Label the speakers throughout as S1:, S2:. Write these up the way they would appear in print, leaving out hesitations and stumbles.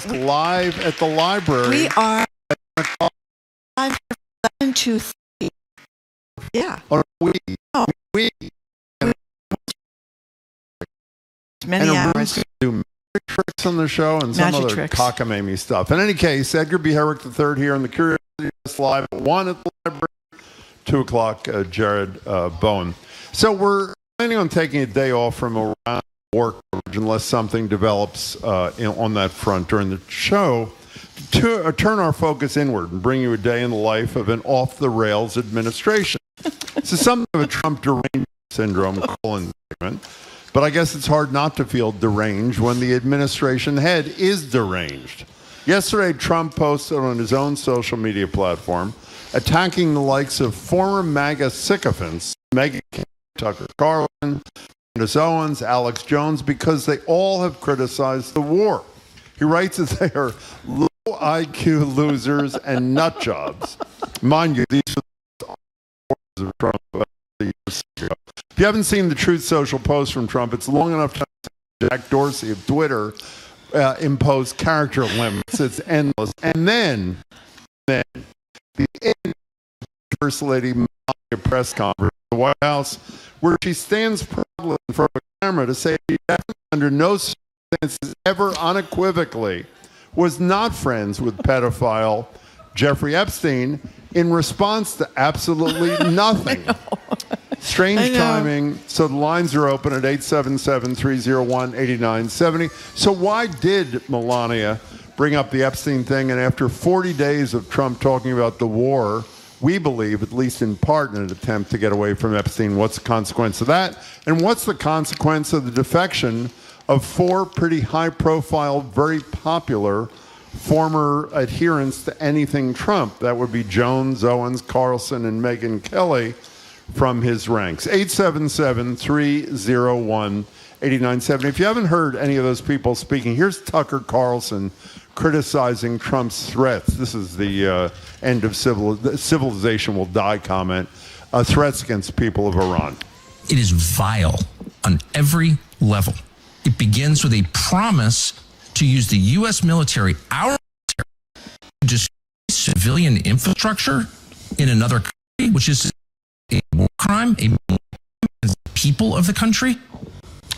S1: live at the library.
S2: We are live from 11 to 3. Yeah.
S1: Or we.
S2: Many hours.
S1: Do magic tricks on the show and some
S2: Magic
S1: other
S2: tricks.
S1: cockamamie stuff. In any case, Edgar B. Herrick III here on the Curiosity Live at 1 at the library, 2 o'clock, Jared Bowen. So we're planning on taking a day off from around war coverage unless something develops on that front during the show to turn our focus inward and bring you a day in the life of an off-the-rails administration. This is something of a Trump derangement syndrome colon segment, but I guess it's hard not to feel deranged when the administration head is deranged. Yesterday, Trump posted on his own social media platform attacking the likes of former MAGA sycophants, Megyn Kelly, Tucker Carlson, Candace Owens, Alex Jones, because they all have criticized the war. He writes that they are low IQ losers and nut jobs. Mind you, these are the words of Trump about the years ago. If you haven't seen the Truth Social post from Trump, it's long enough to Jack Dorsey of Twitter impose character limits. It's endless. And then the First Lady Melania press conference at the White House, where she stands proudly in front of a camera to say she under no circumstances ever unequivocally was not friends with pedophile Jeffrey Epstein in response to absolutely nothing. Strange timing. So the lines are open at 877-301-8970. So why did Melania bring up the Epstein thing? And after 40 days of Trump talking about the war, we believe, at least in part, in an attempt to get away from Epstein, what's the consequence of that? And what's the consequence of the defection of 4 pretty high-profile, very popular former adherents to anything Trump? That would be Jones, Owens, Carlson, and Megyn Kelly from his ranks. 877-301-8970. If you haven't heard any of those people speaking, here's Tucker Carlson criticizing Trump's threats. This is the end of civilization will die comment. Threats against people of Iran.
S3: It is vile on every level. It begins with a promise to use the U.S. military, our military, to destroy civilian infrastructure in another country, which is a war crime, a people of the country.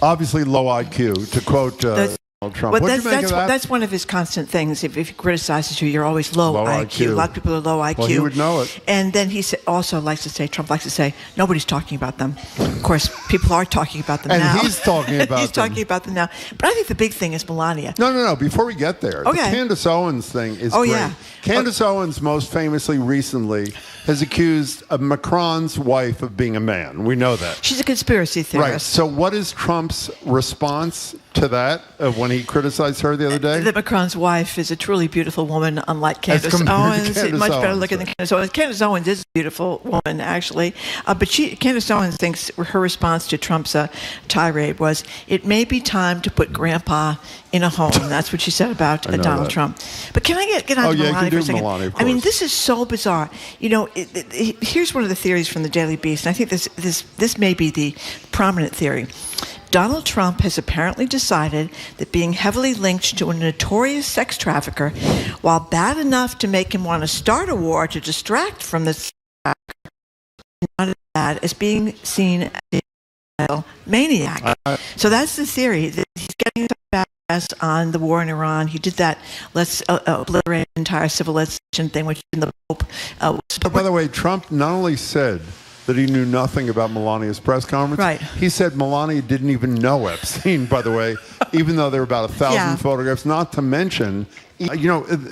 S1: Obviously low IQ, to quote Donald Trump.
S2: But that's one of his constant things. If he criticizes you, you're always low IQ. A lot of people are low IQ.
S1: Well, he would know it.
S2: And then he also likes to say, Trump likes to say, nobody's talking about them. Of course, people are talking about them
S1: and
S2: now.
S1: And he's talking about
S2: he's
S1: them.
S2: talking about them now. But I think the big thing is Melania.
S1: No. Before we get there, the Candace Owens thing is great. Yeah. Candace Owens, most famously recently, has accused Macron's wife of being a man. We know that.
S2: She's a conspiracy theorist.
S1: Right. So what is Trump's response to that when he criticized her the other day?
S2: That Macron's wife is a truly beautiful woman, unlike Candace Owens. Much better looking than Candace Owens. Candace Owens is a beautiful woman, actually. But Candace Owens thinks her response to Trump's tirade was, it may be time to put Grandpa in a home. That's what she said about Donald Trump. But can I get on to Melania for a second?
S1: Melania,
S2: I mean, this is so bizarre. You know, here's one of the theories from the Daily Beast, and I think this may be the prominent theory. Donald Trump has apparently decided that being heavily linked to a notorious sex trafficker, while bad enough to make him want to start a war to distract from this trafficker, not as bad as being seen as a maniac. So that's the theory, that he's getting back on the war in Iran. He did that let's obliterate the entire civilization thing, which in the Pope.
S1: By the way, Trump not only said that he knew nothing about Melania's press conference.
S2: Right.
S1: He said Melania didn't even know Epstein, by the way, even though there were about 1,000 photographs, not to mention,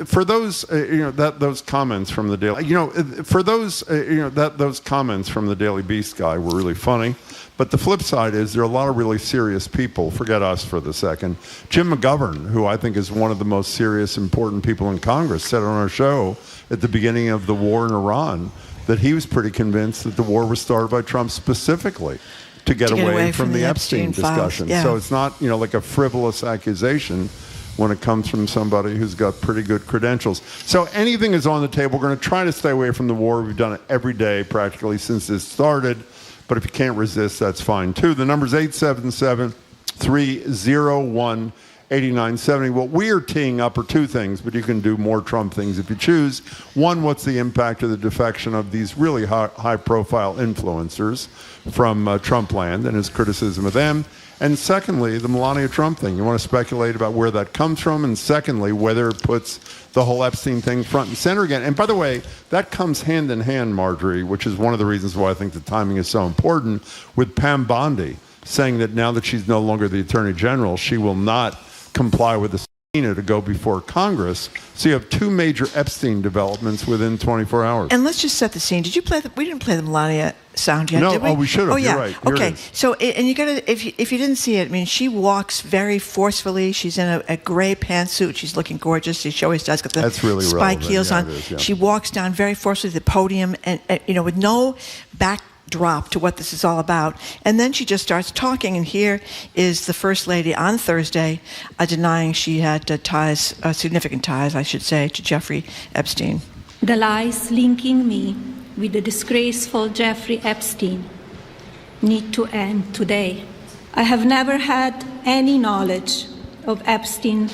S1: for those, those comments from the Daily, those comments from the Daily Beast guy were really funny. But the flip side is there are a lot of really serious people. Forget us for the second. Jim McGovern, who I think is one of the most serious, important people in Congress, said on our show at the beginning of the war in Iran that he was pretty convinced that the war was started by Trump specifically to get away from the Epstein discussion. Yeah. So it's not, like a frivolous accusation when it comes from somebody who's got pretty good credentials. So anything is on the table. We're going to try to stay away from the war. We've done it every day practically since this started. But if you can't resist, that's fine too. The number's 877-301-8970. 8970. What we are teeing up are two things, but you can do more Trump things if you choose. One, what's the impact of the defection of these really high-profile influencers from Trump land and his criticism of them? And secondly, the Melania Trump thing. You want to speculate about where that comes from, and secondly, whether it puts the whole Epstein thing front and center again. And by the way, that comes hand in hand, Marjorie, which is one of the reasons why I think the timing is so important, with Pam Bondi saying that now that she's no longer the Attorney General, she will not comply with the subpoena to go before Congress. So you have two major Epstein developments within 24 hours.
S2: And let's just set the scene. Did you play we didn't play the Melania sound yet,
S1: no,
S2: did we?
S1: Oh, we should have.
S2: Oh, yeah.
S1: You're right. Here
S2: okay. So, and you got to, if you didn't see it, I mean, she walks very forcefully. She's in a gray pantsuit. She's looking gorgeous. She always does. Got the
S1: That's really
S2: spike
S1: relevant.
S2: heels on.
S1: Is, yeah.
S2: She walks down very forcefully to the podium, and with no backdrop to what this is all about. And then she just starts talking. And here is the First Lady on Thursday denying she had ties, significant ties, I should say, to Jeffrey Epstein.
S4: The lies linking me with the disgraceful Jeffrey Epstein need to end today. I have never had any knowledge of Epstein's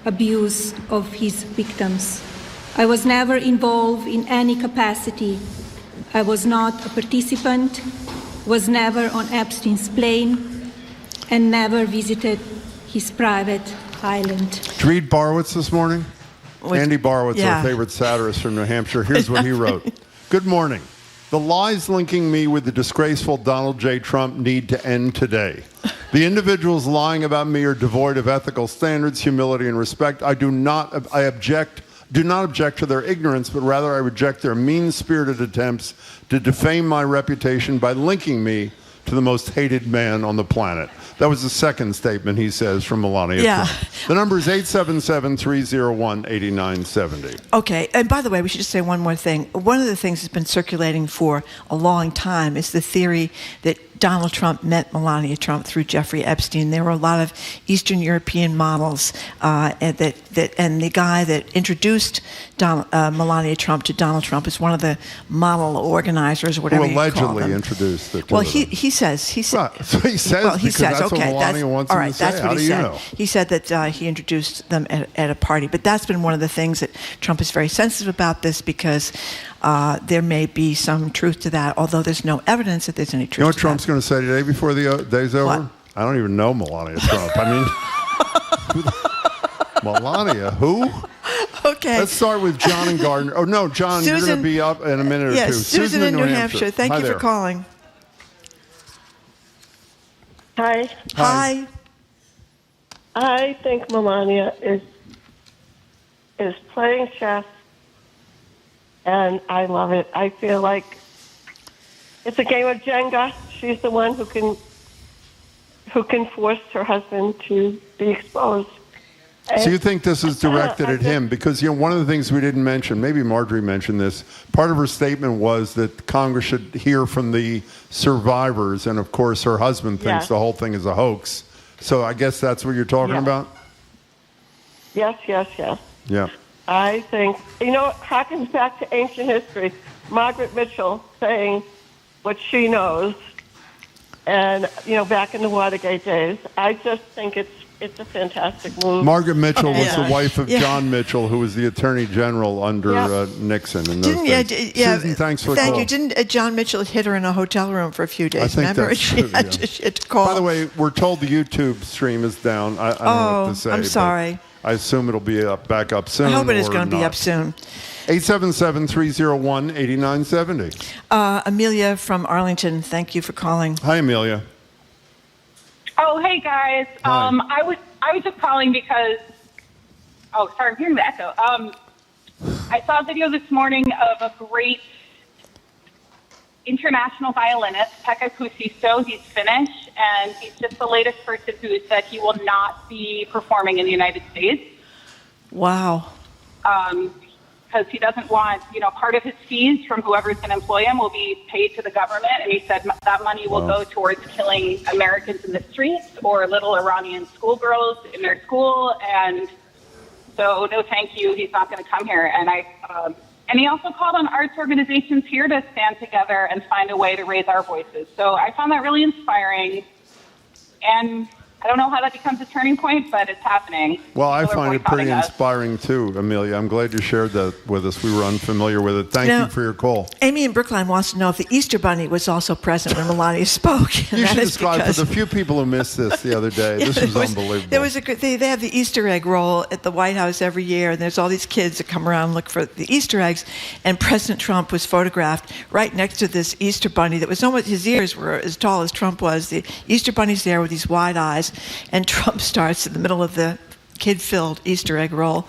S4: abuse of his victims. I was never involved in any capacity. I was not a participant, was never on Epstein's plane, and never visited his private island.
S1: Did you read Barwitz this morning? Andy Barwitz,
S2: yeah.
S1: our favorite satirist from New Hampshire. Here's what he wrote. Good morning. The lies linking me with the disgraceful Donald J. Trump need to end today. The individuals lying about me are devoid of ethical standards, humility, and respect. I do not object to their ignorance, but rather I reject their mean-spirited attempts to defame my reputation by linking me to the most hated man on the planet. That was the second statement, he says, from Melania Trump. The number is 877-301-8970.
S2: Okay, and by the way, we should just say one more thing. One of the things that's been circulating for a long time is the theory that Donald Trump met Melania Trump through Jeffrey Epstein. There were a lot of Eastern European models, and the guy that introduced Melania Trump to Donald Trump is one of the model organizers, or whatever
S1: Who
S2: you call them.
S1: allegedly introduced the two
S2: Well,
S1: of them.
S2: he says.
S1: Well, so he says,
S2: well, he
S1: because
S2: says,
S1: that's
S2: okay,
S1: what Melania wants him to say.
S2: That's what
S1: How
S2: he
S1: do you
S2: said.
S1: know?
S2: He said that he introduced them at a party. But that's been one of the things that Trump is very sensitive about this, because there may be some truth to that, although there's no evidence that there's any truth to that.
S1: You know what Trump's going to say today before the day's over?
S2: What?
S1: I don't even know Melania Trump. I mean, Melania, who?
S2: Okay.
S1: Let's start with John and Gardner. Oh, no, John,
S2: Susan,
S1: you're going to be up in a minute or
S2: yes,
S1: two.
S2: Susan in New Hampshire. Thank
S1: Hi
S2: you
S1: there.
S2: for calling.
S5: Hi.
S2: Hi.
S5: I think Melania is playing chess, and I love it. I feel like it's a game of Jenga. She's the one who can force her husband to be exposed.
S1: So you think this is directed at him? Because, one of the things we didn't mention, maybe Marjorie mentioned this, part of her statement was that Congress should hear from the survivors, and of course her husband thinks the whole thing is a hoax. So I guess that's what you're talking about?
S5: Yes.
S1: Yeah.
S5: I think, it harkens back to ancient history. Margaret Mitchell saying what she knows, and, back in the Watergate days. I just think it's a fantastic move.
S1: Margaret Mitchell was the wife of John Mitchell, who was the Attorney General under Nixon. In those days. Susan, thanks for the call.
S2: Thank you. Didn't John Mitchell hit her in a hotel room for a few days?
S1: I think
S2: remember?
S1: that's true,
S2: She had to call.
S1: By the way, we're told the YouTube stream is down. I don't know what to say.
S2: I'm sorry.
S1: I assume it'll be back up soon.
S2: I hope it is
S1: or
S2: going to be
S1: not.
S2: up soon.
S1: 877-301-8970.
S2: Amelia from Arlington, thank you for calling.
S1: Hi, Amelia.
S6: Oh, hey guys.
S1: Hi.
S6: I was just calling because. Oh, sorry, I'm hearing the echo. I saw a video this morning of a great international violinist, Pekka Kuusisto. He's Finnish, and he's just the latest person who said he will not be performing in the United States.
S2: Wow.
S6: Because he doesn't want, part of his fees from whoever's going to employ him will be paid to the government, and he said that money will go towards killing Americans in the streets or little Iranian schoolgirls in their school, and so no thank you, he's not going to come here. And and he also called on arts organizations here to stand together and find a way to raise our voices. So I found that really inspiring, and I don't know how that becomes a turning point, but it's happening.
S1: Well, I
S6: People are
S1: find it pretty
S6: boycotting us.
S1: inspiring too, Amelia. I'm glad you shared that with us. We were unfamiliar with it. Thank you for your call.
S2: Amy in Brookline wants to know if the Easter Bunny was also present when Melania spoke.
S1: You should describe for the few people who missed this the other day. This was unbelievable.
S2: There was they have the Easter egg roll at the White House every year, and there's all these kids that come around and look for the Easter eggs. And President Trump was photographed right next to this Easter Bunny that was almost, his ears were as tall as Trump was. The Easter Bunny's there with these wide eyes, and Trump starts in the middle of the kid-filled Easter egg roll,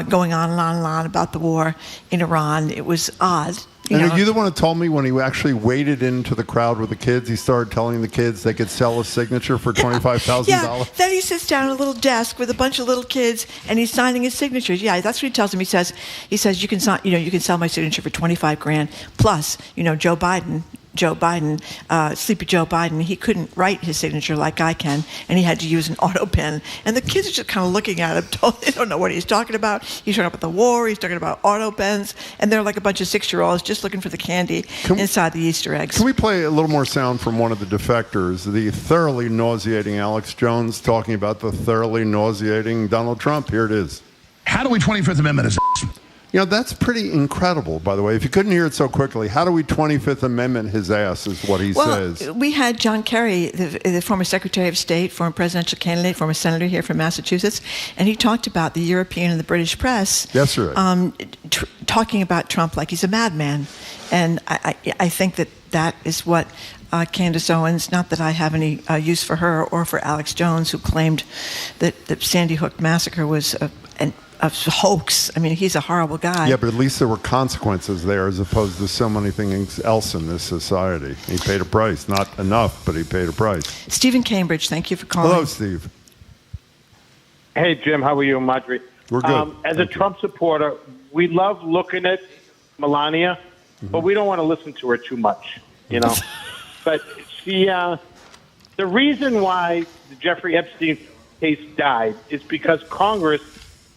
S2: going on and on and on about the war in Iran. It was odd.
S1: And are you the one who told me when he actually waded into the crowd with the kids, he started telling the kids they could sell a signature for $25,000?
S2: Yeah, then he sits down at a little desk with a bunch of little kids, and he's signing his signatures. Yeah, that's what he tells them. He says you can sign, you can sell my signature for $25,000 plus, Joe Biden, Sleepy Joe Biden, he couldn't write his signature like I can, and he had to use an auto pen. And the kids are just kind of looking at him. They don't know what he's talking about. He's talking about the war. He's talking about auto pens. And they're like a bunch of 6-year-olds just looking for the candy inside the Easter eggs.
S1: Can we play a little more sound from one of the defectors, the thoroughly nauseating Alex Jones, talking about the thoroughly nauseating Donald Trump? Here it is.
S7: How do we 25th Amendment his ass?
S1: That's pretty incredible, by the way. If you couldn't hear it so quickly, how do we 25th Amendment his ass is what he says.
S2: We had John Kerry, the former Secretary of State, former presidential candidate, former senator here from Massachusetts, and he talked about the European and the British press talking about Trump like he's a madman. And I think that is what Candace Owens, not that I have any use for her or for Alex Jones, who claimed that the Sandy Hook massacre was a hoax. I mean, he's a horrible guy.
S1: Yeah, but at least there were consequences there as opposed to so many things else in this society. He paid a price. Not enough, but he paid a price.
S2: Steve in Cambridge, thank you for calling.
S1: Hello, Steve.
S8: Hey, Jim. How are you, Marjorie?
S1: We're good.
S8: As a Trump supporter, we love looking at Melania, but we don't want to listen to her too much, But the reason why the Jeffrey Epstein case died is because Congress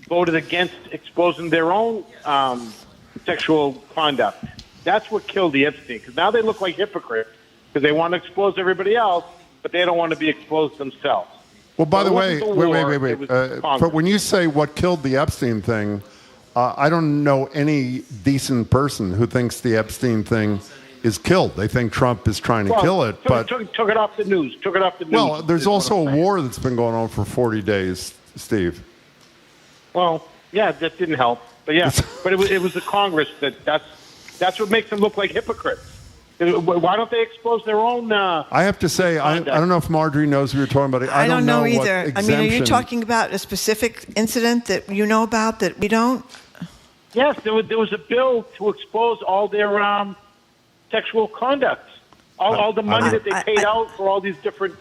S8: voted against exposing their own sexual conduct. That's what killed the Epstein, because now they look like hypocrites because they want to expose everybody else, but they don't want to be exposed themselves.
S1: Well, by the way, wait. But when you say what killed the Epstein thing, I don't know any decent person who thinks the Epstein thing is killed. They think Trump is trying to kill it, but
S8: took it off the news.
S1: Well, there's also a war that's been going on for 40 days, Steve.
S8: Well, yeah, that didn't help. But yeah, but it was the Congress that's what makes them look like hypocrites. Why don't they expose their own?
S1: I have to say, I don't know if Marjorie knows what you're talking about.
S2: I don't know either. I mean, are you talking about a specific incident that you know about that we don't?
S8: Yes, there was a bill to expose all their sexual conduct, all the money that they paid out for all these different.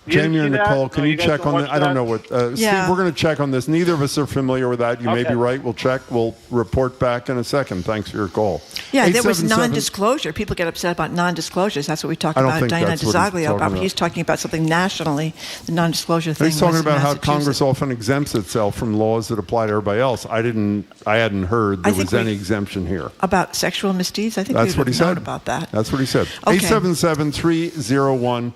S1: Jamie or Nicole, can you check on that? I don't know what.
S2: Yeah.
S1: Steve, we're going to check on this. Neither of us are familiar with that. You may be right. We'll check. We'll report back in a second. Thanks for your call.
S2: Yeah, there was non-disclosure. People get upset about non-disclosures. That's what we talked about Diana DiZoglio about. He's talking about something nationally, the non-disclosure thing.
S1: He's talking about how Congress often exempts itself from laws that apply to everybody else. I hadn't heard there was any exemption here.
S2: About sexual misdeeds? I think
S1: that's what he said
S2: about that.
S1: That's what he said.
S2: Okay.
S1: 877-301-8970.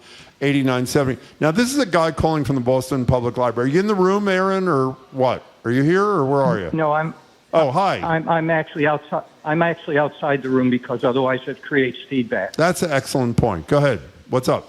S1: Now, this is a guy calling from the Boston Public Library. Are you in the room, Aaron, or what? Are you here, or where are you?
S9: No, I'm.
S1: Oh, hi.
S9: I'm actually outside. I'm actually outside the room because otherwise it creates feedback.
S1: That's an excellent point. Go ahead. What's up?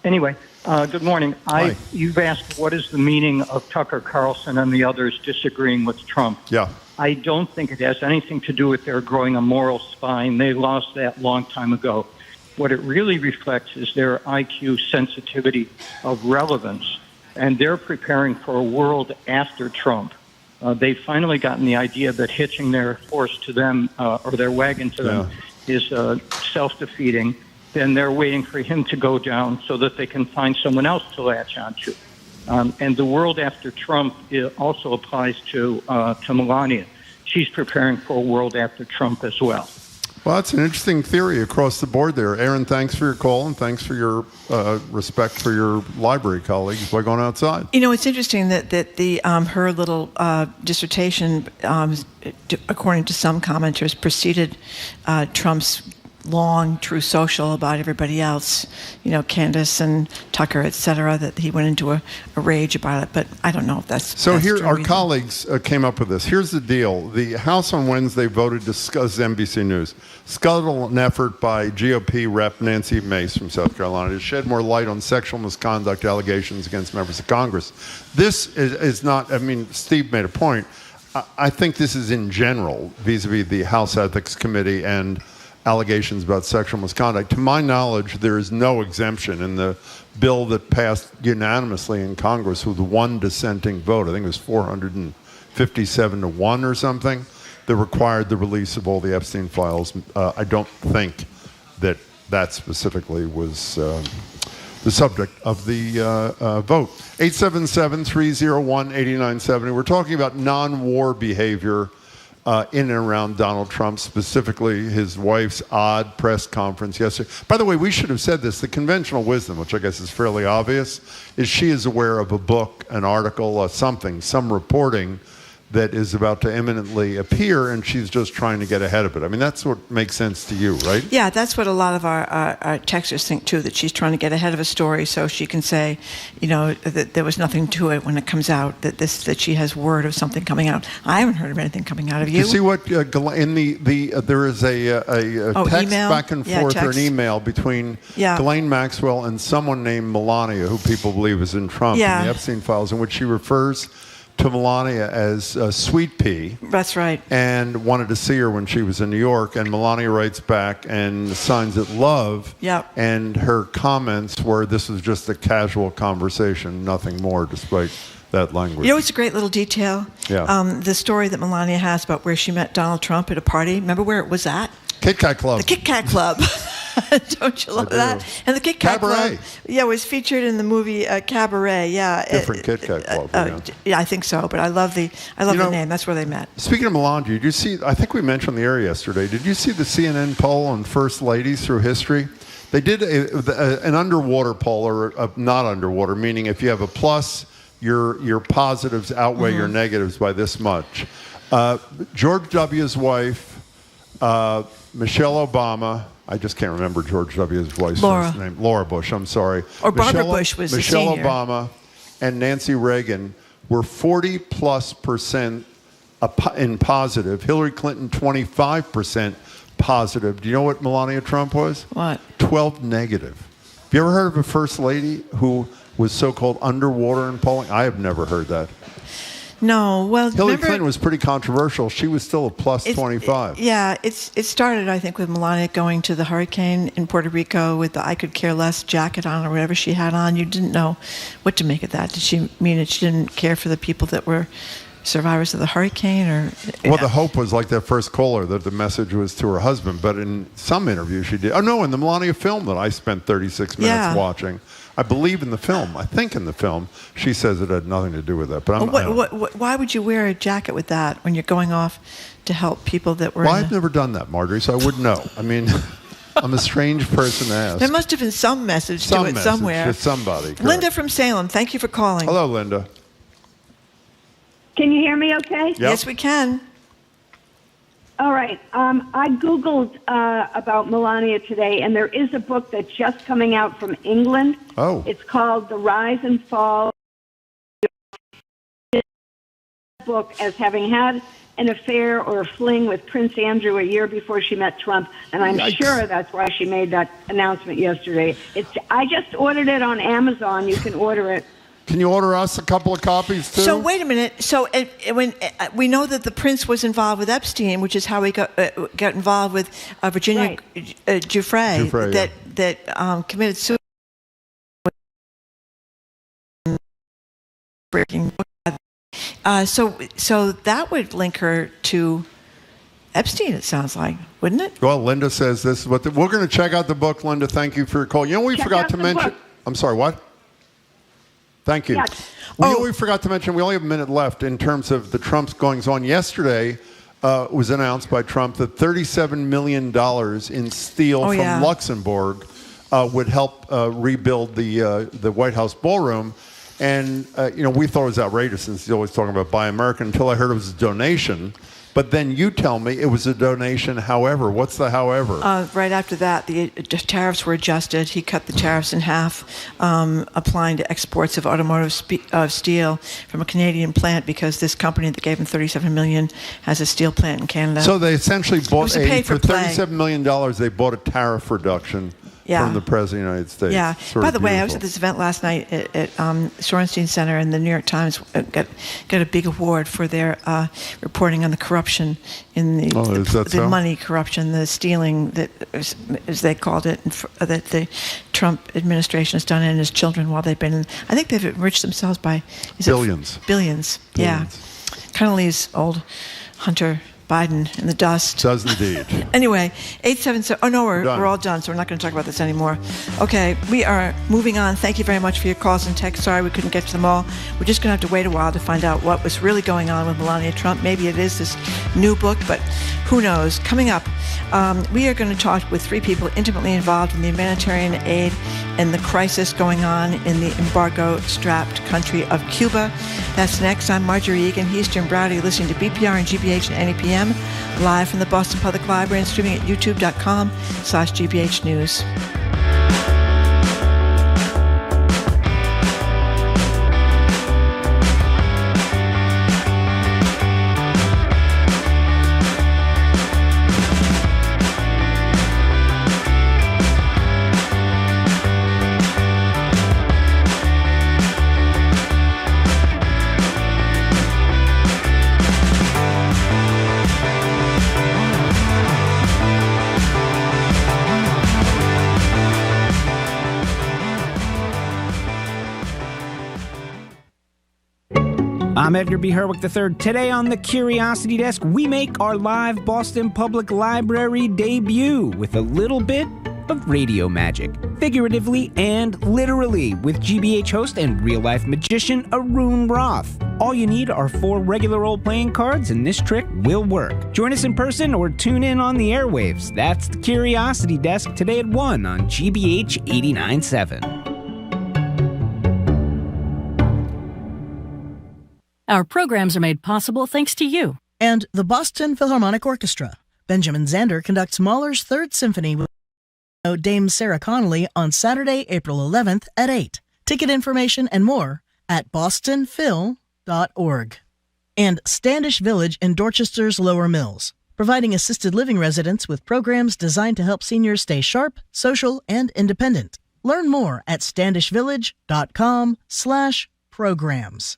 S9: Anyway, good morning.
S1: Hi.
S9: You've asked what is the meaning of Tucker Carlson and the others disagreeing with Trump.
S1: Yeah.
S9: I don't think it has anything to do with their growing a moral spine. They lost that long time ago. What it really reflects is their IQ sensitivity of relevance, and they're preparing for a world after Trump. They've finally gotten the idea that hitching their horse to them or their wagon to them is self-defeating. Then they're waiting for him to go down so that they can find someone else to latch onto. And the world after Trump also applies to Melania. She's preparing for a world after Trump as well.
S1: Well, that's an interesting theory across the board there. Aaron, thanks for your call, and thanks for your respect for your library colleagues by going outside. It's
S2: interesting that the her little dissertation, according to some commenters, preceded Trump's long True Social about everybody else, Candace and Tucker, et cetera, that he went into a rage about it. But I don't know if that's
S1: so.
S2: That's
S1: Here,
S2: true
S1: our
S2: either.
S1: colleagues came up with this. Here's the deal: the House on Wednesday voted to discuss NBC News. Scuttled an effort by GOP Rep Nancy Mace from South Carolina to shed more light on sexual misconduct allegations against members of Congress. This is not. I mean, Steve made a point. I think this is in general vis-a-vis the House Ethics Committee and allegations about sexual misconduct. To my knowledge, there is no exemption in the bill that passed unanimously in Congress with one dissenting vote. I think it was 457 to 1 or something that required the release of all the Epstein files. I don't think that specifically was the subject of the vote. 877-301-8970. We're talking about non-war behavior in and around Donald Trump, specifically his wife's odd press conference yesterday. By the way, we should have said this. The conventional wisdom, which I guess is fairly obvious, is she is aware of a book, an article, some reporting that is about to imminently appear, and she's just trying to get ahead of it. I mean, that's what makes sense to you, right?
S2: Yeah, that's what a lot of our texters think, too, that she's trying to get ahead of a story so she can say, that there was nothing to it when it comes out, that she has word of something coming out. I haven't heard of anything coming out of you.
S1: You see what, in there is a text
S2: email?
S1: back and forth, or an
S2: text.
S1: email between Ghislaine Maxwell and someone named Melania, who people believe is in Trump, in the Epstein files, in which she refers to Melania as Sweet Pea.
S2: That's right.
S1: And wanted to see her when she was in New York. And Melania writes back and signs it love.
S2: Yep.
S1: And her comments were, this was just a casual conversation, nothing more, despite that language.
S2: It's a great little detail.
S1: Yeah.
S2: The story that Melania has about where she met Donald Trump at a party. Remember where it was at?
S1: Kit Kat Club.
S2: The Kit Kat Club. Don't you love that? And the Kit Kat
S1: Cabaret.
S2: Club, was featured in the movie Cabaret. Yeah,
S1: different Kit Kat Club.
S2: Yeah, I think so. But I love the name. That's where they met.
S1: Speaking of Melania, did you see? I think we mentioned the air yesterday. Did you see the CNN poll on first ladies through history? They did an underwater poll, or not underwater, meaning if you have a plus, your positives outweigh your negatives by this much. George W.'s wife, Michelle Obama. I just can't remember George W.'s wife's first name. Laura Bush, I'm sorry.
S2: Or Barbara Bush was
S1: Michelle
S2: the senior.
S1: Obama and Nancy Reagan were 40+% in positive. Hillary Clinton, 25% positive. Do you know what Melania Trump was?
S2: What?
S1: 12 negative. Have you ever heard of a first lady who was so-called underwater in polling? I have never heard that.
S2: No, well,
S1: Hillary Clinton was pretty controversial. She was still a plus 25.
S2: It started, I think, with Melania going to the hurricane in Puerto Rico with the I could care less jacket on or whatever she had on. You didn't know what to make of that. Did she mean that she didn't care for the people that were survivors of the hurricane? Or
S1: well, the hope was like that first caller that the message was to her husband. But in some interview she did. Oh, no, in the Melania film that I spent 36 minutes watching. I believe in the film. I think in the film she says it had nothing to do with that. But
S2: why would you wear a jacket with that when you're going off to help people that were?
S1: Well, I've never done that, Marjorie, so I wouldn't know. I mean, I'm a strange person to ask.
S2: There must have been some message to it somewhere.
S1: To somebody. Correct.
S2: Linda from Salem, thank you for calling.
S1: Hello, Linda.
S10: Can you hear me okay?
S1: Yep.
S2: Yes, we can.
S10: All right. I Googled about Melania today, and there is a book that's just coming out from England.
S1: Oh.
S10: It's called The Rise and Fall. Book as having had an affair or a fling with Prince Andrew a year before she met Trump, and I'm sure that's why she made that announcement yesterday. I just ordered it on Amazon. You can order it.
S1: Can you order us a couple of copies, too?
S2: So wait a minute. So when we know that the prince was involved with Epstein, which is how he got involved with Virginia Giuffre, that committed suicide. So that would link her to Epstein, it sounds like, wouldn't it?
S1: Well, Linda says this is what we're going to check out the book. Linda, thank you for your call. You know what we forgot to mention? I'm sorry, what? Thank you.
S10: Yes.
S1: We forgot to mention, we only have a minute left in terms of the Trump's goings on. Yesterday was announced by Trump that $37 million in steel from Luxembourg would help rebuild the White House ballroom. And, we thought it was outrageous since he's always talking about Buy American until I heard it was a donation But then you tell me it was a donation, however. What's the however?
S2: Right after that, the tariffs were adjusted. He cut the tariffs in half, applying to exports of automotive steel from a Canadian plant because this company that gave him $37 million has a steel plant in Canada.
S1: So they essentially bought
S2: for
S1: $37 million, they bought a tariff reduction from the President of the United States.
S2: Yeah.
S1: Sort
S2: By
S1: of
S2: the way, I was
S1: beautiful.
S2: at this event last night at Sorenstein Center, and the New York Times got a big award for their reporting on the corruption in the money corruption, the stealing that, as they called it, that the Trump administration has done in his children while they've been in. I think they've enriched themselves by billions. Yeah. Kind of leaves old Hunter Biden in the dust.
S1: Does indeed.
S2: Anyway, 877. Oh no, we're all done, so we're not going to talk about this anymore. Okay, we are moving on. Thank you very much for your calls and texts. Sorry we couldn't get to them all. We're just going to have to wait a while to find out what was really going on with Melania Trump. Maybe it is this new book, but who knows? Coming up, we are going to talk with three people intimately involved in the humanitarian aid and the crisis going on in the embargo-strapped country of Cuba. That's next. I'm Marjorie Egan. He's Jim Browdy, listening to BPR and GBH and NPM, live from the Boston Public Library and streaming at youtube.com/GBH News.
S11: I'm Edgar B. Herwick III. Today on the Curiosity Desk, we make our live Boston Public Library debut with a little bit of radio magic, figuratively and literally, with GBH host and real-life magician Arun Rath. All you need are 4 regular old playing cards, and this trick will work. Join us in person or tune in on the airwaves. That's the Curiosity Desk, today at 1 on GBH 89.7.
S12: Our programs are made possible thanks to you.
S13: And the Boston Philharmonic Orchestra. Benjamin Zander conducts Mahler's Third Symphony with Dame Sarah Connolly on Saturday, April 11th at 8. Ticket information and more at bostonphil.org. And Standish Village in Dorchester's Lower Mills, providing assisted living residents with programs designed to help seniors stay sharp, social, and independent. Learn more at standishvillage.com/programs.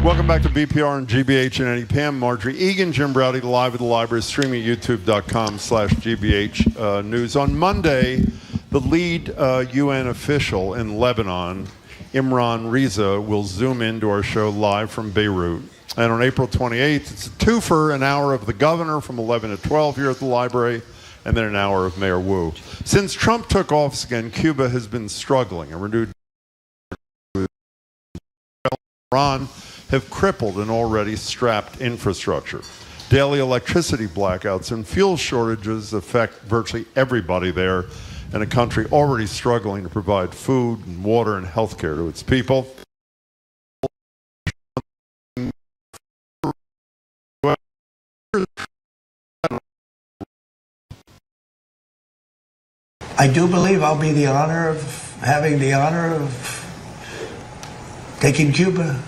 S1: Welcome back to BPR and GBH and NPM. Marjorie Egan, Jim Browdy, live at the library, streaming at youtube.com/GBH News. On Monday, the lead UN official in Lebanon, Imran Reza, will zoom into our show live from Beirut. And on April 28th, it's a twofer, an hour of the governor from 11 to 12 here at the library, and then an hour of Mayor Wu. Since Trump took office again, Cuba has been struggling. A renewed Iran have crippled an already strapped infrastructure. Daily electricity blackouts and fuel shortages affect virtually everybody there in a country already struggling to provide food and water and health care to its people.
S14: I do believe I'll be having the honor of taking Cuba.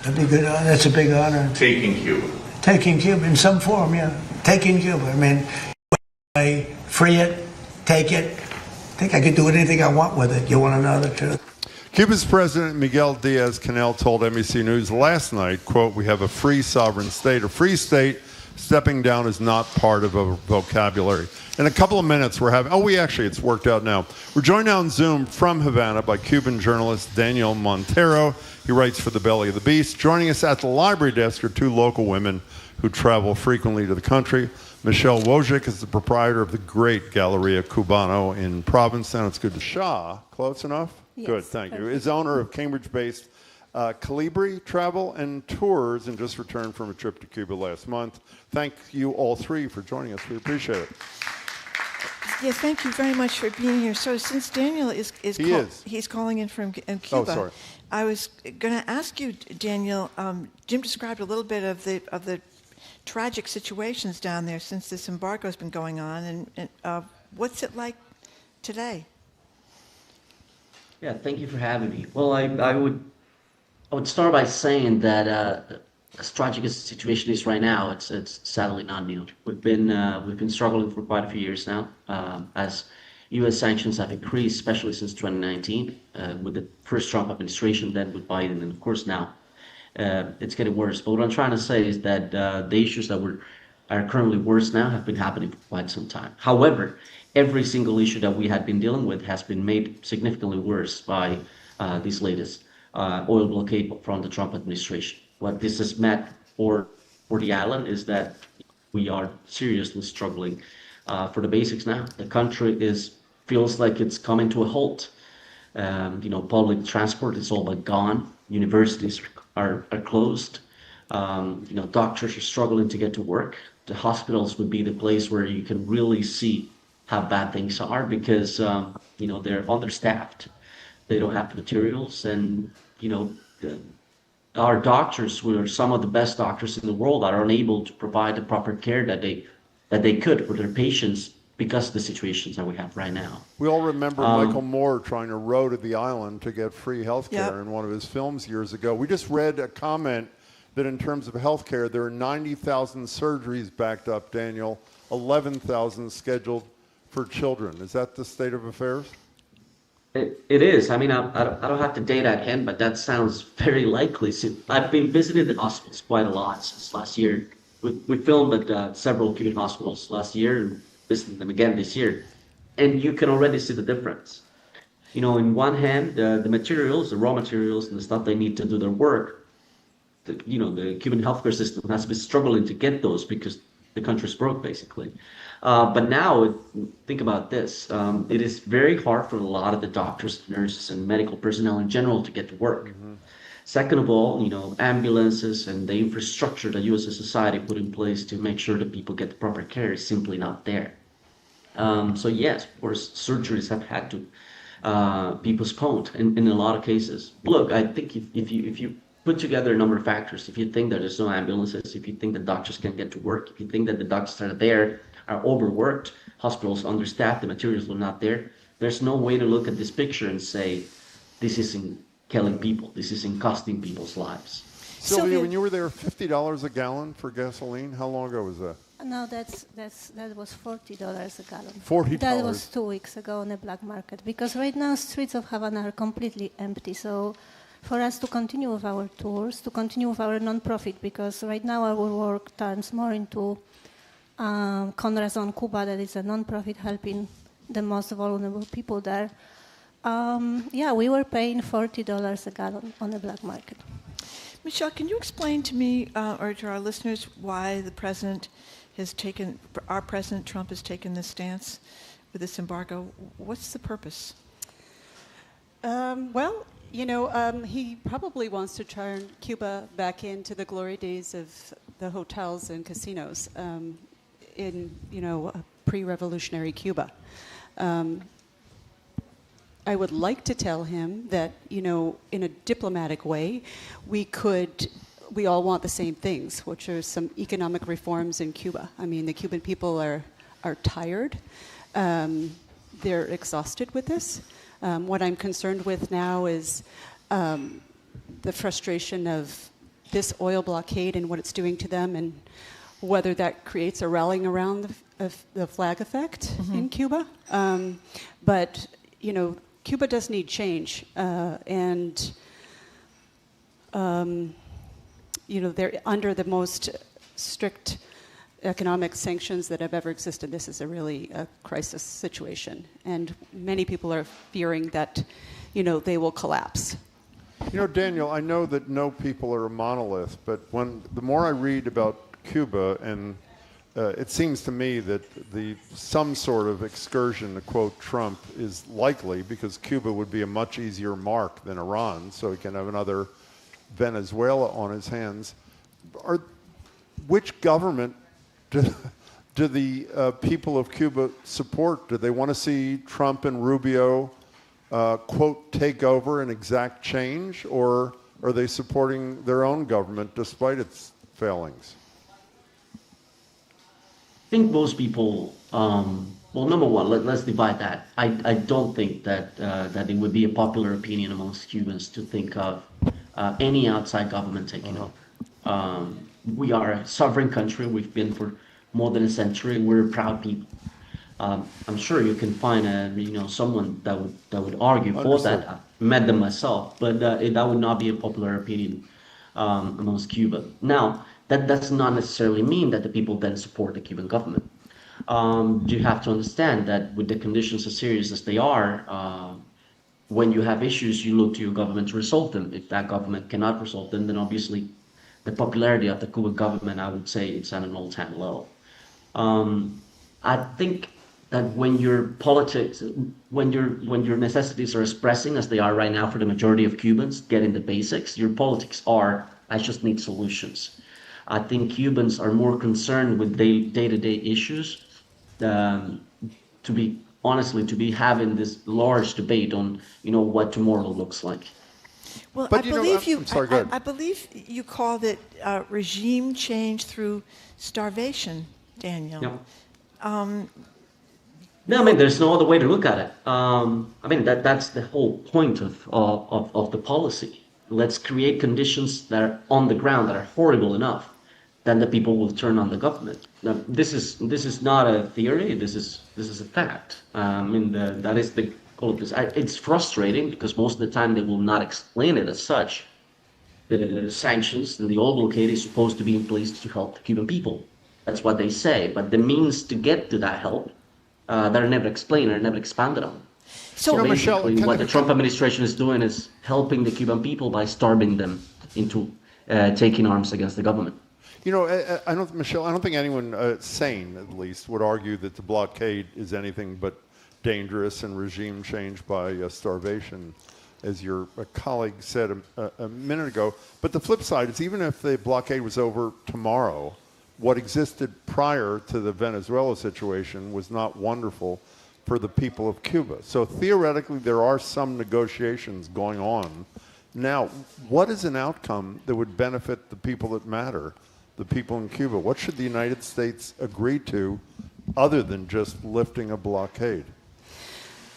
S14: That'd be good. That's a big honor.
S15: Taking Cuba.
S14: Taking Cuba in some form, yeah. Taking Cuba. I mean, I free it, take it. I think I could do anything I want with it. You want to know the truth?
S1: Cuba's President Miguel Diaz-Canel told NBC News last night, quote, "We have a free sovereign state. A free state, stepping down is not part of a vocabulary." In a couple of minutes, it's worked out now. We're joined now on Zoom from Havana by Cuban journalist Daniel Montero. He writes for The Belly of the Beast. Joining us at the library desk are 2 local women who travel frequently to the country. Michelle Wojcik is the proprietor of the great Galería Cubana in Provincetown. It's good to Shah. Close enough?
S16: Yes,
S1: good, thank you. Is owner of Cambridge-based Colibri Travel and Tours, and just returned from a trip to Cuba last month. Thank you all 3 for joining us. We appreciate it.
S2: Yeah, thank you very much for being here. So since Daniel he's calling in from Cuba.
S1: Oh, sorry.
S2: I was going to ask you, Daniel. Jim described a little bit of the tragic situations down there since this embargo has been going on, and what's it like today?
S15: Yeah, thank you for having me. Well, I would start by saying that as tragic as the situation is right now, it's sadly not new. We've been struggling for quite a few years now, as U.S. sanctions have increased, especially since 2019, with the first Trump administration, then with Biden, and of course now it's getting worse. But what I'm trying to say is that the issues that are currently worse now have been happening for quite some time. However, every single issue that we had been dealing with has been made significantly worse by this latest oil blockade from the Trump administration. What this has meant for the island is that we are seriously struggling for the basics now. The country feels like it's coming to a halt. Public transport is all but gone. Universities are closed. Doctors are struggling to get to work. The hospitals would be the place where you can really see how bad things are because they're understaffed. They don't have materials, and our doctors, who are some of the best doctors in the world, are unable to provide the proper care that they could for their patients because of the situations that we have right now.
S1: We all remember Michael Moore trying to row to the island to get free health care in one of his films years ago. We just read a comment that in terms of health care, there are 90,000 surgeries backed up, Daniel, 11,000 scheduled for children. Is that the state of affairs?
S15: It is. I mean, I don't have the data at hand, but that sounds very likely. So I've been visiting the hospitals quite a lot since last year. We filmed at several Cuban hospitals last year and visited them again this year. And you can already see the difference. In one hand, the materials, the raw materials and the stuff they need to do their work, the Cuban healthcare system has been struggling to get those because the country's broke, basically. But now, think about this. It is very hard for a lot of the doctors, nurses, and medical personnel in general to get to work. Mm-hmm. Second of all, ambulances and the infrastructure that you as a society put in place to make sure that people get the proper care is simply not there. So yes, of course, surgeries have had to be postponed in a lot of cases. Look, I think if you put together a number of factors, if you think that there's no ambulances, if you think that doctors can't get to work, if you think that the doctors that are there are overworked, hospitals understaffed, the materials are not there, there's no way to look at this picture and say, this isn't killing people, this isn't costing people's lives.
S1: Sylvia, when you were there, $50 a gallon for gasoline, how long ago was that?
S4: No, that was $40 a gallon.
S1: $40.
S4: That was 2 weeks ago on the black market, because right now streets of Havana are completely empty. So for us to continue with our tours, to continue with our non-profit, because right now our work turns more into Corazon Cuba, that is a non-profit helping the most vulnerable people there. We were paying $40 a gallon on the black market.
S2: Michelle, can you explain to me or to our listeners why our President Trump has taken this stance with this embargo? What's the purpose?
S16: He probably wants to turn Cuba back into the glory days of the hotels and casinos in pre-revolutionary Cuba. I would like to tell him that, in a diplomatic way, we all want the same things, which are some economic reforms in Cuba. I mean, the Cuban people are tired. They're exhausted with this. What I'm concerned with now is the frustration of this oil blockade and what it's doing to them, and whether that creates a rallying around the flag effect in Cuba. But Cuba does need change, and they're under the most strict economic sanctions that have ever existed. This is a crisis situation, and many people are fearing that, they will collapse.
S1: Daniel, I know that no people are a monolith, but the more I read about Cuba, and it seems to me that some sort of excursion, to quote Trump, is likely because Cuba would be a much easier mark than Iran, so he can have another Venezuela on his hands. Which government do the people of Cuba support? Do they want to see Trump and Rubio, quote, take over and exact change, or are they supporting their own government despite its failings?
S15: I think most people, well, number one, let's divide that. I don't think that that it would be a popular opinion amongst Cubans to think of any outside government taking over. We are a sovereign country. We've been for more than a century. We're proud people. I'm sure you can find someone that would argue for that. I've met them myself, but that would not be a popular opinion amongst Cuba. Now, that does not necessarily mean that the people then support the Cuban government. You have to understand that with the conditions as serious as they are, when you have issues, you look to your government to resolve them. If that government cannot resolve them, then obviously the popularity of the Cuban government, I would say, it's at an all-time low. I think that when your politics, when your necessities are as pressing as they are right now for the majority of Cubans, getting the basics, your politics are, I just need solutions. I think Cubans are more concerned with day-to-day issues to be having this large debate on, what tomorrow looks like.
S2: Well,
S1: But
S2: I believe you called it regime change through starvation, Daniel.
S15: Yep. No, I mean, there's no other way to look at it. I mean, that's the whole point of the policy. Let's create conditions that are on the ground that are horrible enough, then the people will turn on the government. Now, this is not a theory. This is a fact. I mean, that is the goal of this. It's frustrating because most of the time they will not explain it as such. The sanctions and the oil blockade is supposed to be in place to help the Cuban people. That's what they say. But the means to get to that help, they're never explained or never expanded on. So basically,
S1: Michelle,
S15: what the Trump administration is doing is helping the Cuban people by starving them into taking arms against the government.
S1: Michelle, I don't think anyone sane, at least, would argue that the blockade is anything but dangerous and regime change by starvation, as your colleague said a minute ago. But the flip side is, even if the blockade was over tomorrow, what existed prior to the Venezuela situation was not wonderful for the people of Cuba. So theoretically, there are some negotiations going on. Now, what is an outcome that would benefit the people that matter, the people in Cuba? What should the United States agree to other than just lifting a blockade?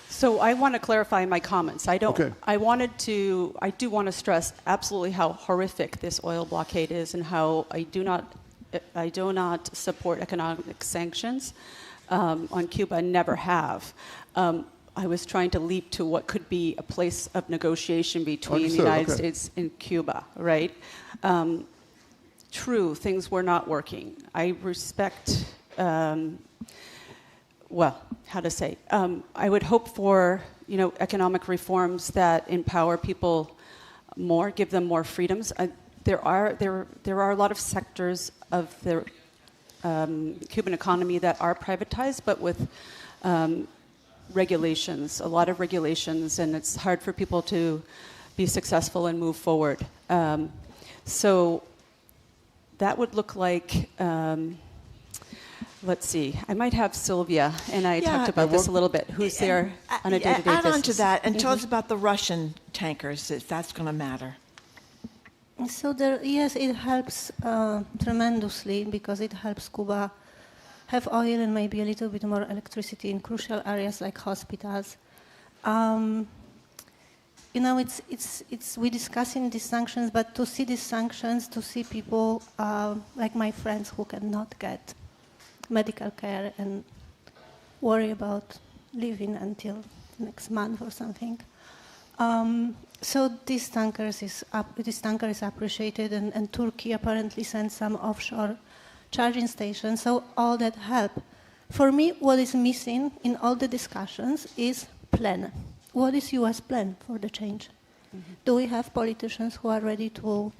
S16: So I want to clarify my comments. I do want to stress absolutely how horrific this oil blockade is and how I do not support economic sanctions on Cuba and never have. I was trying to leap to what could be a place of negotiation between the United States and Cuba, right? True, things were not working. I respect, I would hope for, economic reforms that empower people more, give them more freedoms. There are a lot of sectors of the Cuban economy that are privatized, but with regulations, a lot of regulations, and it's hard for people to be successful and move forward. So that would look like, let's see, I might have Sylvia, and I talked about this a little bit, who's there on a day-to-day basis.
S2: Add on to that and tell us about the Russian tankers, if that's going to matter.
S17: So yes, it helps tremendously because it helps Cuba have oil and maybe a little bit more electricity in crucial areas like hospitals. We're discussing these sanctions, but to see these sanctions, to see people like my friends who cannot get medical care and worry about living until next month or something. So this tanker is appreciated, and Turkey apparently sent some offshore charging stations. So all that help. For me, what is missing in all the discussions is plan. What is U.S. plan for the change? Mm-hmm. Do we have politicians who are ready to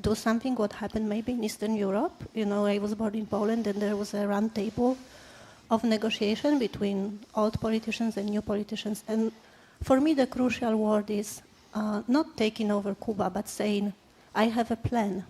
S17: do something? What happened maybe in Eastern Europe? I was born in Poland, and there was a round table of negotiation between old politicians and new politicians. And for me, the crucial word is not taking over Cuba, but saying, I have a plan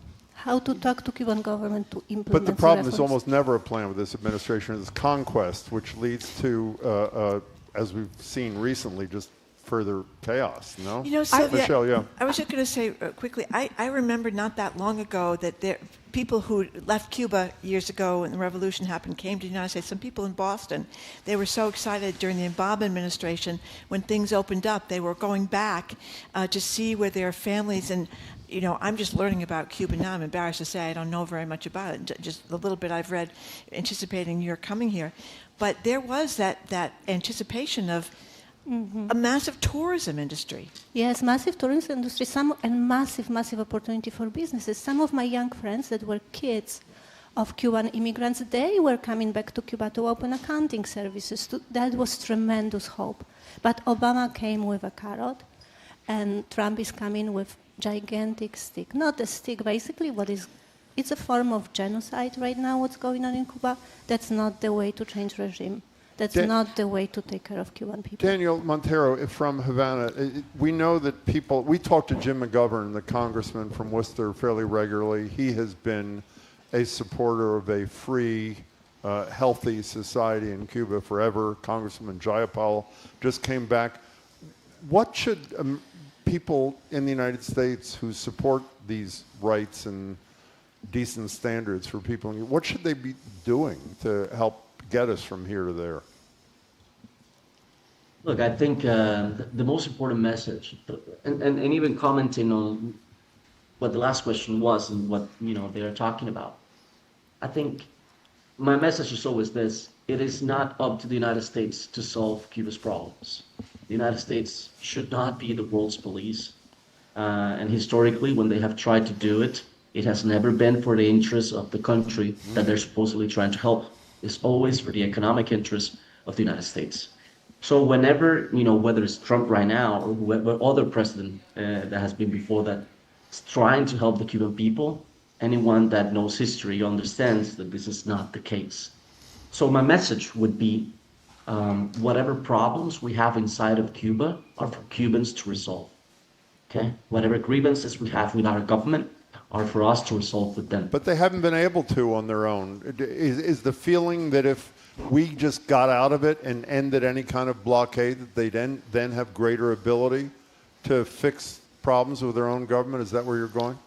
S17: how to talk to Cuban government to implement.
S1: But the problem is
S17: reforms.
S1: almost never a plan with this administration. It's conquest, which leads to, as we've seen recently, just further chaos. No,
S2: You know, Sylvia,
S1: Michelle, yeah.
S2: I was just going to say quickly, I remember not that long ago that people who left Cuba years ago when the revolution happened came to the United States. Some people in Boston, they were so excited during the Obama administration when things opened up. They were going back to see where their families and, you know, I'm just learning about Cuba now. I'm embarrassed to say I don't know very much about it. Just the little bit I've read, anticipating your coming here. But there was that anticipation of a massive tourism industry.
S17: Yes, massive tourism industry, and massive opportunity for businesses. Some of my young friends that were kids of Cuban immigrants, they were coming back to Cuba to open accounting services. That was tremendous hope. But Obama came with a carrot, and Trump is coming with gigantic stick. Not a stick, basically, it's a form of genocide right now, what's going on in Cuba. That's not the way to change regime. That's not the way to take care of Cuban people.
S1: Daniel Montero from Havana, we know that we talked to Jim McGovern, the congressman from Worcester, fairly regularly. He has been a supporter of a free, healthy society in Cuba forever. Congressman Jayapal just came back. What should people in the United States who support these rights and decent standards for people, what should they be doing to help get us from here to there?
S15: Look, I think the most important message, and even commenting on what the last question was and what they are talking about, I think my message is always this: it is not up to the United States to solve Cuba's problems. The United States should not be the world's police, and historically, when they have tried to do it, it has never been for the interests of the country that they're supposedly trying to help. It's always for the economic interests of the United States. So whenever, whether it's Trump right now or whoever other president that has been before that is trying to help the Cuban people, anyone that knows history understands that this is not the case. So my message would be, whatever problems we have inside of Cuba are for Cubans to resolve. Okay? Whatever grievances we have with our government are for us to resolve with them.
S1: But they haven't been able to on their own. Is the feeling that if we just got out of it and ended any kind of blockade, that they then have greater ability to fix problems with their own government? Is that where you're going?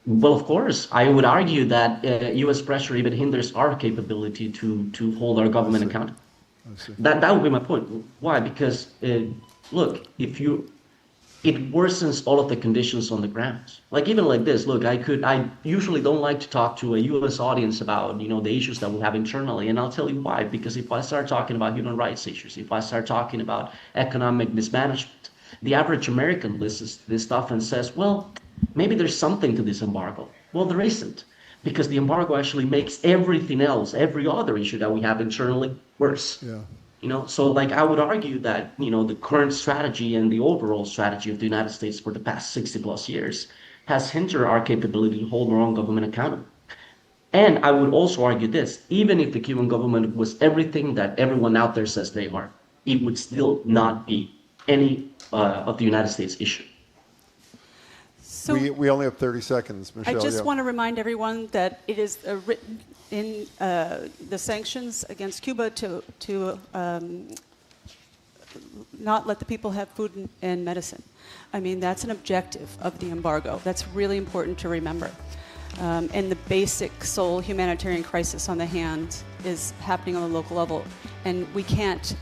S15: Well, of course. I would argue that U.S. pressure even hinders our capability to hold our government accountable. That would be my point. Why? Because, look, it worsens all of the conditions on the ground. Like even like this, look, I usually don't like to talk to a U.S. audience about, the issues that we have internally. And I'll tell you why. Because if I start talking about human rights issues, if I start talking about economic mismanagement, the average American listens to this stuff and says, well, maybe there's something to this embargo. Well, there isn't. Because the embargo actually makes everything else, every other issue that we have internally, worse.
S1: Yeah.
S15: So like I would argue that, the current strategy and the overall strategy of the United States for the past 60 plus years has hindered our capability to hold our own government accountable. And I would also argue this: even if the Cuban government was everything that everyone out there says they are, it would still not be any of the United States issue.
S18: So
S1: we only have 30 seconds, Michelle.
S18: I just want to remind everyone that it is written in the sanctions against Cuba to not let the people have food and medicine. I mean, that's an objective of the embargo. That's really important to remember. And the basic sole humanitarian crisis on the hand is happening on the local level. And we can't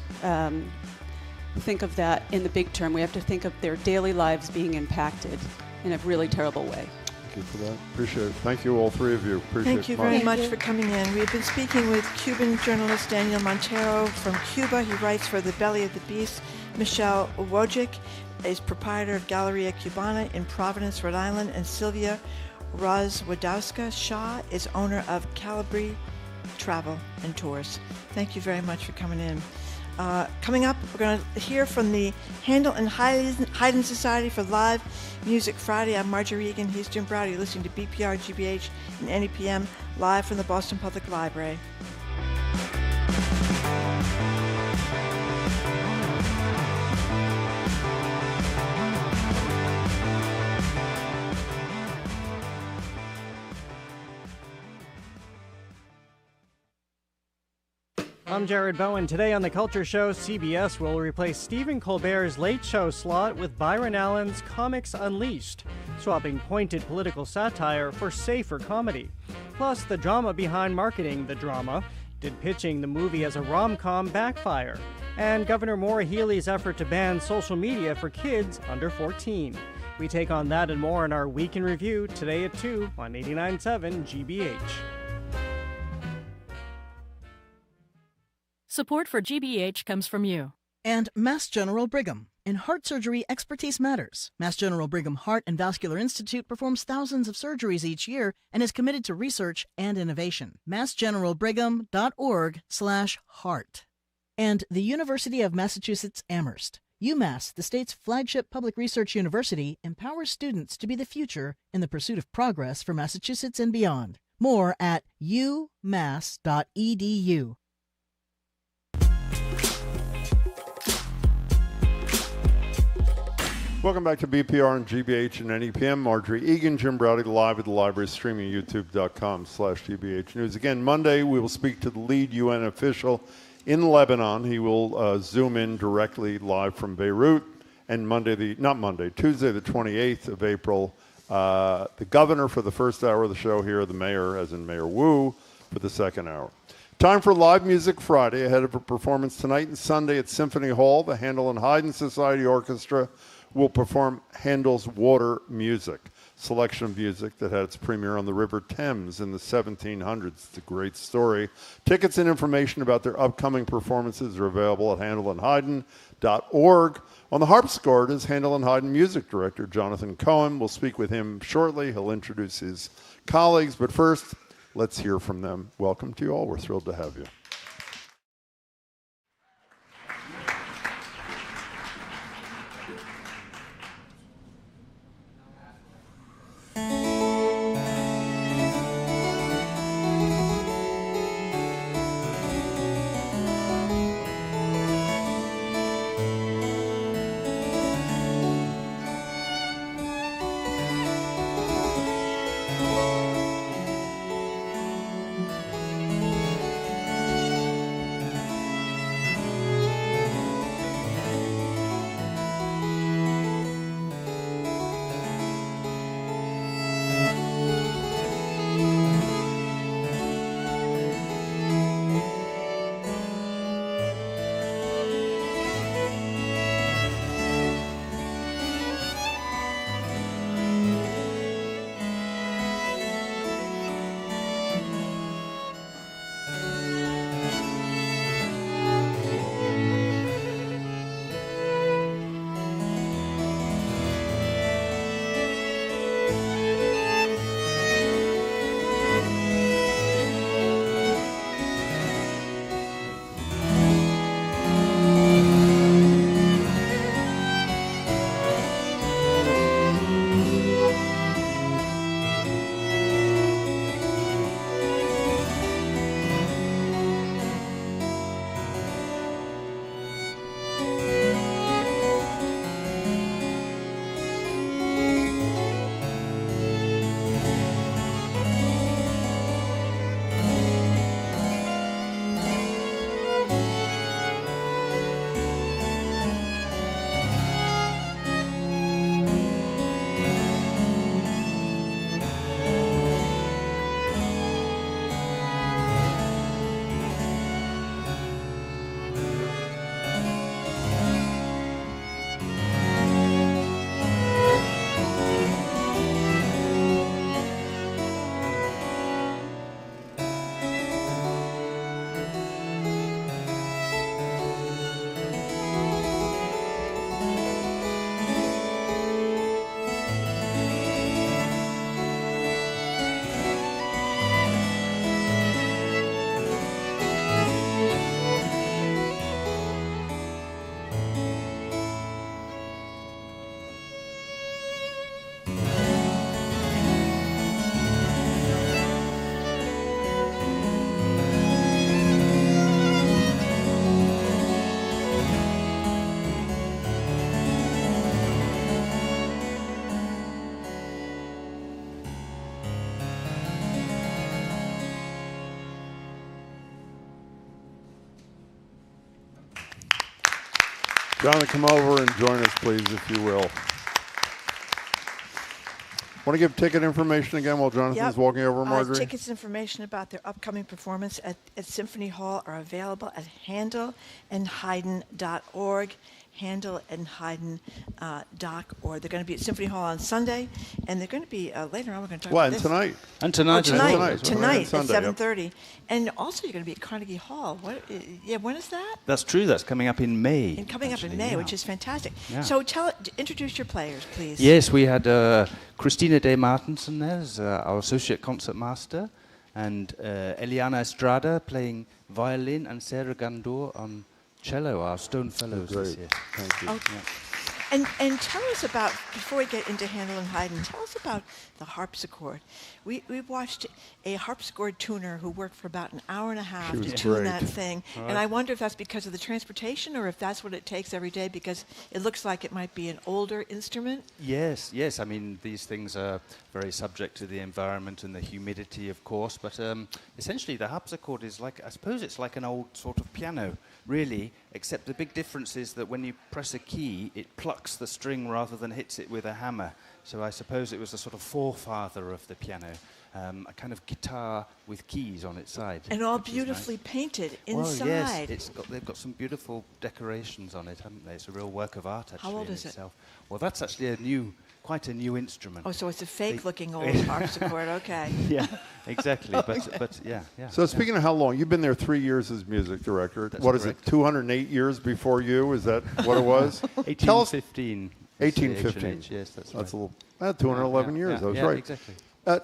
S18: think of that in the big term. We have to think of their daily lives being impacted in a really terrible way.
S1: Thank you for that. Appreciate it. Thank you, all three of you. Appreciate it.
S2: Thank you very much for coming in. We've been speaking with Cuban journalist Daniel Montero from Cuba. He writes for The Belly of the Beast. Michelle Wojcik is proprietor of Galería Cubana in Providence, Rhode Island. And Sylvia Rozwadowska-Shah is owner of Colibri Travel and Tours. Thank you very much for coming in. Coming up, we're going to hear from the Handel and Haydn Society for Live Music Friday. I'm Marjorie Egan. He's Jim Browder. You're listening to BPR, GBH, and NEPM live from the Boston Public Library.
S19: I'm Jared Bowen. Today on The Culture Show, CBS will replace Stephen Colbert's Late Show slot with Byron Allen's Comics Unleashed, swapping pointed political satire for safer comedy. Plus, the drama behind marketing the drama. Did pitching the movie as a rom-com backfire? And Governor Maura Healey's effort to ban social media for kids under 14. We take on that and more in our Week in Review today at 2 on 89.7 GBH.
S12: Support for GBH comes from you.
S13: And Mass General Brigham. In heart surgery, expertise matters. Mass General Brigham Heart and Vascular Institute performs thousands of surgeries each year and is committed to research and innovation. massgeneralbrigham.org/heart. And the University of Massachusetts Amherst. UMass, the state's flagship public research university, empowers students to be the future in the pursuit of progress for Massachusetts and beyond. More at umass.edu.
S1: Welcome back to BPR and GBH and NEPM. Marjorie Egan, Jim Browdy, live at the library, streaming youtube.com/GBH News. Again, Monday we will speak to the lead UN official in Lebanon. He will zoom in directly live from Beirut. And Tuesday the 28th of April, the governor for the first hour of the show here, the mayor, as in Mayor Wu, for the second hour. Time for Live Music Friday, ahead of a performance tonight and Sunday at Symphony Hall. The Handel Haydn Society Orchestra will perform Handel's Water Music, selection of music that had its premiere on the River Thames in the 1700s. It's a great story. Tickets and information about their upcoming performances are available at handelandhaydn.org. On the harpsichord is Handel and Haydn music director Jonathan Cohen. We'll speak with him shortly. He'll introduce his colleagues, but first, let's hear from them. Welcome to you all. We're thrilled to have you. Jonathan, come over and join us, please, if you will. Want to give ticket information again while Jonathan's walking over, Marjorie?
S2: Tickets information about their upcoming performance at Symphony Hall are available at handelandhaydn.org. handelandhaydn.org. They're going to be at Symphony Hall on Sunday, and they're going to be later on. We're going to talk about this.
S1: Tonight?
S20: And tonight.
S2: Tonight at 7:30. And also you're going to be at Carnegie Hall. When is that?
S20: That's true. That's coming up in May.
S2: And coming up in May, which is fantastic.
S20: Yeah.
S2: So introduce your players, please.
S20: Yes, we had Christina De Martensen there as our associate concertmaster, and Eliana Estrada playing violin, and Sarah Gandour on cello, our Stone Fellows this year.
S1: Thank you.
S2: Okay.
S20: Yeah.
S2: And tell us about, before we get into Handel and Haydn, tell us about the harpsichord. We watched a harpsichord tuner who worked for about an hour and a half to tune that thing. Right. And I wonder if that's because of the transportation or if that's what it takes every day, because it looks like it might be an older instrument.
S20: Yes. I mean, these things are very subject to the environment and the humidity, of course. But essentially, the harpsichord is like, I suppose it's like an old sort of piano, really, except the big difference is that when you press a key, it plucks the string rather than hits it with a hammer. So I suppose it was a sort of forefather of the piano, a kind of guitar with keys on its side.
S2: And all beautifully painted inside.
S20: Well, yes, they've got some beautiful decorations on it, haven't they? It's a real work of art, actually.
S2: How old is
S20: itself. Well, that's actually quite a new instrument.
S2: Oh, so it's a fake-looking old harpsichord, okay.
S20: Yeah, exactly, but yeah.
S1: So speaking of how long, you've been there 3 years as music director.
S20: That's
S1: what
S20: correct.
S1: is it, 208 years before you? Is that what it was?
S20: 1815.
S1: 1815.
S20: Yes, that's right.
S1: That's a little, 211 years, I was right.
S20: Exactly.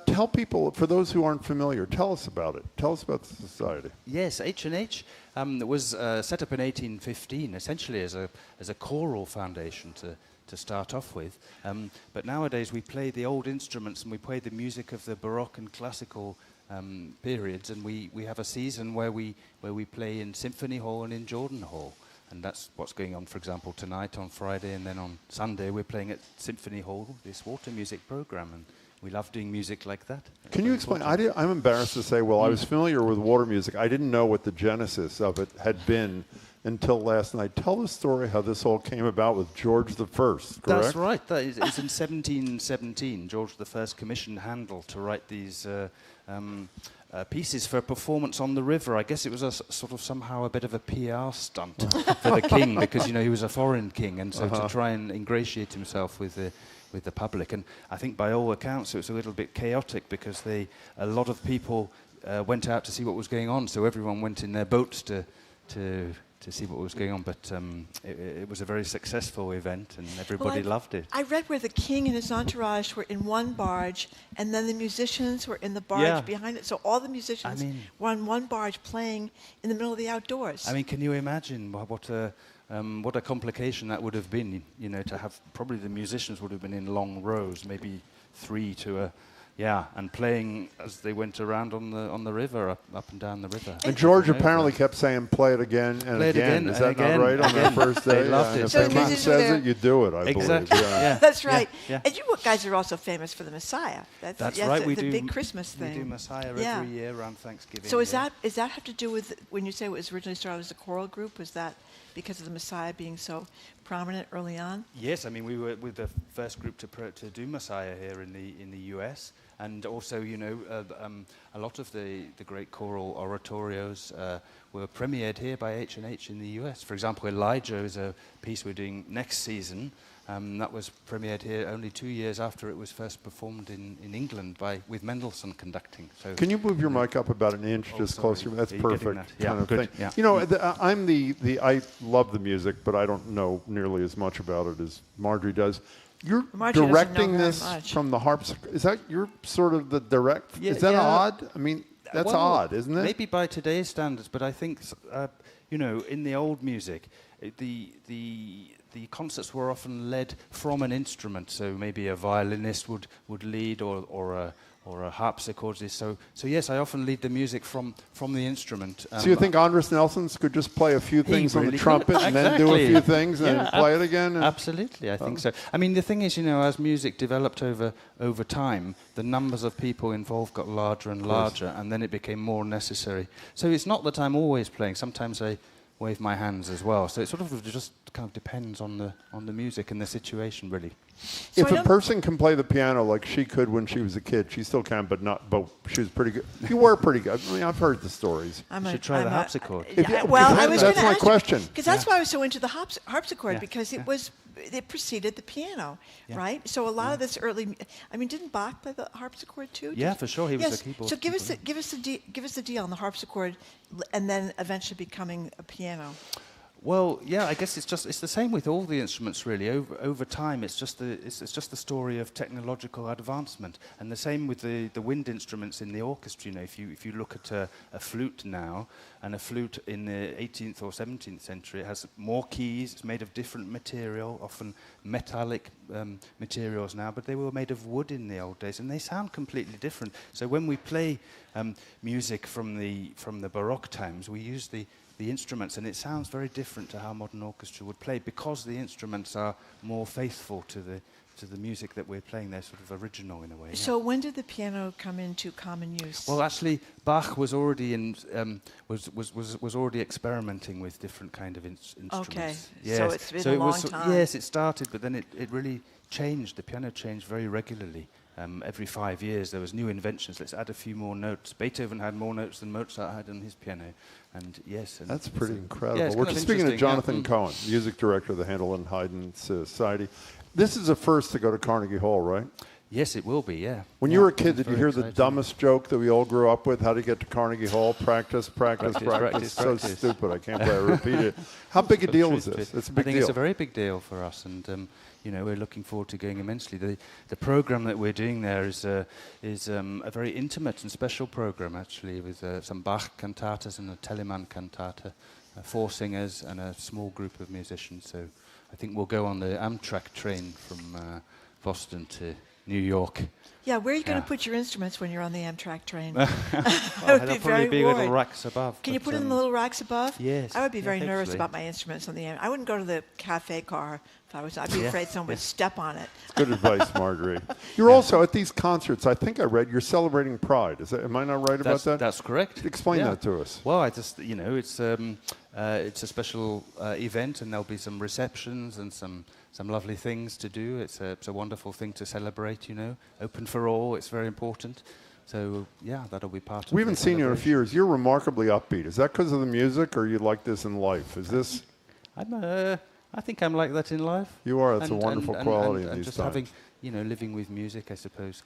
S1: Tell people, for those who aren't familiar, tell us about it. Tell us about the society.
S20: Yes, H&H was set up in 1815, essentially as a choral foundation to start off with. But nowadays we play the old instruments and we play the music of the Baroque and classical periods, and we have a season where we play in Symphony Hall and in Jordan Hall. And that's what's going on, for example, tonight on Friday, and then on Sunday we're playing at Symphony Hall, this water music program, and we love doing music like that.
S1: Can you explain? I'm embarrassed to say, I was familiar with water music. I didn't know what the genesis of it had been until last night. Tell the story how this all came about with George I, correct?
S20: That's right. It's in 1717. George I commissioned Handel to write these pieces for performance on the river. I guess it was somehow a bit of a PR stunt for the king, because he was a foreign king, and so to try and ingratiate himself with the public. And I think by all accounts it was a little bit chaotic, because a lot of people went out to see what was going on, so everyone went in their boats to see what was going on, but it was a very successful event, and everybody loved it.
S2: I read where the king and his entourage were in one barge, and then the musicians were in the barge behind it. So all the musicians were on one barge playing in the middle of the outdoors.
S20: I mean, can you imagine what a complication that would have been? To have, probably the musicians would have been in long rows, maybe 3 to a. Yeah, and playing as they went around on the river, up and down the river.
S1: And George apparently kept saying, "Play it again and again." Is that not right on the first day?
S20: They loved it.
S1: If a king says it, you do it, I believe.
S20: Yeah.
S2: That's right. Yeah. And you guys are also famous for the Messiah.
S20: That's right.
S2: We do the big Christmas thing.
S20: We do Messiah every year around Thanksgiving.
S2: So does that have to do with, when you say it was originally started as a choral group, was that because of the Messiah being so prominent early on?
S20: Yes, I mean, we were with the first group to do Messiah here in the US. And also, a lot of the great choral oratorios were premiered here by H&H in the US. For example, Elijah is a piece we're doing next season. That was premiered here only 2 years after it was first performed in England with Mendelssohn conducting. So
S1: can you move your mic up about an inch, just closer? That's perfect.
S20: Yeah,
S1: kind of
S20: good.
S1: thing.
S20: Yeah.
S1: I love the music, but I don't know nearly as much about it as Marjorie does. You're
S2: Marjorie
S1: directing this from the harpsichord. Is that you're sort of the direct? Is that odd? I mean, that's odd, isn't it?
S20: Maybe by today's standards, but I think in the old music, the concerts were often led from an instrument. So maybe a violinist would lead, or a harpsichordist. So yes, I often lead the music from the instrument.
S1: So you think Andres Nelson could just play a few things on the trumpet and then do a few things and play it again?
S20: Absolutely, I think so. I mean, the thing is, as music developed over time, the numbers of people involved got larger and larger, and then it became more necessary. So it's not that I'm always playing. Sometimes I wave my hands as well. So it sort of just kind of depends on the music and the situation, really.
S1: So if a person can play the piano like she could when she was a kid, she still can, but she was pretty good. You were pretty good. I mean, I've heard the stories.
S20: You should try the harpsichord.
S2: I was
S1: that's my question.
S2: Because that's why I was so into the harpsichord, because it preceded the piano, right? So a lot of this early, I mean, didn't Bach play the harpsichord too?
S20: Yeah, for sure, he was a keyboard.
S2: So give us the deal on the harpsichord, and then eventually becoming a piano.
S20: Well, yeah, I guess it's the same with all the instruments really. Over time, it's just the story of technological advancement, and the same with the wind instruments in the orchestra. You know, if you look at a flute now, and a flute in the 18th or 17th century, it has more keys. It's made of different material, often metallic materials now, but they were made of wood in the old days, and they sound completely different. So when we play music from the Baroque times, we use the instruments, and it sounds very different to how modern orchestra would play, because the instruments are more faithful to the music that we're playing. They're sort of original in a way.
S2: So when did the piano come into common use?
S20: Well, actually, Bach was already was already experimenting with different kind of instruments.
S2: Okay,
S20: yes.
S2: so it's been a long time.
S20: Yes, it started, but then it really changed. The piano changed very regularly. Every 5 years there was new inventions. Let's add a few more notes. Beethoven had more notes than Mozart had on his piano, and yes. And
S1: that's pretty incredible.
S20: Yeah,
S1: we're speaking to Jonathan Cohen, music director of the Handel Haydn Society. This is a first to go to Carnegie Hall, right?
S20: Yes, it will be, yeah.
S1: When you were a kid, did you hear the dumbest joke that we all grew up with? How to get to Carnegie Hall? Practice. So stupid. I can't believe I repeat it. How big a deal is this? It's a big deal.
S20: I think it's a very big deal for us, and we're looking forward to going immensely. The program that we're doing there is a very intimate and special program, actually, with some Bach cantatas and a Telemann cantata, 4 singers and a small group of musicians. So I think we'll go on the Amtrak train from Boston to New York.
S2: Yeah, where are you going to put your instruments when you're on the Amtrak train?
S20: I would be very worried. Little racks above.
S2: Can you put it in the little racks above?
S20: Yes.
S2: I would be very nervous about my instruments on the Amtrak. I wouldn't go to the cafe car if I was. I'd be afraid someone would step on it.
S1: Good advice, Marjorie. You're also at these concerts. I think I read you're celebrating Pride. Am I not right about that?
S20: That's correct.
S1: Explain that to us.
S20: Well, it's a special event, and there'll be some receptions and some lovely things to do. It's a wonderful thing to celebrate, open for all. It's very important. So, yeah, that'll be part of it.
S1: We haven't seen you in a few years. You're remarkably upbeat. Is that because of the music, or you like this in life? Is this...
S20: I think I'm like that in life.
S1: You are. That's a wonderful quality in these
S20: just
S1: times.
S20: having, living with music, I suppose,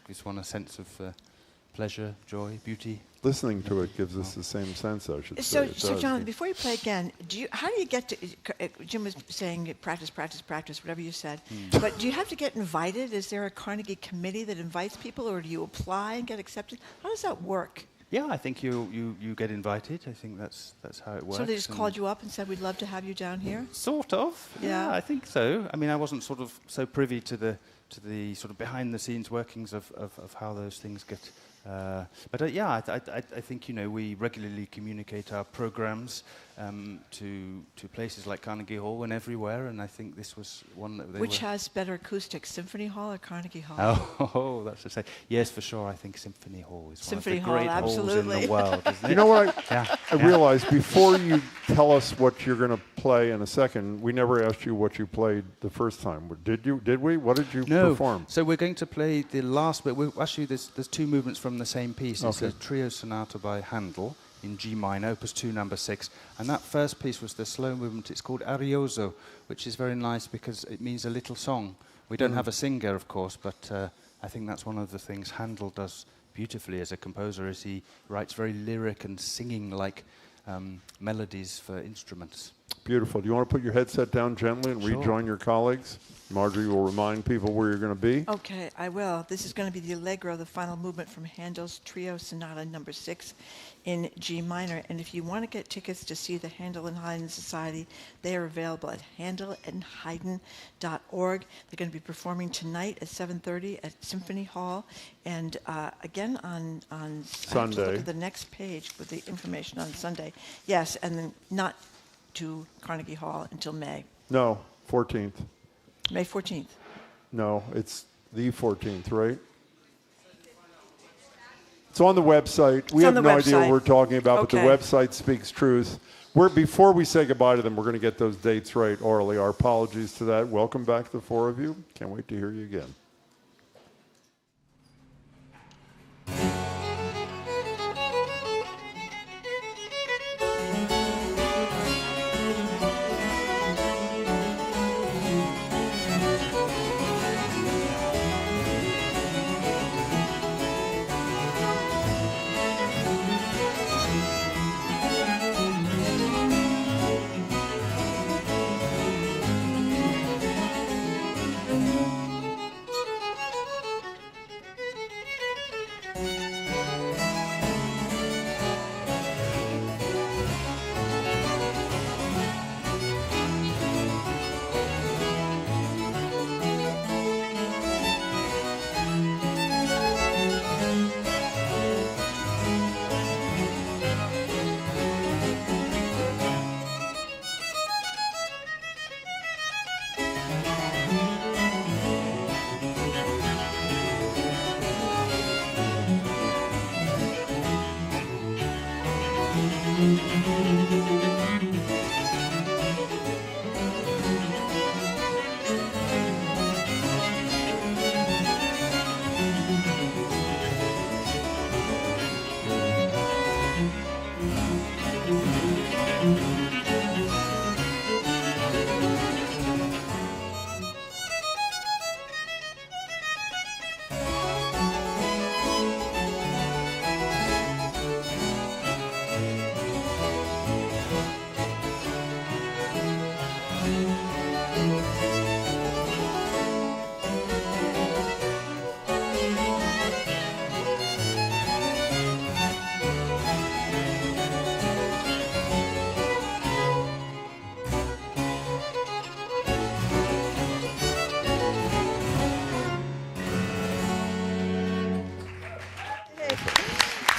S20: gives one a sense of pleasure, joy, beauty.
S1: Listening to it gives us the same sense, I should
S2: say.
S1: So
S2: Jonathan, before you play again, how do you get to... Jim was saying practice, whatever you said. But do you have to get invited? Is there a Carnegie committee that invites people, or do you apply and get accepted? How does that work?
S20: Yeah, I think you get invited. I think that's how it works.
S2: So they just called you up and said, we'd love to have you down here?
S20: Sort of. Yeah, I think so. I mean, I wasn't sort of so privy to the sort of behind-the-scenes workings of how those things get... But I think we regularly communicate our programs to places like Carnegie Hall and everywhere, and I think this was one that
S2: Which has better acoustics, Symphony Hall or Carnegie Hall?
S20: Oh, that's to say. Yes, for sure. I think Symphony Hall is
S2: Symphony
S20: one of the great halls in the world, isn't it?
S1: You know what? I realized before you tell us what you're going to play in a second, we never asked you what you played the first time. Did you? Did we? What did you perform?
S20: So we're going to play the last bit. Actually, there's 2 movements from the same piece. It's a trio sonata by Handel in G minor, Opus 2, number 6. And that first piece was the slow movement. It's called Arioso, which is very nice because it means a little song. We don't have a singer, of course, but I think that's one of the things Handel does beautifully as a composer, is he writes very lyric and singing-like melodies for instruments.
S1: Beautiful. Do you want to put your headset down gently and rejoin your colleagues? Marjorie will remind people where you're going to be.
S2: Okay, I will. This is going to be the Allegro, the final movement from Handel's Trio Sonata number 6 in G minor. And if you want to get tickets to see the Handel and Haydn Society, they are available at handelandhaydn.org. They're going to be performing tonight at 7:30 at Symphony Hall. And again on
S1: Sunday.
S2: I have to look at the next page with the information on Sunday. Yes, and then not to Carnegie Hall until May.
S1: No, 14th.
S2: May 14th.
S1: No, it's the 14th, right? It's on the website. We have no idea what we're talking about,
S2: Okay.
S1: but the website speaks truth. Before we say goodbye to them, we're going to get those dates right orally. Our apologies to that. Welcome back, the four of you. Can't wait to hear you again.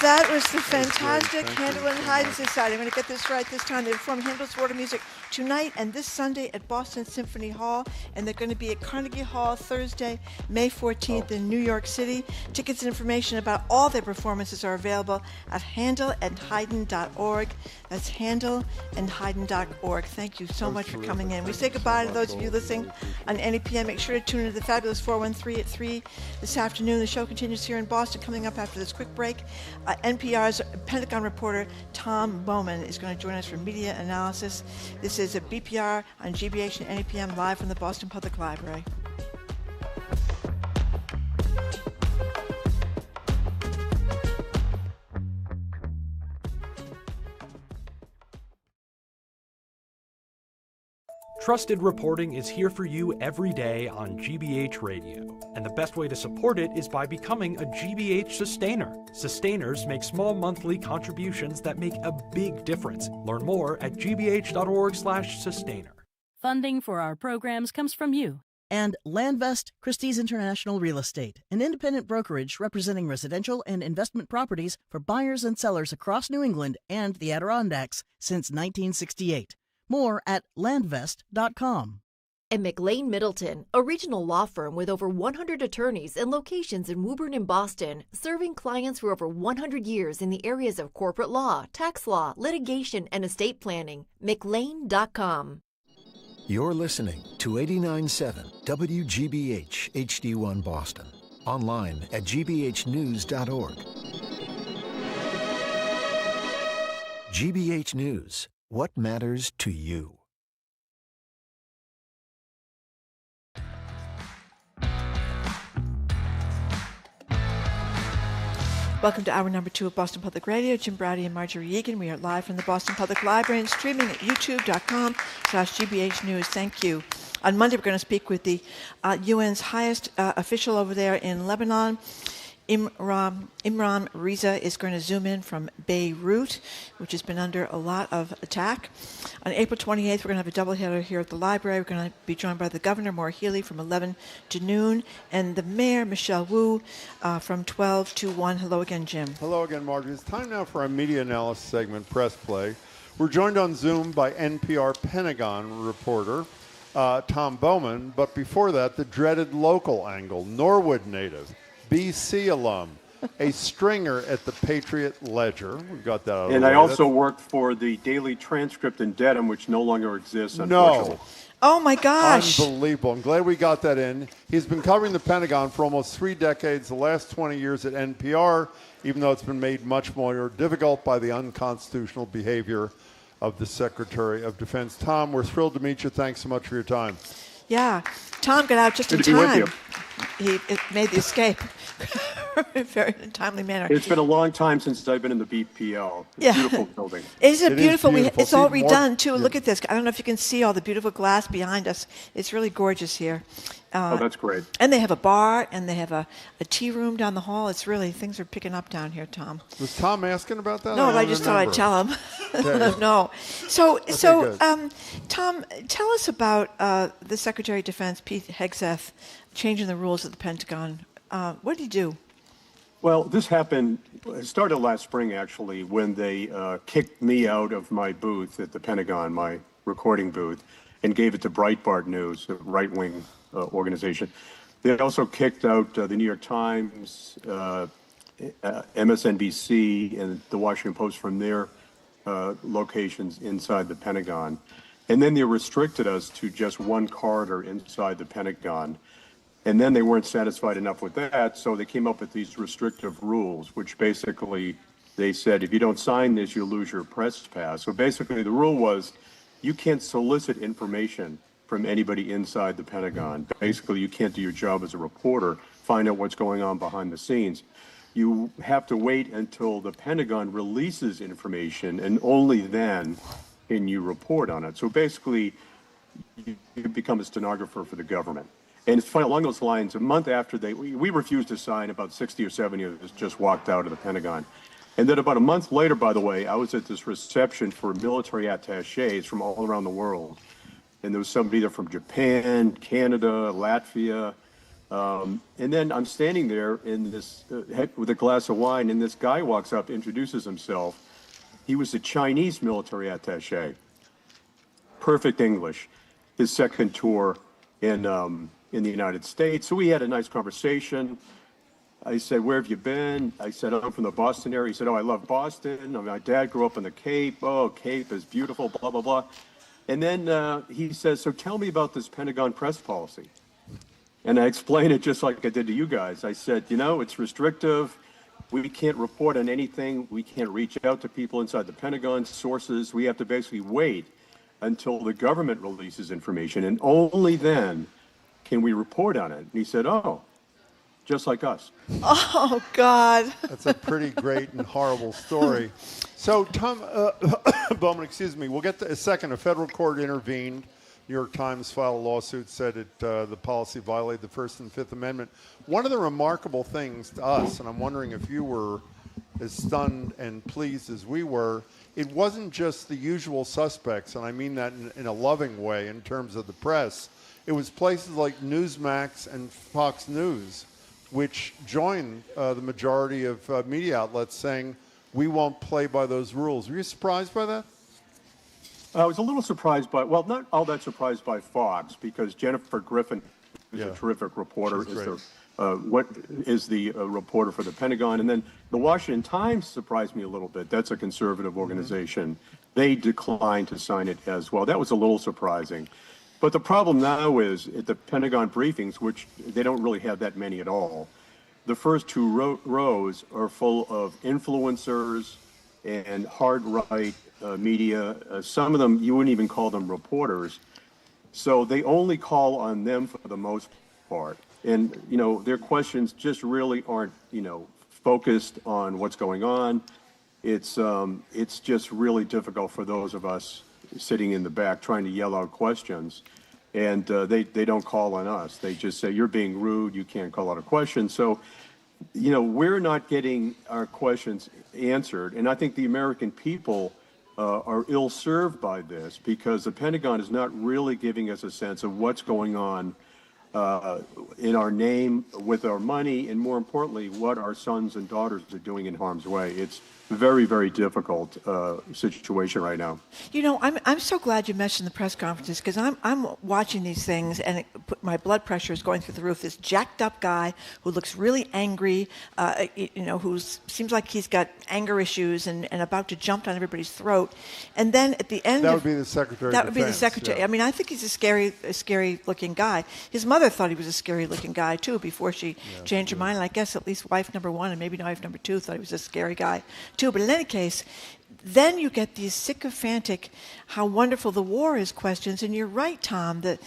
S2: That was the fantastic Handel and Haydn Society. I'm going to get this right this time. They perform Handel's Water Music tonight and this Sunday at Boston Symphony Hall, and they're going to be at Carnegie Hall Thursday, May 14th in New York City. Tickets and information about all their performances are available at handelandhaydn.org. That's handelandhaydn.org. Thank you so much for coming in. We say goodbye to those of you listening on NPR. Make sure to tune into the fabulous 413 at 3 this afternoon. The show continues here in Boston. Coming up after this quick break, NPR's Pentagon reporter Tom Bowman is going to join us for media analysis. This is a BPR on GBH and NPM live from the Boston Public Library.
S21: Trusted reporting is here for you every day on GBH Radio, and the best way to support it is by becoming a GBH sustainer. Sustainers make small monthly contributions that make a big difference. Learn more at gbh.org/sustainer.
S12: Funding for our programs comes from you.
S13: And Landvest Christie's International Real Estate, an independent brokerage representing residential and investment properties for buyers and sellers across New England and the Adirondacks since 1968. More at landvest.com.
S22: And McLean Middleton, a regional law firm with over 100 attorneys and locations in Woburn and Boston, serving clients for over 100 years in the areas of corporate law, tax law, litigation, and estate planning. McLean.com.
S23: You're listening to 89.7 WGBH HD1 Boston. Online at gbhnews.org. GBH News. What matters to you?
S2: Welcome to hour number 2 of Boston Public Radio. Jim Brady and Marjorie Egan. We are live from the Boston Public Library and streaming at youtube.com/GBH News. Thank you. On Monday, we're going to speak with the UN's highest official over there in Lebanon. Imran Reza is going to zoom in from Beirut, which has been under a lot of attack. On April 28th, we're going to have a doubleheader here at the library. We're going to be joined by the Governor, Maura Healey, from 11 to noon, and the Mayor, Michelle Wu, from 12 to 1. Hello again, Jim.
S1: Hello again, Marjorie. It's time now for our media analysis segment, Press Play. We're joined on Zoom by NPR Pentagon reporter Tom Bowman, but before that, the dreaded local angle, Norwood native, BC alum, a stringer at the Patriot Ledger. We've got that out of the
S3: And
S1: way.
S3: I also worked for the Daily Transcript in Dedham, which no longer exists, unfortunately.
S1: No.
S2: Oh, my gosh.
S1: Unbelievable. I'm glad we got that in. He's been covering the Pentagon for almost 3 decades, the last 20 years at NPR, even though it's been made much more difficult by the unconstitutional behavior of the Secretary of Defense. Tom, we're thrilled to meet you. Thanks so much for your time.
S2: Yeah. Tom got out just in
S3: Good to be with
S2: time.
S3: you.
S2: He made the escape in a very timely manner.
S3: It's been a long time since I've been in the BPL. It's a beautiful building.
S2: Isn't it beautiful? It's all redone, too.
S3: Yeah.
S2: Look at this. I don't know if you can see all the beautiful glass behind us. It's really gorgeous here.
S3: Oh, that's great.
S2: And they have a bar, and they have a tea room down the hall. It's really, things are picking up down here, Tom.
S1: Was Tom asking about that?
S2: No, I just thought I'd tell him.
S1: Okay.
S2: No. So,
S1: good.
S2: Tom, tell us about the Secretary of Defense, Pete Hegseth, changing the rules at the Pentagon. What did he do?
S3: Well, this happened, it started last spring, actually, when they kicked me out of my booth at the Pentagon, my recording booth, and gave it to Breitbart News, a right-wing organization. They also kicked out the New York Times, MSNBC, and the Washington Post from their locations inside the Pentagon. And then they restricted us to just one corridor inside the Pentagon. And then they weren't satisfied enough with that, so they came up with these restrictive rules, which basically they said, if you don't sign this, you'll lose your press pass. So basically the rule was you can't solicit information from anybody inside the Pentagon. Basically, you can't do your job as a reporter, find out what's going on behind the scenes. You have to wait until the Pentagon releases information, and only then can you report on it. So basically, you become a stenographer for the government. And it's funny, along those lines, a month after we refused to sign, about 60 or 70 of us just walked out of the Pentagon. And then about a month later, by the way, I was at this reception for military attachés from all around the world. And there was somebody there from Japan, Canada, Latvia. And then I'm standing there in this with a glass of wine, and this guy walks up, introduces himself. He was a Chinese military attaché. Perfect English. His second tour in the United States. So we had a nice conversation. I said, where have you been? I said, I'm from the Boston area. He said, oh, I love Boston. My dad grew up in the Cape. Oh, Cape is beautiful, blah, blah, blah. And then he says, so tell me about this Pentagon press policy. And I explained it just like I did to you guys. I said, it's restrictive. We can't report on anything. We can't reach out to people inside the Pentagon, sources. We have to basically wait until the government releases information. And only then can we report on it. And he said, oh, just like us.
S2: Oh, God.
S1: That's a pretty great and horrible story. So, Tom Bowman, excuse me, we'll get to a second. A federal court intervened. New York Times filed a lawsuit, said the policy violated the First and Fifth Amendment. One of the remarkable things to us, and I'm wondering if you were as stunned and pleased as we were, it wasn't just the usual suspects, and I mean that in a loving way in terms of the press. It was places like Newsmax and Fox News, which joined the majority of media outlets saying, we won't play by those rules. Were you surprised by that?
S3: I was a little surprised by, well, not all that surprised by Fox, because Jennifer Griffin is a terrific reporter, is the reporter for the Pentagon. And then the Washington Times surprised me a little bit. That's a conservative organization. They declined to sign it as well. That was a little surprising. But the problem now is at the Pentagon briefings, which they don't really have that many at all, the first two rows are full of influencers and hard-right media. Some of them, you wouldn't even call them reporters. So they only call on them for the most part. And, their questions just really aren't, focused on what's going on. It's just really difficult for those of us sitting in the back trying to yell out questions. And they don't call on us. They just say, you're being rude, you can't call out a question. So, we're not getting our questions answered. And I think the American people are ill-served by this, because the Pentagon is not really giving us a sense of what's going on in our name, with our money, and more importantly, what our sons and daughters are doing in harm's way. It's very, very difficult situation right now.
S2: You know, I'm so glad you mentioned the press conferences, because I'm watching these things and my blood pressure is going through the roof. This jacked up guy who looks really angry, who seems like he's got anger issues and about to jump down everybody's throat. And then at the end,
S1: that would be the Secretary.
S2: That would be the Secretary. Yeah. I mean, I think he's a scary looking guy. His mother thought he was a scary looking guy too before she changed her mind. And I guess at least wife number one and maybe wife number two thought he was a scary guy too. But in any case, then you get these sycophantic, how wonderful the war is questions. And you're right, Tom, the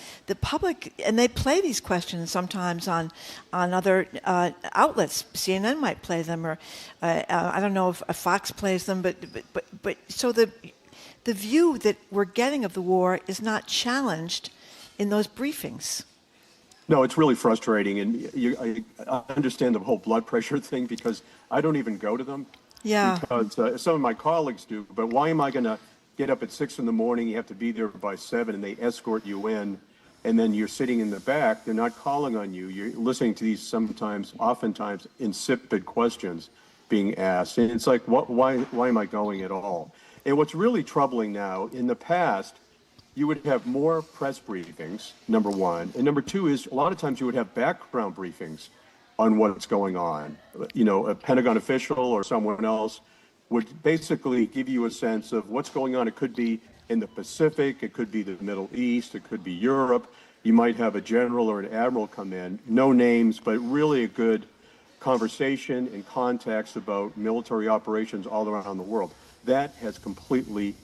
S2: public, and they play these questions sometimes on other outlets. CNN might play them, or I don't know if Fox plays them, but so the view that we're getting of the war is not challenged in those briefings.
S3: No, it's really frustrating. And I understand the whole blood pressure thing, because I don't even go to them.
S2: Yeah.
S3: Because some of my colleagues do. But why am I going to get up at 6 in the morning? You have to be there by 7, and they escort you in, and then you're sitting in the back. They're not calling on you. You're listening to these oftentimes insipid questions being asked, and it's like, why am I going at all? And what's really troubling now, in the past, you would have more press briefings, number one, and number two is a lot of times you would have background briefings on what's going on. You know, a Pentagon official or someone else would basically give you a sense of what's going on. It could be in the Pacific, it could be the Middle East, it could be Europe. You might have a general or an admiral come in, no names, but really a good conversation and context about military operations all around the world. That has completely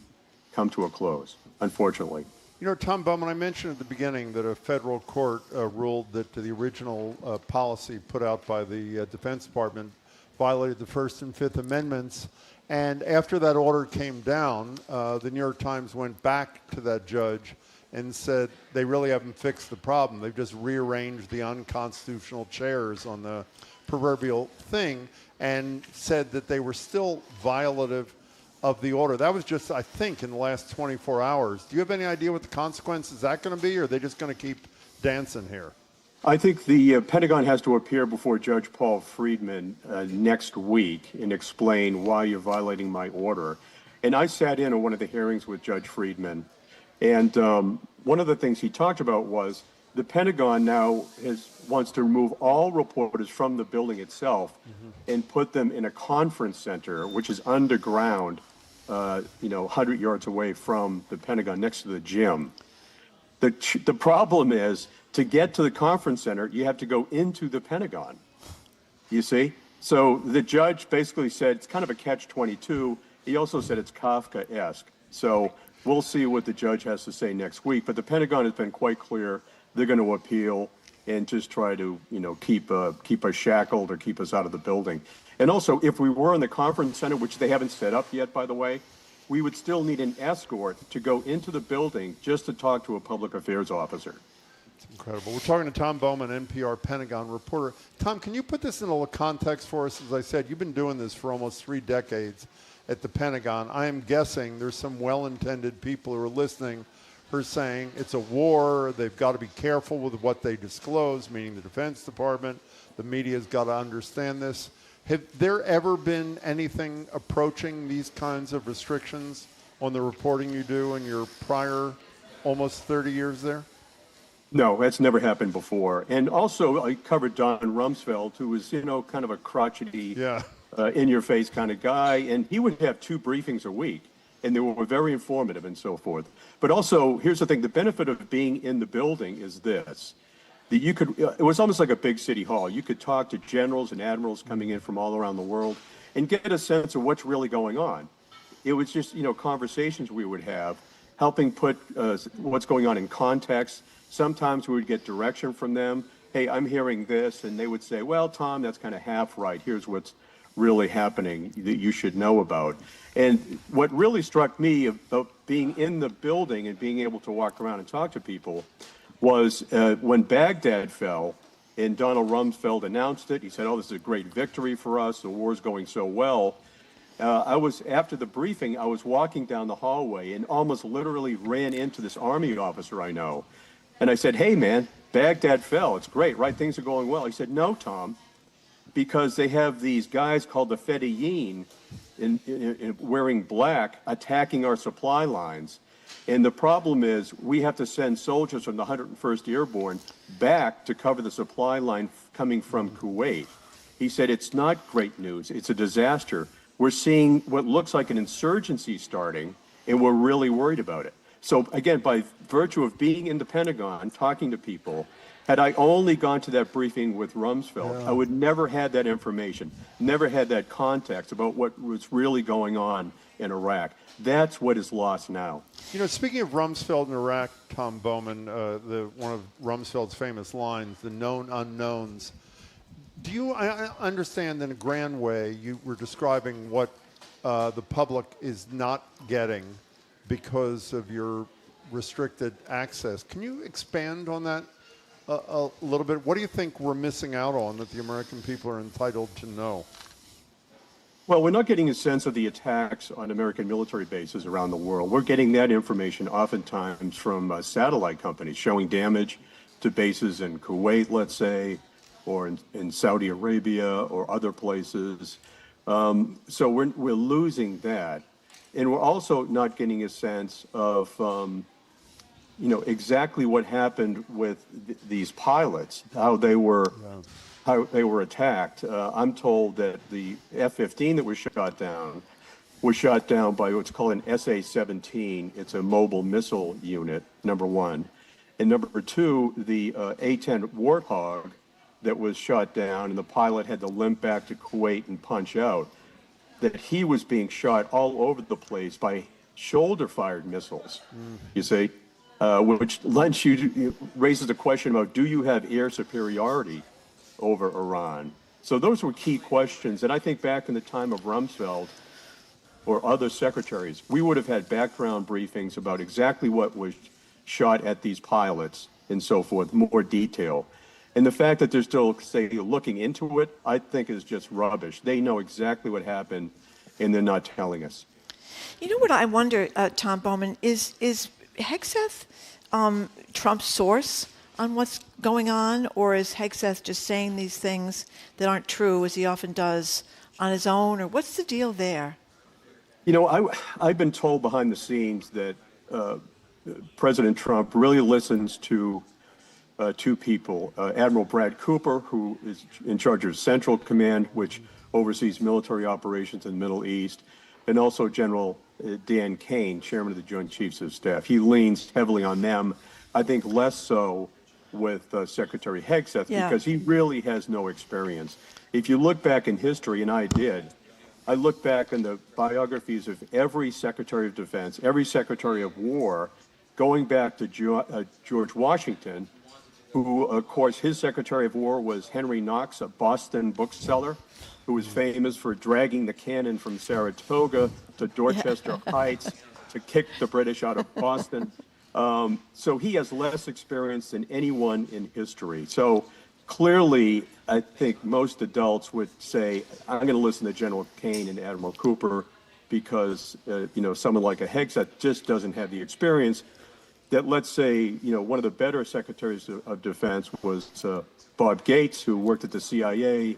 S3: come to a close, unfortunately.
S1: You know, Tom Bowman, I mentioned at the beginning that a federal court ruled that the original policy put out by the Defense Department violated the First and Fifth Amendments. And after that order came down, the New York Times went back to that judge and said they really haven't fixed the problem. They've just rearranged the unconstitutional chairs on the proverbial thing, and said that they were still violative of the order. That was just, I think, in the last 24 hours. Do you have any idea what the consequences that going to be, or are they just going to keep dancing here?
S3: I think the Pentagon has to appear before Judge Paul Friedman next week and explain why you're violating my order. And I sat in on one of the hearings with Judge Friedman, and one of the things he talked about was the Pentagon now wants to remove all reporters from the building itself and put them in a conference center, which is underground, 100 yards away from the Pentagon, next to the gym. The problem is, to get to the conference center, you have to go into the Pentagon, you see? So the judge basically said it's kind of a catch-22. He also said it's Kafkaesque. So we'll see what the judge has to say next week. But the Pentagon has been quite clear. They're going to appeal and just try to, keep us shackled or keep us out of the building. And also, if we were in the conference center, which they haven't set up yet, by the way, we would still need an escort to go into the building just to talk to a public affairs officer.
S1: Incredible. We're talking to Tom Bowman, NPR Pentagon reporter. Tom, can you put this in a little context for us? As I said, you've been doing this for almost 3 decades at the Pentagon. I am guessing there's some well-intended people who are listening who are saying it's a war, they've got to be careful with what they disclose, meaning the Defense Department, the media's got to understand this. Have there ever been anything approaching these kinds of restrictions on the reporting you do in your prior almost 30 years there?
S3: No, that's never happened before. And also, I covered Don Rumsfeld, who was, kind of a crotchety, in-your-face kind of guy, and he would have 2 briefings a week, and they were very informative and so forth. But also, here's the thing, the benefit of being in the building is this, that it was almost like a big city hall. You could talk to generals and admirals coming in from all around the world and get a sense of what's really going on. It was just, conversations we would have, helping put what's going on in context. Sometimes we would get direction from them. Hey, I'm hearing this. And they would say, well, Tom, that's kind of half right. Here's what's really happening that you should know about. And what really struck me about being in the building and being able to walk around and talk to people was when Baghdad fell and Donald Rumsfeld announced it. He said, oh, this is a great victory for us. The war's going so well. After the briefing, I was walking down the hallway and almost literally ran into this Army officer I know. And I said, hey, man, Baghdad fell. It's great, right? Things are going well. He said, no, Tom, because they have these guys called the Fedayeen wearing black attacking our supply lines. And the problem is we have to send soldiers from the 101st Airborne back to cover the supply line coming from Kuwait. He said it's not great news. It's a disaster. We're seeing what looks like an insurgency starting, and we're really worried about it. So again, by virtue of being in the Pentagon, talking to people, had I only gone to that briefing with Rumsfeld, I would never had that information, never had that context about what was really going on in Iraq. That's what is lost now.
S1: You know, speaking of Rumsfeld in Iraq, Tom Bowman, one of Rumsfeld's famous lines, the known unknowns. Do you understand in a grand way, you were describing what the public is not getting because of your restricted access. Can you expand on that a little bit? What do you think we're missing out on that the American people are entitled to know?
S3: Well, we're not getting a sense of the attacks on American military bases around the world. We're getting that information oftentimes from satellite companies showing damage to bases in Kuwait, let's say, or in Saudi Arabia or other places. So we're losing that. And we're also not getting a sense of, exactly what happened with these pilots, how they were attacked. I'm told that the F-15 that was shot down by what's called an SA-17. It's a mobile missile unit, number one. And number two, the A-10 Warthog that was shot down, and the pilot had to limp back to Kuwait and punch out, that he was being shot all over the place by shoulder-fired missiles, you see, which raises the question about, do you have air superiority over Iran? So those were key questions. And I think back in the time of Rumsfeld or other secretaries, we would have had background briefings about exactly what was shot at these pilots and so forth, more detail. And the fact that they're still, say, looking into it, I think is just rubbish. They know exactly what happened, and they're not telling us.
S2: You know what I wonder, Tom Bowman, is Hegseth Trump's source on what's going on, or is Hegseth just saying these things that aren't true, as he often does, on his own, or what's the deal there?
S3: You know, I've been told behind the scenes that President Trump really listens to two people, Admiral Brad Cooper, who is in charge of Central Command, which oversees military operations in the Middle East, and also General Dan Kane, Chairman of the Joint Chiefs of Staff. He leans heavily on them, I think less so with Secretary Hegseth, because he really has no experience. If you look back in history, and I did, I looked back in the biographies of every Secretary of Defense, every Secretary of War, going back to George Washington, who, of course, his Secretary of War was Henry Knox, a Boston bookseller, who was famous for dragging the cannon from Saratoga to Dorchester Heights to kick the British out of Boston. So he has less experience than anyone in history. So clearly, I think most adults would say, I'm going to listen to General Kane and Admiral Cooper because, someone like a Hegseth just doesn't have the experience that, let's say, one of the better secretaries of defense was Bob Gates, who worked at the CIA,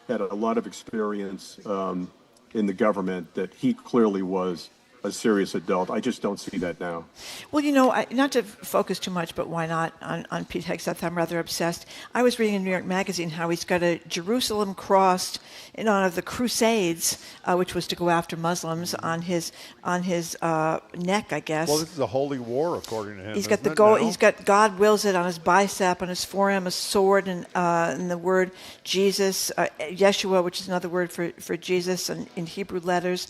S3: had a lot of experience in the government, that he clearly was a serious adult. I just don't see that now.
S2: Well, not to focus too much, but why not, on Pete Hegseth? I'm rather obsessed. I was reading in New York Magazine how he's got a Jerusalem cross in honor of the Crusades, which was to go after Muslims, on his neck, I guess.
S1: Well, this is a holy war, according to him.
S2: He's got he's got God wills it on his bicep, on his forearm, a sword, and the word Jesus, Yeshua, which is another word for Jesus, in Hebrew letters.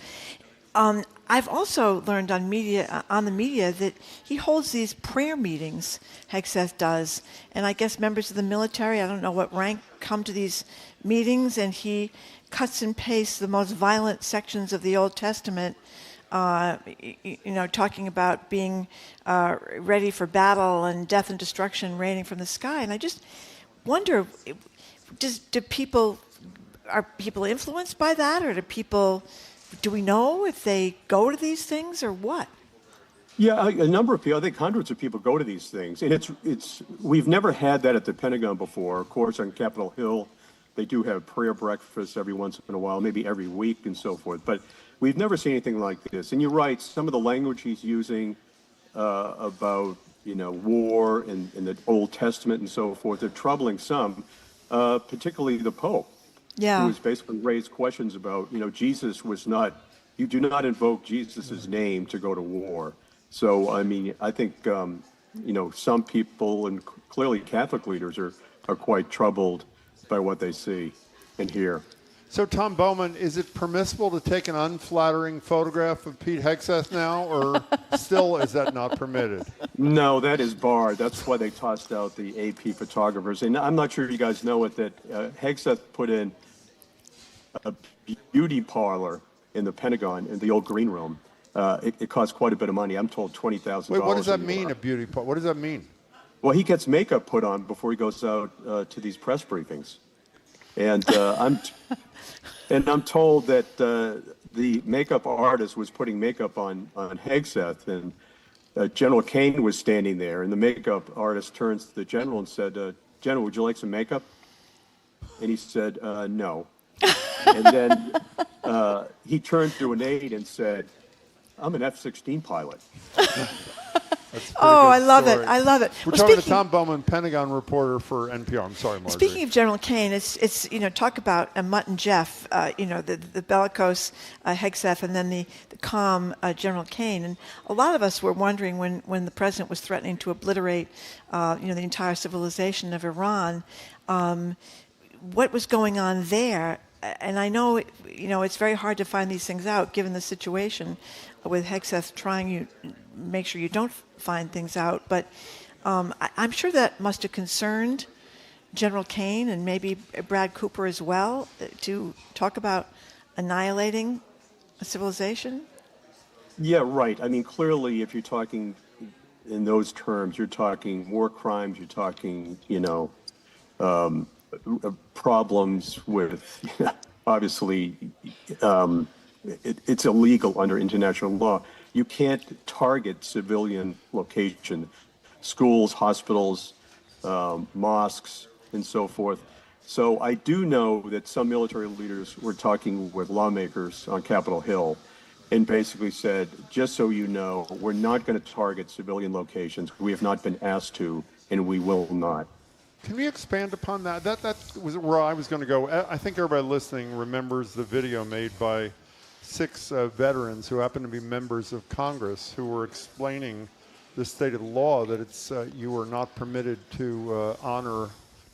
S2: I've also learned on the media that he holds these prayer meetings, Hegseth does, and I guess members of the military, I don't know what rank, come to these meetings, and he cuts and pastes the most violent sections of the Old Testament, talking about being ready for battle and death and destruction raining from the sky. And I just wonder, are people influenced by that, or do we know if they go to these things or what?
S3: Yeah, a number of people, I think hundreds of people go to these things. And we've never had that at the Pentagon before. Of course, on Capitol Hill, They do have prayer breakfasts every once in a while, maybe every week and so forth. But we've never seen anything like this. And you're right, some of the language he's using about, war and the Old Testament and so forth are troubling some, particularly the Pope, who has basically raised questions about, Jesus was not, you do not invoke Jesus' name to go to war. So, I mean, I think, some people and clearly Catholic leaders are quite troubled by what they see and hear.
S1: So, Tom Bowman, is it permissible to take an unflattering photograph of Pete Hegseth now, or still is that not permitted?
S3: No, that is barred. That's why they tossed out the AP photographers. And I'm not sure if you guys know it, that Hegseth put in a beauty parlor in the Pentagon, in the old green room. It costs quite a bit of money. I'm told $20,000.
S1: Wait, what does that mean, a beauty parlor? What does that mean?
S3: Well, he gets makeup put on before he goes out to these press briefings. And I'm told that the makeup artist was putting makeup on Hegseth, and General Kane was standing there, and the makeup artist turns to the general and said, "General, would you like some makeup?" And he said, "No." And then he turned to an aide and said, "I'm an F-16 pilot."
S2: Oh, I love it. I love it.
S1: We're talking to Tom Bowman, Pentagon reporter for NPR. I'm sorry, Marjorie.
S2: Speaking of General Kane, it's talk about a Mutt and Jeff, the bellicose Hegseth and then the calm General Kane. And a lot of us were wondering when the president was threatening to obliterate, the entire civilization of Iran, what was going on there. And I know, it's very hard to find these things out given the situation with Hegseth trying to make sure you don't find things out. But I'm sure that must have concerned General Kane and maybe Brad Cooper as well to talk about annihilating a civilization.
S3: Yeah, right. I mean, clearly, if you're talking in those terms, you're talking war crimes, you're talking, problems with, obviously, it's illegal under international law. You can't target civilian locations, schools, hospitals, mosques, and so forth. So I do know that some military leaders were talking with lawmakers on Capitol Hill and basically said, just so you know, we're not going to target civilian locations. We have not been asked to, and we will not.
S1: Can we expand upon that? That was where I was going to go. I think everybody listening remembers the video made by 6 veterans who happen to be members of Congress who were explaining the state of the law, that it's you are not permitted to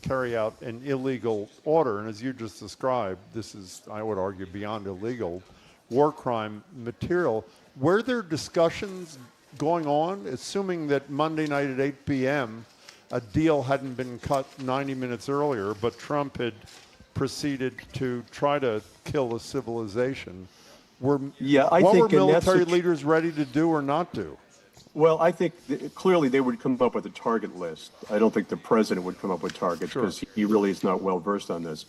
S1: carry out an illegal order. And as you just described, this is, I would argue, beyond illegal, war crime material. Were there discussions going on, assuming that Monday night at 8 p.m., a deal hadn't been cut 90 minutes earlier, but Trump had proceeded to try to kill a civilization? What were military leaders ready to do or not do?
S3: Well, I think clearly they would come up with a target list. I don't think the president would come up with targets because he really is not well versed on this.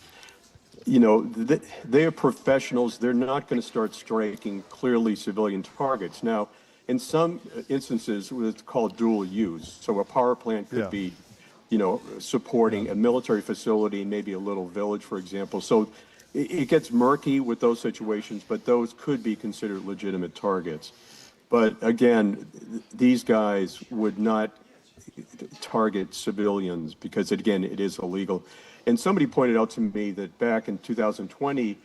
S3: They are professionals. They're not going to start striking clearly civilian targets. Now, in some instances, it's called dual use. So a power plant could be, supporting a military facility, maybe a little village, for example. So it gets murky with those situations, but those could be considered legitimate targets. But again, these guys would not target civilians because, again, it is illegal. And somebody pointed out to me that back in 2020,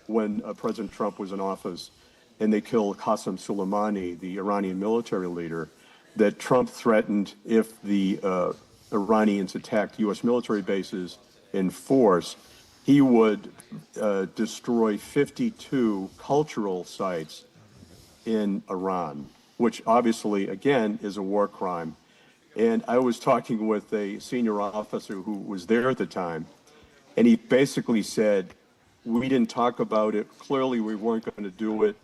S3: when President Trump was in office, and they killed Qasem Soleimani, the Iranian military leader, that Trump threatened if the Iranians attacked U.S. military bases in force, he would destroy 52 cultural sites in Iran, which obviously, again, is a war crime. And I was talking with a senior officer who was there at the time, and he basically said, we didn't talk about it. Clearly, we weren't going to do it.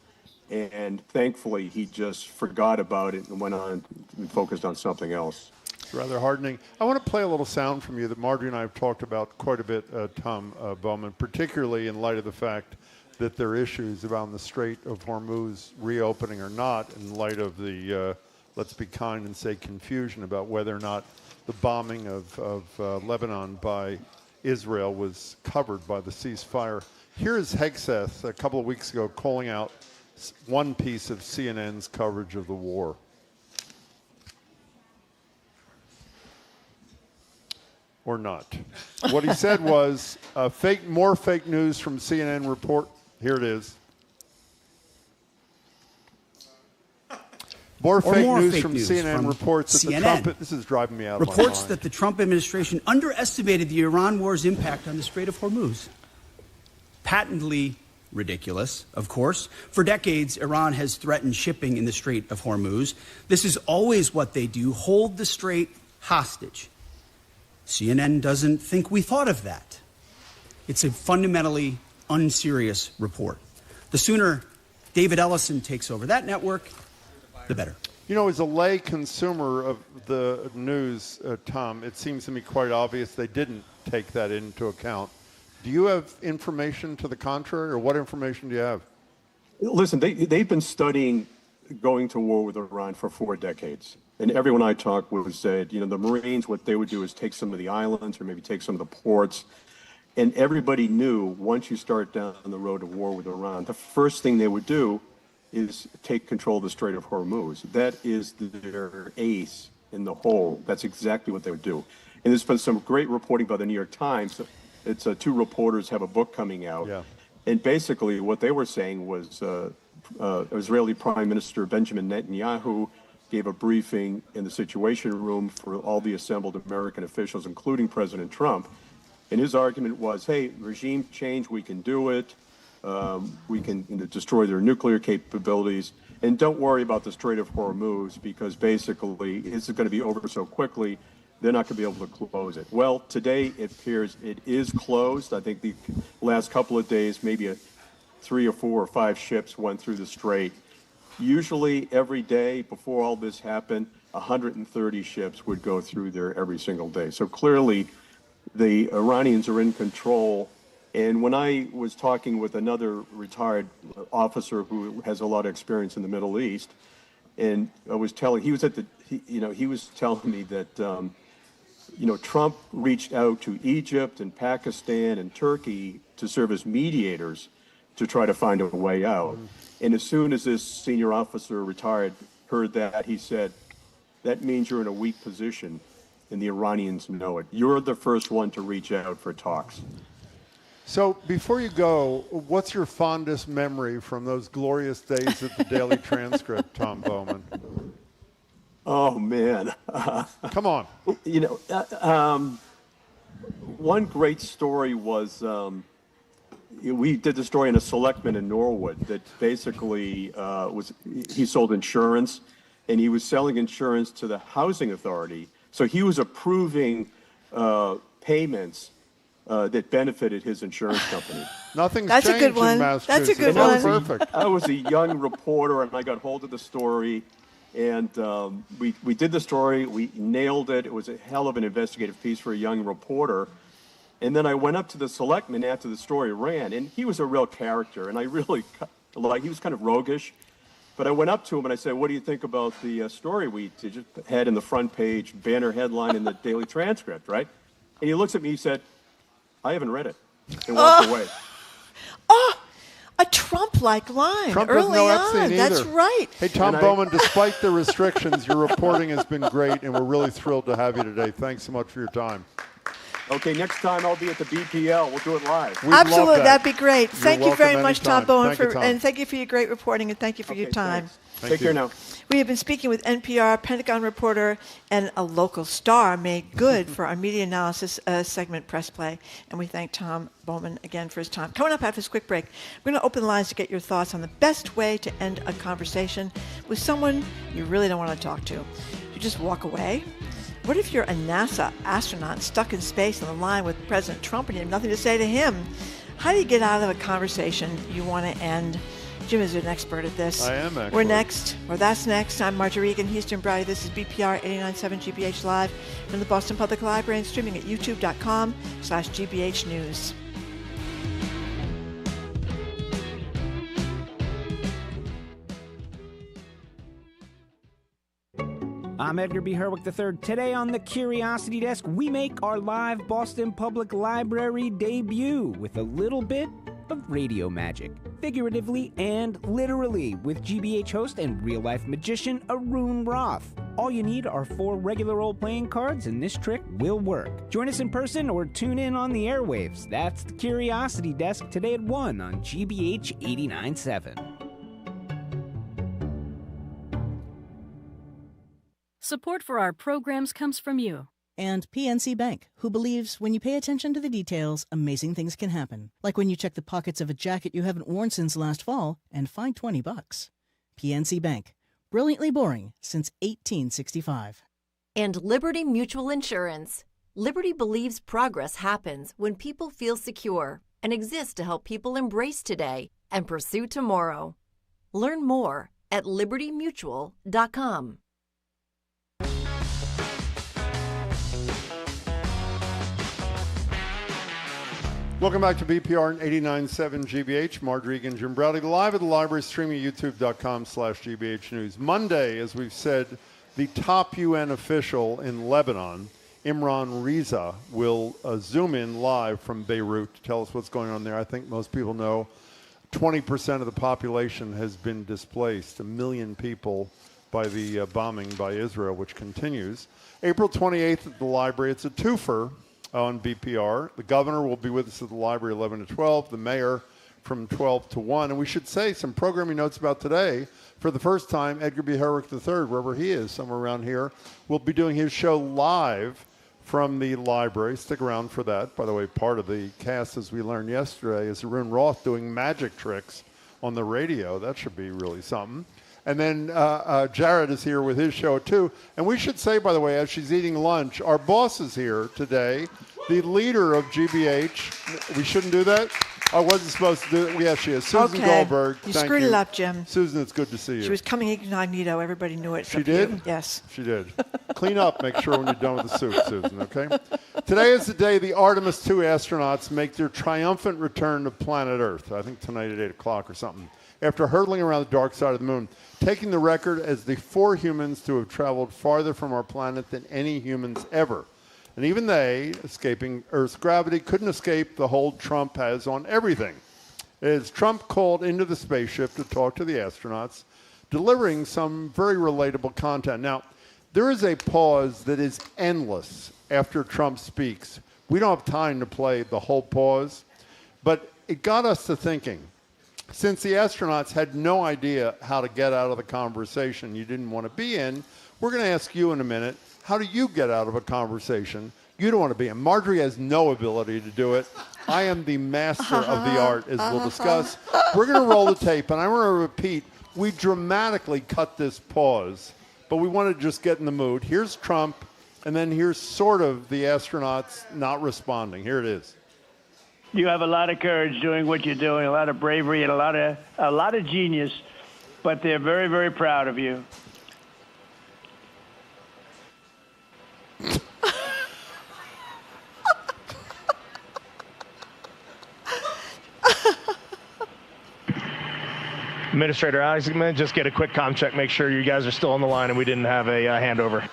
S3: And thankfully, he just forgot about it and went on and focused on something else.
S1: It's rather hardening. I want to play a little sound from you that Marjorie and I have talked about quite a bit, Tom Bowman, particularly in light of the fact that there are issues around the Strait of Hormuz reopening or not, in light of the, let's be kind and say, confusion about whether or not the bombing of Lebanon by Israel was covered by the ceasefire. Here is Hegseth a couple of weeks ago calling out one piece of CNN's coverage of the war. Or not. What he said was, more fake news from CNN report. Here it is. More fake news from CNN reports that the Trump... This is driving me out of my mind.
S5: Reports that the Trump administration underestimated the Iran war's impact on the Strait of Hormuz. Patently ridiculous, of course. For decades, Iran has threatened shipping in the Strait of Hormuz. This is always what they do, hold the strait hostage. CNN doesn't think we thought of that. It's a fundamentally unserious report. The sooner David Ellison takes over that network, the better.
S1: You know, as a lay consumer of the news, Tom, it seems to me quite obvious they didn't take that into account. Do you have information to the contrary, or what information do you have?
S3: Listen, they've been studying going to war with Iran for 4 decades. And everyone I talked with said, the Marines, what they would do is take some of the islands or maybe take some of the ports. And everybody knew once you start down the road to war with Iran, the first thing they would do is take control of the Strait of Hormuz. That is their ace in the hole. That's exactly what they would do. And there's been some great reporting by the New York Times. It's 2 reporters have a book coming out. Yeah. And basically what they were saying was Israeli Prime Minister Benjamin Netanyahu gave a briefing in the Situation Room for all the assembled American officials, including President Trump. And his argument was, hey, regime change, we can do it. We can destroy their nuclear capabilities. And don't worry about the Strait of Hormuz, because basically it's going to be over so quickly, they're not going to be able to close it. Well, today it appears it is closed. I think the last couple of days, maybe 3 or 4 or 5 ships went through the strait. Usually every day before all this happened, 130 ships would go through there every single day. So clearly the Iranians are in control. And when I was talking with another retired officer who has a lot of experience in the Middle East, and I was telling, he was telling me that, Trump reached out to Egypt and Pakistan and Turkey to serve as mediators to try to find a way out. And as soon as this senior officer retired, heard that, he said, that means you're in a weak position, and the Iranians know it. You're the first one to reach out for talks.
S1: So before you go, what's your fondest memory from those glorious days at the Daily Transcript, Tom Bowman?
S3: Oh, man.
S1: Come on.
S3: One great story was... we did the story on a selectman in Norwood that basically he sold insurance, and he was selling insurance to the housing authority. So he was approving payments that benefited his insurance company.
S1: Nothing's
S2: That's
S1: changed
S2: a good one.
S1: in Massachusetts.
S2: That's a good one.
S1: Perfect.
S3: I was a young reporter, and I got hold of the story, and we did the story. We nailed it. It was a hell of an investigative piece for a young reporter. And then I went up to the selectman after the story ran, and he was a real character, and I really he was kind of roguish. But I went up to him and I said, what do you think about the story we just had in the front page banner headline in the Daily Transcript, right? And he looks at me, he said, I haven't read it, and walked away.
S2: A Trump-like line
S1: Trump
S2: early
S1: doesn't know
S2: on.
S1: Epstein
S2: That's
S1: either.
S2: right.
S1: Hey, Tom Bowman, despite the restrictions, your reporting has been great, and we're really thrilled to have you today. Thanks so much for your time.
S3: Okay, next time I'll be at the BPL. We'll do it live.
S2: Absolutely, that'd be great. Thank you very much,
S1: anytime.
S2: Tom Bowman,
S1: Thank you, Tom.
S2: and thank you for your great reporting, and thank you for your time.
S3: Take care now.
S2: We have been speaking with NPR Pentagon reporter and a local star made good for our media analysis segment Press Play, and we thank Tom Bowman again for his time. Coming up after this quick break, we're going to open the lines to get your thoughts on the best way to end a conversation with someone you really don't want to talk to. You just walk away. What if you're a NASA astronaut stuck in space on the line with President Trump and you have nothing to say to him? How do you get out of a conversation you want to end? Jim is an expert at this.
S1: I am, actually.
S2: We're next, or that's next. I'm Marjorie Egan, Houston Browdy. This is BPR 89.7 GBH Live from the Boston Public Library and streaming at youtube.com/GBH News.
S11: I'm Edgar B. Herwick III. Today on the Curiosity Desk, we make our live Boston Public Library debut with a little bit of radio magic, figuratively and literally, with GBH host and real-life magician Arun Rath. All you need are 4 regular old playing cards, and this trick will work. Join us in person or tune in on the airwaves. That's the Curiosity Desk today at 1 on GBH 89.7.
S12: Support for our programs comes from you.
S13: And PNC Bank, who believes when you pay attention to the details, amazing things can happen. Like when you check the pockets of a jacket you haven't worn since last fall and find $20. PNC Bank. Brilliantly boring since 1865.
S22: And Liberty Mutual Insurance. Liberty believes progress happens when people feel secure and exists to help people embrace today and pursue tomorrow. Learn more at libertymutual.com.
S1: Welcome back to BPR 89.7 GBH. Marjorie and Jim Browdy live at the library, streaming at youtube.com/GBH News. Monday, as we've said, the top UN official in Lebanon, Imran Reza, will zoom in live from Beirut to tell us what's going on there. I think most people know 20% of the population has been displaced, 1 million people by the bombing by Israel, which continues. April 28th at the library. It's a twofer on BPR. The governor will be with us at the library 11 to 12, the mayor from 12 to 1. And we should say some programming notes about today. For the first time, Edgar B. Herwick III, wherever he is, somewhere around here, will be doing his show live from the library. Stick around for that. By the way, part of the cast, as we learned yesterday, is Arun Rath doing magic tricks on the radio. That should be really something. And then Jared is here with his show, too. And we should say, by the way, as she's eating lunch, our boss is here today, the leader of GBH. We shouldn't do that? I wasn't supposed to do it. Yes, she is. Susan Goldberg.
S2: You screwed it up, Jim.
S1: Susan, it's good to see you.
S2: She was coming incognito. Everybody knew it.
S1: She did?
S2: Yes.
S1: She did. Clean up. Make sure when you're done with the soup, Susan, okay? Today is the day the Artemis II astronauts make their triumphant return to planet Earth. I think tonight at 8 o'clock or something. After hurtling around the dark side of the moon, taking the record as the 4 humans to have traveled farther from our planet than any humans ever. And even they, escaping Earth's gravity, couldn't escape the hold Trump has on everything. As Trump called into the spaceship to talk to the astronauts, delivering some very relatable content. Now, there is a pause that is endless after Trump speaks. We don't have time to play the whole pause, but it got us to thinking. Since the astronauts had no idea how to get out of the conversation you didn't want to be in, we're going to ask you in a minute, how do you get out of a conversation you don't want to be in? Marjorie has no ability to do it. I am the master of the art, as we'll discuss. We're going to roll the tape, and I want to repeat, we dramatically cut this pause, but we want to just get in the mood. Here's Trump, and then here's sort of the astronauts not responding. Here it is.
S6: You have a lot of courage doing what you're doing, a lot of bravery, and a lot of genius, but they're very, very proud of you.
S7: Administrator Alex, I'm going to just get a quick comm check, make sure you guys are still on the line and we didn't have a handover.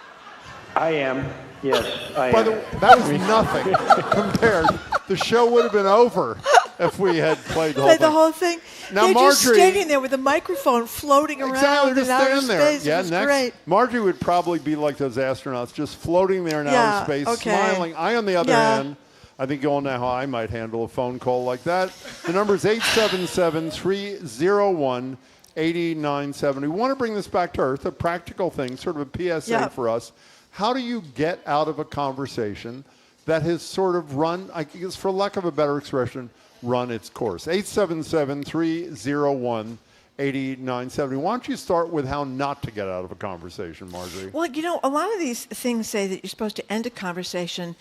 S6: I am. Yes, I am.
S1: By the way, that was nothing compared. The show would have been over if we had played the whole thing. Now,
S2: they're
S1: Marjorie,
S2: just standing there with a microphone floating around in outer space.
S1: Yeah,
S2: it was
S1: next,
S2: great.
S1: Marjorie would probably be like those astronauts, just floating there in outer space, smiling. I, on the other hand, I think you all know how I might handle a phone call like that. The number is 877-301-8970. We want to bring this back to Earth, a practical thing, sort of a PSA for us. How do you get out of a conversation that has sort of run, I guess for lack of a better expression, run its course? 877-301-8970. Why don't you start with how not to get out of a conversation, Marjorie?
S2: Well, you know, a lot of these things say that you're supposed to end a conversation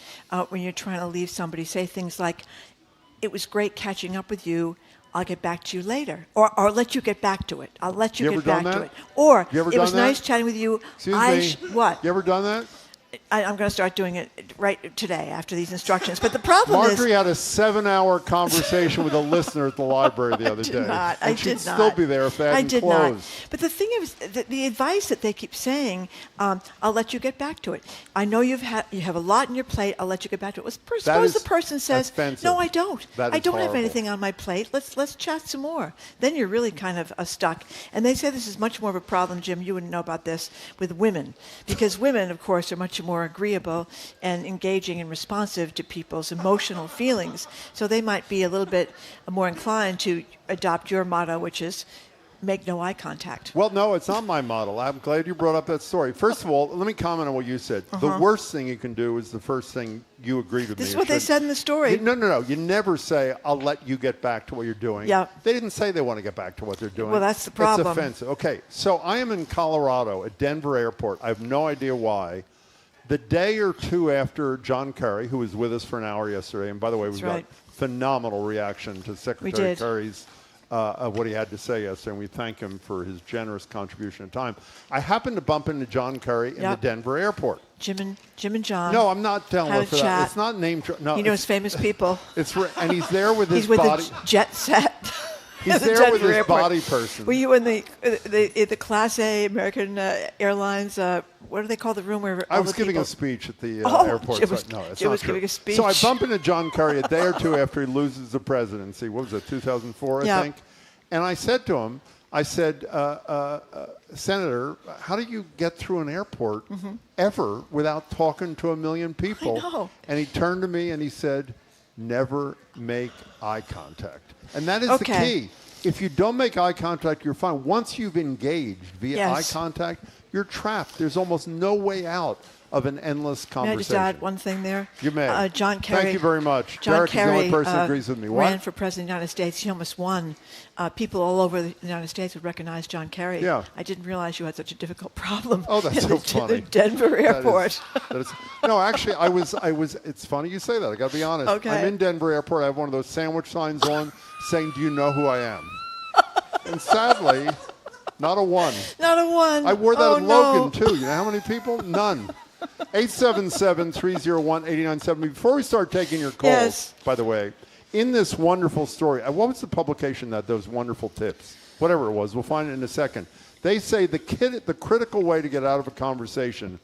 S2: when you're trying to leave somebody. Say things like, it was great catching up with you. I'll get back to you later. Or I'll let you get back to it. I'll let you get back to it. Or, it was nice chatting with you.
S1: Excuse me.
S2: What?
S1: You ever done that?
S2: I'm going to start doing it right today after these instructions. But the problem
S1: Marjorie had a 7-hour conversation with a listener at the library the other day.
S2: I
S1: she'd
S2: did not.
S1: still be there if they hadn't closed.
S2: Not. But the thing is, the advice that they keep saying, I'll let you get back to it. I know you have a lot on your plate. I'll let you get back to it. Well, suppose the person says,
S1: offensive.
S2: no, I don't. I don't have
S1: horrible.
S2: anything on my plate. Let's chat some more. Then you're really kind of stuck. And they say this is much more of a problem, Jim, you wouldn't know about this, with women. Because women, of course, are much more agreeable and engaging and responsive to people's emotional feelings. So they might be a little bit more inclined to adopt your motto, which is make no eye contact.
S1: Well, no, it's not my model. I'm glad you brought up that story. First of all, let me comment on what you said. The worst thing you can do is the first thing you agreed with me.
S2: This is what they said in the story.
S1: No. You never say, I'll let you get back to what you're doing.
S2: Yeah.
S1: They didn't say they want to get back to what they're doing.
S2: Well, that's the problem.
S1: It's offensive. Okay, so I am in Colorado at Denver Airport. I have no idea why. The day or two after John Kerry, who was with us for an hour yesterday, and by the way, we got phenomenal reaction to Secretary Kerry's what he had to say yesterday, and we thank him for his generous contribution of time. I happened to bump into John Kerry in the Denver airport.
S2: Jim and John.
S1: No, I'm not telling
S2: had
S1: her for
S2: a
S1: that.
S2: chat.
S1: It's not name. No,
S2: he knows famous people.
S1: And he's there with his
S2: he's with
S1: body.
S2: the jet set.
S1: He's there with his body person.
S2: Were you in the Class A American Airlines? What do they call the room where
S1: I was giving a speech at the airport.
S2: Jim was giving a speech.
S1: So I bump into John Kerry a day or two after he loses the presidency. What was it, 2004, I think? And I said to him, Senator, how do you get through an airport ever without talking to 1 million people?
S2: I know.
S1: And he turned to me and he said, never make eye contact. And that is the key. If you don't make eye contact, you're fine. Once you've engaged via eye contact, you're trapped. There's almost no way out of an endless conversation.
S2: May I just add one thing there?
S1: You may.
S2: John Kerry.
S1: Thank you very much.
S2: John
S1: Derek
S2: Kerry
S1: is the only person who agrees with me. What?
S2: Ran for president of the United States. He almost won. People all over the United States would recognize John Kerry.
S1: Yeah.
S2: I didn't realize you had such a difficult problem.
S1: Oh, that's so funny.
S2: The Denver airport.
S1: No, actually, I was. It's funny you say that. I got to be honest.
S2: Okay.
S1: I'm in Denver airport. I have one of those sandwich signs on saying, "Do you know who I am?" And sadly, not a one.
S2: Not a one.
S1: I wore that at Logan too. You know how many people? None. 877-301-8970. Before we start taking your calls, by the way, in this wonderful story, what was the publication that those wonderful tips? Whatever it was, we'll find it in a second. They say the critical way to get out of a conversation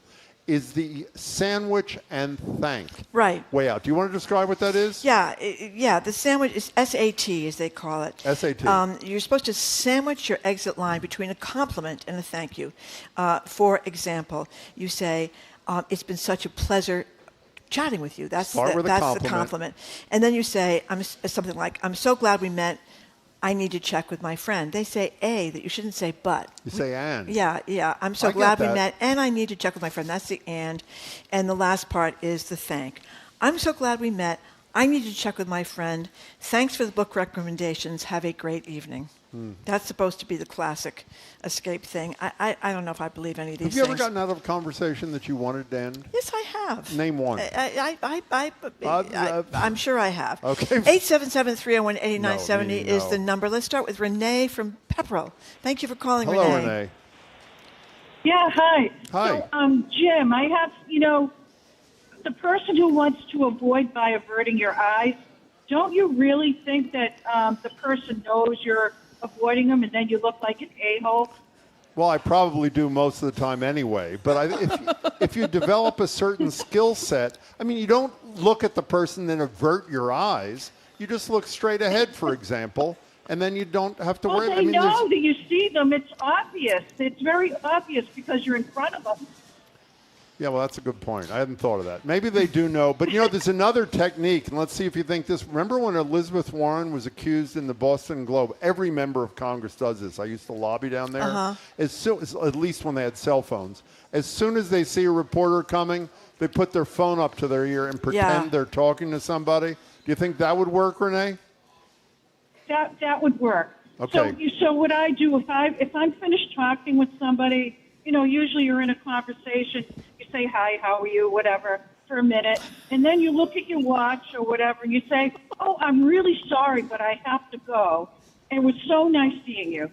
S1: is the sandwich and thank way out. Do you want to describe what that is?
S2: Yeah. The sandwich is SAT, as they call it.
S1: SAT.
S2: You're supposed to sandwich your exit line between a compliment and a thank you. For example, you say, it's been such a pleasure chatting with you. That's the compliment. And then you say something like, I'm so glad we met. I need to check with my friend. They say that you shouldn't say but.
S1: You say and.
S2: Yeah. I'm so glad we met, and I need to check with my friend. That's the and. And the last part is the thank. I'm so glad we met. I need to check with my friend. Thanks for the book recommendations. Have a great evening. That's supposed to be the classic escape thing. I don't know if I believe any of these things.
S1: Have you ever gotten out of a conversation that you wanted to end?
S2: Yes, I have.
S1: Name one.
S2: I'm sure I have.
S1: Okay.
S2: 877-301-8970 is the number. Let's start with Renee from Pepperell. Thank you for calling, Renee.
S1: Hello, Renee.
S8: Yeah, hi.
S1: Hi.
S8: So, Jim, I have, the person who wants to avoid by averting your eyes, don't you really think that the person knows you're avoiding them and then you look like an a-hole?
S1: Well, I probably do most of the time anyway. But if you develop a certain skill set, you don't look at the person and avert your eyes. You just look straight ahead, for example, and then you don't have to worry.
S8: Well, they know that you see them. It's obvious. It's very obvious because you're in front of them.
S1: Yeah, well, that's a good point. I hadn't thought of that. Maybe they do know. But, there's another technique, and let's see if you think this. Remember when Elizabeth Warren was accused in the Boston Globe? Every member of Congress does this. I used to lobby down there. At least when they had cell phones. As soon as they see a reporter coming, they put their phone up to their ear and pretend they're talking to somebody. Do you think that would work, Renee?
S8: That would work.
S1: Okay.
S8: So what I do, if I'm finished talking with somebody, usually you're in a conversation, you say, hi, how are you, whatever, for a minute, and then you look at your watch or whatever, and you say, oh, I'm really sorry, but I have to go. And it was so nice seeing you.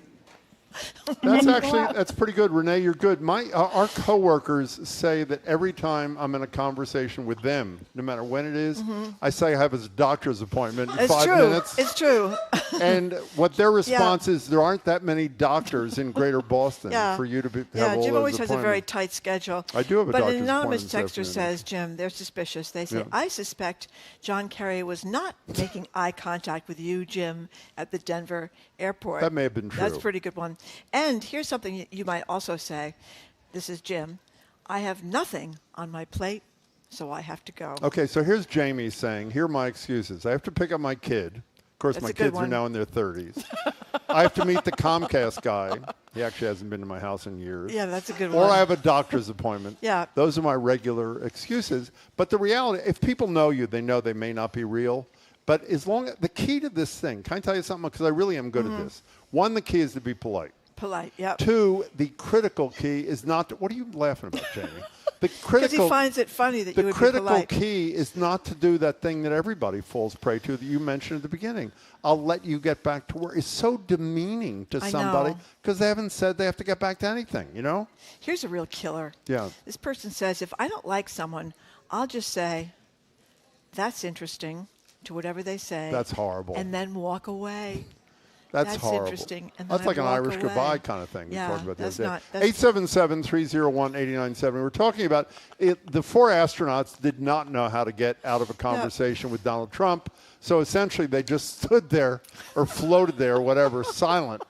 S1: That's pretty good, Renee. You're good. Our coworkers say that every time I'm in a conversation with them, no matter when it is, I say I have a doctor's appointment in 5 minutes.
S2: It's true.
S1: And what their response is, there aren't that many doctors in Greater Boston for you to have all
S2: Jim
S1: those
S2: always has a very
S1: appointments.
S2: tight schedule.
S1: I do have a doctor's
S2: But an anonymous
S1: appointment this
S2: texter
S1: afternoon.
S2: says, Jim, they're suspicious. They say, I suspect John Kerry was not making eye contact with you, Jim, at the Denver airport.
S1: That may have been true.
S2: That's a pretty good one. And here's something you might also say. This is Jim. I have nothing on my plate, so I have to go.
S1: Okay, so here's Jamie saying, here are my excuses. I have to pick up my kid. Of course,
S2: That's
S1: my
S2: a good
S1: kids are
S2: one.
S1: now in their 30s. I have to meet the Comcast guy. He actually hasn't been to my house in years.
S2: Yeah, that's a good
S1: Or
S2: one.
S1: I have a doctor's appointment.
S2: Yeah.
S1: Those are my regular excuses. But the reality, if people know you, they know they may not be real. But as long as the key to this thing, can I tell you something? Because I really am good at this. One, the key is to be polite.
S2: Polite, yeah.
S1: Two, the critical key is not to, what are you laughing about, Jamie?
S2: Because he finds it funny that you would be polite.
S1: The critical key is not to do that thing that everybody falls prey to that you mentioned at the beginning. I'll let you get back to work. It's so demeaning to somebody because they haven't said they have to get back to anything, you know?
S2: Here's a real killer.
S1: Yeah.
S2: This person says, if I don't like someone, I'll just say, that's interesting, to whatever they say.
S1: That's horrible.
S2: And then walk away.
S1: That's horrible.
S2: Interesting. And then
S1: that's like an
S2: walk
S1: Irish
S2: away.
S1: goodbye kind of thing we
S2: Yeah,
S1: talked about the
S2: that's
S1: other day.
S2: not.
S1: 877-301-8970. We're talking about it. The four astronauts did not know how to get out of a conversation with Donald Trump. So essentially they just stood there or floated there or whatever, silent.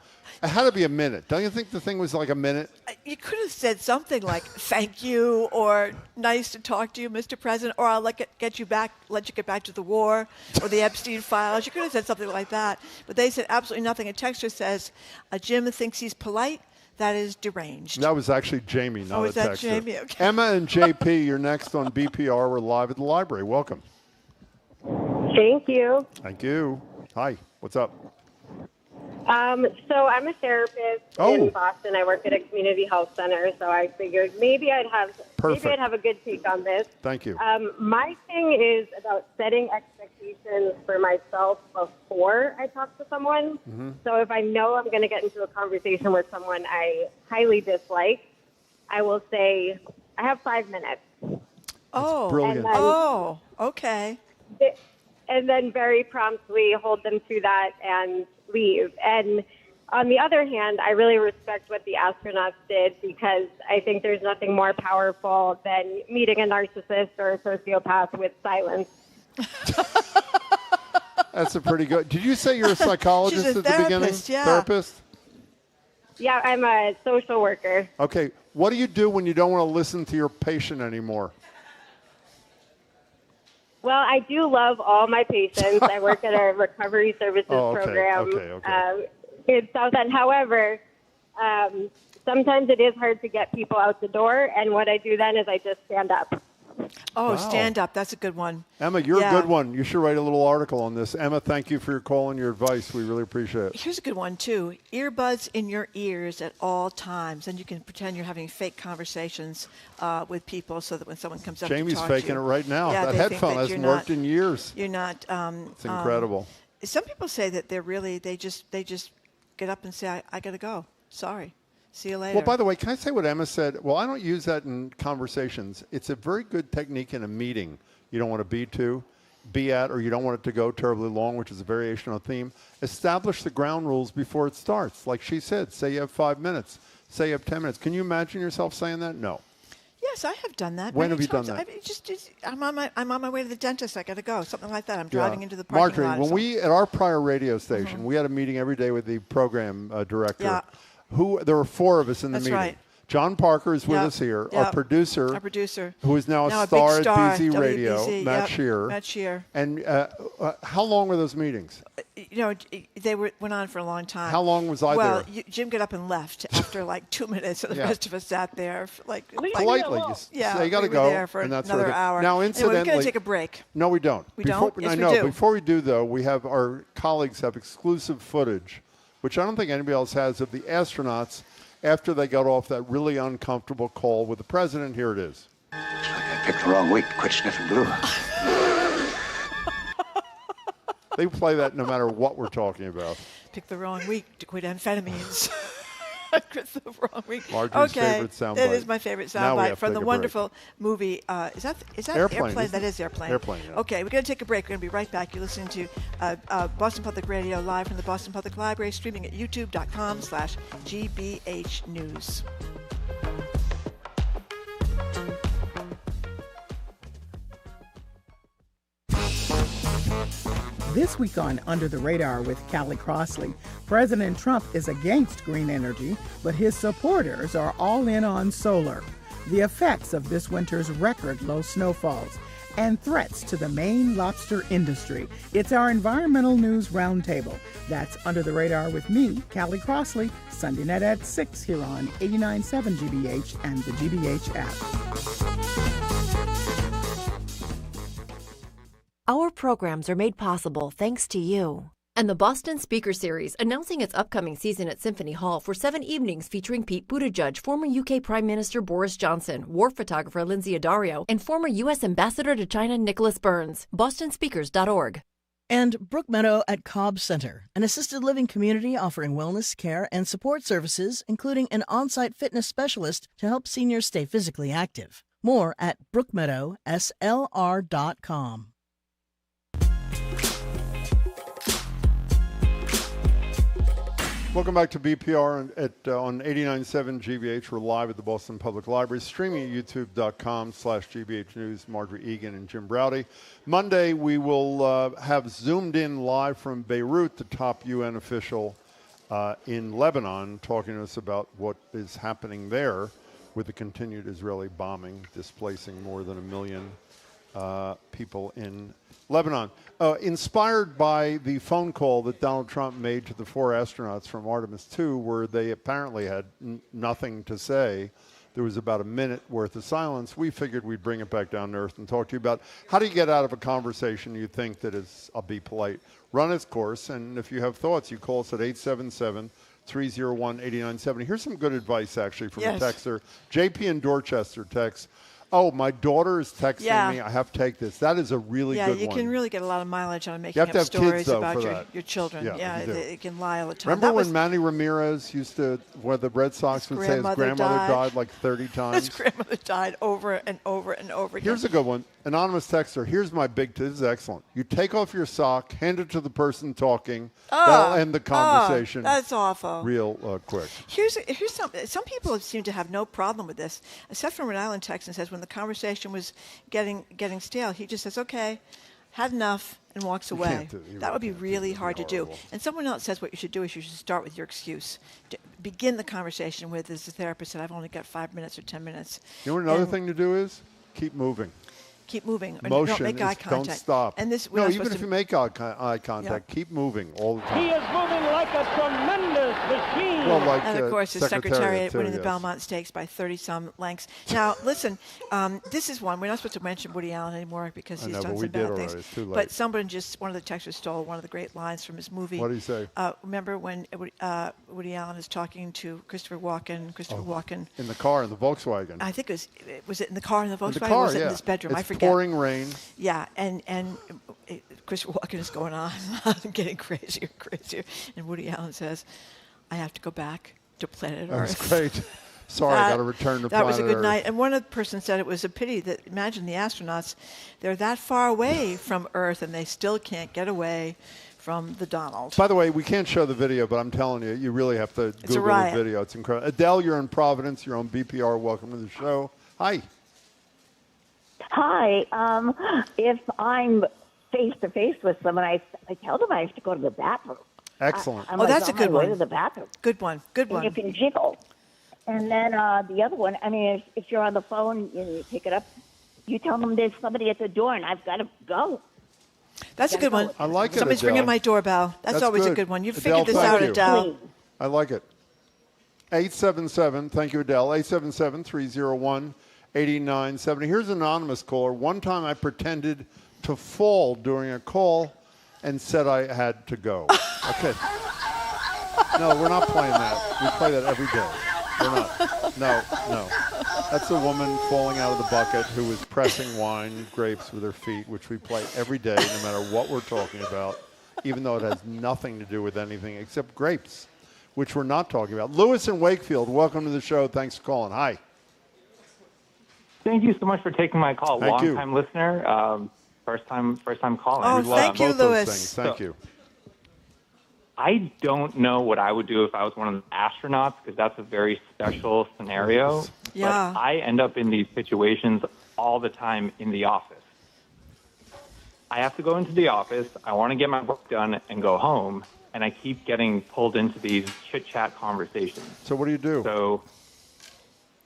S1: It had to be a minute. Don't you think the thing was like a minute?
S2: You could have said something like, thank you, or nice to talk to you, Mr. President, or I'll let you get back to the war, or the Epstein files. You could have said something like that. But they said absolutely nothing. A texter says, Jim thinks he's polite. That is deranged.
S1: That was actually Jamie, not a texter.
S2: Is that Jamie? Okay.
S1: Emma and JP, you're next on BPR. We're live at the library. Welcome.
S9: Thank you.
S1: Thank you. Hi. What's up?
S9: So I'm a therapist in Boston. I work at a community health center, so I figured maybe I'd have a good take on this.
S1: Thank you.
S9: My thing is about setting expectations for myself before I talk to someone.
S1: Mm-hmm.
S9: So if I know I'm going to get into a conversation with someone I highly dislike, I will say, I have 5 minutes.
S2: Oh,
S1: brilliant.
S2: Okay.
S9: And then very promptly hold them to that and leave. And on the other hand, I really respect what the astronauts did because I think there's nothing more powerful than meeting a narcissist or a sociopath with silence.
S1: That's a pretty good. Did you say you're a psychologist
S2: She's a
S1: at the beginning?
S2: Yeah.
S1: Therapist?
S9: Yeah, I'm a social worker.
S1: Okay. What do you do when you don't want to listen to your patient anymore?
S9: Well, I do love all my patients. I work at a recovery services program in South End. However, sometimes it is hard to get people out the door, and what I do then is I just stand up.
S2: Oh, stand up. That's a good one.
S1: Emma, you're a good one. You should write a little article on this. Emma, thank you for your call and your advice. We really appreciate it.
S2: Here's a good one, too. Earbuds in your ears at all times. And you can pretend you're having fake conversations with people so that when someone comes up
S1: Jamie's
S2: to talk to you.
S1: faking it right now.
S2: Yeah,
S1: that headphone hasn't worked in years.
S2: You're not.
S1: It's incredible.
S2: Some people say that they just get up and say, I got to go. Sorry. See you later.
S1: Well, by the way, can I say what Emma said? Well, I don't use that in conversations. It's a very good technique in a meeting you don't want to be at, or you don't want it to go terribly long, which is a variation on a theme. Establish the ground rules before it starts. Like she said, say you have 5 minutes. Say you have 10 minutes. Can you imagine yourself saying that? No.
S2: Yes, I have done that.
S1: When
S2: many
S1: have you done
S2: times.
S1: that?
S2: I'm on my way to the dentist. I got to go. Something like that. I'm driving into the parking lot.
S1: Marjorie, when we, at our prior radio station, we had a meeting every day with the program director.
S2: Yeah.
S1: There were 4 of us in the
S2: That's
S1: meeting.
S2: right.
S1: John Parker is with us here.
S2: Yep.
S1: Our producer,
S2: who
S1: is now a
S2: big
S1: star at
S2: star,
S1: BZ Radio,
S2: WBZ,
S1: Matt Shearer.
S2: Matt Shearer.
S1: And how long were those meetings?
S2: They went on for a long time.
S1: How long was I
S2: there?
S1: there?
S2: Jim got up and left after like 2 minutes, and the rest of us sat there for
S1: politely. You got to go.
S2: There for
S1: and that's
S2: another hour.
S1: Now, incidentally,
S2: we're going to take a break.
S1: No, we don't.
S2: We don't? Yes, we do.
S1: Before we do, though, we have our colleagues have exclusive footage, which I don't think anybody else has, of the astronauts after they got off that really uncomfortable call with the president. Here it is.
S10: Looks like I picked the wrong week to quit sniffing glue.
S1: They play that no matter what we're talking about.
S2: Pick the wrong week to quit amphetamines. It's the wrong week.
S1: Marjorie's favorite soundbite.
S2: That is my favorite
S1: Now we
S2: soundbite
S1: have to
S2: from
S1: take
S2: the
S1: a break.
S2: wonderful movie. Is that
S1: Airplane, isn't
S2: That
S1: it?
S2: is Airplane.
S1: Airplane, yeah.
S2: Okay, we're going to take a break. We're going to be right back. You're listening to Boston Public Radio live from the Boston Public Library, streaming at youtube.com/GBH News.
S4: This week on Under the Radar with Callie Crossley, President Trump is against green energy, but his supporters are all in on solar. The effects of this winter's record low snowfalls and threats to the Maine lobster industry. It's our environmental news roundtable. That's Under the Radar with me, Callie Crossley, Sunday night at 6 here on 89.7 GBH and the GBH app.
S22: Our programs are made possible thanks to you. And the Boston Speaker Series, announcing its upcoming season at Symphony Hall for 7 evenings featuring Pete Buttigieg, former UK Prime Minister Boris Johnson, war photographer Lindsay Addario, and former U.S. Ambassador to China Nicholas Burns. BostonSpeakers.org.
S13: And Brookmeadow at Cobb Center, an assisted living community offering wellness, care, and support services, including an on-site fitness specialist to help seniors stay physically active. More at brookmeadowslr.com.
S1: Welcome back to BPR on 89.7 GBH. We're live at the Boston Public Library, streaming at youtube.com/GBH News. Marjorie Egan and Jim Browdy. Monday, we will have zoomed in live from Beirut, the top UN official in Lebanon, talking to us about what is happening there with the continued Israeli bombing, displacing more than 1 million people in Lebanon. Inspired by the phone call that Donald Trump made to the 4 astronauts from Artemis 2, where they apparently had nothing to say. There was about a minute worth of silence. We figured we'd bring it back down to earth and talk to you about how do you get out of a conversation you think that is, I'll be polite, run its course. And if you have thoughts, you call us at 877-301-8970. Here's some good advice, actually, from a texter. JP in Dorchester texts, oh, my daughter is texting me. I have to take this. That is a really good one.
S2: Yeah, you can really get a lot of mileage on making
S1: have to
S2: up
S1: have
S2: stories
S1: kids, though,
S2: about
S1: for
S2: your children.
S1: Yeah,
S2: it can lie all the time.
S1: Remember when Manny Ramirez used to, where the Red Sox would say his grandmother died like 30 times?
S2: His grandmother died over and over and over again.
S1: Here's a good one. Anonymous texter, here's my big tip. This is excellent. You take off your sock, hand it to the person talking. That'll end the conversation.
S2: That's awful.
S1: Real quick.
S2: Here's some people seem to have no problem with this. Except for Rhode Island Texan says when the conversation was getting stale, he just says, okay, had enough, and walks away. That would be really hard to do. And someone else says what you should do is you should start with your excuse. Begin the conversation with, as the therapist said, I've only got 5 minutes or 10 minutes.
S1: You know what another thing to do is? Keep moving.
S2: Keep moving. Or
S1: Motion
S2: don't make eye contact.
S1: Don't stop.
S2: And this,
S1: no, even if you make eye contact, keep moving all the time.
S6: He is moving like a tremendous machine.
S1: Well, like,
S2: and of course, his Secretariat winning the
S1: yes.
S2: Belmont Stakes by 30-some lengths. Now, listen, this is one. We're not supposed to mention Woody Allen anymore because he's done some bad things.
S1: It's too late.
S2: But someone one of the texters stole one of the great lines from his movie.
S1: What did he say?
S2: Remember when Woody Allen is talking to Christopher Walken?
S1: In the car, in the Volkswagen.
S2: I think was it in the car in the Volkswagen?
S1: In the car,
S2: or was it
S1: yeah.
S2: in his bedroom?
S1: It's
S2: I forget.
S1: pouring rain.
S2: Yeah, and Christopher Walken is going on, getting crazier and crazier. And Woody Allen says, I have to go back to planet Earth.
S1: That's great. Sorry, I got to return to planet Earth.
S2: That was a good night. And one of the person said it was a pity that, imagine the astronauts, they're that far away from Earth and they still can't get away from the Donald.
S1: By the way, we can't show the video, but I'm telling you, you really have to Google the video. It's incredible. Adele, you're in Providence. You're on BPR. Welcome to the show. Hi.
S14: Hi. If I'm face-to-face with someone, I tell them I have to go to the bathroom.
S1: Excellent.
S2: That's a good one.
S14: Way to the bathroom.
S2: Good one. Good one.
S14: And you can jiggle. And then the other one, I mean, if you're on the phone and you pick it up, you tell them there's somebody at the door and I've got to go.
S2: That's a good one.
S1: I like it,
S2: Somebody's
S1: Adele.
S2: ringing my doorbell. That's always a good one. You figured this out, Adele.
S1: I like it. 877, thank you, Adele. 877-301-8970. Here's an anonymous caller. One time I pretended to fall during a call and said I had to go. Okay. No, we're not playing that. We play that every day. We're not. No. That's a woman falling out of the bucket who was pressing wine grapes with her feet, which we play every day, no matter what we're talking about, even though it has nothing to do with anything except grapes. which we're not talking about. Lewis in Wakefield, welcome to the show. Thanks for calling. Hi.
S15: Thank you so much for taking my call. Long-time listener, first time calling.
S2: Oh, thank you, Lewis.
S1: Thank you.
S15: I don't know what I would do if I was one of the astronauts, because that's a very special scenario.
S2: Yeah.
S15: But I end up in these situations all the time in the office. I have to go into the office. I want to get my work done and go home, and I keep getting pulled into these chit-chat conversations.
S1: So what do you do?
S15: So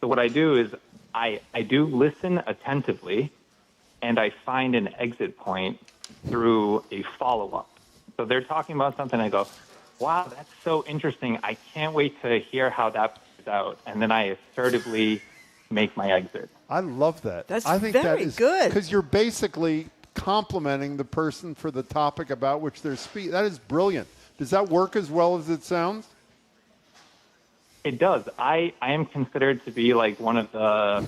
S15: what I do is I do listen attentively, and I find an exit point through a follow-up. So they're talking about something, I go, wow, that's so interesting. I can't wait to hear how that plays out. And then I assertively make my exit.
S1: I love that.
S2: I think that is good.
S1: Because you're basically complimenting the person for the topic about which they're speaking. That is brilliant. Does that work as well as it sounds?
S15: It does. I am considered to be like one of the,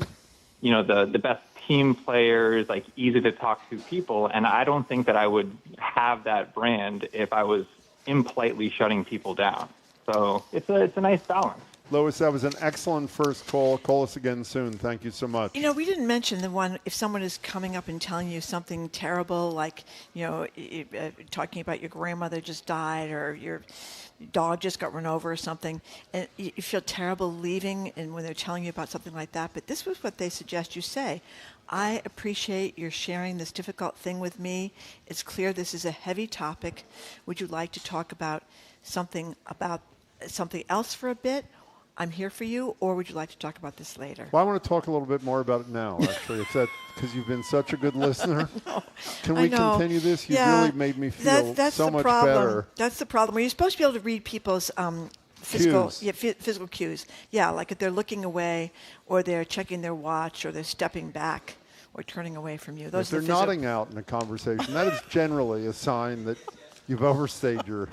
S15: the best team players, like easy to talk to people. And I don't think that I would have that brand if I was impolitely shutting people down. So it's a nice balance.
S1: Lois, that was an excellent first call. Call us again soon. Thank you so much.
S2: We didn't mention the one, if someone is coming up and telling you something terrible, like, talking about your grandmother just died or your dog just got run over or something, and you feel terrible leaving, and when they're telling you about something like that. But this was what they suggest you say. I appreciate your sharing this difficult thing with me. It's clear this is a heavy topic. Would you like to talk about something else for a bit? I'm here for you, or would you like to talk about this later?
S1: Well, I want to talk a little bit more about it now, actually. If that, because you've been such a good listener. Can we continue this? You've really made me feel so much better.
S2: That's the problem. You're supposed to be able to read people's physical cues. Yeah, like if they're looking away, or they're checking their watch, or they're stepping back, or turning away from you.
S1: If they're nodding out in a conversation, that is generally a sign that you've overstayed your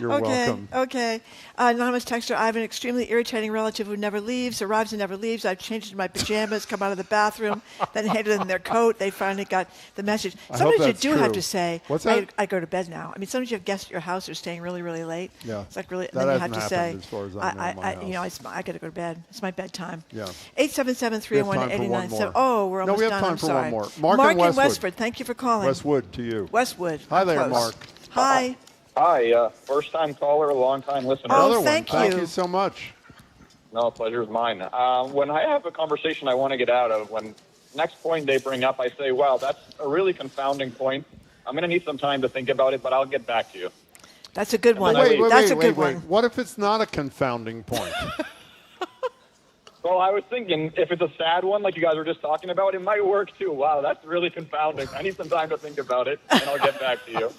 S1: welcome.
S2: Okay. Anonymous texter, I have an extremely irritating relative who never leaves, arrives and never leaves. I've changed into my pajamas, come out of the bathroom, then handed them their coat. They finally got the message. Sometimes you do have to say,
S1: what's that?
S2: I go to bed now. I mean, sometimes you have guests at your house who are staying really, really late.
S1: Yeah.
S2: It's like really,
S1: that
S2: then you have to say,
S1: as far as I
S2: I got to go to bed. It's my bedtime.
S1: Yeah.
S2: 877-301-8977. Oh, we're almost done.
S1: No, we have time
S2: I'm
S1: for
S2: sorry.
S1: one more.
S2: Mark in Westford. Thank you for calling.
S1: Westwood to you.
S2: Westwood.
S1: Hi there, Mark.
S2: Hi.
S16: Hi, first-time caller, long-time listener.
S2: Oh, thank you.
S1: Thank you so much.
S16: No, pleasure is mine. When I have a conversation I want to get out of, when next point they bring up, I say, wow, that's a really confounding point. I'm going to need some time to think about it, but I'll get back to you.
S2: That's a good one.
S1: That's a good one. What if it's not a confounding point?
S16: Well, I was thinking if it's a sad one, like you guys were just talking about, it might work too. Wow, that's really confounding. I need some time to think about it, and I'll get back to you.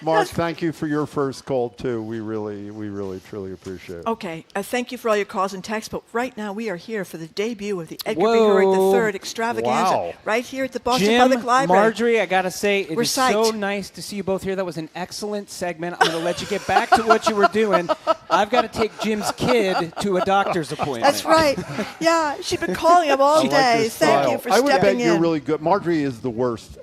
S1: Mark, thank you for your first call, too. We really, truly appreciate it.
S2: Okay. Thank you for all your calls and texts, but right now we are here for the debut of the Edgar B. Hurwitz III extravaganza right here at the Boston Public Library.
S11: Marjorie, I got to say, it is so nice to see you both here. That was an excellent segment. I'm going to let you get back to what you were doing. I've got to take Jim's kid to a doctor's appointment.
S2: That's right. Yeah, she's been calling him all day. Thank you for stepping in.
S1: I would bet you're really good. Marjorie is the worst.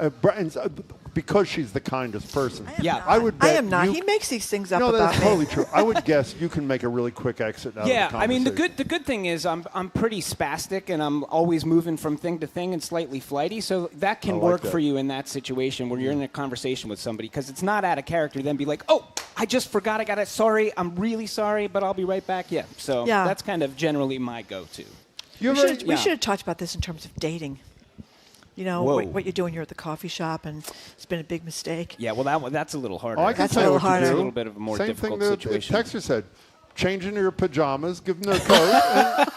S1: Because she's the kindest person. I would bet
S2: I am not. He makes these things up
S1: about me. No, that's totally
S2: me.
S1: true. I would guess you can make a really quick exit out of the conversation.
S11: I mean, the good thing is I'm pretty spastic, and I'm always moving from thing to thing and slightly flighty, so that can work for you in that situation where you're in a conversation with somebody, because it's not out of character then be like, oh, I just forgot I got it. Sorry, I'm really sorry, but I'll be right back. Yeah, so that's kind of generally my go-to.
S2: We should have talked about this in terms of dating. You know, what you're doing here at the coffee shop, and it's been a big mistake.
S11: Yeah, well, that's a little harder.
S1: I can tell you what to do.
S11: It's a little bit of a more difficult situation.
S1: Same thing the texter said. Change into your pajamas, give them their coat,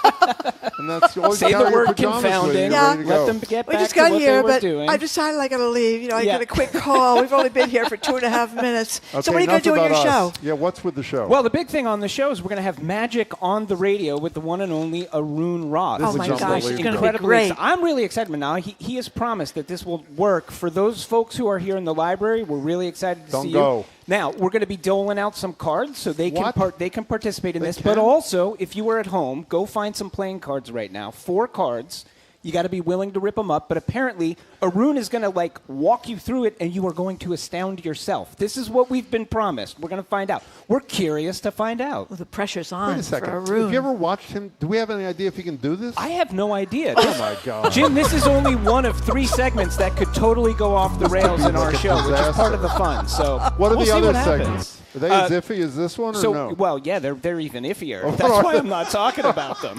S1: and that's always
S11: say the word confounding.
S1: Let
S11: them get
S2: we
S11: back
S2: just
S11: to
S2: got
S11: what
S2: here,
S11: they were
S2: but
S11: doing.
S2: I decided I got to leave. I got a quick call. We've only been here for 2.5 minutes.
S1: Okay,
S2: so what are you going to do in your show?
S1: Yeah, what's with the show?
S11: Well, the big thing on the show is we're going to have magic on the radio with the one and only Arun Rath.
S2: Oh my gosh, it's going to be great.
S11: I'm really excited now. He has promised that this will work for those folks who are here in the library. We're really excited to see you. Now, we're going to be doling out some cards so they can participate in this. But also, if you were at home, go find some playing cards right now. 4 cards. You got to be willing to rip them up. But apparently, Arun is going to walk you through it, and you are going to astound yourself. This is what we've been promised. We're going to find out. We're curious to find out.
S2: Well, the pressure's on.
S1: Wait a second.
S2: For Arun.
S1: Have you ever watched him? Do we have any idea if he can do this?
S11: I have no idea.
S1: Oh my God,
S11: Jim, this is only one of 3 segments that could totally go off the rails in our show, which is part of the fun. So
S1: what are
S11: we'll
S1: the
S11: see
S1: other
S11: what
S1: segments? Are they as iffy as this one, or no?
S11: Well, yeah, they're even iffier. That's why I'm not talking about them.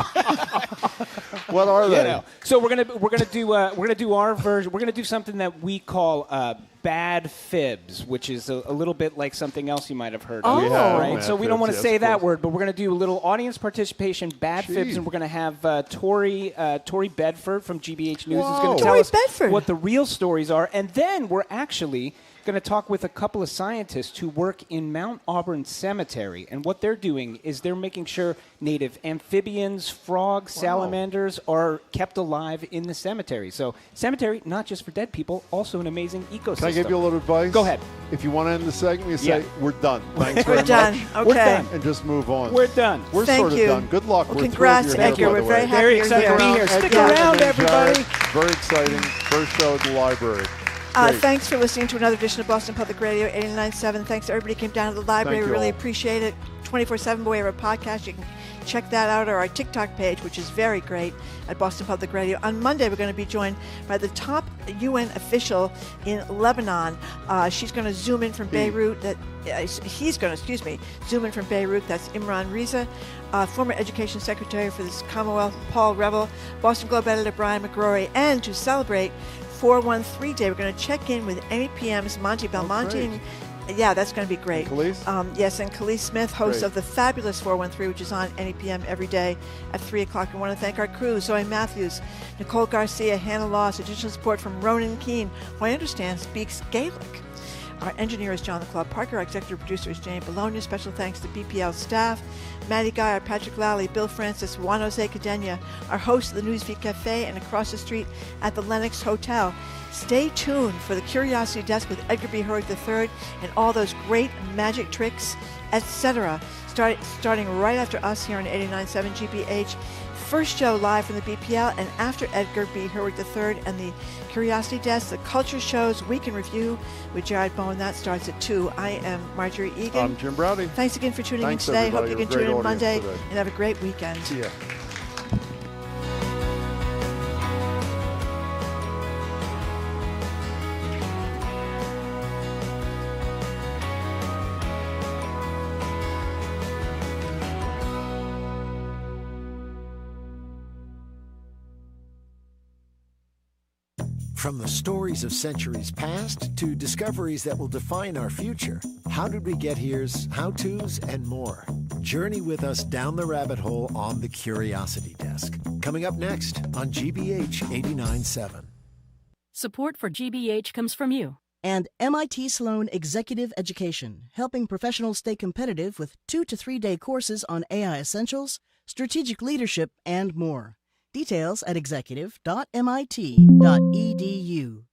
S1: What are they?
S11: So we're gonna do our version. We're gonna do something that we call bad fibs, which is a little bit like something else you might have heard of. Right? So we don't want to say that word, but we're gonna do a little audience participation, bad fibs, and we're gonna have Tori Bedford from GBH News is gonna tell us what the real stories are, and then we're actually going to talk with a couple of scientists who work in Mount Auburn Cemetery, and what they're doing is they're making sure native amphibians, frogs, salamanders are kept alive in the cemetery. So cemetery, not just for dead people, also an amazing ecosystem.
S1: Can I give you a little advice?
S11: Go ahead.
S1: If you want to end the segment, you say, we're done. Thanks
S2: we're
S1: very
S2: done.
S1: much.
S2: Okay.
S11: We're done.
S1: And just move on.
S11: We're done.
S1: We're
S2: Thank
S1: sort of
S2: you.
S1: done. Good luck.
S2: Well,
S1: we're
S2: congrats,
S1: thrilled you're
S2: Edgar.
S1: here, by
S2: We're
S1: the
S2: very
S1: way.
S2: happy
S11: Very
S2: you're
S11: excited
S2: here.
S11: to be here. Stick
S1: Edgar
S11: around,
S1: and
S11: everybody.
S1: Jared. Very exciting. First show at the library.
S2: Thanks for listening to another edition of Boston Public Radio 89.7. Thanks to everybody who came down to the library. We really appreciate it. 24/7, we have a podcast. You can check that out, or our TikTok page, which is very great, at Boston Public Radio. On Monday, we're going to be joined by the top UN official in Lebanon. She's going to zoom in from Beirut. He's going to, zoom in from Beirut. That's Imran Reza, former Education Secretary for this Commonwealth, Paul Revel, Boston Globe editor Brian McGrory, and to celebrate 413 Day, we're going to check in with NPM's Monty Belmonte. Yeah, that's going to be great.
S1: Khalees?
S2: Yes, and Khalees Smith, host of the fabulous 413, which is on NPM every day at 3 o'clock. I want to thank our crew, Zoe Matthews, Nicole Garcia, Hannah Loss, additional support from Ronan Keane, who I understand speaks Gaelic. Our engineer is John the Club Parker. Our executive producer is Jane Bologna. Special thanks to BPL staff, Maddie Guy, Patrick Lally, Bill Francis, Juan Jose Cadena, our host of the Newsfeed Cafe, and across the street at the Lenox Hotel. Stay tuned for the Curiosity Desk with Edgar B. Hurwitz III and all those great magic tricks, etc. Starting right after us here on 89.7 GBH. First show live from the BPL, and after Edgar B. Hurwitz III and the Curiosity Desk, the Culture Show's Week in Review with Jared Bowen. That starts at 2. I am Marjorie Egan.
S1: I'm Jim Browdy.
S2: Thanks again for tuning in today.
S1: Everybody.
S2: Hope you can tune in Monday
S1: today.
S2: and have a great weekend.
S1: See ya.
S23: From the stories of centuries past to discoveries that will define our future, How Did We Get Here's how-tos and more. Journey with us down the rabbit hole on the Curiosity Desk. Coming up next on GBH 89.7.
S12: Support for GBH comes from you.
S13: And MIT Sloan Executive Education, helping professionals stay competitive with 2 to 3 day courses on AI essentials, strategic leadership, and more. Details at executive.mit.edu.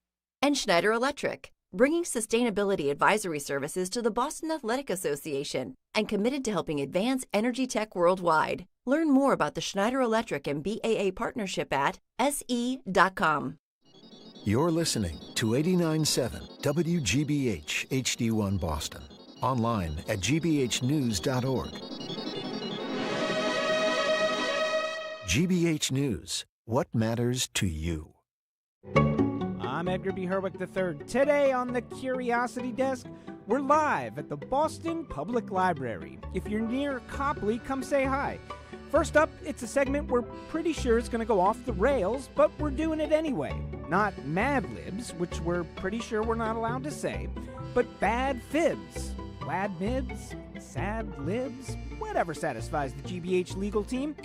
S22: And Schneider Electric, bringing sustainability advisory services to the Boston Athletic Association and committed to helping advance energy tech worldwide. Learn more about the Schneider Electric and BAA partnership at se.com.
S23: You're listening to 89.7 WGBH HD1 Boston. Online at gbhnews.org. GBH News. What matters to you?
S11: I'm Edgar B. Hurwitz III. Today on the Curiosity Desk, we're live at the Boston Public Library. If you're near Copley, come say hi. First up, it's a segment we're pretty sure is going to go off the rails, but we're doing it anyway. Not Mad Libs, which we're pretty sure we're not allowed to say, but bad fibs. Glad mibs, sad libs, whatever satisfies the GBH legal team.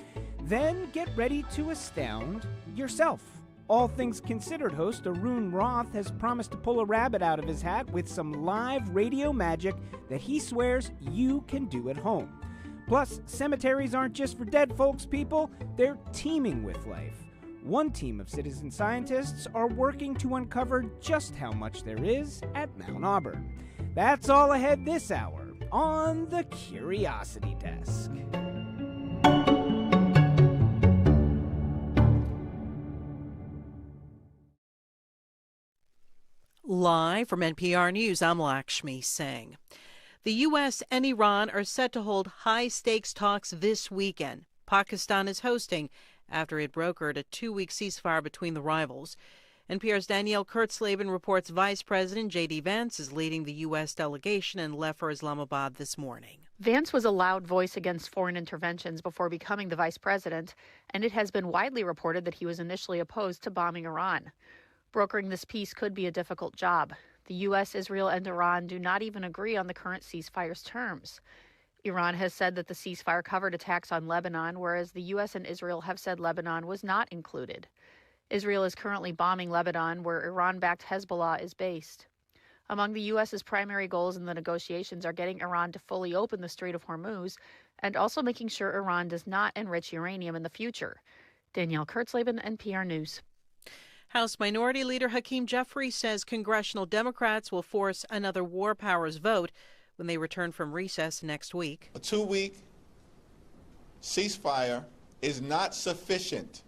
S11: Then get ready to astound yourself. All Things Considered host Arun Rath has promised to pull a rabbit out of his hat with some live radio magic that he swears you can do at home. Plus, cemeteries aren't just for dead folks, people. They're teeming with life. One team of citizen scientists are working to uncover just how much there is at Mount Auburn. That's all ahead this hour on the Curiosity Desk.
S17: Live from NPR News, I'm Lakshmi Singh. The U.S. and Iran are set to hold high-stakes talks this weekend. Pakistan is hosting after it brokered a 2-week ceasefire between the rivals. NPR's Danielle Kurtzleben reports Vice President J.D. Vance is leading the U.S. delegation and left for Islamabad this morning.
S18: Vance was a loud voice against foreign interventions before becoming the vice president, and it has been widely reported that he was initially opposed to bombing Iran. Brokering this peace could be a difficult job. The U.S., Israel, and Iran do not even agree on the current ceasefire's terms. Iran has said that the ceasefire covered attacks on Lebanon, whereas the U.S. and Israel have said Lebanon was not included. Israel is currently bombing Lebanon, where Iran-backed Hezbollah is based. Among the U.S.'s primary goals in the negotiations are getting Iran to fully open the Strait of Hormuz and also making sure Iran does not enrich uranium in the future. Danielle Kurtzleben, NPR News.
S17: House Minority Leader Hakeem Jeffries says congressional Democrats will force another war powers vote when they return from recess next week.
S19: A 2-week ceasefire is not sufficient.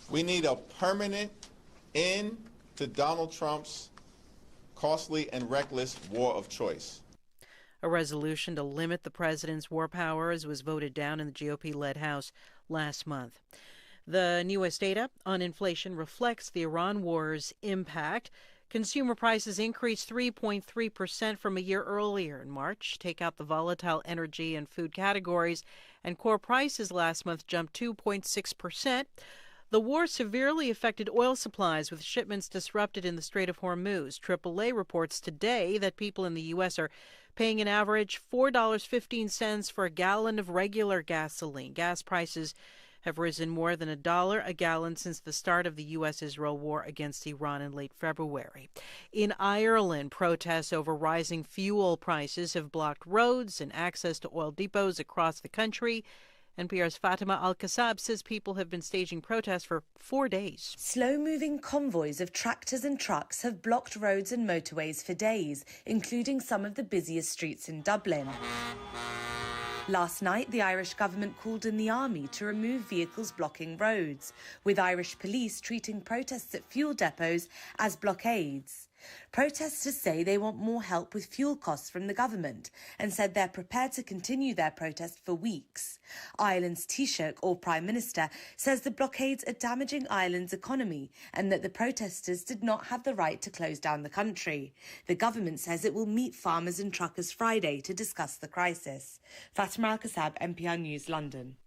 S19: We need a permanent end to Donald Trump's costly and reckless war of choice.
S17: A resolution to limit the president's war powers was voted down in the GOP-led House last month. The newest data on inflation reflects the Iran war's impact. Consumer prices increased 3.3% from a year earlier in March. Take out the volatile energy and food categories, and core prices last month jumped 2.6%. The war severely affected oil supplies, with shipments disrupted in the Strait of Hormuz. AAA reports today that people in the U.S. are paying an average $4.15 for a gallon of regular gasoline. Gas prices have risen more than $1 a gallon since the start of the U.S.-Israel war against Iran in late February. In Ireland, protests over rising fuel prices have blocked roads and access to oil depots across the country. NPR's Fatima Al-Kassab says people have been staging protests for 4 days.
S24: Slow-moving convoys of tractors and trucks have blocked roads and motorways for days, including some of the busiest streets in Dublin. Last night, the Irish government called in the army to remove vehicles blocking roads, with Irish police treating protests at fuel depots as blockades. Protesters say they want more help with fuel costs from the government and said they're prepared to continue their protest for weeks. Ireland's Taoiseach, or Prime Minister, says the blockades are damaging Ireland's economy and that the protesters did not have the right to close down the country. The government says it will meet farmers and truckers Friday to discuss the crisis. Fatima Al-Kassab, NPR News, London.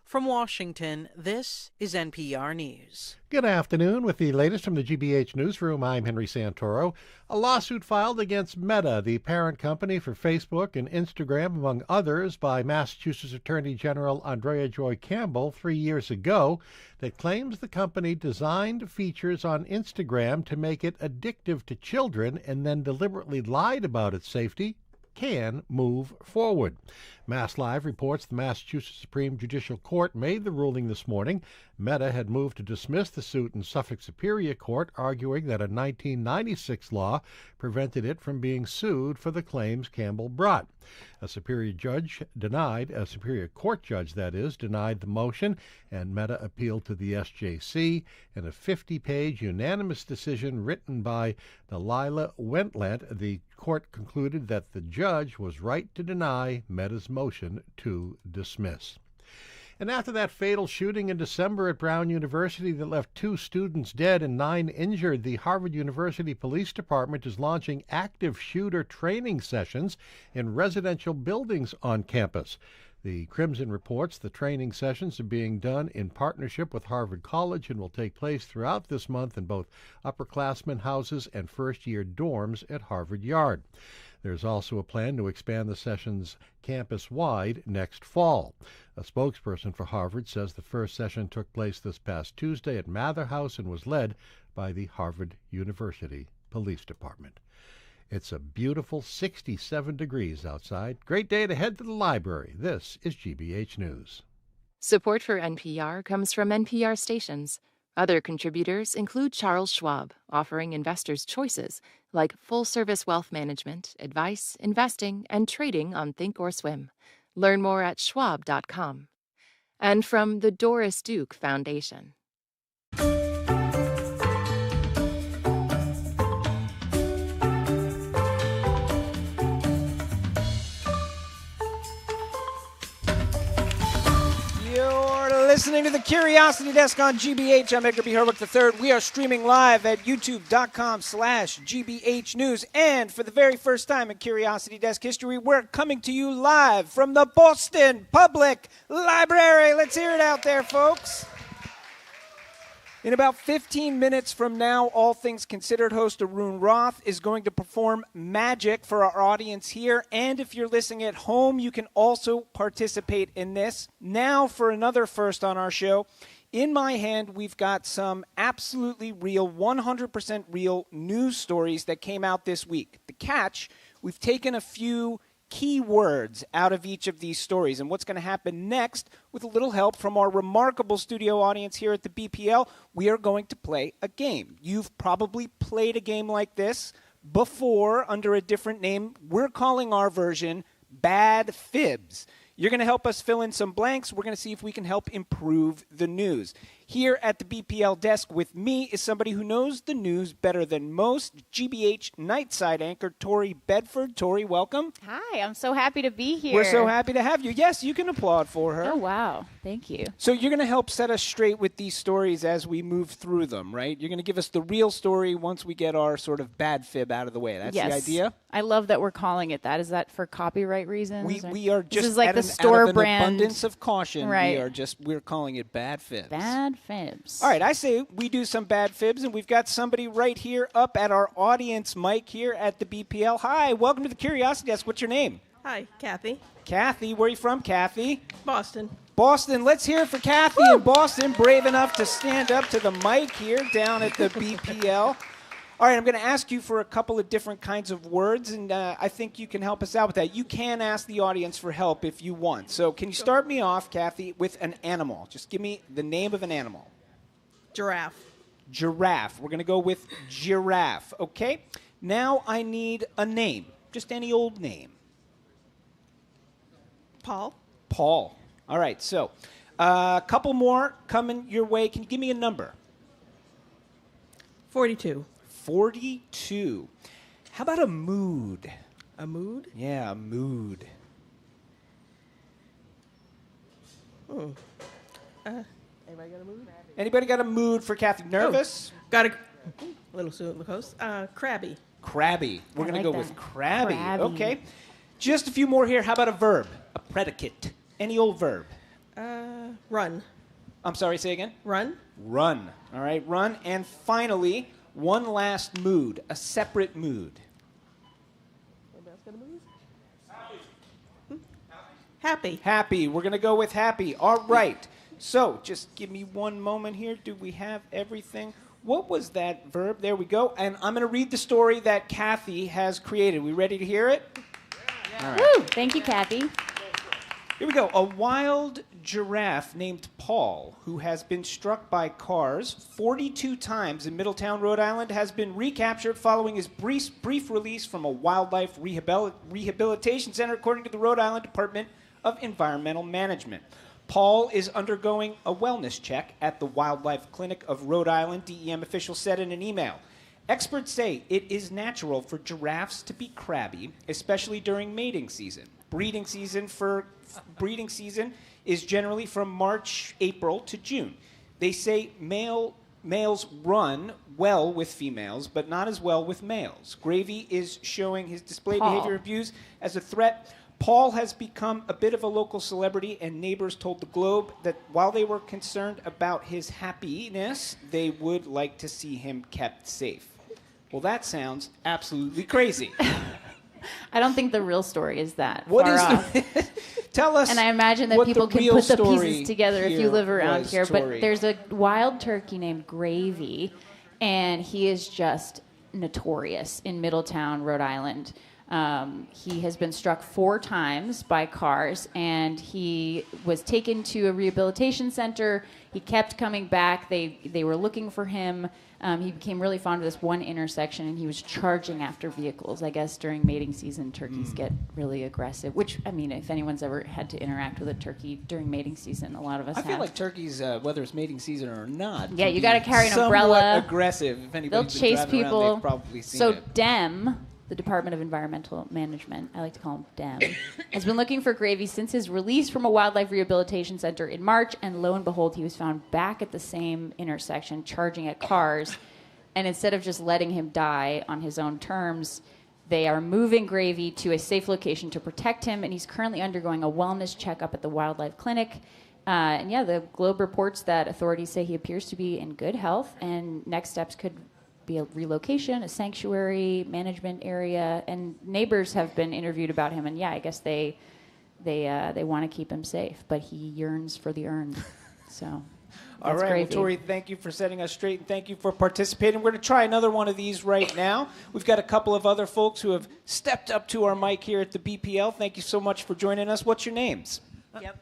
S17: From Washington, this is NPR News.
S25: Good afternoon. With the latest from the GBH Newsroom, I'm Henry Santoro. A lawsuit filed against Meta, the parent company for Facebook and Instagram, among others, by Massachusetts Attorney General Andrea Joy Campbell 3 years ago, that claims the company designed features on Instagram to make it addictive to children and then deliberately lied about its safety, can move forward. Mass Live reports the Massachusetts Supreme Judicial Court made the ruling this morning. Meta had moved to dismiss the suit in Suffolk Superior Court, arguing that a 1996 law prevented it from being sued for the claims Campbell brought. A Superior Court judge, denied the motion, and Meta appealed to the SJC. In a 50-page unanimous decision written by Delilah Wentland, the court concluded that the judge was right to deny Meta's motion to dismiss. And after that fatal shooting in December at Brown University that left 2 students dead and 9 injured, the Harvard University Police Department is launching active shooter training sessions in residential buildings on campus. The Crimson reports the training sessions are being done in partnership with Harvard College and will take place throughout this month in both upperclassmen houses and first-year dorms at Harvard Yard. There's also a plan to expand the sessions campus-wide next fall. A spokesperson for Harvard says the first session took place this past Tuesday at Mather House and was led by the Harvard University Police Department. It's a beautiful 67 degrees outside. Great day to head to the library. This is GBH News.
S26: Support for NPR comes from NPR stations. Other contributors include Charles Schwab, offering investors choices like full-service wealth management, advice, investing, and trading on Thinkorswim. Learn more at schwab.com. And from the Doris Duke Foundation.
S11: listening to the Curiosity Desk on GBH. I'm Edgar B. Herwick III. We are streaming live at youtube.com/GBH News. And for the very first time in Curiosity Desk history, we're coming to you live from the Boston Public Library. Let's hear it out there, folks. In about 15 minutes from now, All Things Considered host Arun Rath is going to perform magic for our audience here. And if you're listening at home, you can also participate in this. Now for another first on our show. In my hand, we've got some absolutely real, 100% real news stories that came out this week. The catch, we've taken a few key words out of each of these stories. And what's going to happen next, with a little help from our remarkable studio audience here at the BPL, we are going to play a game. You've probably played a game like this before under a different name. We're calling our version Bad Fibs. You're going to help us fill in some blanks. We're going to see if we can help improve the news. Here at the BPL desk with me is somebody who knows the news better than most, GBH Nightside anchor Tori Bedford. Tori, welcome.
S3: Hi, I'm so happy to be here.
S11: We're so happy to have you. Yes, you can applaud for her.
S3: Oh, wow. Thank you.
S11: So you're going to help set us straight with these stories as we move through them, right? You're going to give us the real story once we get our sort of bad fib out of the way. That's the idea?
S3: I love that we're calling it that. Is that for copyright reasons?
S11: We are just
S3: this is like
S11: at
S3: the
S11: an,
S3: store
S11: out of an
S3: brand.
S11: abundance of caution.
S3: Right.
S11: We're calling it Bad Fibs.
S3: Bad Fibs.
S11: All right, I say we do some Bad Fibs, and we've got somebody right here up at our audience mic here at the BPL. Hi, welcome to the Curiosity Desk. What's your name?
S5: Hi, Kathy.
S11: Kathy, where are you from, Kathy?
S5: Boston.
S11: Boston. Let's hear it for Kathy in Boston, brave enough to stand up to the mic here down at the BPL. All right, I'm going to ask you for a couple of different kinds of words, and I think you can help us out with that. You can ask the audience for help if you want. So can you start me off, Kathy, with an animal? Just give me the name of an animal.
S5: Giraffe.
S11: Giraffe. We're going to go with giraffe. Okay. Now I need a name. Just any old name.
S5: Paul.
S11: Paul. All right. So a couple more coming your way. Can you give me a number?
S5: 42.
S11: 42. How about a mood?
S5: A mood?
S11: Yeah, a mood.
S5: Anybody got a mood?
S11: Anybody got a mood for Kathy? Nervous?
S5: Got a little soon, close. Crabby.
S11: Crabby. We're going to go
S5: that.
S11: with crabby.
S5: Crabby.
S11: Okay. Just a few more here. How about a verb? A predicate. Any old verb.
S5: Run.
S11: I'm sorry, say again?
S5: Run.
S11: Run. All right, run. And finally, one last mood. A separate mood.
S5: Anybody else got a mood? Happy.
S11: Happy. We're going to go with happy. All right. So just give me one moment here. Do we have everything? What was that verb? There we go. And I'm going to read the story that Kathy has created. We ready to hear it?
S3: Yeah. All right. Woo! Thank you, Kathy.
S11: Here we go. A wild giraffe named Paul, who has been struck by cars 42 times in Middletown, Rhode Island, has been recaptured following his brief release from a wildlife rehabilitation center, according to the Rhode Island Department of Environmental Management. Paul is undergoing a wellness check at the Wildlife Clinic of Rhode Island, DEM officials said in an email. Experts say it is natural for giraffes to be crabby, especially during mating season. Breeding season is generally from March, April to June. They say males run well with females, but not as well with males. Gravy is showing his display behavior abuse as a threat. Paul has become a bit of a local celebrity, and neighbors told the Globe that while they were concerned about his happiness, they would like to see him kept safe. Well, that sounds absolutely crazy.
S3: I don't think the real story is that
S11: What
S3: far
S11: is
S3: off.
S11: Tell us.
S3: And I imagine that
S11: what
S3: people
S11: the
S3: can
S11: real
S3: put the
S11: story
S3: pieces together if you live around
S11: was,
S3: here.
S11: Tori.
S3: But there's a wild turkey named Gravy, and he is just notorious in Middletown, Rhode Island. He has been struck 4 times by cars, and he was taken to a rehabilitation center. He kept coming back. They were looking for him. He became really fond of this one intersection, and he was charging after vehicles. I guess during mating season, turkeys get really aggressive, which, I mean, if anyone's ever had to interact with a turkey during mating season, a lot of us have.
S11: I feel like turkeys, whether it's mating season or not,
S3: yeah, you got to carry an
S11: somewhat
S3: umbrella.
S11: aggressive. If anybody's
S3: They'll chase
S11: been driving
S3: people.
S11: around, they've probably seen
S3: so
S11: it.
S3: Dem, the Department of Environmental Management, I like to call him DEM, has been looking for Gravy since his release from a wildlife rehabilitation center in March, and lo and behold, he was found back at the same intersection charging at cars. And instead of just letting him die on his own terms, they are moving Gravy to a safe location to protect him, and he's currently undergoing a wellness checkup at the wildlife clinic. And yeah, the Globe reports that authorities say he appears to be in good health, and next steps could be a relocation, a sanctuary management area, and neighbors have been interviewed about him, and yeah, I guess they want to keep him safe, but he yearns for the urn. So.
S11: All right, well, Tori, thank you for setting us straight, and thank you for participating. We're going to try another one of these right now. We've got a couple of other folks who have stepped up to our mic here at the BPL. Thank you so much for joining us. What's your names?
S7: Yep.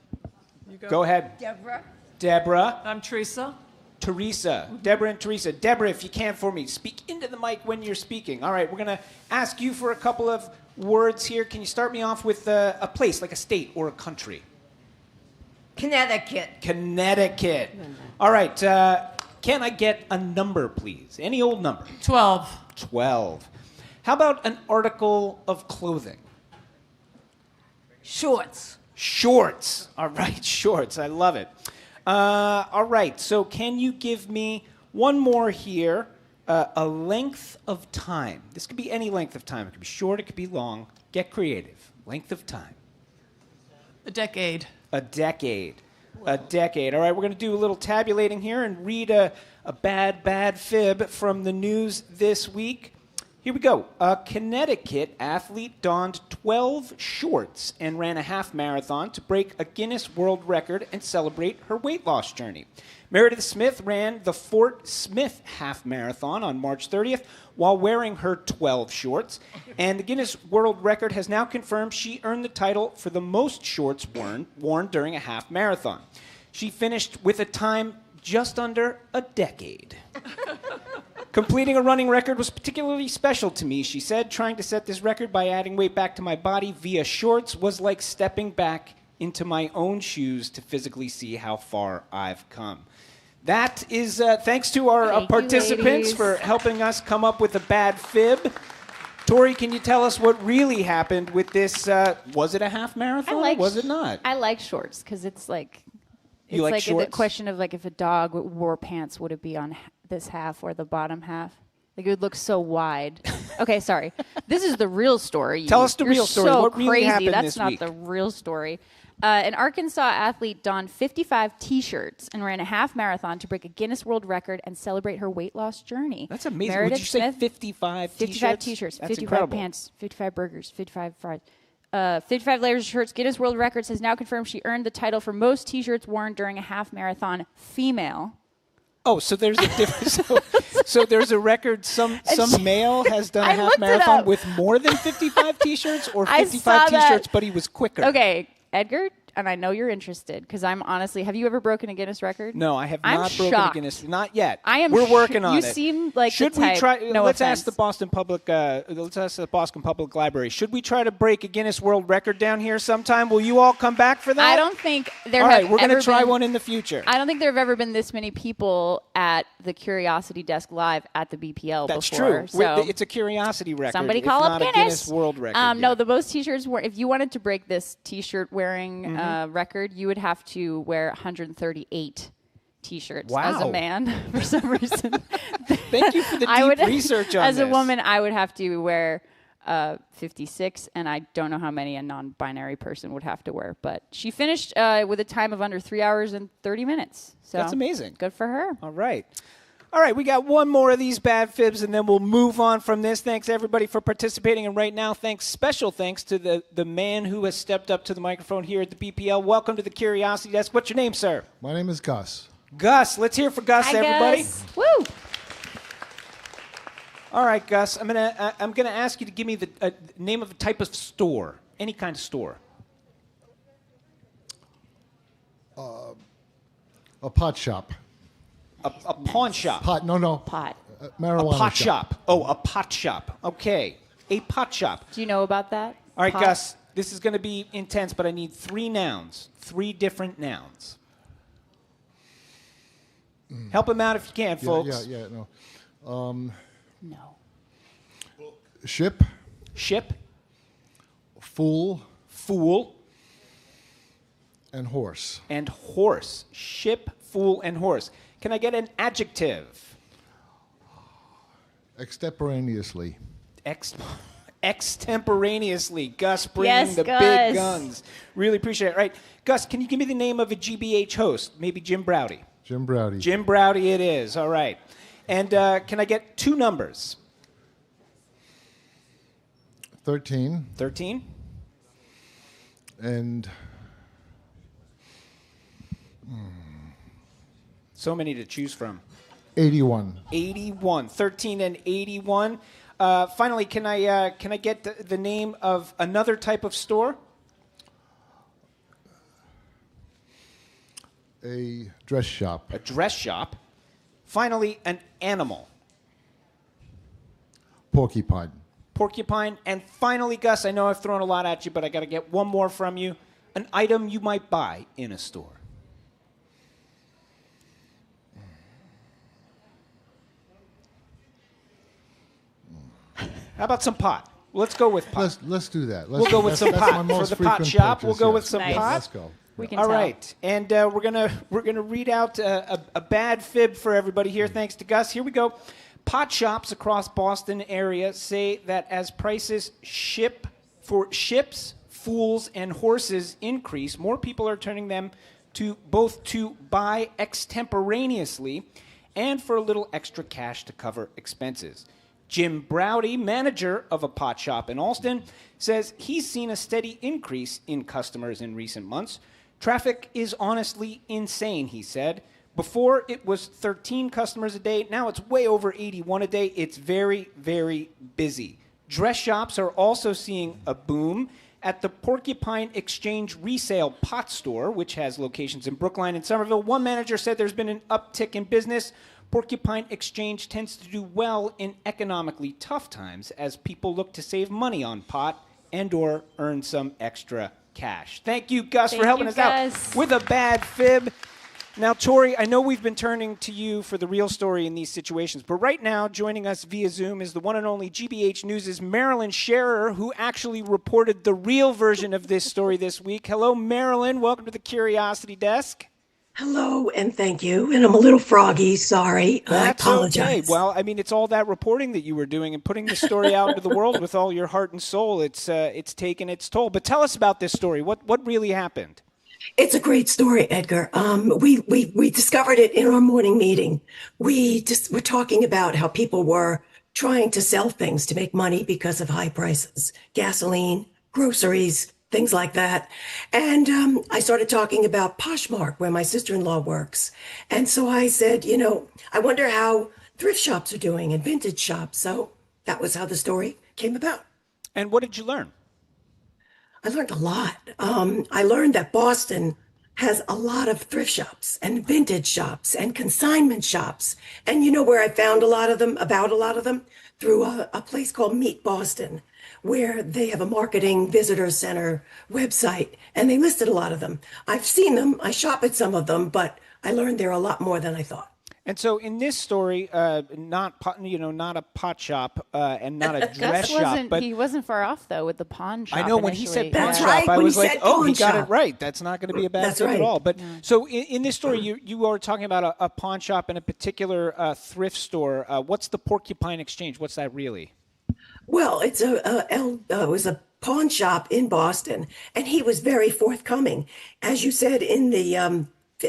S7: You
S11: Go ahead.
S7: Deborah.
S11: Deborah.
S7: I'm Teresa.
S11: Teresa. Deborah and Teresa. Deborah, if you can for me, speak into the mic when you're speaking. All right, we're going to ask you for a couple of words here. Can you start me off with a place, like a state or a country?
S7: Connecticut.
S11: Connecticut. All right. Can I get a number, please? Any old number.
S7: 12.
S11: 12. How about an article of clothing?
S7: Shorts.
S11: Shorts. All right, shorts. I love it. All right. So can you give me one more here? A length of time. This could be any length of time. It could be short. It could be long. Get creative. Length of time.
S7: A decade.
S11: A decade. A decade. All right, we're going to do a little tabulating here and read a bad fib from the news this week. Here we go. A Connecticut athlete donned 12 shorts and ran a half marathon to break a Guinness World Record and celebrate her weight loss journey. Meredith Smith ran the Fort Smith half marathon on March 30th while wearing her 12 shorts, and the Guinness World Record has now confirmed she earned the title for the most shorts worn during a half marathon. She finished with a time just under a decade. Completing a running record was particularly special to me, she said. Trying to set this record by adding weight back to my body via shorts was like stepping back into my own shoes to physically see how far I've come. That is thanks to our participants for helping us come up with a bad fib. Tori, can you tell us what really happened with this? Was it a half marathon or was it not?
S3: I like shorts because it's like...
S11: You like shorts?
S3: The question of like if a dog wore pants, would it be on this half or the bottom half? Like it would look so wide. Okay, sorry. This is the real story.
S11: Tell us the real story.
S3: So
S11: what really
S3: crazy.
S11: happened
S3: That's
S11: this
S3: not
S11: week?
S3: the real story. An Arkansas athlete donned 55 T-shirts and ran a half marathon to break a Guinness World Record and celebrate her weight loss journey.
S11: That's amazing.
S3: Meredith
S11: Would you say
S3: Smith,
S11: 55 T-shirts?
S3: 55 T-shirts,
S11: That's
S3: 55
S11: incredible.
S3: pants, 55 burgers, 55 fries. 55 layers of shirts. Guinness World Records has now confirmed she earned the title for most T-shirts worn during a half marathon female.
S11: Oh, so there's a difference. So there's a record. Some male has done a half marathon with more than 55 T-shirts, or 55 T-shirts, but he was quicker.
S3: Okay, Edgar, and I know you're interested because I'm honestly. Have you ever broken a Guinness record?
S11: No, I have
S3: I'm
S11: not broken
S3: shocked.
S11: a Guinness. Not yet.
S3: I am.
S11: We're working on
S3: you
S11: it.
S3: You seem like
S11: Should
S3: the type.
S11: we try?
S3: No
S11: let's
S3: offense.
S11: ask the Boston Public. Let's ask the Boston Public Library. Should we try to break a Guinness World Record down here sometime? Will you all come back for that?
S3: I don't think there.
S11: All
S3: have
S11: right, we're going to try
S3: been,
S11: one in the future.
S3: I don't think there have ever been this many people at the Curiosity Desk live at the BPL
S11: That's
S3: before.
S11: true.
S3: So
S11: It's a curiosity record.
S3: somebody
S11: if
S3: call
S11: not
S3: up
S11: a
S3: Guinness.
S11: Guinness World Record.
S3: No, the most T-shirts were. If you wanted to break this T-shirt wearing record, you would have to wear 138 T-shirts as a man for some reason.
S11: Thank you for the deep research on
S3: As a
S11: this.
S3: woman, I would have to wear 56, and I don't know how many a non-binary person would have to wear. But she finished with a time of under 3 hours and 30 minutes. So
S11: That's amazing.
S3: Good for her.
S11: All right. All right, we got one more of these bad fibs, and then we'll move on from this. Thanks, everybody, for participating. And right now, special thanks to the man who has stepped up to the microphone here at the BPL. Welcome to the Curiosity Desk. What's your name, sir?
S8: My name is Gus.
S11: Gus. Let's hear for Gus,
S3: Hi,
S11: everybody.
S3: Gus. Woo!
S11: All right, Gus. I'm gonna ask you to give me the name of a type of store, any kind of store.
S8: A pot shop.
S11: A pawn shop.
S8: No.
S3: Pot.
S8: Marijuana
S11: A pot shop. Oh, a pot shop. Okay. A pot shop.
S3: Do you know about that?
S11: All right,
S3: Pot?
S11: Gus. This is going to be intense, but I need 3 nouns. 3 different nouns. Help him out if you can, folks.
S8: Yeah, no.
S3: No.
S8: Ship.
S11: Ship.
S8: Fool.
S11: Fool.
S8: And horse.
S11: And horse. Ship, fool, and horse. Can I get an adjective?
S8: Extemporaneously.
S11: Extemporaneously. Gus bringing
S3: Yes,
S11: the
S3: Gus.
S11: big guns. Really appreciate it. Right. Gus, can you give me the name of a GBH host? Maybe Jim Browdy.
S8: Jim Browdy.
S11: Jim Browdy it is. All right. And can I get 2 numbers?
S8: 13.
S11: 13.
S8: And
S11: so many to choose from.
S8: 81.
S11: 81. 13 and 81. Finally, can I get the name of another type of store?
S8: A dress shop.
S11: A dress shop. Finally, an animal.
S8: Porcupine.
S11: Porcupine. And finally, Gus, I know I've thrown a lot at you, but I got to get one more from you. An item you might buy in a store. How about some pot? Let's go with pot.
S8: Let's do that.
S11: We'll go with some pot for the pot shop. We'll go with some pot.
S8: Let's go.
S3: We can
S11: All
S3: tell.
S11: right, and we're gonna read out a bad fib for everybody here. Thanks to Gus. Here we go. Pot shops across Boston area say that as prices for ships, fools, and horses increase, more people are turning them to both to buy extemporaneously and for a little extra cash to cover expenses. Jim Browdy, manager of a pot shop in Alston, says he's seen a steady increase in customers in recent months. Traffic is honestly insane, he said. Before it was 13 customers a day. Now it's way over 81 a day. It's very, very busy. Dress shops are also seeing a boom. At the Porcupine Exchange Resale Pot Store, which has locations in Brookline and Somerville, one manager said there's been an uptick in business. Porcupine Exchange tends to do well in economically tough times as people look to save money on pot and or earn some extra cash. Thank you, Gus, for helping us out with a bad fib. Now, Tori, I know we've been turning to you for the real story in these situations, but right now, joining us via Zoom is the one and only GBH News' Marilyn Schairer, who actually reported the real version of this story this week. Hello, Marilyn. Welcome to the Curiosity Desk.
S4: Hello, and thank you. And I'm a little froggy. Sorry. I apologize.
S11: Okay. Well, I mean, it's all that reporting that you were doing and putting the story out into the world with all your heart and soul. It's taken its toll. But tell us about this story. What really happened?
S4: It's a great story, Edgar. We discovered it in our morning meeting. We just were talking about how people were trying to sell things to make money because of high prices, gasoline, groceries, things like that. And I started talking about Poshmark, where my sister-in-law works. And so I said, I wonder how thrift shops are doing and vintage shops. So that was how the story came about.
S11: And what did you learn?
S4: I learned a lot. I learned that Boston has a lot of thrift shops and vintage shops and consignment shops. And you know where I found a lot of them? Through a place called Meet Boston, where they have a marketing visitor center website, and they listed a lot of them. I've seen them. I shop at some of them, but I learned there are a lot more than I thought.
S11: And so in this story, not a pot shop and not a dress shop, but
S3: he wasn't far off though with the pawn shop.
S11: I know when he said pawn
S4: That's
S11: shop,
S4: right,
S11: I
S4: when
S11: was
S4: he
S11: like,
S4: said
S11: oh, he
S4: pawn
S11: got it
S4: shop.
S11: right. That's not going to be a bad
S4: That's
S11: thing
S4: right.
S11: at all. But so in this story, you are talking about a pawn shop and a particular thrift store. What's the Porcupine Exchange? What's that really?
S4: Well, it was a pawn shop in Boston, and he was very forthcoming. As you said in the,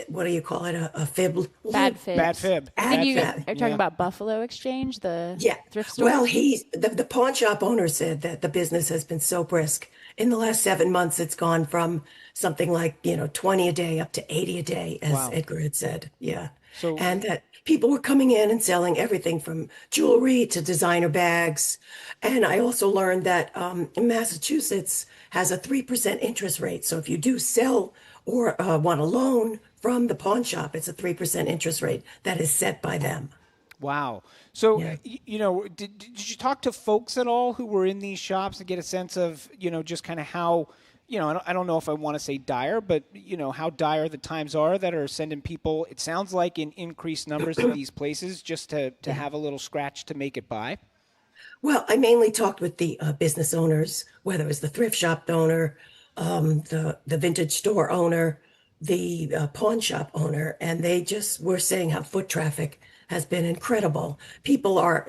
S4: what do you call it, a fib?
S3: Bad fib.
S11: Bad fib.
S3: And you
S4: Bad
S3: are talking about Buffalo Exchange, the thrift store?
S4: Well, the pawn shop owner said that the business has been so brisk. In the last 7 months, it's gone from something like, 20 a day up to 80 a day, as Edgar had said. Yeah. And that people were coming in and selling everything from jewelry to designer bags. And I also learned that Massachusetts has a 3% interest rate. So if you do sell or want a loan from the pawn shop, it's a 3% interest rate that is set by them.
S11: Wow. So, did you talk to folks at all who were in these shops and get a sense of, just kind of how, I don't know if I want to say dire, but, how dire the times are that are sending people, it sounds like, in increased numbers in these places just to have a little scratch to make it by?
S4: Well, I mainly talked with the business owners, whether it's the thrift shop owner, the vintage store owner, the pawn shop owner, and they just were saying how foot traffic has been incredible. People are,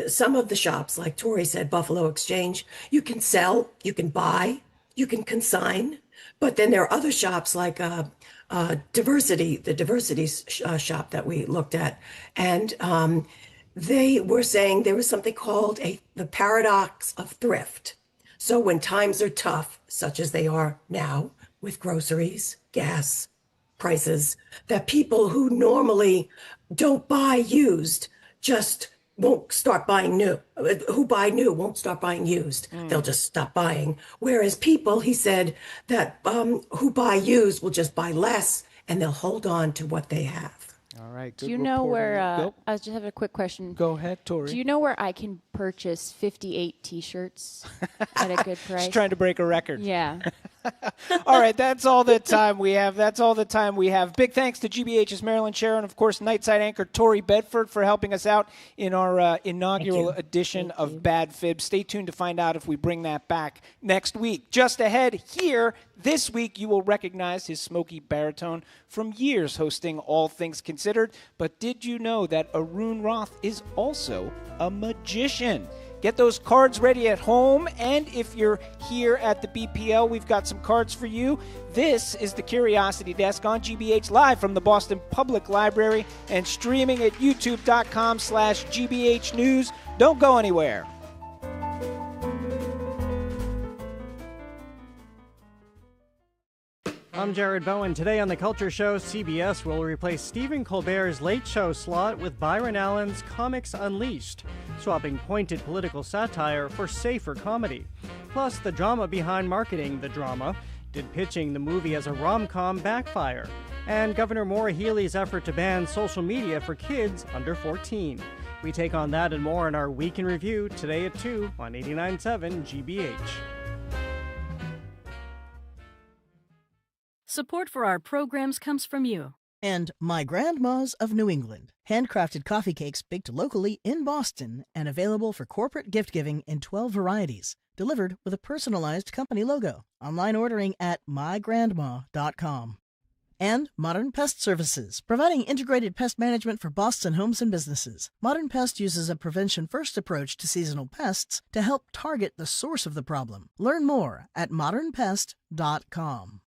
S4: some of the shops, like Tori said, Buffalo Exchange, you can sell, you can buy, you can consign, but then there are other shops like Diversity, the Diversity shop that we looked at, and they were saying there was something called the paradox of thrift. So when times are tough, such as they are now with groceries, gas prices, that people who normally don't buy used just won't start buying new. Who buy new won't start buying used. They'll just stop buying. Whereas people, he said, that who buy used will just buy less and they'll hold on to what they have.
S11: All right.
S3: Do you know where, I just have a quick question.
S11: Go ahead, Tori.
S3: Do you know where I can purchase 58 T-shirts at a good price?
S11: Just trying to break a record.
S3: Yeah.
S11: All right, that's all the time we have. Big thanks to GBH's Marilyn, Sharon, of course, Nightside anchor Tori Bedford for helping us out in our inaugural edition of Bad Fibs. Stay tuned to find out if we bring that back next week. Just ahead here, this week you will recognize his smoky baritone from years hosting All Things Considered. But did you know that Arun Rath is also a magician? Get those cards ready at home, and if you're here at the BPL, we've got some cards for you. This is the Curiosity Desk on GBH live from the Boston Public Library and streaming at youtube.com/GBH News. Don't go anywhere.
S6: I'm Jared Bowen. Today on The Culture Show, CBS will replace Stephen Colbert's Late Show slot with Byron Allen's Comics Unleashed, swapping pointed political satire for safer comedy. Plus, the drama behind marketing the drama. Did pitching the movie as a rom-com backfire? And Governor Maura Healey's effort to ban social media for kids under 14. We take on that and more in our Week in Review today at 2 on 89.7 GBH.
S12: Support for our programs comes from you.
S13: And My Grandma's of New England. Handcrafted coffee cakes baked locally in Boston and available for corporate gift giving in 12 varieties. Delivered with a personalized company logo. Online ordering at mygrandma.com. And Modern Pest Services, providing integrated pest management for Boston homes and businesses. Modern Pest uses a prevention-first approach to seasonal pests to help target the source of the problem. Learn more at modernpest.com.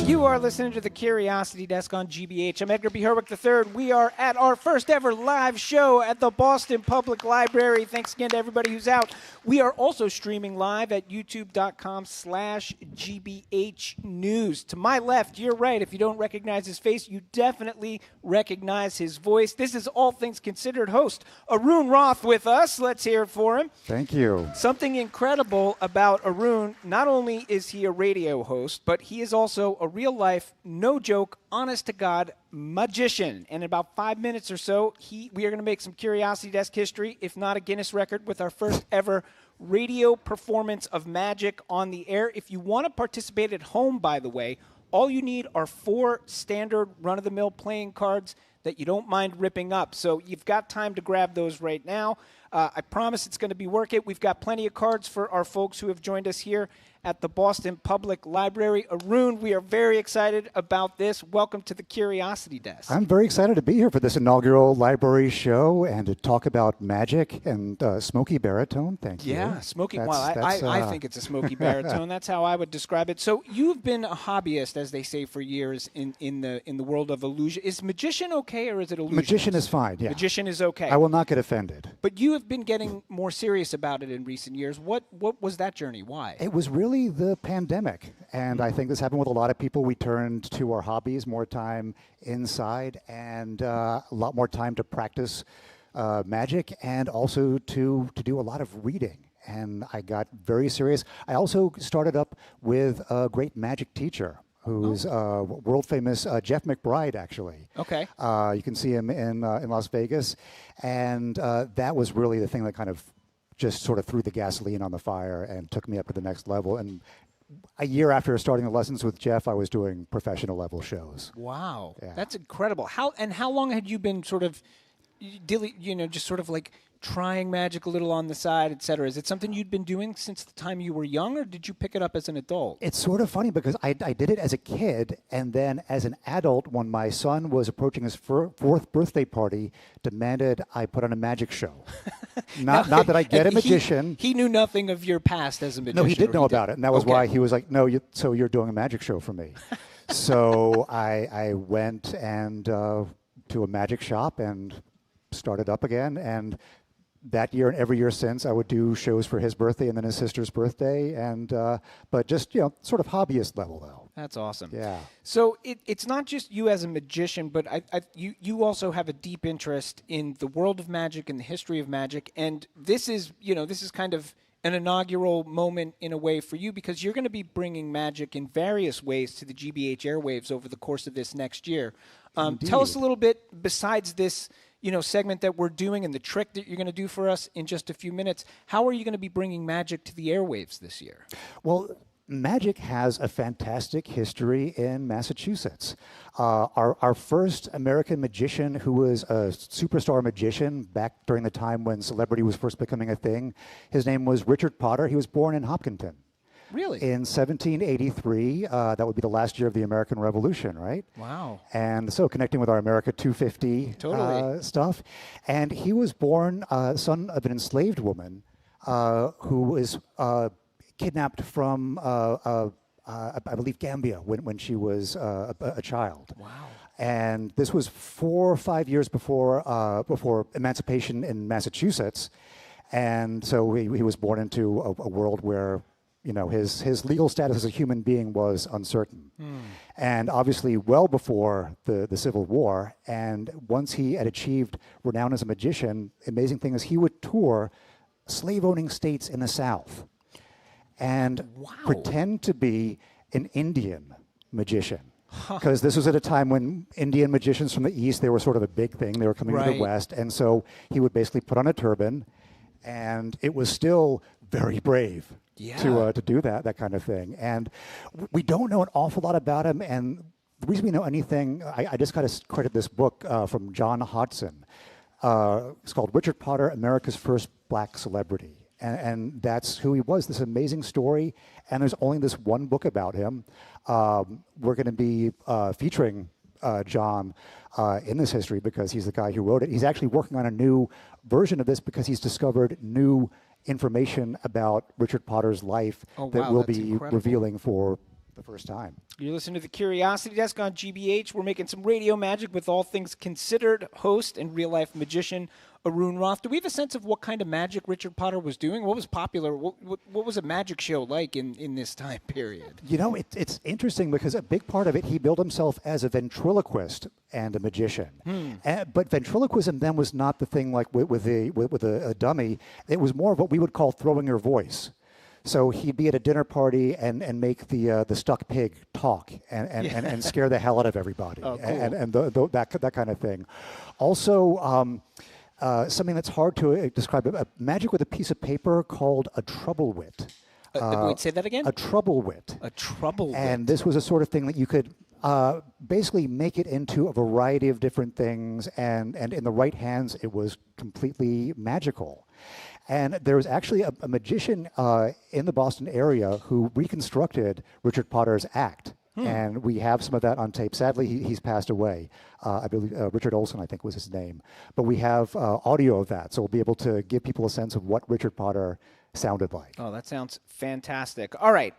S11: You are listening to the Curiosity Desk on GBH. I'm Edgar B. Herwick III. We are at our first ever live show at the Boston Public Library. Thanks again to everybody who's out. We are also streaming live at youtube.com/GBH News. To my left, you're right. If you don't recognize his face, you definitely recognize his voice. This is All Things Considered host Arun Rath with us. Let's hear it for him.
S9: Thank you.
S11: Something incredible about Arun, not only is he a radio host, but he is also a real-life, no-joke, honest-to-God magician. And in about 5 minutes or so, we are going to make some Curiosity Desk history, if not a Guinness record, with our first ever radio performance of magic on the air. If you want to participate at home, by the way, all you need are 4 standard run-of-the-mill playing cards that you don't mind ripping up. So you've got time to grab those right now. I promise it's going to be worth it. We've got plenty of cards for our folks who have joined us here at the Boston Public Library. Arun, we are very excited about this. Welcome to the Curiosity Desk.
S9: I'm very excited to be here for this inaugural library show and to talk about magic and smoky baritone. Thank you.
S11: Yeah, smoky. I think it's a smoky baritone. That's how I would describe it. So you've been a hobbyist, as they say, for years in the world of illusion. Is magician okay, or is it illusion?
S9: Magician is fine, yeah.
S11: Magician is okay.
S9: I will not get offended.
S11: But you have been getting more serious about it in recent years. What was that journey? Why?
S9: It was really the pandemic, and I think this happened with a lot of people. We turned to our hobbies, more time inside, and a lot more time to practice magic, and also to do a lot of reading. And I got very serious. I also started up with a great magic teacher who's world famous Jeff McBride, actually.
S11: Okay.
S9: You can see him in Las Vegas, and that was really the thing that kind of just sort of threw the gasoline on the fire and took me up to the next level. And a year after starting the lessons with Jeff, I was doing professional level shows.
S11: Wow,
S9: Yeah.
S11: that's incredible. How long had you been sort of, just sort of like trying magic a little on the side, et cetera? Is it something you'd been doing since the time you were young, or did you pick it up as an adult?
S9: It's sort of funny because I did it as a kid, and then as an adult, when my son was approaching his fourth birthday party, demanded I put on a magic show. Not that I get a magician.
S11: He knew nothing of your past as a magician.
S9: No, he did know about it, and that was
S11: Okay.
S9: why he was like, "No, so you're doing a magic show for me." So I went and to a magic shop and started up again, and that year and every year since, I would do shows for his birthday and then his sister's birthday, and but just sort of hobbyist level though.
S11: That's awesome.
S9: Yeah.
S11: So it's not just you as a magician, but you also have a deep interest in the world of magic and the history of magic, and this is kind of an inaugural moment in a way for you, because you're going to be bringing magic in various ways to the GBH airwaves over the course of this next year. Tell us a little bit, besides this segment that we're doing and the trick that you're going to do for us in just a few minutes, how are you going to be bringing magic to the airwaves this year?
S9: Well, magic has a fantastic history in Massachusetts. Our first American magician who was a superstar magician back during the time when celebrity was first becoming a thing, his name was Richard Potter. He was born in Hopkinton.
S11: Really?
S9: In 1783, that would be the last year of the American Revolution, right?
S11: Wow.
S9: And so connecting with our America 250 stuff. And he was born son of an enslaved woman who was kidnapped from, I believe, Gambia when she was a child.
S11: Wow.
S9: And this was 4 or 5 years before emancipation in Massachusetts. And so he was born into a world where his legal status as a human being was uncertain. And obviously well before the Civil War, and once he had achieved renown as a magician, amazing thing is he would tour slave-owning states in the South and pretend to be an Indian magician. Because this was at a time when Indian magicians from the East, they were sort of a big thing. They were coming to the West. And so he would basically put on a turban, and it was still very brave to do that kind of thing. And we don't know an awful lot about him. And the reason we know anything, I just got to credit this book from John Hodson. It's called Richard Potter, America's First Black Celebrity. And that's who he was, this amazing story. And there's only this one book about him. We're going to be featuring John in this history because he's the guy who wrote it. He's actually working on a new version of this because he's discovered new information about Richard Potter's life that we'll be revealing for the first time.
S11: You're listening to the Curiosity Desk on GBH. We're making some radio magic with All Things Considered host and real-life magician Arun Rath. Do we have a sense of what kind of magic Richard Potter was doing? What was popular? What was a magic show like in this time period?
S9: It's interesting because a big part of it, he billed himself as a ventriloquist and a magician. But ventriloquism then was not the thing like with a dummy. It was more of what we would call throwing your voice. So he'd be at a dinner party and make the stuck pig talk and scare the hell out of everybody.
S11: Oh, cool.
S9: And that kind of thing. Also, something that's hard to describe, magic with a piece of paper called a trouble wit.
S11: Wait, say that again?
S9: A trouble wit.
S11: A trouble wit.
S9: And this was a sort of thing that you could basically make it into a variety of different things, and in the right hands, it was completely magical. And there was actually a magician in the Boston area who reconstructed Richard Potter's act. And we have some of that on tape. Sadly, he's passed away. I believe Richard Olson, I think, was his name. But we have audio of that, so we'll be able to give people a sense of what Richard Potter sounded like.
S11: Oh, that sounds fantastic. All right,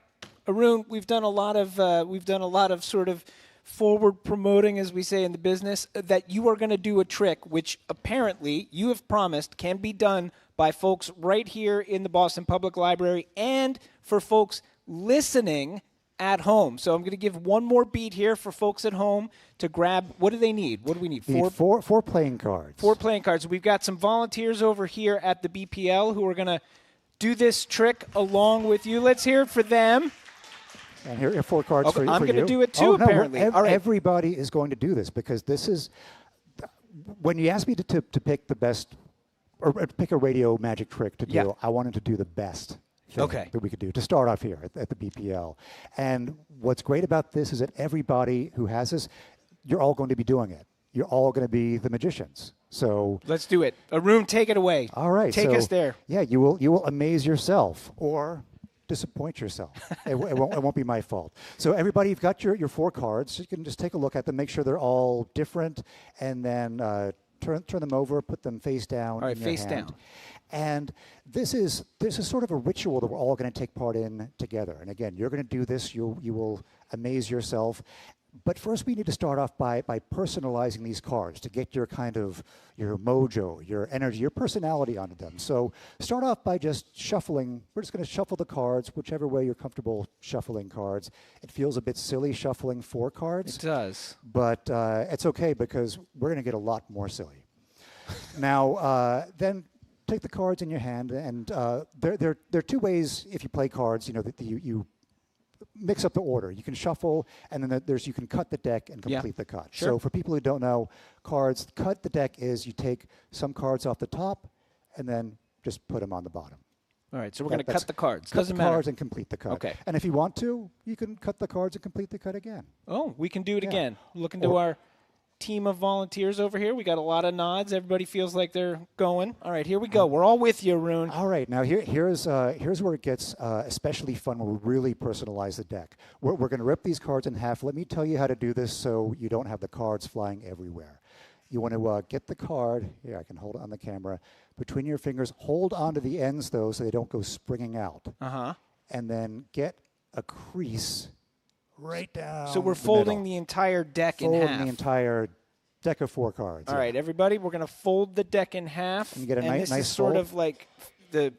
S11: Arun, we've done a lot of sort of forward promoting, as we say in the business, that you are going to do a trick, which apparently you have promised can be done by folks right here in the Boston Public Library and for folks listening at home. So I'm going to give one more beat here for folks at home to grab. What do they need? What do we need?
S9: Four playing cards.
S11: 4 playing cards. We've got some volunteers over here at the BPL who are going to do this trick along with you. Let's hear it for them.
S9: And here are 4 cards for you.
S11: I'm going to do it too, apparently.
S9: All right. Everybody is going to do this because this is, when you asked me to pick the best, or pick a radio magic trick to do, I wanted to do the best thing
S10: Okay.
S9: that we could do to start off here at the BPL. And what's great about this is that everybody who has this, you're all going to be doing it. You're all going to be the magicians. So
S10: Let's do it. Arun, take it away.
S9: all right,
S10: Take
S9: so,
S10: us there.
S9: Yeah, you will amaze yourself or disappoint yourself. it won't be my fault. So everybody, you've got your 4 cards. You can just take a look at them, make sure they're all different, and then turn them over, put them face down.
S10: All right,
S9: in your
S10: face
S9: hand.
S10: down.
S9: And this is sort of a ritual that we're all going to take part in together. And again, you're going to do this. You will amaze yourself. But first, we need to start off by personalizing these cards to get your kind of your mojo, your energy, your personality onto them. So start off by just shuffling. We're just going to shuffle the cards, whichever way you're comfortable shuffling cards. It feels a bit silly shuffling 4 cards.
S10: It does.
S9: But it's okay because we're going to get a lot more silly. Now, then take the cards in your hand, and there are 2 ways if you play cards. You know that you mix up the order. You can shuffle, and then you can cut the deck and complete the cut.
S10: Sure.
S9: So for people who don't know, cards, cut the deck is you take some cards off the top and then just put them on the bottom.
S10: All right, so we're going to cut the cards.
S9: Cut
S10: Doesn't
S9: the
S10: matter.
S9: cards and complete the cut.
S10: Okay.
S9: And if you want to, you can cut the cards and complete the cut again.
S10: Oh, we can do it
S9: Yeah.
S10: again. Look into our team of volunteers over here. We got a lot of nods. Everybody feels like they're going. All right, here we go. We're all with you, Arun.
S9: All right, now here's where it gets especially fun when we really personalize the deck. We're going to rip these cards in half. Let me tell you how to do this so you don't have the cards flying everywhere. You want to get the card, here I can hold it on the camera, between your fingers. Hold on to the ends, though, so they don't go springing out.
S10: Uh-huh.
S9: And then get a crease right down
S10: So we're
S9: the
S10: folding
S9: middle.
S10: the entire deck in half.
S9: Folding the entire deck of 4 cards.
S10: All right, everybody, we're going to fold the deck in half.
S9: And you get a
S10: this
S9: nice
S10: is sort
S9: fold.
S10: of like the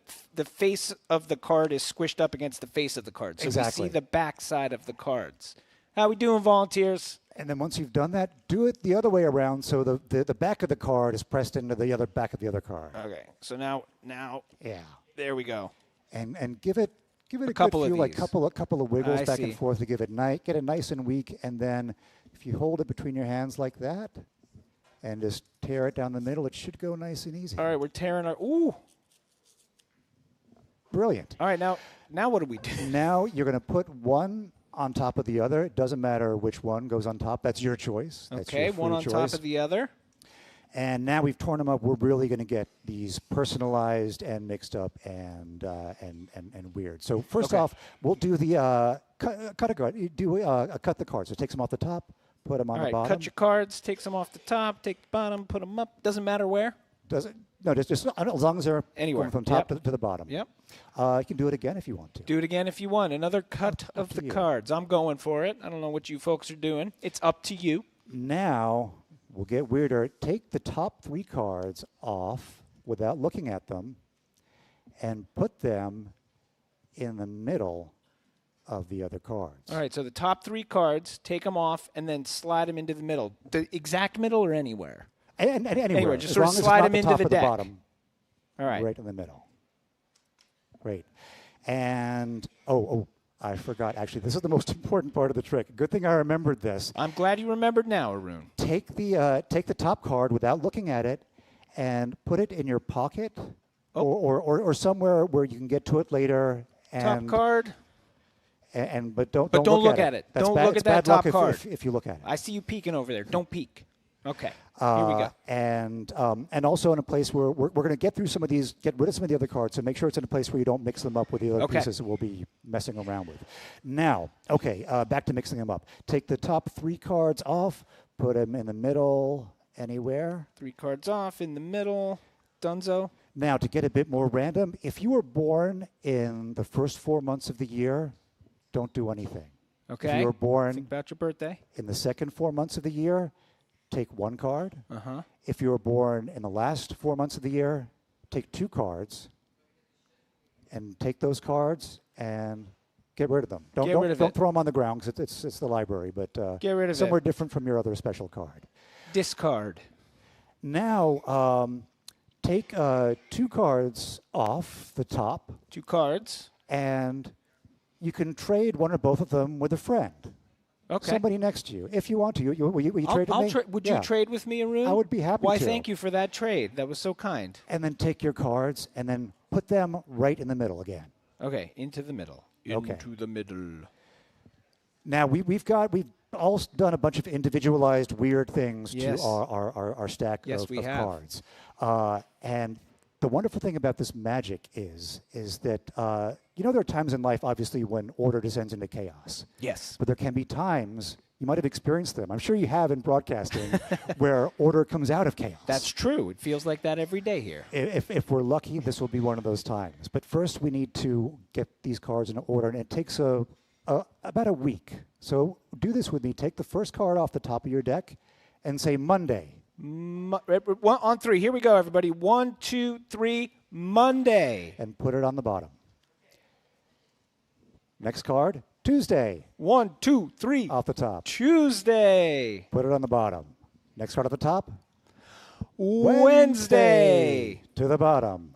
S10: face of the card is squished up against the face of the card. So
S9: Exactly.
S10: we see the back side of the cards. How we doing, volunteers?
S9: And then once you've done that, do it the other way around so the back of the card is pressed into the other back of the other card.
S10: Okay, so now,
S9: yeah,
S10: there we go.
S9: And give it a
S10: couple
S9: good
S10: of
S9: feel, like
S10: these.
S9: couple of wiggles
S10: I
S9: back
S10: see.
S9: and forth to give it get it nice and weak. And then if you hold it between your hands like that and just tear it down the middle, it should go nice and easy.
S10: All right, we're tearing our. Ooh.
S9: Brilliant.
S10: All right, now what do we do?
S9: Now you're going to put one on top of the other. It doesn't matter which one goes on top. That's your choice. That's
S10: Okay,
S9: your
S10: one
S9: free
S10: on
S9: choice.
S10: top of the other.
S9: And now we've torn them up. We're really going to get these personalized and mixed up and weird. So first off, we'll do the cut a card. You do cut the cards. So it takes them off the top, put them on
S10: All
S9: the
S10: right,
S9: bottom.
S10: cut your cards, take some off the top, take the bottom, put them up. Doesn't matter where.
S9: Does it? No, just as long as they're
S10: Anywhere.
S9: going from top
S10: Yep.
S9: to the bottom.
S10: Yep.
S9: You can do it again if you want to.
S10: Do it again if you want. Another cut of the cards. I'm going for it. I don't know what you folks are doing. It's up to you.
S9: Now we'll get weirder. Take the top 3 cards off without looking at them and put them in the middle of the other cards.
S10: All right, so the top 3 cards, take them off, and then slide them into the middle. The exact middle or anywhere?
S9: And anywhere.
S10: Anywhere, just
S9: as
S10: sort
S9: long
S10: of
S9: as it's
S10: slide
S9: not
S10: them
S9: the
S10: into
S9: top
S10: the
S9: or the
S10: deck.
S9: bottom.
S10: All right.
S9: Right in the middle. Great. And, I forgot. Actually, this is the most important part of the trick. Good thing I remembered this.
S10: I'm glad you remembered now, Arun.
S9: Take the top card without looking at it and put it in your pocket or somewhere where you can get to it later.
S10: Top card.
S9: But don't
S10: look at it.
S9: That's
S10: Don't
S9: bad,
S10: look
S9: it's
S10: at that
S9: bad luck
S10: top card.
S9: if you look at it.
S10: I see you peeking over there. Don't peek. Okay, here we go.
S9: And also in a place where we're going to get rid of some of the other cards, so make sure it's in a place where you don't mix them up with the other pieces that we'll be messing around with. Now, back to mixing them up. Take the top 3 cards off, put them in the middle, anywhere.
S10: 3 cards off in the middle. Dunzo.
S9: Now, to get a bit more random, if you were born in the first 4 months of the year, don't do anything.
S10: Okay.
S9: If you were born
S10: Think about your birthday.
S9: in the second 4 months of the year, take 1 card.
S10: Uh-huh.
S9: If you were born in the last 4 months of the year, take 2 cards. And take those cards and get rid of them. Don't throw them on the ground because it's the library, but
S10: get rid of
S9: somewhere
S10: it.
S9: different from your other special card.
S10: Discard.
S9: Now, take 2 cards off the top.
S10: 2 cards.
S9: And you can trade one or both of them with a friend.
S10: Okay.
S9: Somebody next to you, if you want to. Will you trade with me?
S10: Would you trade with me, Arun?
S9: I would be happy
S10: Why,
S9: to.
S10: thank you for that trade. That was so kind.
S9: And then take your cards and then put them right in the middle again.
S10: Okay, into the middle.
S9: Okay.
S10: Into the middle.
S9: Now we've all done a bunch of individualized weird things
S10: Yes.
S9: to our stack
S10: Yes,
S9: of
S10: we have.
S9: cards. And the wonderful thing about this magic is that there are times in life, obviously, when order descends into chaos.
S10: Yes.
S9: But there can be times, you might have experienced them, I'm sure you have in broadcasting, where order comes out of chaos.
S10: That's true. It feels like that every day here.
S9: If we're lucky, this will be one of those times. But first, we need to get these cards in order, and it takes about a week. So do this with me. Take the first card off the top of your deck and say Monday.
S10: On three. Here we go, everybody. 1, 2, 3, Monday.
S9: And put it on the bottom. Next card, Tuesday.
S10: 1, 2, 3.
S9: Off the top.
S10: Tuesday.
S9: Put it on the bottom. Next card at the top.
S10: Wednesday.
S9: To the bottom.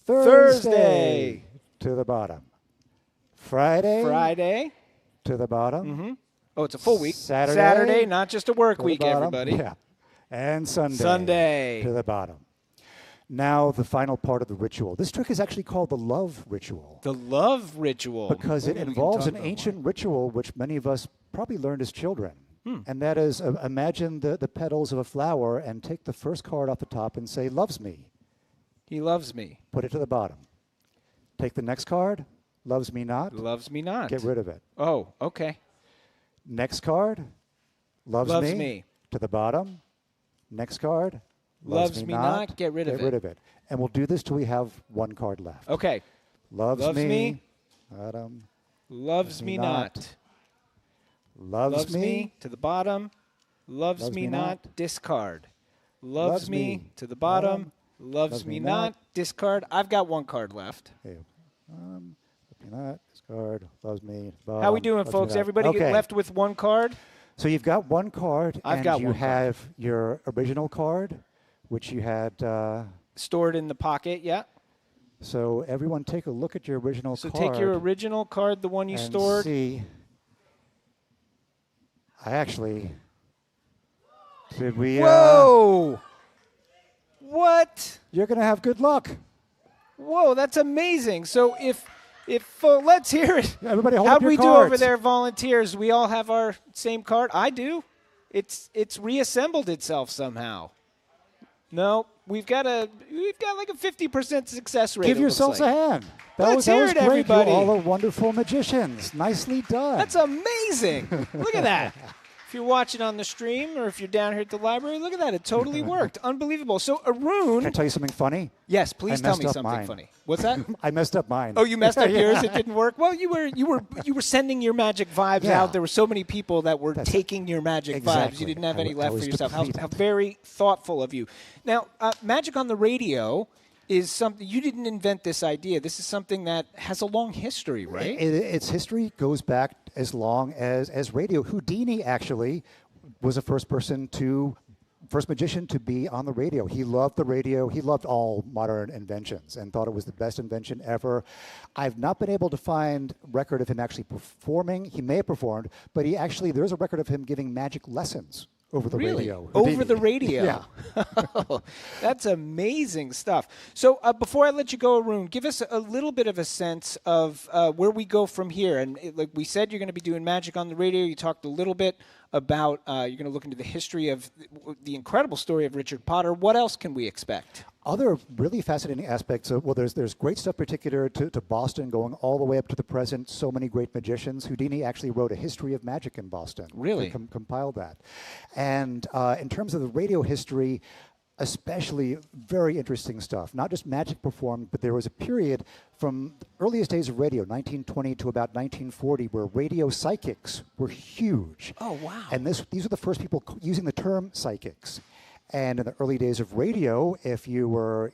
S10: Thursday.
S9: To the bottom. Friday. To the bottom.
S10: Mm-hmm. Oh, it's a full week.
S9: Saturday,
S10: not just a work week,
S9: bottom.
S10: everybody.
S9: Yeah. And Sunday. To the bottom. Now, the final part of the ritual. This trick is actually called the love ritual.
S10: The love ritual.
S9: Because it involves an ancient ritual which many of us probably learned as children. And that is, imagine the petals of a flower and take the first card off the top and say, loves me.
S10: He loves me.
S9: Put it to the bottom. Take the next card, loves me not.
S10: Loves me not.
S9: Get rid of it.
S10: Oh, okay.
S9: Next card, loves
S10: me.
S9: To the bottom. Next card,
S10: loves me not. Get rid of it.
S9: Get rid of it. And we'll do this till we have one card left.
S10: Okay.
S9: Loves me. Bottom.
S10: Loves me not.
S9: Loves me.
S10: To the bottom. Loves me not. Discard. Loves me. To the bottom. Loves me not. Discard. I've got one card left.
S9: Okay. Loves me not. Discard. Loves me. Bottom.
S10: How we doing, folks? Everybody get left with one card?
S9: So you've got one card,
S10: I've got
S9: you
S10: one
S9: have your original card, which you had
S10: stored in the pocket. Yeah.
S9: So everyone, take a look at your original
S10: So
S9: card.
S10: take your original card, the one you
S9: and
S10: stored.
S9: See, I actually did we?
S10: Whoa! What?
S9: You're gonna have good luck.
S10: Whoa, that's amazing. So if let's hear it.
S9: Everybody hold
S10: How'd
S9: up your
S10: we do
S9: cards.
S10: over there, volunteers? We all have our same card? I do. It's reassembled itself somehow. No, we've got like a 50% success rate.
S9: Give yourselves a hand. That was
S10: hear it,
S9: great.
S10: everybody.
S9: You're all are wonderful magicians. Nicely done.
S10: That's amazing. Look at that. If you're watching on the stream or if you're down here at the library, look at that. It totally worked. Unbelievable. So, Arun.
S9: Can I tell you something funny?
S10: Yes, please
S9: I
S10: tell
S9: messed
S10: me
S9: up
S10: something
S9: mine.
S10: funny. What's that?
S9: I messed up mine.
S10: Oh, you messed up
S9: Yeah.
S10: yours? It didn't work? Well, you were sending your magic vibes
S9: Yeah.
S10: out. There were so many people that were taking your magic vibes.
S9: Exactly.
S10: You didn't have
S9: I
S10: any left for
S9: was
S10: yourself. How
S9: depleted.
S10: very thoughtful of you. Now, magic on the radio is something, you didn't invent this idea. This is something that has a long history, right?
S9: Its history goes back as long as radio. Houdini actually was the first magician to be on the radio. He loved the radio. He loved all modern inventions and thought it was the best invention ever. I've not been able to find record of him actually performing. He may have performed, but there's a record of him giving magic lessons over the radio.
S10: Over the radio?
S9: Yeah.
S10: That's amazing stuff. So before I let you go, Arun, give us a little bit of a sense of where we go from here. And like we said, you're going to be doing magic on the radio. You talked a little bit about you're going to look into the history of the incredible story of Richard Potter. What else can we expect?
S9: Other really fascinating aspects of, there's great stuff particular to Boston going all the way up to the present. So many great magicians. Houdini actually wrote a history of magic in Boston.
S10: Really?
S9: Compiled that. And in terms of the radio history, especially very interesting stuff. Not just magic performed, but there was a period from the earliest days of radio, 1920 to about 1940, where radio psychics were huge.
S10: Oh, wow.
S9: And these were the first people using the term psychics. And in the early days of radio, if you were,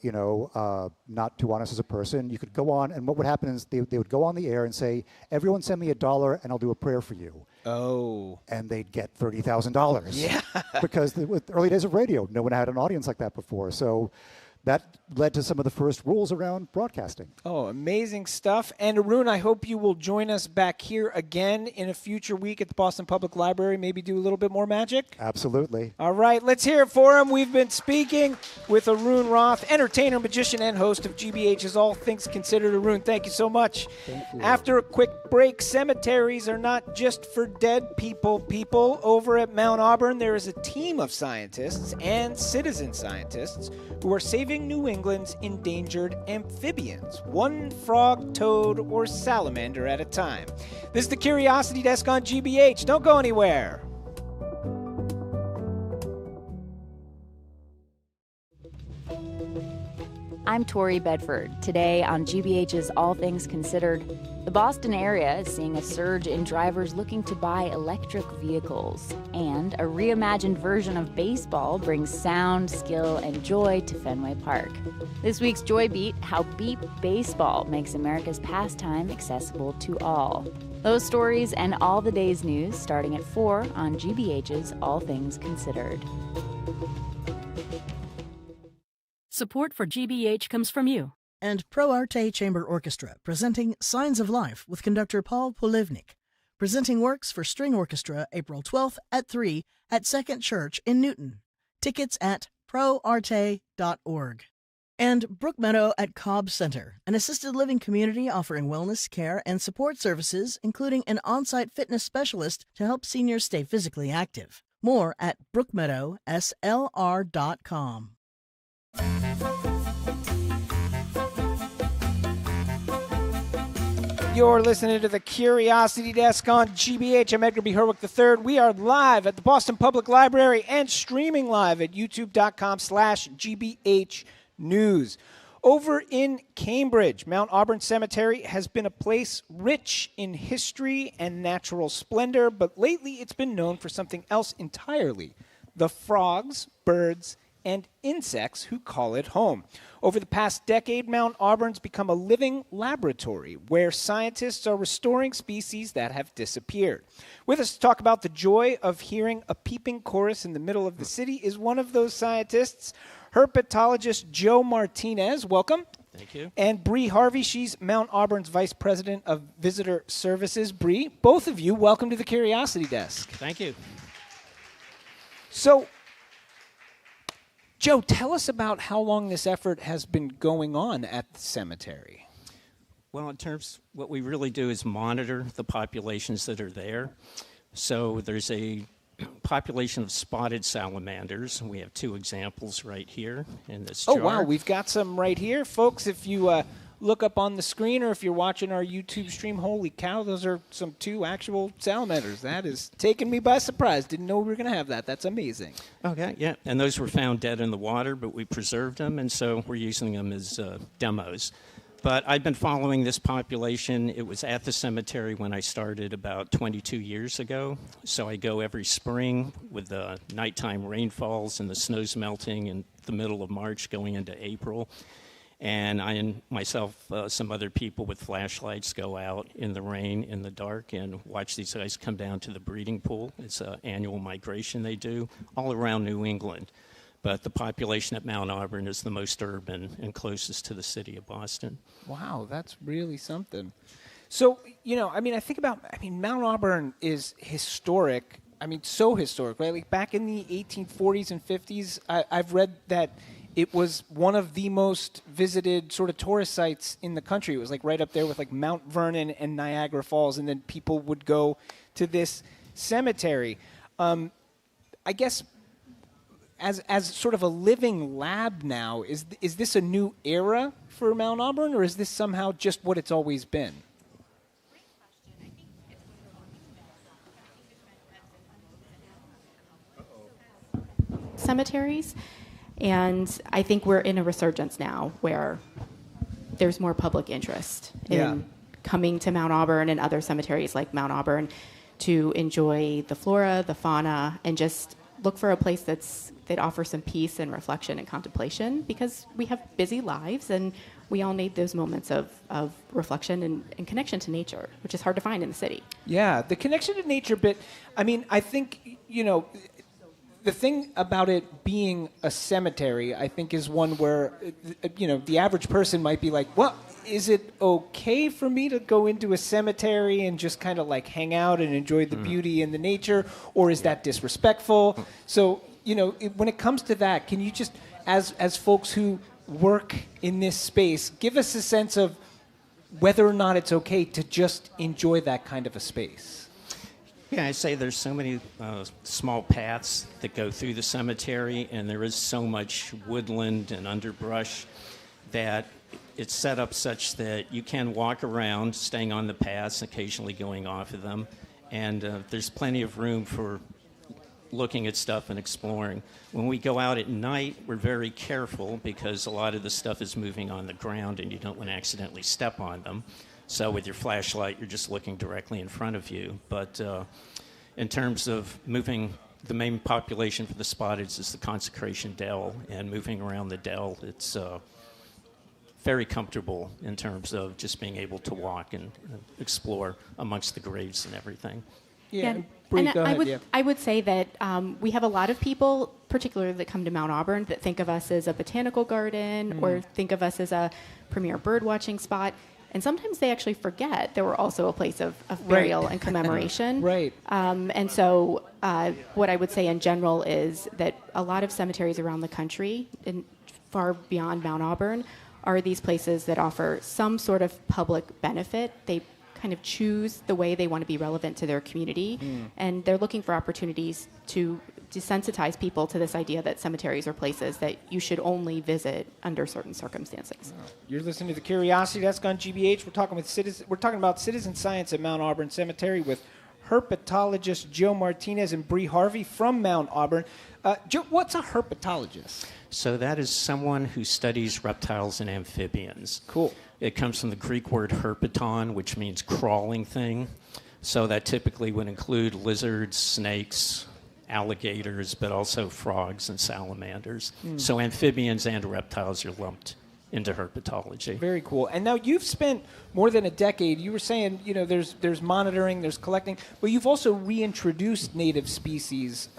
S9: not too honest as a person, you could go on, and what would happen is they would go on the air and say, everyone send me $1 and I'll do a prayer for you.
S10: Oh.
S9: And they'd get $30,000.
S10: Yeah.
S9: Because with the early days of radio, no one had an audience like that before. So that led to some of the first rules around broadcasting.
S10: Oh, amazing stuff. And Arun, I hope you will join us back here again in a future week at the Boston Public Library, maybe do a little bit more magic.
S9: Absolutely.
S10: All right, let's hear it for him. We've been speaking with Arun Rath, entertainer, magician, and host of GBH's All Things Considered. Arun, thank you so much.
S9: Thank you.
S10: After a quick break, cemeteries are not just for dead people. Over at Mount Auburn, there is a team of scientists and citizen scientists who are saving New England's endangered amphibians, one frog, toad, or salamander at a time. This is the Curiosity Desk on GBH. Don't go anywhere.
S3: I'm Tori Bedford. Today on GBH's All Things Considered, the Boston area is seeing a surge in drivers looking to buy electric vehicles. And a reimagined version of baseball brings sound, skill, and joy to Fenway Park. This week's Joy Beat, how Beep Baseball makes America's pastime accessible to all. Those stories and all the day's news starting at 4 on GBH's All Things Considered.
S12: Support for GBH comes from you.
S13: And Pro Arte Chamber Orchestra, presenting Signs of Life with conductor Paul Polivnik. Presenting works for string orchestra April 12th at 3 at Second Church in Newton. Tickets at proarte.org. And Brookmeadow at Cobb Center, an assisted living community offering wellness, care, and support services, including an on-site fitness specialist to help seniors stay physically active. More at brookmeadowslr.com.
S10: You're listening to the Curiosity Desk on GBH. I'm Edgar B. Herwick III. We are live at the Boston Public Library and streaming live at youtube.com/GBH News. Over in Cambridge, Mount Auburn Cemetery has been a place rich in history and natural splendor, but lately it's been known for something else entirely: the frogs, birds, and insects who call it home. Over the past decade, Mount Auburn's become a living laboratory where scientists are restoring species that have disappeared. With us to talk about the joy of hearing a peeping chorus in the middle of the city is one of those scientists, herpetologist Joe Martinez. Welcome.
S2: Thank you.
S10: And Bree Harvey, she's Mount Auburn's Vice President of Visitor Services. Bree, both of you, welcome to the Curiosity Desk.
S2: Thank you.
S10: So, Joe, tell us about how long this effort has been going on at the cemetery.
S2: Well, in terms, what we really do is monitor the populations that are there. So there's a population of spotted salamanders. We have 2 examples right here in this jar.
S10: Oh, wow, we've got some right here. Folks, if you look up on the screen or if you're watching our YouTube stream, holy cow, those are some 2 actual salamanders. That is taking me by surprise. Didn't know we were going to have that. That's amazing.
S2: Okay, yeah, and those were found dead in the water, but we preserved them, and so we're using them as demos. But I've been following this population. It was at the cemetery when I started about 22 years ago. So I go every spring with the nighttime rainfalls and the snow's melting in the middle of March going into April. And I and myself, some other people with flashlights go out in the rain, in the dark, and watch these guys come down to the breeding pool. It's an annual migration they do all around New England. But the population at Mount Auburn is the most urban and closest to the city of Boston.
S10: Wow, that's really something. So, I think about, Mount Auburn is historic. So historic, right? Like back in the 1840s and 50s, I've read that it was one of the most visited sort of tourist sites in the country. It was like right up there with like Mount Vernon and Niagara Falls, and then people would go to this cemetery. I guess as sort of a living lab now, is this a new era for Mount Auburn, or is this somehow just what it's always been?
S14: Cemeteries, and I think we're in a resurgence now where there's more public interest in coming to Mount Auburn and other cemeteries like Mount Auburn to enjoy the flora, the fauna, and just look for a place that offers some peace and reflection and contemplation, because we have busy lives and we all need those moments of reflection and connection to nature, which is hard to find in the city.
S10: Yeah, the connection to nature bit, I think, the thing about it being a cemetery, I think, is one where, the average person might be like, well, is it okay for me to go into a cemetery and just kind of like hang out and enjoy the beauty and the nature, or is that disrespectful? So, when it comes to that, can you just, as folks who work in this space, give us a sense of whether or not it's okay to just enjoy that kind of a space?
S2: Yeah, I say there's so many small paths that go through the cemetery, and there is so much woodland and underbrush that it's set up such that you can walk around, staying on the paths, occasionally going off of them, and there's plenty of room for looking at stuff and exploring. When we go out at night, we're very careful because a lot of the stuff is moving on the ground and you don't want to accidentally step on them. So with your flashlight, you're just looking directly in front of you. But in terms of moving, the main population for the spot is the Consecration Dell, and moving around the Dell, it's very comfortable in terms of just being able to walk and explore amongst the graves and everything.
S10: Yeah. Bree,
S14: and
S10: go ahead,
S14: I would say that we have a lot of people, particularly that come to Mount Auburn, that think of us as a botanical garden or think of us as a premier bird watching spot. And sometimes they actually forget that we're also a place of burial and commemoration.
S10: Right.
S14: And so what I would say in general is that a lot of cemeteries around the country, and far beyond Mount Auburn, are these places that offer some sort of public benefit. They kind of choose the way they want to be relevant to their community, and they're looking for opportunities to desensitize people to this idea that cemeteries are places that you should only visit under certain circumstances.
S10: You're listening to the Curiosity Desk on GBH. We're talking about citizen science at Mount Auburn Cemetery with herpetologist Joe Martinez and Bree Harvey from Mount Auburn. Joe, what's a herpetologist?
S2: So that is someone who studies reptiles and amphibians.
S10: Cool.
S2: It comes from the Greek word herpeton, which means crawling thing. So that typically would include lizards, snakes, alligators, but also frogs and salamanders. So amphibians and reptiles are lumped into herpetology.
S10: Very cool. And now you've spent more than a decade. You were saying, there's monitoring, there's collecting, but you've also reintroduced native species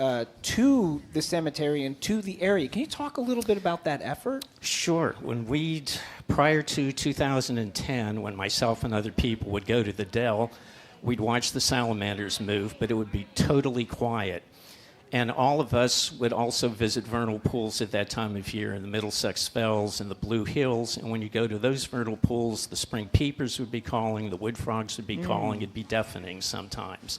S10: to the cemetery and to the area. Can you talk a little bit about that effort?
S2: Sure. Prior to 2010, when myself and other people would go to the Dell, we'd watch the salamanders move, but it would be totally quiet. And all of us would also visit vernal pools at that time of year in the Middlesex Fells and the Blue Hills. And when you go to those vernal pools, the spring peepers would be calling, the wood frogs would be calling. It'd be deafening sometimes.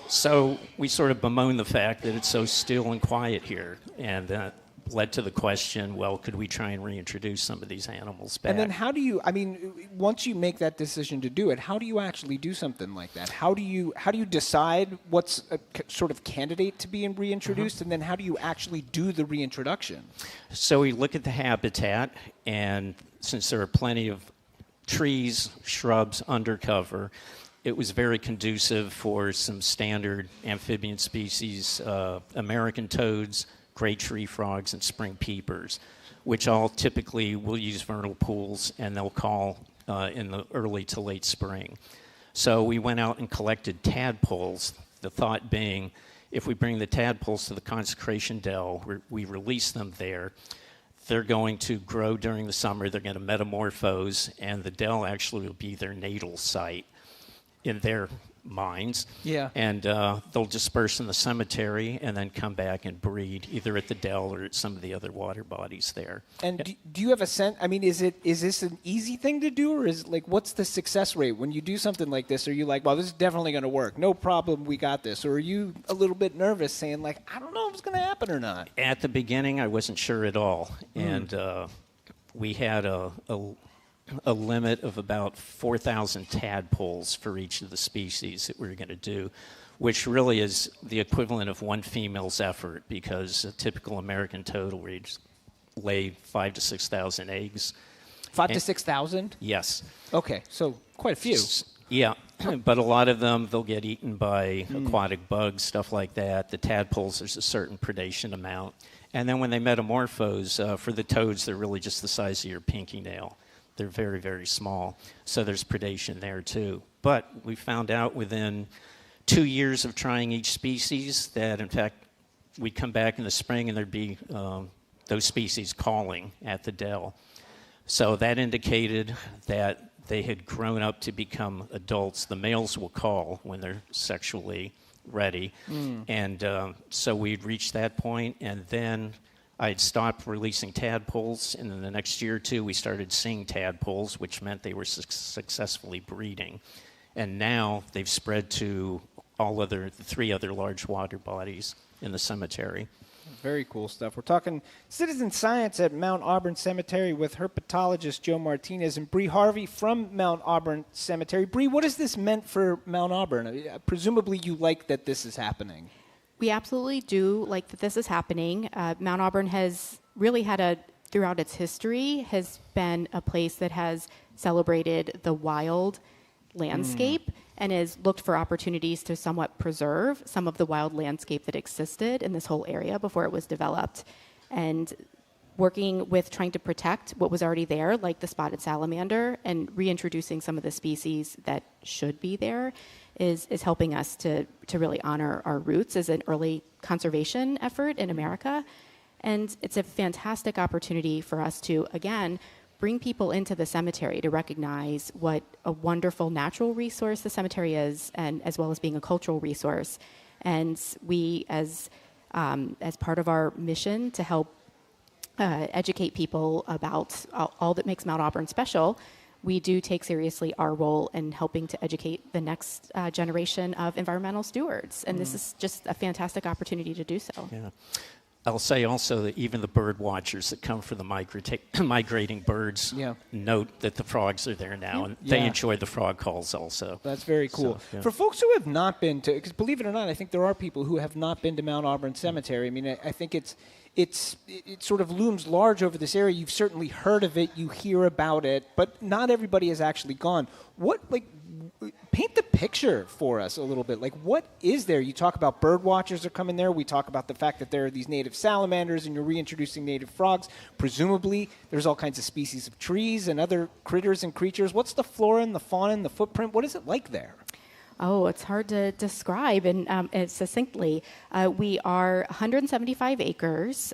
S2: So we sort of bemoan the fact that it's so still and quiet here. And that led to the question, well, could we try and reintroduce some of these animals back?
S10: And then once you make that decision to do it, how do you actually do something like that? How do you decide what's a sort of candidate to be reintroduced, and then how do you actually do the reintroduction?
S2: So we look at the habitat, and since there are plenty of trees, shrubs, undercover, it was very conducive for some standard amphibian species, American toads, gray tree frogs, and spring peepers, which all typically will use vernal pools, and they'll call in the early to late spring. So we went out and collected tadpoles, the thought being if we bring the tadpoles to the Consecration Dell, we release them there, they're going to grow during the summer, they're going to metamorphose, and the Dell actually will be their natal site in their minds.
S10: Yeah.
S2: And they'll disperse in the cemetery and then come back and breed either at the Dell or at some of the other water bodies there.
S10: And do you have a sense, is this an easy thing to do, or is what's the success rate when you do something like this? Are you like, well, this is definitely going to work, no problem, we got this? Or are you a little bit nervous saying I don't know if it's going to happen or not?
S2: At the beginning, I wasn't sure at all. And we had a limit of about 4,000 tadpoles for each of the species that we were going to do, which really is the equivalent of one female's effort, because a typical American toad will lay 5,000 to 6,000 eggs.
S10: 5,000 to 6,000?
S2: Yes.
S10: Okay, so quite a few.
S2: Yeah, but a lot of them, they'll get eaten by aquatic bugs, stuff like that. The tadpoles, there's a certain predation amount. And then when they metamorphose, for the toads, they're really just the size of your pinky nail. They're very, very small, so there's predation there too. But we found out within 2 years of trying each species that, in fact, we'd come back in the spring and there'd be those species calling at the dell. So that indicated that they had grown up to become adults. The males will call when they're sexually ready. And so we'd reached that point, and then I'd stopped releasing tadpoles, and in the next year or two, we started seeing tadpoles, which meant they were successfully breeding. And now they've spread to the 3 other large water bodies in the cemetery.
S10: Very cool stuff. We're talking citizen science at Mount Auburn Cemetery with herpetologist Joe Martinez and Bree Harvey from Mount Auburn Cemetery. Bree, what has this meant for Mount Auburn? Presumably you like that this is happening.
S14: We absolutely do like that this is happening. Mount Auburn has really throughout its history, has been a place that has celebrated the wild landscape and has looked for opportunities to somewhat preserve some of the wild landscape that existed in this whole area before it was developed. And working with trying to protect what was already there, like the spotted salamander, and reintroducing some of the species that should be there is helping us to really honor our roots as an early conservation effort in America. And it's a fantastic opportunity for us to, again, bring people into the cemetery to recognize what a wonderful natural resource the cemetery is, and as well as being a cultural resource. And we, as part of our mission to help educate people about all that makes Mount Auburn special, we do take seriously our role in helping to educate the next generation of environmental stewards. And this is just a fantastic opportunity to do so.
S2: Yeah. I'll say also that even the bird watchers that come for the migrating birds note that the frogs are there now, and they enjoy the frog calls also.
S10: That's very cool. For folks who have not been to, because believe it or not, I think there are people who have not been to Mount Auburn Cemetery. I mean, I think it sort of looms large over this area. You've certainly heard of it, you hear about it, but not everybody has actually gone. Paint the picture for us a little bit. Like, what is there? You talk about bird watchers are coming there. We talk about the fact that there are these native salamanders and you're reintroducing native frogs. Presumably, there's all kinds of species of trees and other critters and creatures. What's the flora and the fauna and the footprint? What is it like there?
S14: Oh, it's hard to describe and succinctly. We are 175 acres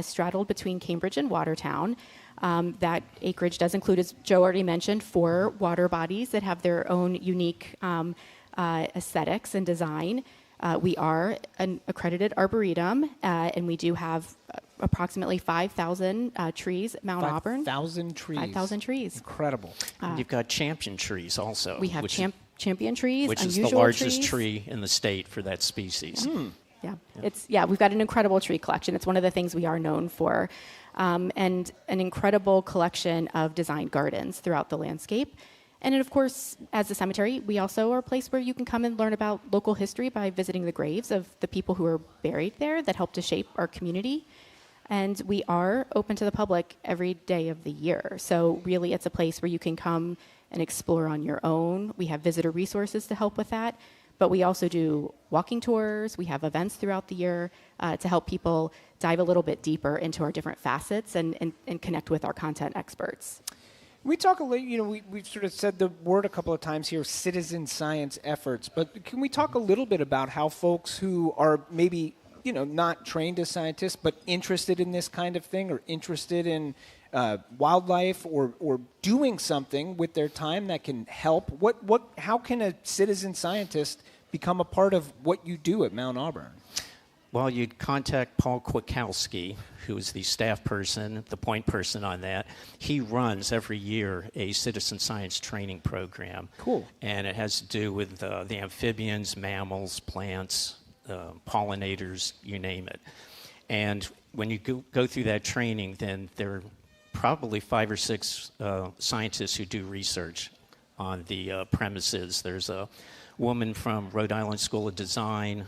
S14: straddled between Cambridge and Watertown. That acreage does include, as Joe already mentioned, 4 water bodies that have their own unique aesthetics and design. We are an accredited arboretum, and we do have approximately 5,000 trees at Mount Auburn.
S10: 5,000 trees.
S14: 5,000 trees.
S10: Incredible.
S2: You've got champion trees also.
S14: We have champion trees,
S2: which
S14: unusual
S2: is the largest
S14: trees.
S2: tree in the state for that species.
S14: We've got an incredible tree collection. It's one of the things we are known for. And an incredible collection of designed gardens throughout the landscape. And then, of course, as a cemetery, we also are a place where you can come and learn about local history by visiting the graves of the people who are buried there that helped to shape our community. And we are open to the public every day of the year. So really, it's a place where you can come and explore on your own. We have visitor resources to help with that. But we also do walking tours. We have events throughout the year to help people dive a little bit deeper into our different facets and connect with our content experts.
S10: We talk a little, we've sort of said the word a couple of times here, citizen science efforts, but can we talk a little bit about how folks who are maybe, not trained as scientists, but interested in this kind of thing or interested in wildlife or doing something with their time that can help? How can a citizen scientist become a part of what you do at Mount Auburn?
S2: Well, you'd contact Paul Kwiatkowski, who is the staff person, the point person on that. He runs every year a citizen science training program.
S10: Cool.
S2: And it has to do with the amphibians, mammals, plants, pollinators, you name it. And when you go through that training, then there are probably 5 or 6 scientists who do research on the premises. There's a woman from Rhode Island School of Design,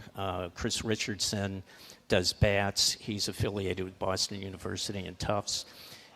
S2: Chris Richardson, does bats. He's affiliated with Boston University and Tufts.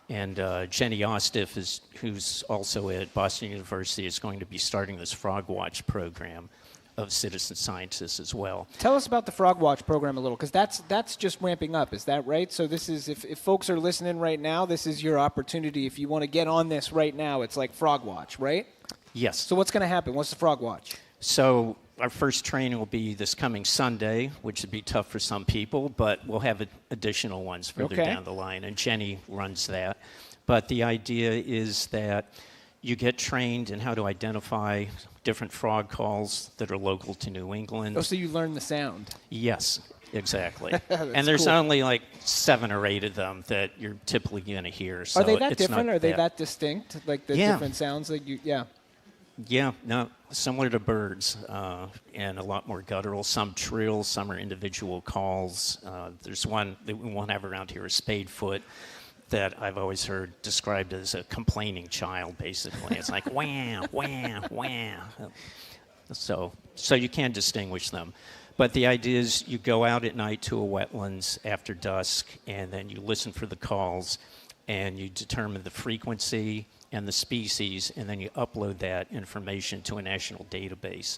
S2: And Jenny Ostiff, who's also at Boston University, is going to be starting this Frog Watch program of citizen scientists as well.
S10: Tell us about the Frog Watch program a little, because that's just ramping up. Is that right? So this is, if folks are listening right now, this is your opportunity. If you want to get on this right now, it's like Frog Watch, right?
S2: Yes.
S10: So what's going to happen? What's the Frog Watch?
S2: So our first training will be this coming Sunday, which would be tough for some people, but we'll have additional ones further down the line, and Jenny runs that. But the idea is that you get trained in how to identify different frog calls that are local to New England.
S10: Oh, so you learn the sound.
S2: Yes, exactly. And there's only like 7 or 8 of them that you're typically going to hear. So
S10: are they that different? Are they that distinct? Like the different sounds that you,
S2: Yeah, no, similar to birds, and a lot more guttural. Some trill, some are individual calls. There's one that we won't have around here, a spadefoot, that I've always heard described as a complaining child, basically. It's like, wham, wham, wham. So you can distinguish them. But the idea is you go out at night to a wetlands after dusk, and then you listen for the calls, and you determine the frequency and the species, and then you upload that information to a national database.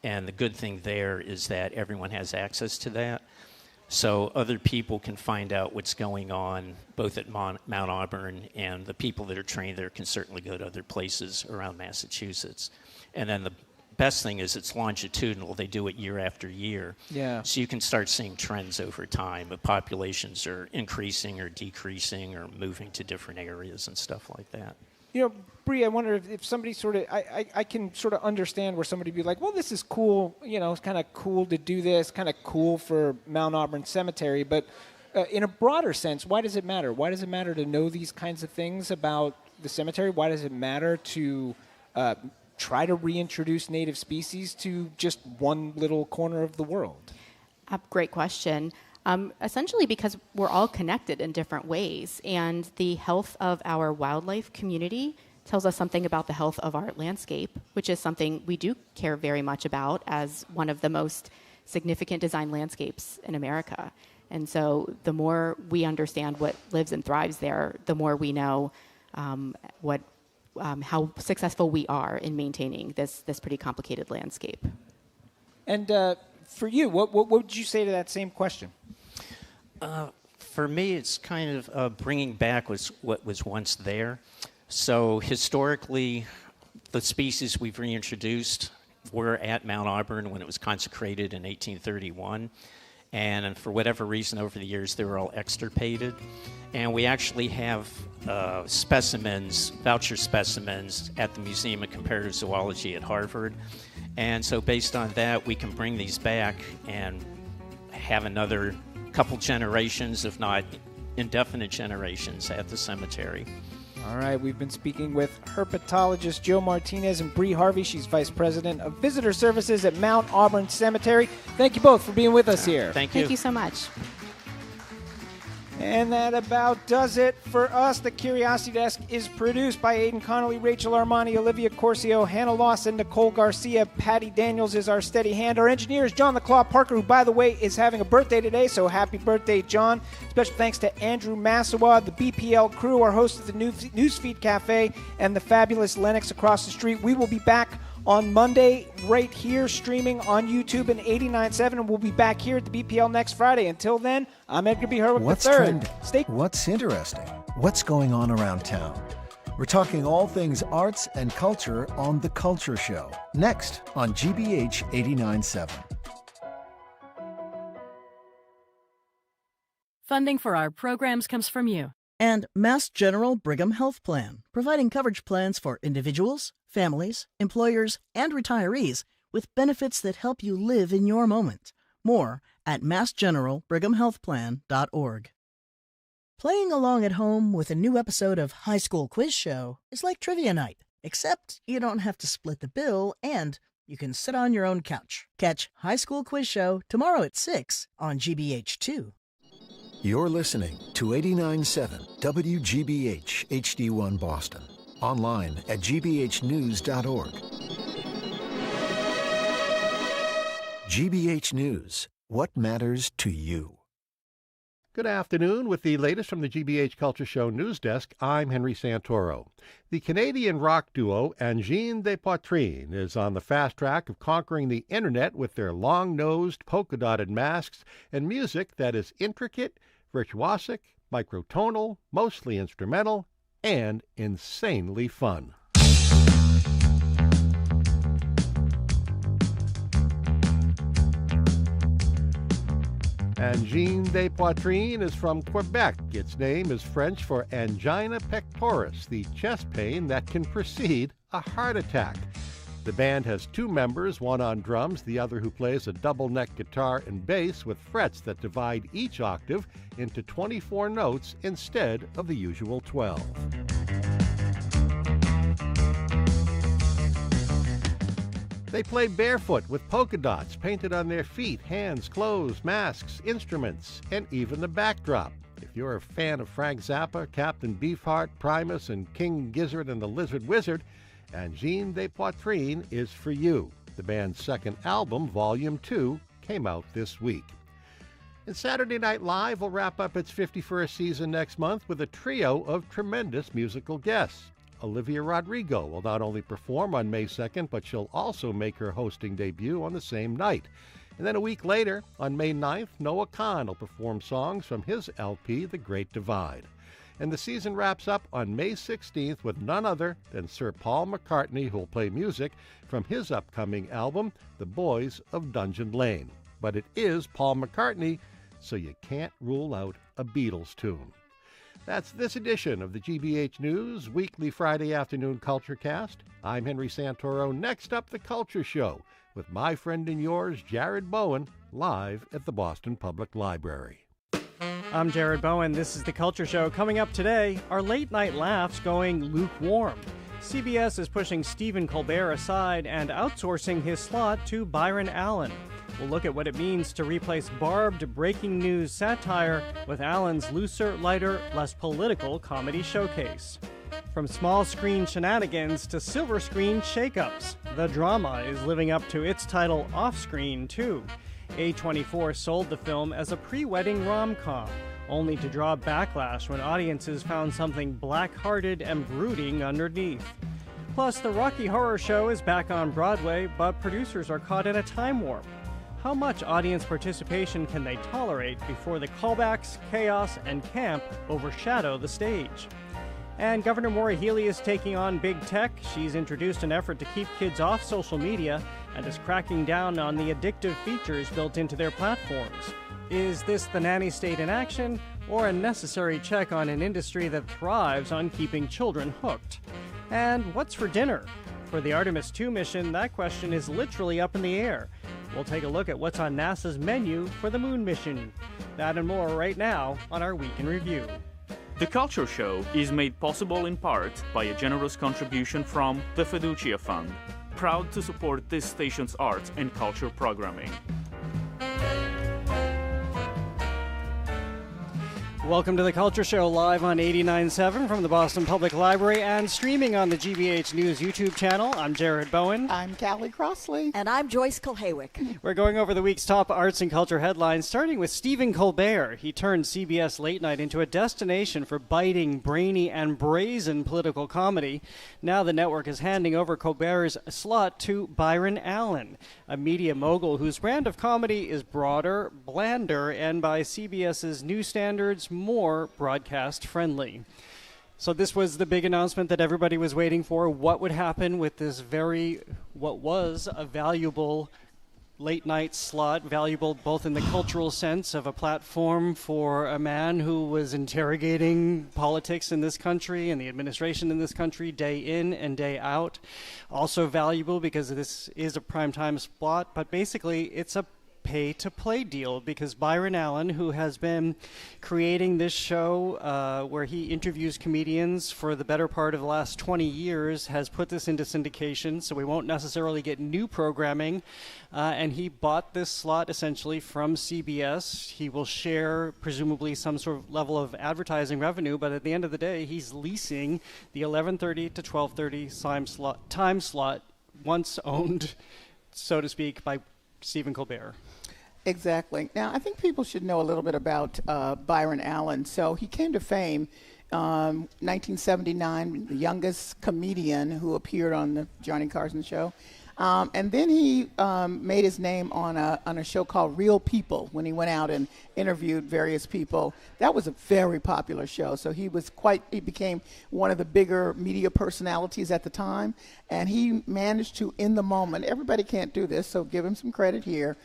S2: And the good thing there is that everyone has access to that. So other people can find out what's going on both at Mount Auburn, and the people that are trained there can certainly go to other places around Massachusetts. And then the best thing is it's longitudinal. They do it year after year.
S10: Yeah.
S2: So you can start seeing trends over time. The populations are increasing or decreasing or moving to different areas and stuff like that.
S10: You know, Bree, I wonder if somebody sort of, I can sort of understand where somebody would be like, well, this is cool, you know, it's kind of cool to do this, kind of cool for Mount Auburn Cemetery, but in a broader sense, why does it matter? Why does it matter to know these kinds of things about the cemetery? Why does it matter to try to reintroduce native species to just one little corner of the world?
S14: Great question. Essentially because we're all connected in different ways, and the health of our wildlife community tells us something about the health of our landscape, which is something we do care very much about as one of the most significant design landscapes in America. And so the more we understand what lives and thrives there, the more we know how successful we are in maintaining this pretty complicated landscape.
S10: And for you, what would you say to that same question?
S2: For me, it's kind of bringing back what was once there. So historically, the species we've reintroduced were at Mount Auburn when it was consecrated in 1831. And for whatever reason, over the years, they were all extirpated. And we actually have specimens, voucher specimens, at the Museum of Comparative Zoology at Harvard. And so based on that, we can bring these back and have another couple generations, if not indefinite generations, at the cemetery.
S10: All right, we've been speaking with herpetologist Joe Martinez and Bree Harvey. She's Vice President of Visitor Services at Mount Auburn Cemetery. Thank you both for being with us here.
S2: Thank you.
S14: Thank you so much.
S10: And that about does it for us. The Curiosity Desk is produced by Aidan Connolly, Rachel Armani, Olivia Corcio, Hannah Lawson, Nicole Garcia. Patty Daniels is our steady hand. Our engineer is John the Claw Parker, who, by the way, is having a birthday today, so happy birthday, John. Special thanks to Andrew Massawa, the BPL crew, our host of the Newsfeed Cafe, and the fabulous Lennox across the street. We will be back on Monday right here streaming on YouTube and 89.7, and we'll be back here at the BPL next Friday. Until then, I'm Edgar B. Herwick
S23: What's
S10: III.
S23: trending? What's interesting? What's going on around town? We're talking all things arts and culture on The Culture Show, next on GBH 89.7.
S12: Funding for our programs comes from you.
S13: And Mass General Brigham Health Plan, providing coverage plans for individuals, families, employers, and retirees with benefits that help you live in your moment. More at massgeneralbrighamhealthplan.org. Playing along at home with a new episode of High School Quiz Show is like trivia night, except you don't have to split the bill and you can sit on your own couch. Catch High School Quiz Show tomorrow at 6 on GBH2.
S23: You're listening to 89.7 WGBH HD1 Boston. Online at gbhnews.org. GBH News. What matters to you?
S25: Good afternoon. With the latest from the GBH Culture Show News Desk, I'm Henry Santoro. The Canadian rock duo Angine de Poitrine is on the fast track of conquering the internet with their long-nosed, polka-dotted masks and music that is intricate, virtuosic, microtonal, mostly instrumental, and insanely fun. Angine de Poitrine is from Quebec. Its name is French for angina pectoris, the chest pain that can precede a heart attack. The band has two members, one on drums, the other who plays a double-neck guitar and bass with frets that divide each octave into 24 notes instead of the usual 12. They play barefoot with polka dots painted on their feet, hands, clothes, masks, instruments, and even the backdrop. If you're a fan of Frank Zappa, Captain Beefheart, Primus, and King Gizzard and the Lizard Wizard, Angine de Poitrine is for you. The band's second album, Volume 2, came out this week. And Saturday Night Live will wrap up its 51st season next month with a trio of tremendous musical guests. Olivia Rodrigo will not only perform on May 2nd, but she'll also make her hosting debut on the same night. And then a week later, on May 9th, Noah Kahan will perform songs from his LP, The Great Divide. And the season wraps up on May 16th with none other than Sir Paul McCartney, who will play music from his upcoming album, The Boys of Dungeon Lane. But it is Paul McCartney, so you can't rule out a Beatles tune. That's this edition of the GBH News Weekly Friday Afternoon Culture Cast. I'm Henry Santoro. Next up, The Culture Show, with my friend and yours, Jared Bowen, live at the Boston Public Library.
S6: I'm Jared Bowen. This is The Culture Show. Coming up today, are late-night laughs going lukewarm? CBS is pushing Stephen Colbert aside and outsourcing his slot to Byron Allen. We'll look at what it means to replace barbed breaking news satire with Allen's looser, lighter, less political comedy showcase. From small screen shenanigans to silver screen shakeups, the drama is living up to its title off-screen, too. A24 sold the film as a pre-wedding rom-com, only to draw backlash when audiences found something black-hearted and brooding underneath. Plus, the Rocky Horror Show is back on Broadway, but producers are caught in a time warp. How much audience participation can they tolerate before the callbacks, chaos, and camp overshadow the stage? And Governor Maura Healey is taking on big tech. She's introduced an effort to keep kids off social media and is cracking down on the addictive features built into their platforms. Is this the nanny state in action, or a necessary check on an industry that thrives on keeping children hooked? And what's for dinner? For the Artemis II mission, that question is literally up in the air. We'll take a look at what's on NASA's menu for the moon mission. That and more right now on our Week in Review.
S1: The Culture Show is made possible in part by a generous contribution from the Fiducia Fund, proud to support this station's arts and culture programming.
S6: Welcome to The Culture Show, live on 89.7 from the Boston Public Library and streaming on the GBH News YouTube channel. I'm Jared Bowen.
S15: I'm Callie Crossley.
S16: And I'm Joyce Kulhawick.
S6: We're going over the week's top arts and culture headlines, starting with Stephen Colbert. He turned CBS Late Night into a destination for biting, brainy, and brazen political comedy. Now the network is handing over Colbert's slot to Byron Allen, a media mogul whose brand of comedy is broader, blander, and by CBS's new standards, more broadcast friendly. So this was the big announcement that everybody was waiting for. What would happen with this what was a valuable late night slot, valuable both in the cultural sense of a platform for a man who was interrogating politics in this country and the administration in this country day in and day out. Also valuable because this is a primetime slot, but basically it's a pay-to-play deal because Byron Allen, who has been creating this show where he interviews comedians for the better part of the last 20 years, has put this into syndication, so we won't necessarily get new programming. And he bought this slot essentially from CBS. He will share presumably some sort of level of advertising revenue, but at the end of the day, he's leasing the 11:30 to 12:30 time slot once owned, so to speak, by Stephen Colbert.
S15: Exactly. Now, I think people should know a little bit about Byron Allen. So he came to fame 1979, the youngest comedian who appeared on the Johnny Carson show. And then he made his name on a show called Real People when he went out and interviewed various people. That was a very popular show. So he became one of the bigger media personalities at the time. And he managed to, in the moment, everybody can't do this, so give him some credit here,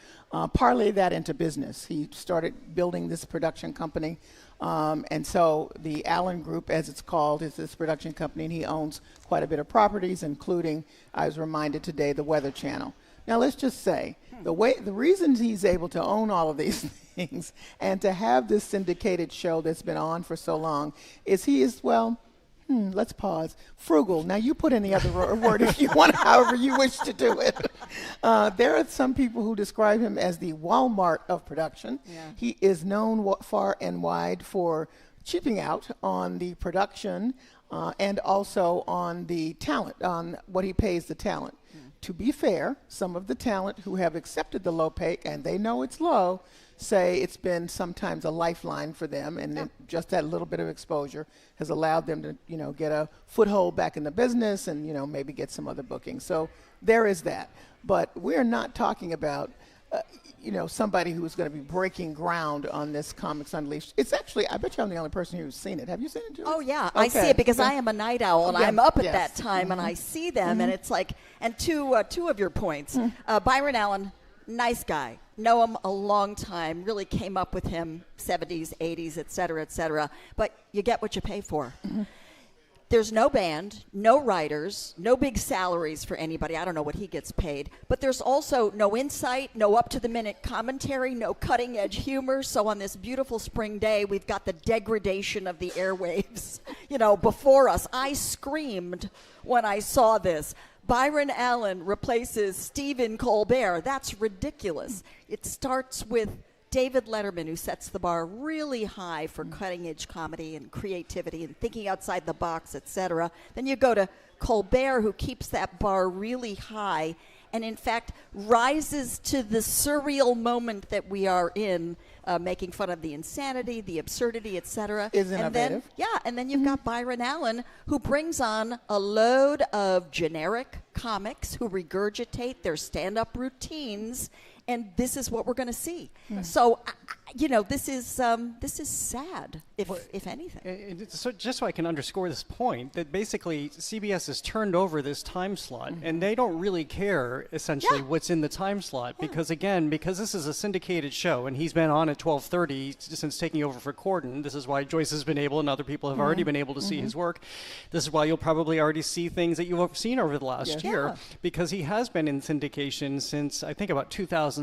S15: parlay that into business. He started building this production company. And so the Allen Group, as it's called, is this production company, and he owns quite a bit of properties, including, I was reminded today, the Weather Channel. Now, let's just say, the reasons he's able to own all of these things and to have this syndicated show that's been on for so long is he is, well, let's pause, frugal. Now, you put in the other word if you want, however you wish to do it. There are some people who describe him as the Walmart of production. Yeah. He is known far and wide for chipping out on the production and also on the talent, on what he pays the talent. To be fair, some of the talent who have accepted the low pay, and they know it's low, say it's been sometimes a lifeline for them, and just that little bit of exposure has allowed them to, get a foothold back in the business and, maybe get some other bookings. So there is that. But we're not talking about, somebody who is going to be breaking ground on this Comics Unleashed. It's actually, I bet you I'm the only person who's seen it. Have you seen it, Julie?
S16: Oh, yeah.
S15: Okay.
S16: I see it because I am a night owl, and I'm up at that time, and I see them, and it's like, and two of your points. Byron Allen, nice guy. Know him a long time, really came up with him 70s, 80s, et cetera, but you get what you pay for. There's no band, no writers, no big salaries for anybody. I don't know what he gets paid. But there's also no insight, no up-to-the-minute commentary, no cutting-edge humor. So on this beautiful spring day, we've got the degradation of the airwaves, before us. I screamed when I saw this. Byron Allen replaces Stephen Colbert. That's ridiculous. It starts with David Letterman, who sets the bar really high for cutting-edge comedy and creativity and thinking outside the box, etc. Then you go to Colbert, who keeps that bar really high and, in fact, rises to the surreal moment that we are in, making fun of the insanity, the absurdity, etc.
S15: Is innovative.
S16: And then you've got Byron Allen, who brings on a load of generic comics who regurgitate their stand-up routines. And this is what we're going to see. So, this is sad, if anything.
S6: So just so I can underscore this point, that basically CBS has turned over this time slot, and they don't really care, essentially, what's in the time slot. Because, again, because this is a syndicated show, and he's been on at 12:30 since taking over for Corden. This is why Joyce has been able, and other people have already been able to see his work. This is why you'll probably already see things that you've seen over the last year, because he has been in syndication since, I think, about 2006.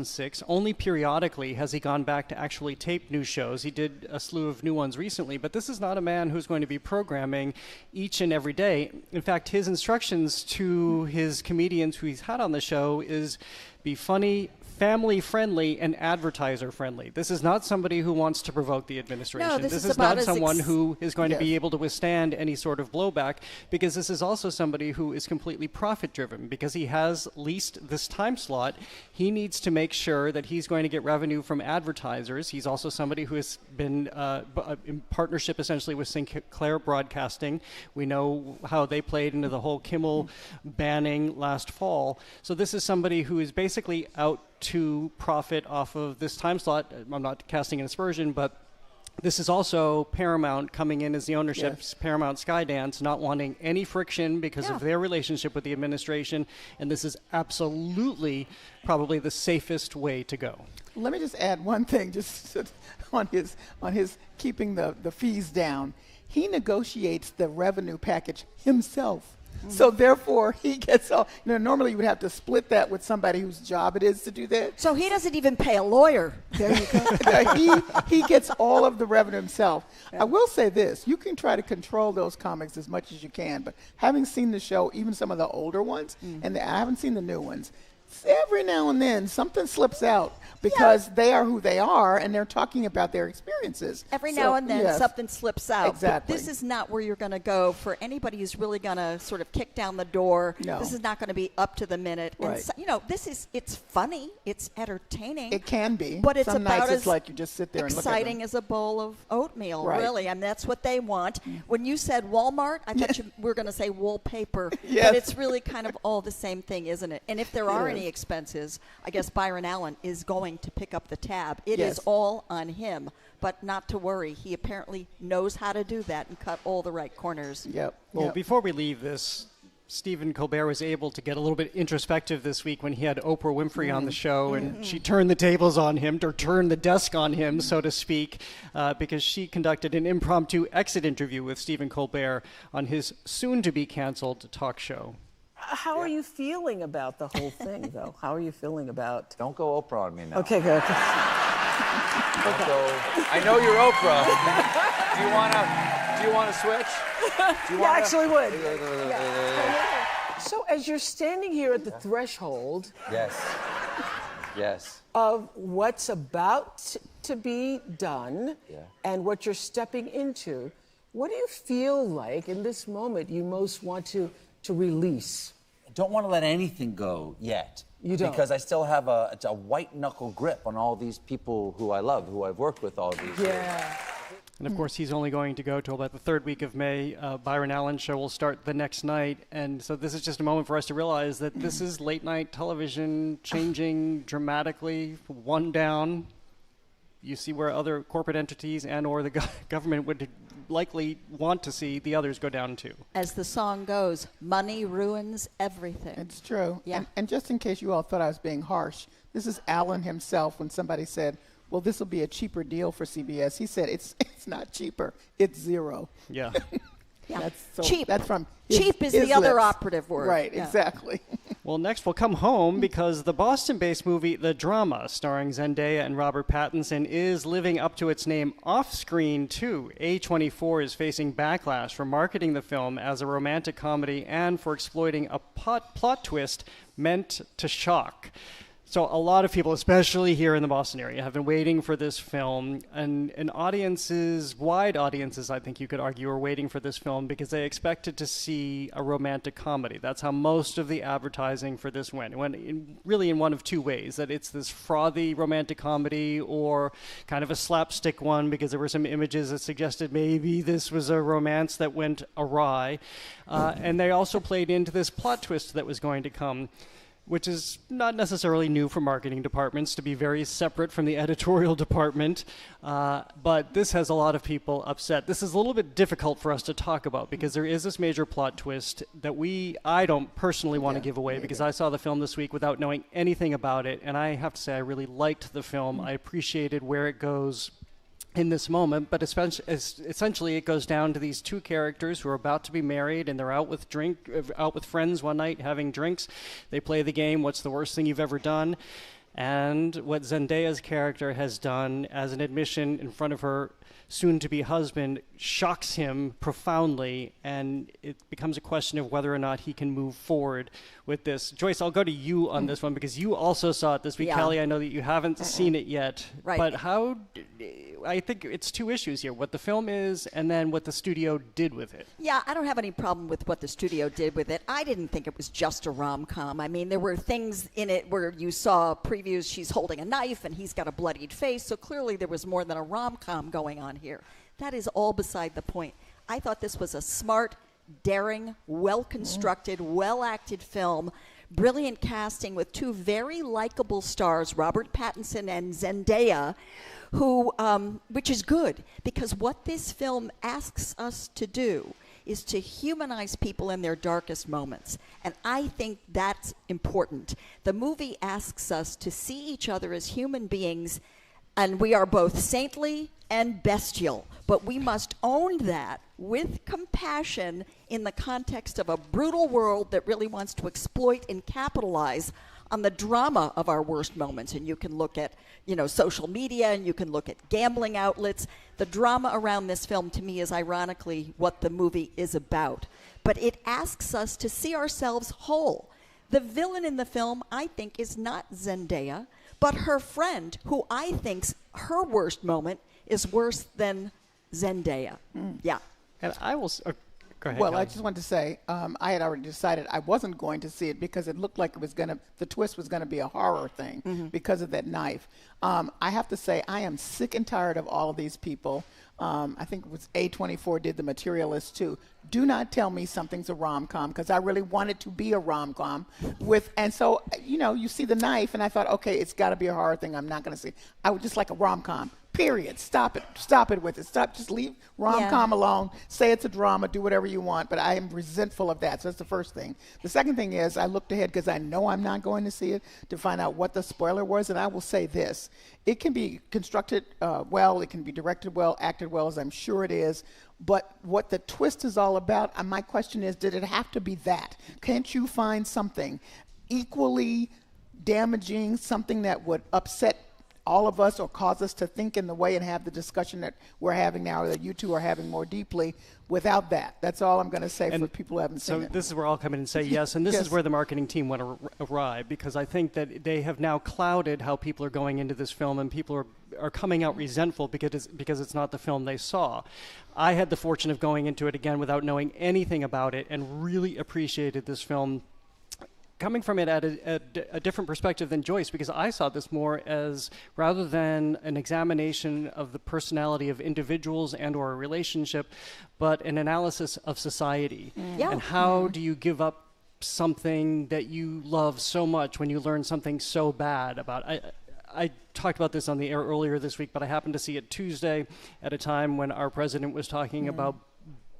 S6: Only periodically has he gone back to actually tape new shows. He did a slew of new ones recently, but this is not a man who's going to be programming each and every day. In fact, his instructions to his comedians who he's had on the show is be funny, family-friendly, and advertiser-friendly. This is not somebody who wants to provoke the administration.
S16: No,
S6: this is not someone who is going to be able to withstand any sort of blowback, because this is also somebody who is completely profit-driven. Because he has leased this time slot, he needs to make sure that he's going to get revenue from advertisers. He's also somebody who has been in partnership, essentially, with Sinclair Broadcasting. We know how they played into the whole Kimmel banning last fall. So this is somebody who is basically out to profit off of this time slot. I'm not casting an aspersion, but this is also Paramount coming in as the ownership, Paramount Skydance, not wanting any friction because of their relationship with the administration, and this is absolutely probably the safest way to go.
S15: Let me just add one thing, just on his keeping the fees down. He negotiates the revenue package himself. So therefore, he gets all. Normally you would have to split that with somebody whose job it is to do that.
S16: So he doesn't even pay a lawyer.
S15: There you go. he gets all of the revenue himself. I will say this: you can try to control those comics as much as you can, but having seen the show, even some of the older ones, and I haven't seen the new ones, every now and then something slips out because they are who they are and they're talking about their experiences.
S16: Every now and then something slips out.
S15: Exactly.
S16: But this is not where you're going to go for anybody who's really going to sort of kick down the door.
S15: No.
S16: This is not going to be up to the minute.
S15: Right.
S16: And so, you know, it's funny, it's entertaining.
S15: It can be.
S16: But it's
S15: Some
S16: about
S15: nights
S16: as
S15: it's like you just sit there and look at
S16: exciting
S15: them.
S16: as a bowl of oatmeal,
S15: Right.
S16: really. And that's what they want. When you said Walmart, I thought you were going to say wallpaper.
S15: Yes.
S16: But it's really kind of all the same thing, isn't it? And if there are any
S15: is.
S16: expenses, I guess Byron Allen is going to pick up the tab. It
S15: Yes.
S16: is all on him. But not to worry. He apparently knows how to do that and cut all the right corners.
S15: Yep.
S6: Well, before we leave this, Stephen Colbert was able to get a little bit introspective this week when he had Oprah Winfrey on the show, and she turned the tables on him, or turned the desk on him, so to speak, because she conducted an impromptu exit interview with Stephen Colbert on his soon-to-be-canceled talk show.
S18: How are you feeling about the whole thing, though? How are you feeling about...
S19: Don't go Oprah on me now.
S18: Okay, good.
S19: Don't go... I know you're Oprah. Do you want to switch? Do you
S18: Yeah,
S19: wanna...
S18: actually would. So as you're standing here at the threshold...
S19: Yes.
S18: ...of what's about to be done and what you're stepping into, what do you feel like in this moment you most want to release?
S19: I don't want to let anything go yet.
S18: You don't?
S19: Because I still have a white-knuckle grip on all these people who I love, who I've worked with all these years.
S6: And of course, he's only going to go till about the third week of May. Byron Allen's show will start the next night. And so this is just a moment for us to realize that this is late-night television changing dramatically, one down. You see where other corporate entities and or the government would likely want to see the others go down too.
S16: As the song goes, money ruins everything.
S15: It's true.
S16: Yeah.
S15: And just in case you all thought I was being harsh, this is Allen himself when somebody said, well, this will be a cheaper deal for CBS. He said, it's not cheaper. It's zero.
S6: Yeah.
S16: Cheap.
S15: That's from
S16: cheap is
S15: his
S16: the other
S15: lips.
S16: operative word.
S15: Right,
S16: Yeah.
S15: exactly.
S6: Well, next we'll come home because the Boston-based movie The Drama, starring Zendaya and Robert Pattinson, is living up to its name off-screen, too. A24 is facing backlash for marketing the film as a romantic comedy and for exploiting a plot twist meant to shock. So a lot of people, especially here in the Boston area, have been waiting for this film, and audiences, wide audiences, I think you could argue, are waiting for this film because they expected to see a romantic comedy. That's how most of the advertising for this went. It went really in one of two ways, that it's this frothy romantic comedy or kind of a slapstick one because there were some images that suggested maybe this was a romance that went awry. And they also played into this plot twist that was going to come, which is not necessarily new for marketing departments to be very separate from the editorial department, but this has a lot of people upset. This is a little bit difficult for us to talk about because there is this major plot twist that I don't personally want to give away because I saw the film this week without knowing anything about it, and I have to say I really liked the film. I appreciated where it goes in this moment, but essentially it goes down to these two characters who are about to be married, and they're out with friends one night having drinks. They play the game, what's the worst thing you've ever done? And what Zendaya's character has done as an admission in front of her soon-to-be husband shocks him profoundly, and it becomes a question of whether or not he can move forward with this. Joyce, I'll go to you on this one because you also saw it this week.
S16: Yeah.
S6: Kelly, I know that you haven't seen it yet,
S16: Right.
S6: but I think it's two issues here, what the film is and then what the studio did with it.
S16: Yeah, I don't have any problem with what the studio did with it. I didn't think it was just a rom-com. I mean, there were things in it where you saw previews, she's holding a knife and he's got a bloodied face, so clearly there was more than a rom-com going on here. That is all beside the point. I thought this was a smart, daring, well-constructed, well-acted film, brilliant casting with two very likable stars, Robert Pattinson and Zendaya, which is good, because what this film asks us to do is to humanize people in their darkest moments. And I think that's important. The movie asks us to see each other as human beings, and we are both saintly and bestial, but we must own that with compassion in the context of a brutal world that really wants to exploit and capitalize on the drama of our worst moments. And you can look at, social media, and you can look at gambling outlets. The drama around this film, to me, is ironically what the movie is about. But it asks us to see ourselves whole. The villain in the film, I think, is not Zendaya, but her friend, who I think's her worst moment is worse than Zendaya. Yeah.
S6: And I will. Go ahead,
S15: Well,
S6: Kelly.
S15: I just wanted to say I had already decided I wasn't going to see it because it looked like the twist was going to be a horror thing because of that knife. I have to say I am sick and tired of all of these people. I think it was A24 did The Materialist too. Do not tell me something's a rom-com because I really want it to be a rom-com and so, you see the knife and I thought, okay, it's got to be a horror thing. I'm not going to see. I would just like a rom-com. Period. Stop it with it. Just leave rom-com alone. Say it's a drama. Do whatever you want. But I am resentful of that. So that's the first thing. The second thing is I looked ahead because I know I'm not going to see it to find out what the spoiler was. And I will say this. It can be constructed well. It can be directed well, acted well, as I'm sure it is. But what the twist is all about, my question is, did it have to be that? Can't you find something equally damaging, something that would upset all of us or cause us to think in the way and have the discussion that we're having now or that you two are having more deeply without that? That's all I'm going to say for people who haven't seen it.
S6: So this is where I'll come in and say yes, and this is where the marketing team went awry, because I think that they have now clouded how people are going into this film, and people are coming out resentful because it's not the film they saw. I had the fortune of going into it again without knowing anything about it and really appreciated this film coming from it at a different perspective than Joyce, because I saw this more as, rather than an examination of the personality of individuals and or a relationship, but an analysis of society. And how do you give up something that you love so much when you learn something so bad about it? I talked about this on the air earlier this week, but I happened to see it Tuesday at a time when our president was talking about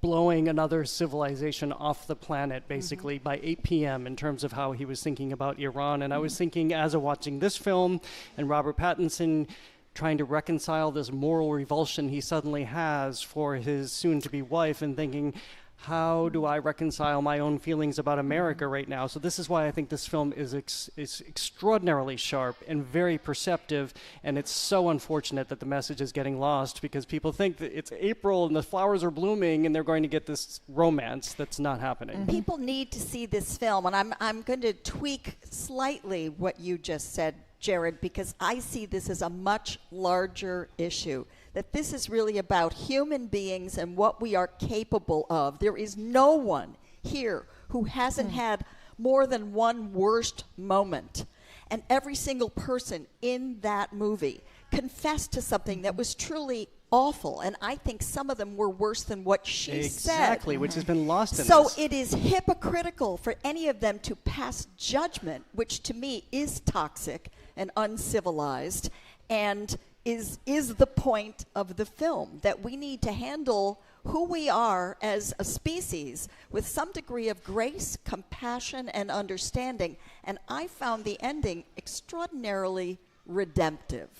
S6: blowing another civilization off the planet, basically, by 8 p.m. in terms of how he was thinking about Iran. And I was thinking, as of watching this film and Robert Pattinson trying to reconcile this moral revulsion he suddenly has for his soon-to-be wife, and thinking, how do I reconcile my own feelings about America right now? So this is why I think this film is extraordinarily sharp and very perceptive, and it's so unfortunate that the message is getting lost because people think that it's April and the flowers are blooming and they're going to get this romance that's not happening.
S16: People need to see this film, and I'm going to tweak slightly what you just said, Jared, because I see this as a much larger issue, that this is really about human beings and what we are capable of. There is no one here who hasn't had more than one worst moment. And every single person in that movie confessed to something that was truly awful. And I think some of them were worse than what she said.
S6: Exactly, which has been lost in
S16: So
S6: this.
S16: it is hypocritical for any of them to pass judgment, which to me is toxic and uncivilized, and is the point of the film, that we need to handle who we are as a species with some degree of grace, compassion, and understanding. And I found the ending extraordinarily redemptive.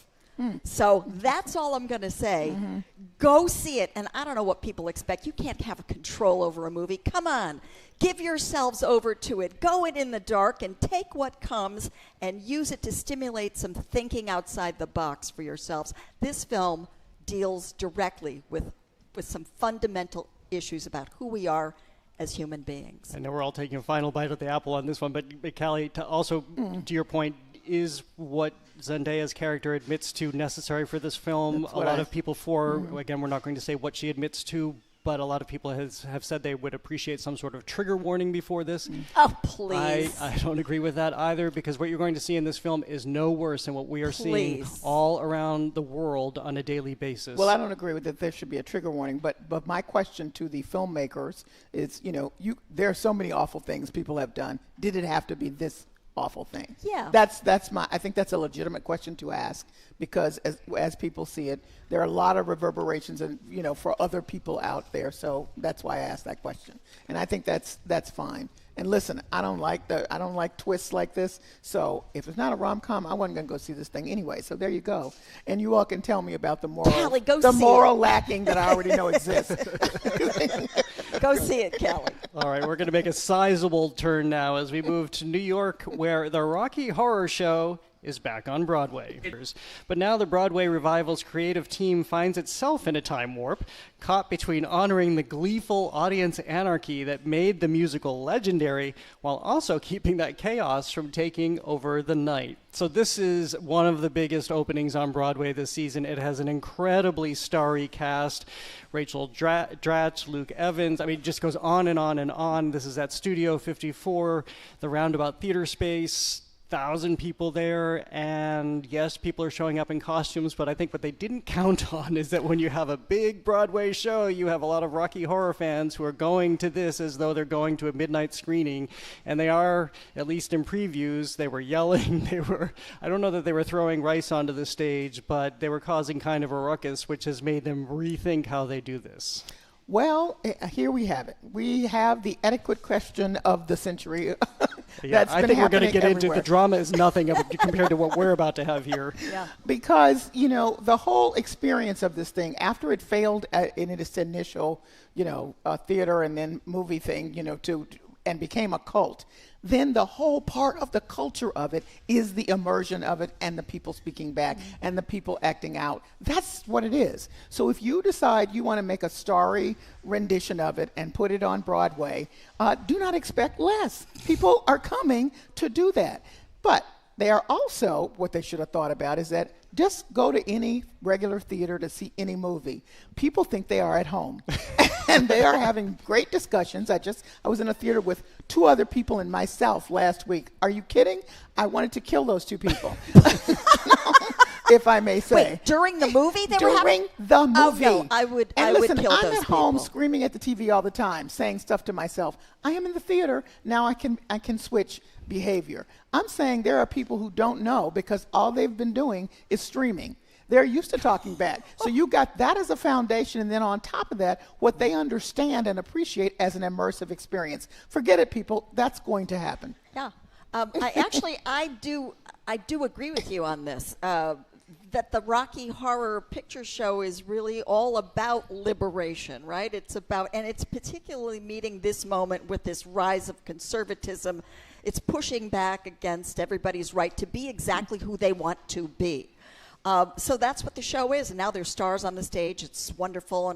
S16: So that's all I'm going to say. Go see it. And I don't know what people expect. You can't have a control over a movie. Come on. Give yourselves over to it. Go in the dark and take what comes and use it to stimulate some thinking outside the box for yourselves. This film deals directly with some fundamental issues about who we are as human beings.
S6: I know we're all taking a final bite of the apple on this one, but Callie, to your point, is what Zendaya's character admits to necessary for this film? A lot of people again, we're not going to say what she admits to, but a lot of people have said they would appreciate some sort of trigger warning before this.
S16: Oh, please.
S6: I don't agree with that either, because what you're going to see in this film is no worse than what we are seeing all around the world on a daily basis.
S15: Well, I don't agree with that there should be a trigger warning, but my question to the filmmakers is, there are so many awful things people have done. Did it have to be this awful thing?
S16: Yeah.
S15: I think that's a legitimate question to ask, because as people see it, there are a lot of reverberations and for other people out there. So that's why I asked that question. And I think that's fine. And listen, I don't like twists like this. So if it's not a rom-com, I wasn't going to go see this thing anyway. So there you go. And you all can tell me about the moral lacking that I already know exists.
S16: Go see it, Kelly.
S6: All right, we're going to make a sizable turn now as we move to New York, where the Rocky Horror Show is back on Broadway. But now the Broadway revival's creative team finds itself in a time warp, caught between honoring the gleeful audience anarchy that made the musical legendary, while also keeping that chaos from taking over the night. So this is one of the biggest openings on Broadway this season. It has an incredibly starry cast. Rachel Dratch, Luke Evans, I mean, it just goes on and on and on. This is at Studio 54, the Roundabout Theater Space. 1,000 people there, and yes, people are showing up in costumes, but I think what they didn't count on is that when you have a big Broadway show, you have a lot of Rocky Horror fans who are going to this as though they're going to a midnight screening, and they are, at least in previews, they were yelling, I don't know that they were throwing rice onto the stage, but they were causing kind of a ruckus, which has made them rethink how they do this.
S15: Well, here we have it. We have the etiquette question of the century.
S6: Yeah, I think we're going to get into the drama is nothing compared to what we're about to have here.
S15: Yeah. Because, the whole experience of this thing, after it failed in its initial, theater and then movie thing, and became a cult, then the whole part of the culture of it is the immersion of it and the people speaking back and the people acting out. That's what it is. So if you decide you want to make a starry rendition of it and put it on Broadway, do not expect less. People are coming to do that. But they are also, what they should have thought about is that just go to any regular theater to see any movie. People think they are at home. And they are having great discussions. I was in a theater with 2 other people and myself last week. Are you kidding? I wanted to kill those 2 people. If I may say.
S16: Wait, during the movie they were having?
S15: The movie.
S16: Oh, no, I would kill those people.
S15: I'm at home screaming at the TV all the time, saying stuff to myself. I am in the theater. Now I can switch behavior. I'm saying there are people who don't know because all they've been doing is streaming. They're used to talking back. So you got that as a foundation, and then on top of that, what they understand and appreciate as an immersive experience. Forget it, people. That's going to happen.
S16: Yeah. I do agree with you on this. That the Rocky Horror Picture Show is really all about liberation, right? It's particularly meeting this moment with this rise of conservatism. It's pushing back against everybody's right to be exactly who they want to be. So that's what the show is, and now there's stars on the stage. It's wonderful,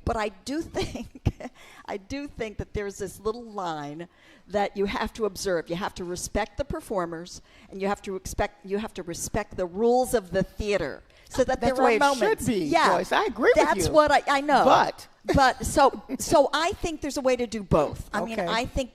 S16: but I do think that there's this little line that you have to observe. You have to respect the performers, and you have to respect the rules of the theater. So that
S15: that's
S16: there are
S15: the way
S16: moments.
S15: It should be,
S16: yeah,
S15: Joyce. I agree with you.
S16: That's what I know.
S15: But
S16: so I think there's a way to do both. I mean, I think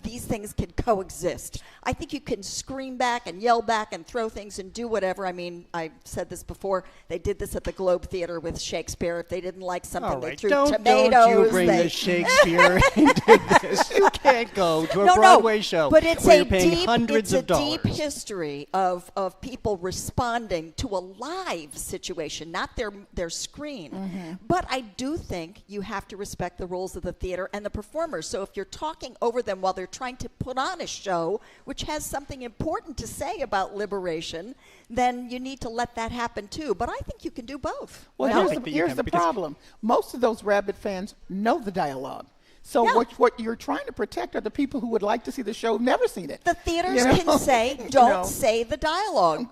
S16: these things can coexist. I think you can scream back and yell back and throw things and do whatever. I mean, I've said this before. They did this at the Globe Theater with Shakespeare. If they didn't like something, they threw tomatoes.
S6: Don't you bring the Shakespeare into this. You can't go to a Broadway show
S16: but it's
S6: where
S16: a
S6: you're paying
S16: deep,
S6: hundreds of dollars.
S16: It's a deep history of people responding to a live situation, not their screen. Mm-hmm. But I do think you have to respect the rules of the theater and the performers. So if you're talking over them while they're trying to put on a show which has something important to say about liberation, then you need to let that happen too. But I think you can do both.
S15: Well, here's the problem. Most of those rabid fans know the dialogue. So what you're trying to protect are the people who would like to see the show, never seen it.
S16: The theaters can say, don't say the dialogue.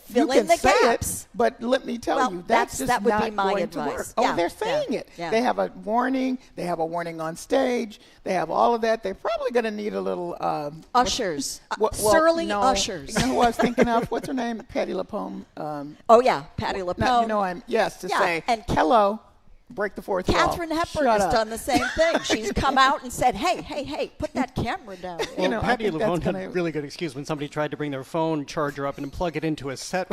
S16: Fill in the gaps.
S15: But let me tell you, that would not be my going advice. To work. Yeah, they're saying it. Yeah. They have a warning. They have a warning on stage. They have all of that. They're probably going to need a little
S16: ushers, surly ushers.
S15: You know who I was thinking of? What's her name? Patty LaPone.
S16: Patty LaPone.
S15: Say and hello. Break the fourth wall.
S16: Katharine Hepburn has done the same thing. She's come out and said, hey, put that camera down.
S6: Well, Patty LaPone had a really good excuse when somebody tried to bring their phone charger up and plug it into a set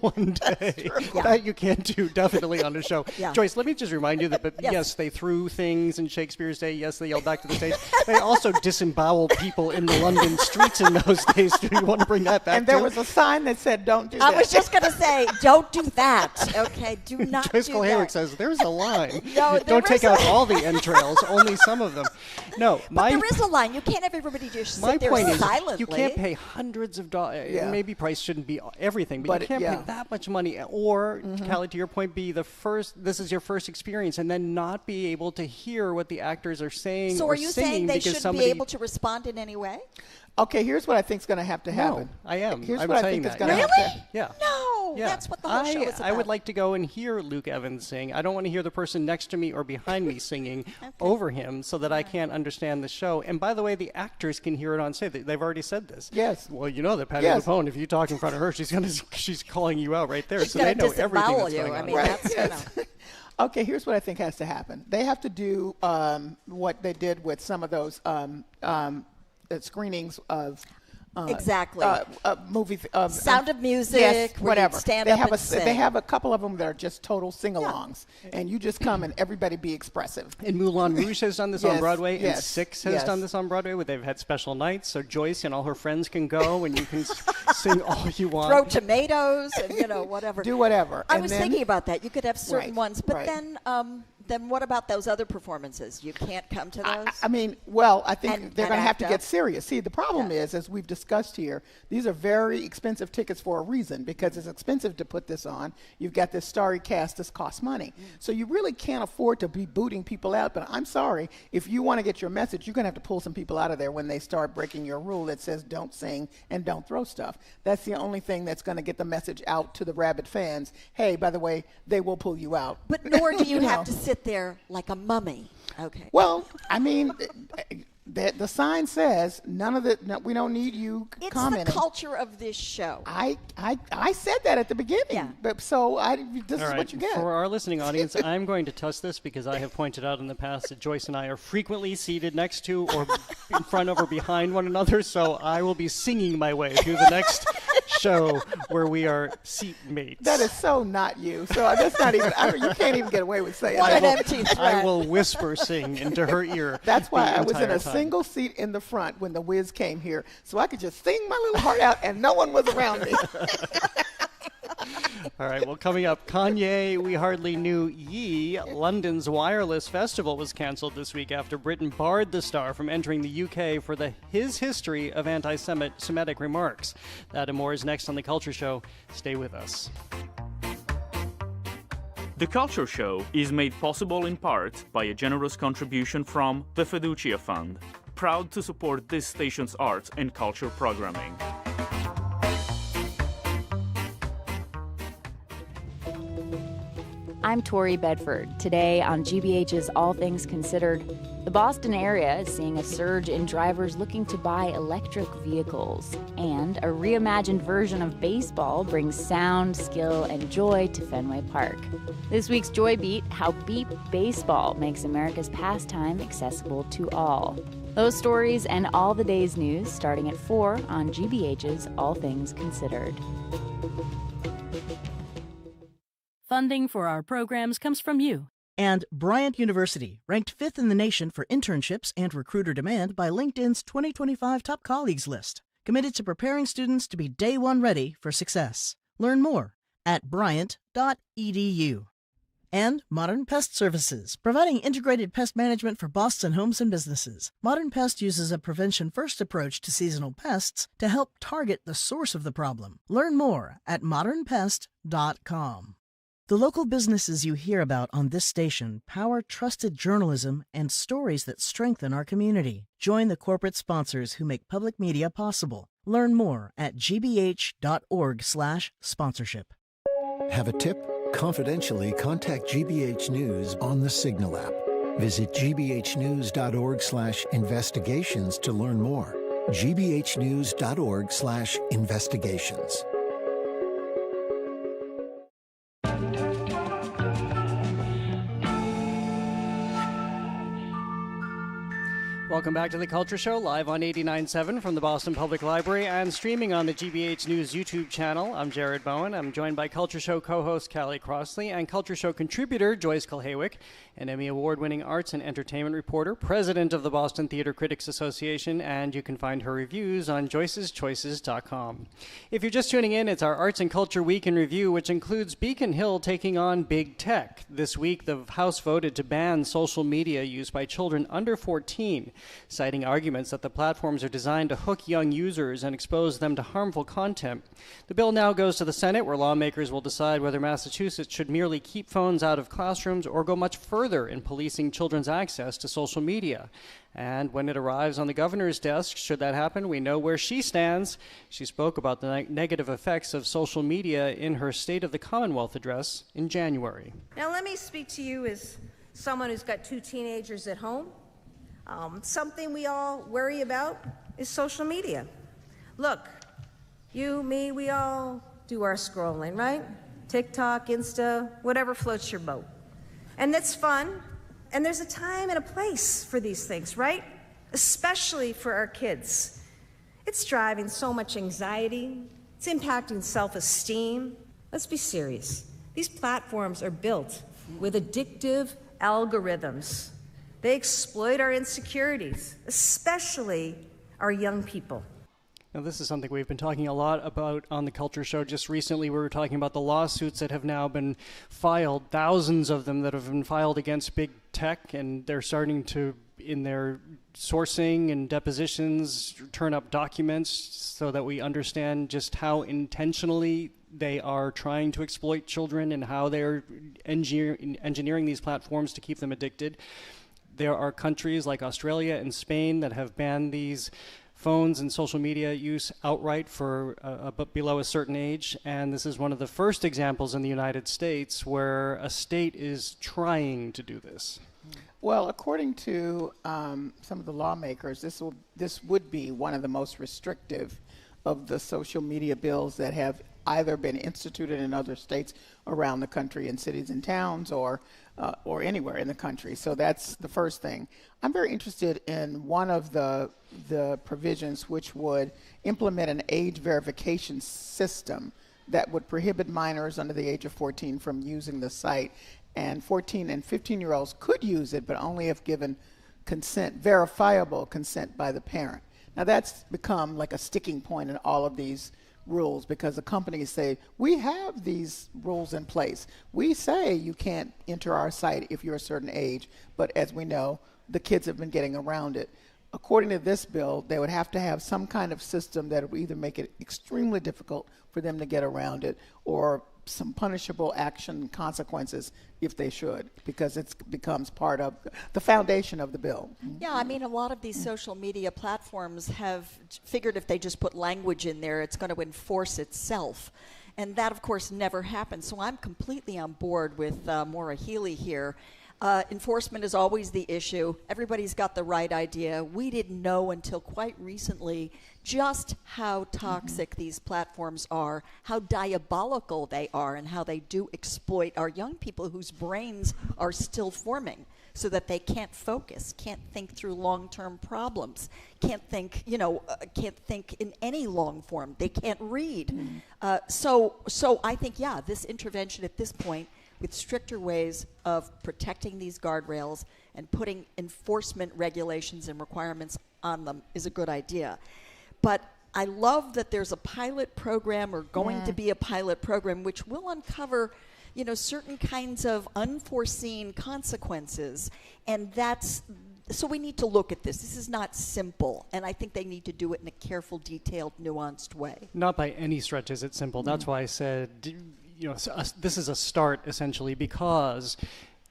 S6: one day. That you can't do definitely on a show. Yeah. Joyce, let me just remind you that, yes, they threw things in Shakespeare's day. Yes, they yelled back to the stage. They also disemboweled people in the London streets in those days. Do you want to bring that back?
S15: And there was a sign that said, don't do that.
S16: I was just going to say, don't do that. Okay, do not
S6: Joyce
S16: do
S6: Cole-Hayrick
S16: that.
S6: says, there's a line line.
S16: No,
S6: Don't take out all the entrails, only some of them. No,
S16: But there is a line. You can't have everybody just
S6: my
S16: sit there
S6: point is,
S16: silently.
S6: you can't pay hundreds of dollars.
S16: Yeah.
S6: Maybe price shouldn't be everything, but you can't pay that much money. Or, Callie, to your point, this is your first experience, and then not be able to hear what the actors are saying
S16: So
S6: or
S16: are you
S6: singing
S16: saying they
S6: because
S16: should
S6: somebody
S16: be able to respond in any way?
S15: Okay, here's what I think is going to have to happen.
S6: No, I am.
S15: Here's
S6: I'm
S15: what I
S6: saying
S15: think is
S6: that.
S15: going to
S16: Really?
S15: happen.
S6: Yeah.
S16: No,
S6: Yeah.
S16: that's what the whole show is about.
S6: I would like to go and hear Luke Evans sing. I don't want to hear the person next to me or behind me singing over him so that I can't understand the show. And by the way, the actors can hear it on stage. They've already said this.
S15: Yes.
S6: Well, you know that Patty LuPone, if you talk in front of her, she's calling you out right there.
S16: She's
S6: So they know everything that's
S16: you.
S6: going on.
S16: I mean, that's,
S15: Okay, here's what I think has to happen. They have to do what they did with some of those screenings of
S16: exactly
S15: movies
S16: Sound of Music,
S15: yes,
S16: where
S15: whatever.
S16: you'd stand
S15: they
S16: up
S15: have
S16: and
S15: a
S16: sing.
S15: they have a couple of them that are just total sing-alongs, and you just come and everybody be expressive.
S6: And Moulin Rouge has done this on Broadway, and
S15: yes,
S6: Six has done this on Broadway, where they've had special nights, so Joyce and all her friends can go, and you can sing all you want.
S16: Throw tomatoes and whatever.
S15: Do whatever.
S16: I
S15: And
S16: was
S15: then-
S16: thinking about that. You could have certain
S15: Right,
S16: ones, but
S15: right.
S16: then what about those other performances? You can't come to those?
S15: I mean, well, I think
S16: And-
S15: they're
S16: and
S15: going to have to
S16: act
S15: get
S16: up?
S15: serious. See, the problem is, as we've discussed here, these are very expensive tickets for a reason, because it's expensive to put this on. You've got this starry cast. This costs money. So you really can't afford to be booting people out. But I'm sorry, if you want to get your message, you're going to have to pull some people out of there when they start breaking your rule that says don't sing and don't throw stuff. That's the only thing that's going to get the message out to the rabid fans. Hey, by the way, they will pull you out.
S16: But nor do you
S15: know.
S16: have to sit there like a mummy. Okay.
S15: Well, I mean, the sign says we don't need you
S16: It's
S15: commenting.
S16: the culture of this show.
S15: I said that at the beginning. Yeah. But this
S6: All
S15: is
S6: right,
S15: what you get.
S6: For our listening audience, I'm going to test this because I have pointed out in the past that Joyce and I are frequently seated next to or in front of or behind one another, so I will be singing my way through the next show where we are seat mates.
S15: That is so not you. So that's not even. You can't even get away with saying
S16: What
S15: that.
S16: an empty threat.
S6: I will whisper sing into her ear.
S15: That's why
S6: the
S15: I was in
S6: entire
S15: a
S6: time.
S15: single seat in the front when the Wiz came here, so I could just sing my little heart out, and no one was around me.
S6: All right, well, coming up, Kanye, We Hardly Knew Ye. London's Wireless Festival was canceled this week after Britain barred the star from entering the UK for his history of anti-Semitic remarks. That and more is next on The Culture Show. Stay with us.
S1: The Culture Show is made possible in part by a generous contribution from the Fiducia Fund, proud to support this station's arts and culture programming.
S3: I'm Tori Bedford. Today on GBH's All Things Considered, the Boston area is seeing a surge in drivers looking to buy electric vehicles. And a reimagined version of baseball brings sound, skill, and joy to Fenway Park. This week's Joy Beat, how Beep Baseball makes America's pastime accessible to all. Those stories and all the day's news starting at 4 on GBH's All Things Considered.
S12: Funding for our programs comes from you.
S13: And Bryant University, ranked 5th in the nation for internships and recruiter demand by LinkedIn's 2025 Top Colleagues list. Committed to preparing students to be day one ready for success. Learn more at bryant.edu. And Modern Pest Services, providing integrated pest management for Boston homes and businesses. Modern Pest uses a prevention-first approach to seasonal pests to help target the source of the problem. Learn more at modernpest.com. The local businesses you hear about on this station power trusted journalism and stories that strengthen our community. Join the corporate sponsors who make public media possible. Learn more at gbh.org/sponsorship.
S23: Have a tip? Confidentially contact GBH News on the Signal app. Visit gbhnews.org/investigations to learn more. gbhnews.org/investigations.
S6: Welcome back to The Culture Show, live on 89.7 from the Boston Public Library and streaming on the GBH News YouTube channel. I'm Jared Bowen. I'm joined by Culture Show co-host Callie Crossley and Culture Show contributor Joyce Kulhaywick, an Emmy Award-winning arts and entertainment reporter, president of the Boston Theater Critics Association, and you can find her reviews on joyceschoices.com. If you're just tuning in, it's our Arts and Culture Week in Review, which includes Beacon Hill taking on Big Tech. This week, the House voted to ban social media use by children under 14, citing arguments that the platforms are designed to hook young users and expose them to harmful content. The bill now goes to the Senate, where lawmakers will decide whether Massachusetts should merely keep phones out of classrooms or go much further in policing children's access to social media. And when it arrives on the governor's desk, should that happen, we know where she stands. She spoke about the negative effects of social media in her State of the Commonwealth address in January.
S17: Now let me speak to you as someone who's got 2 teenagers at home. Something we all worry about is social media. Look, you, me, we all do our scrolling, right? TikTok, Insta, whatever floats your boat. And that's fun, and there's a time and a place for these things, right? Especially for our kids. It's driving so much anxiety. It's impacting self-esteem. Let's be serious. These platforms are built with addictive algorithms. They exploit our insecurities, especially our young people.
S6: Now, this is something we've been talking a lot about on the Culture Show. Just recently, we were talking about the lawsuits that have now been filed, thousands of them that have been filed against big tech, and they're starting to, in their sourcing and depositions, turn up documents so that we understand just how intentionally they are trying to exploit children and how they're engineering these platforms to keep them addicted. There are countries like Australia and Spain that have banned these phones and social media use outright for below a certain age, and this is one of the first examples in the United States where a state is trying to do this.
S15: Well, according to some of the lawmakers, this would be one of the most restrictive of the social media bills that have either been instituted in other states around the country, in cities and towns, or anywhere in the country. So that's the first thing. I'm very interested in one of the provisions which would implement an age verification system that would prohibit minors under the age of 14 from using the site. And 14 and 15-year-olds could use it, but only if given consent, verifiable consent by the parent. Now that's become like a sticking point in all of these rules, because the companies say, we have these rules in place. We say you can't enter our site if you're a certain age, but as we know, the kids have been getting around it. According to this bill, they would have to have some kind of system that would either make it extremely difficult for them to get around it, or some punishable action consequences if they should, because it becomes part of the foundation of the bill.
S16: Yeah, I mean, a lot of these social media platforms have figured if they just put language in there, it's going to enforce itself. And that, of course, never happens. So I'm completely on board with Maura Healey here. Enforcement is always the issue. Everybody's got the right idea. We didn't know until quite recently just how toxic these platforms are, how diabolical they are, and how they do exploit our young people whose brains are still forming, so that they can't focus, can't think through long-term problems, can't think, can't think in any long form. They can't read. So I think, yeah, this intervention at this point, with stricter ways of protecting these guardrails and putting enforcement regulations and requirements on them, is a good idea. But I love that there's a pilot program, or going to be a pilot program, which will uncover, certain kinds of unforeseen consequences. And so we need to look at this. This is not simple, and I think they need to do it in a careful, detailed, nuanced way.
S6: Not by any stretch is it simple. That's why I said, this is a start, essentially, because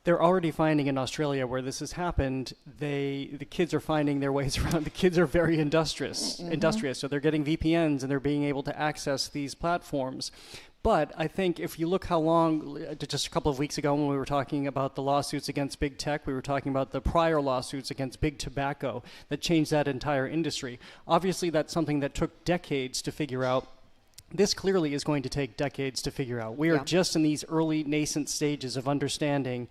S6: they're already finding in Australia where this has happened, the kids are finding their ways around. The kids are very industrious, so they're getting VPNs and they're being able to access these platforms. But I think if you look how long, just a couple of weeks ago when we were talking about the lawsuits against big tech, we were talking about the prior lawsuits against big tobacco that changed that entire industry. Obviously, that's something that took decades to figure out. This clearly is going to take decades to figure out. We are just in these early nascent stages of understanding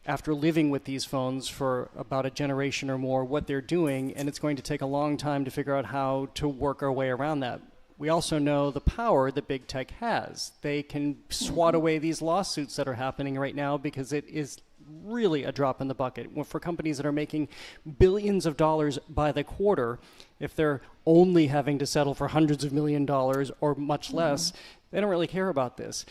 S6: after living with these phones for about a generation or more, what they're doing, and it's going to take a long time to figure out how to work our way around that. We also know the power that big tech has. They can swat away these lawsuits that are happening right now because it is really a drop in the bucket. For companies that are making billions of dollars by the quarter, if they're only having to settle for hundreds of $millions or much less, they don't really care about this.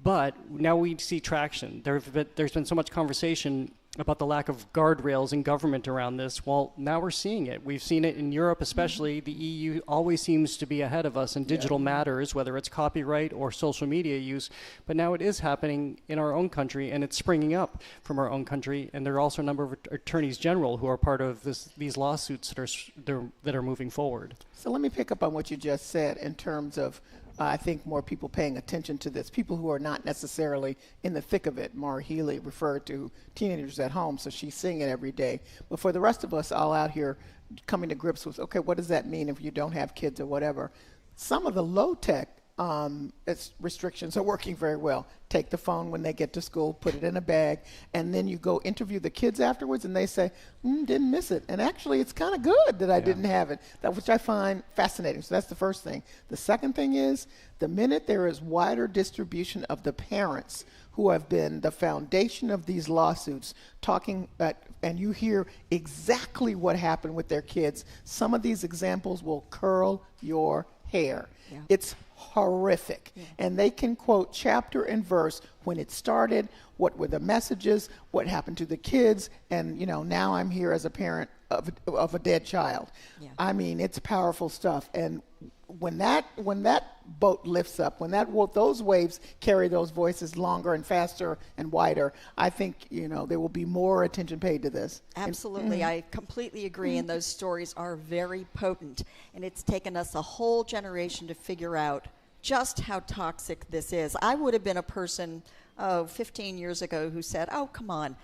S6: But now we see traction. There's been so much conversation about the lack of guardrails in government around this. Well, now we're seeing it. We've seen it in Europe especially. The EU always seems to be ahead of us in digital matters, whether it's copyright or social media use. But now it is happening in our own country, and it's springing up from our own country. And there are also a number of attorneys general who are part of these lawsuits that are moving forward.
S15: So let me pick up on what you just said in terms of I think more people paying attention to this, people who are not necessarily in the thick of it. Mara Healy referred to teenagers at home, so she's seeing it every day. But for the rest of us all out here coming to grips with, okay, what does that mean if you don't have kids or whatever? Some of the low-tech restrictions are working very well. Take the phone when they get to school, put it in a bag, and then you go interview the kids afterwards, and they say, didn't miss it. And actually, it's kind of good that I didn't have it, which I find fascinating. So that's the first thing. The second thing is, the minute there is wider distribution of the parents who have been the foundation of these lawsuits talking, and you hear exactly what happened with their kids, some of these examples will curl your hair. Yeah. It's horrific. Yeah. And they can quote chapter and verse when it started, what were the messages, what happened to the kids, and now I'm here as a parent of a dead child. Yeah. I mean, it's powerful stuff. And when that boat lifts up, when those waves carry those voices longer and faster and wider, I think there will be more attention paid to this.
S16: Absolutely, I completely agree. And those stories are very potent. And it's taken us a whole generation to figure out just how toxic this is. I would have been a person 15 years ago who said, "Oh, come on,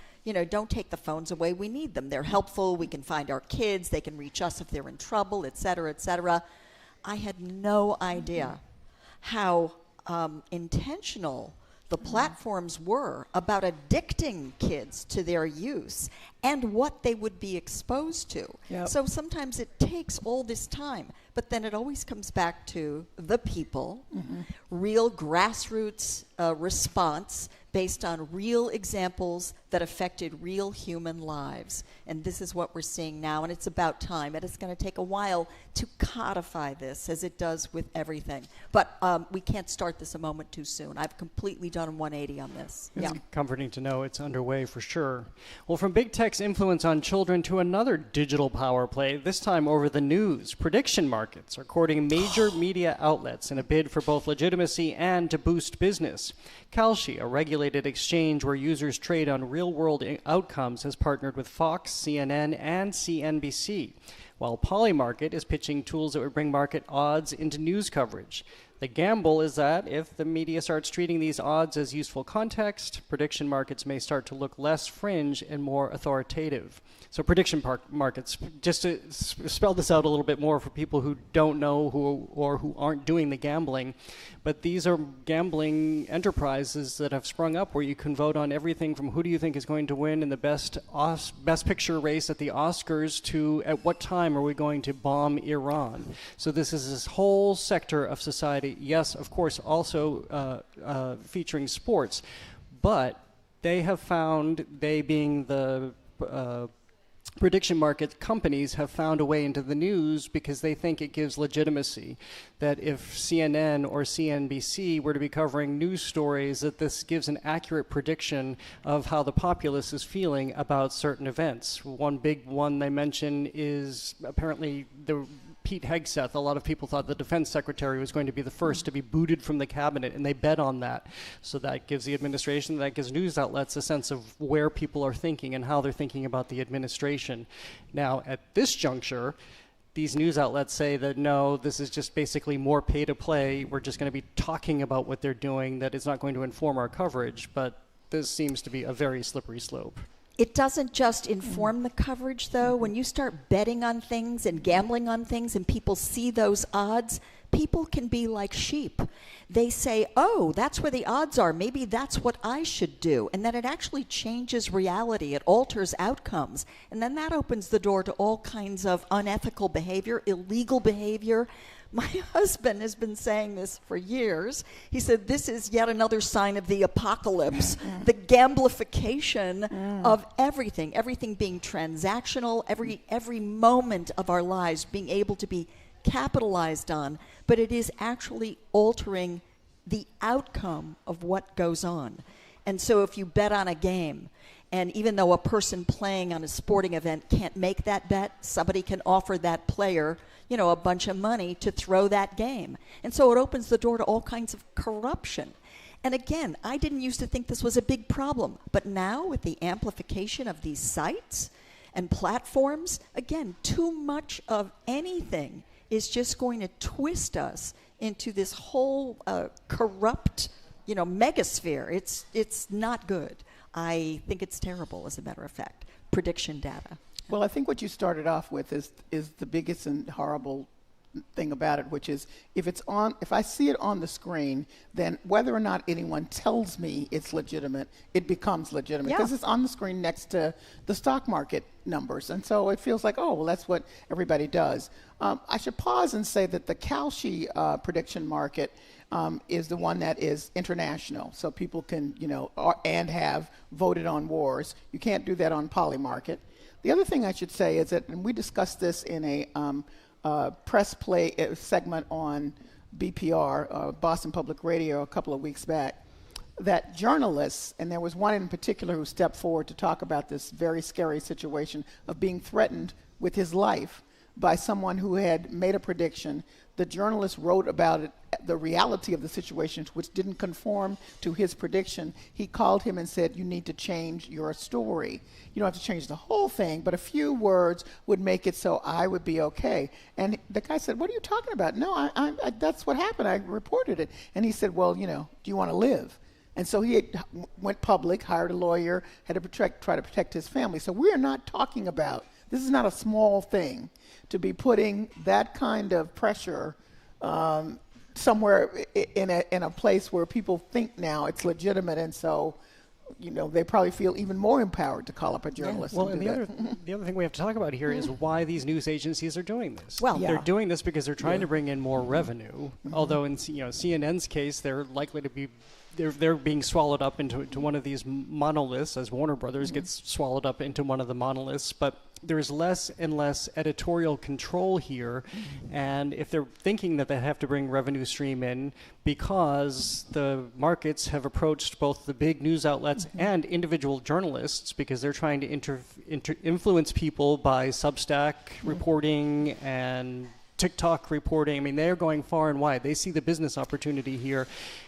S16: don't take the phones away. We need them. They're helpful. We can find our kids. They can reach us if they're in trouble, et cetera, et cetera." I had no idea how intentional the platforms were about addicting kids to their use and what they would be exposed to. Yep. So sometimes it takes all this time, but then it always comes back to the people, real grassroots response based on real examples that affected real human lives. And this is what we're seeing now, and it's about time. And it's going to take a while to codify this, as it does with everything. But we can't start this a moment too soon. I've completely done a 180 on this.
S6: It's comforting to know it's underway for sure. Well, from big tech's influence on children to another digital power play, this time over the news. Prediction markets are courting major media outlets in a bid for both legitimacy and to boost business. Kalshi, a regulated exchange where users trade on real-world outcomes, has partnered with Fox, CNN, and CNBC, while Polymarket is pitching tools that would bring market odds into news coverage. The gamble is that if the media starts treating these odds as useful context, prediction markets may start to look less fringe and more authoritative. So prediction markets, just to spell this out a little bit more for people who don't know who aren't doing the gambling, but these are gambling enterprises that have sprung up where you can vote on everything from who do you think is going to win in the best picture race at the Oscars to at what time are we going to bomb Iran. So this is this whole sector of society, yes, of course, also featuring sports, but they have found, they being the prediction market companies have found a way into the news because they think it gives legitimacy. That if CNN or CNBC were to be covering news stories, that this gives an accurate prediction of how the populace is feeling about certain events. One big one they mention is apparently Pete Hegseth. A lot of people thought the defense secretary was going to be the first to be booted from the cabinet, and they bet on that. So that gives the administration, that gives news outlets a sense of where people are thinking and how they're thinking about the administration. Now, at this juncture, these news outlets say that no, this is just basically more pay to play. We're just going to be talking about what they're doing, that it's not going to inform our coverage. But this seems to be a very slippery slope.
S16: It doesn't just inform the coverage, though. When you start betting on things and gambling on things and people see those odds, people can be like sheep. They say, oh, that's where the odds are. Maybe that's what I should do. And then it actually changes reality. It alters outcomes. And then that opens the door to all kinds of unethical behavior, illegal behavior. My husband has been saying this for years. He said, this is yet another sign of the apocalypse, the gamblification of everything being transactional, every moment of our lives being able to be capitalized on, but it is actually altering the outcome of what goes on. And so if you bet on a game, and even though a person playing on a sporting event can't make that bet, somebody can offer that player, you know, a bunch of money to throw that game. And so it opens the door to all kinds of corruption. And again, I didn't used to think this was a big problem, but now with the amplification of these sites and platforms, again, too much of anything is just going to twist us into this whole corrupt, you know, megasphere. It's not good. I think it's terrible, as a matter of fact. Prediction data.
S15: Well, I think what you started off with is the biggest and horrible thing about it, which is if I see it on the screen, then whether or not anyone tells me it's legitimate, it becomes legitimate because it's on the screen next to the stock market numbers. And so it feels like, oh, well, that's what everybody does. I should pause and say that the Kalshi prediction market is the one that is international. So people can, you know, and have voted on wars. You can't do that on Polymarket. The other thing I should say is that, and we discussed this in a press play segment on BPR, Boston Public Radio, a couple of weeks back, that journalists, and there was one in particular who stepped forward to talk about this very scary situation of being threatened with his life by someone who had made a prediction. The journalist wrote about it, the reality of the situation, which didn't conform to his prediction. He called him and said, you need to change your story. You don't have to change the whole thing, but a few words would make it so I would be okay. And the guy said, what are you talking about? No, I that's what happened. I reported it. And he said, well, you know, do you want to live? And so he went public, hired a lawyer, had to try to protect his family. So we're not talking about, this is not a small thing to be putting that kind of pressure somewhere in a place where people think now it's legitimate, and so, you know, they probably feel even more empowered to call up a journalist.
S6: Well, and the other thing we have to talk about here is why these news agencies are doing this.
S16: Well,
S6: they're doing this because they're trying to bring in more revenue. Although in CNN's case, they're likely to be. They're being swallowed up into one of these monoliths, as Warner Brothers gets swallowed up into one of the monoliths. But there's less and less editorial control here, and if they're thinking that they have to bring revenue stream in because the markets have approached both the big news outlets and individual journalists because they're trying to influence people by Substack reporting and TikTok reporting. I mean, they're going far and wide. They see the business opportunity here,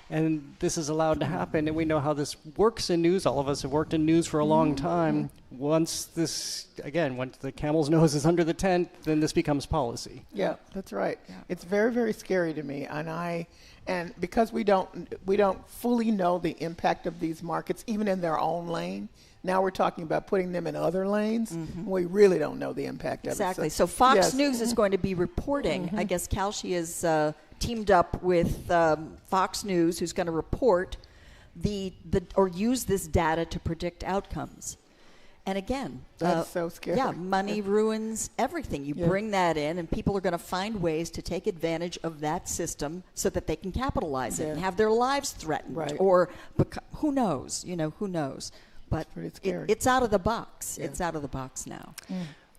S6: and this is allowed to happen. And we know how this works in news. All of us have worked in news for a long time. Once the camel's nose is under the tent, then this becomes policy.
S15: Yeah, that's right. Yeah. It's very, very scary to me, and because we don't fully know the impact of these markets, even in their own lane. Now we're talking about putting them in other lanes. We really don't know the impact of it.
S16: Exactly. So Fox News is going to be reporting. I guess Kalshi is teamed up with Fox News, who's going to report or use this data to predict outcomes. And again,
S15: that's so scary.
S16: Yeah, money ruins everything. You bring that in, and people are going to find ways to take advantage of that system so that they can capitalize it and have their lives threatened. Right. Or who knows? You know, who knows? But it's out of the box. Yeah. It's out of the box now.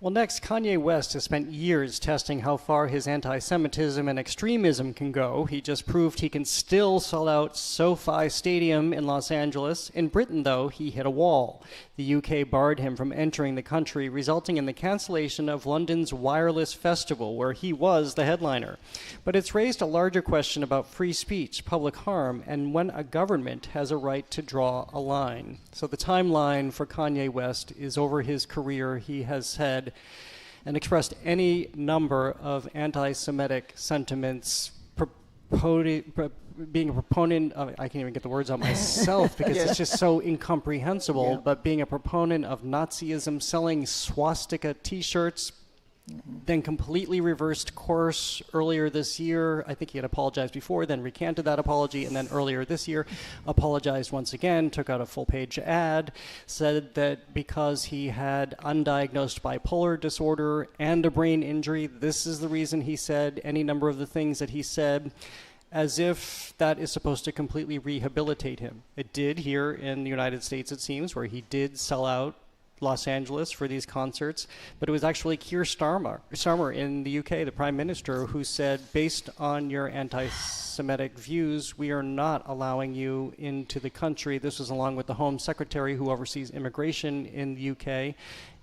S6: Well, next, Kanye West has spent years testing how far his anti-Semitism and extremism can go. He just proved he can still sell out SoFi Stadium in Los Angeles. In Britain, though, he hit a wall. The UK barred him from entering the country, resulting in the cancellation of London's Wireless Festival, where he was the headliner. But it's raised a larger question about free speech, public harm, and when a government has a right to draw a line. So the timeline for Kanye West is over his career. He has said and expressed any number of anti-Semitic sentiments being a proponent of, I can't even get the words out myself because it's just so incomprehensible, but being a proponent of Nazism, selling swastika T-shirts, then completely reversed course earlier this year. I think he had apologized before, then recanted that apology, and then earlier this year apologized once again, took out a full-page ad, said that because he had undiagnosed bipolar disorder and a brain injury, this is the reason he said any number of the things that he said, as if that is supposed to completely rehabilitate him. It did here in the United States, it seems, where he did sell out Los Angeles for these concerts, but it was actually Keir Starmer in the UK, the Prime Minister, who said, based on your anti-Semitic views, we are not allowing you into the country. This was along with the Home Secretary who oversees immigration in the UK,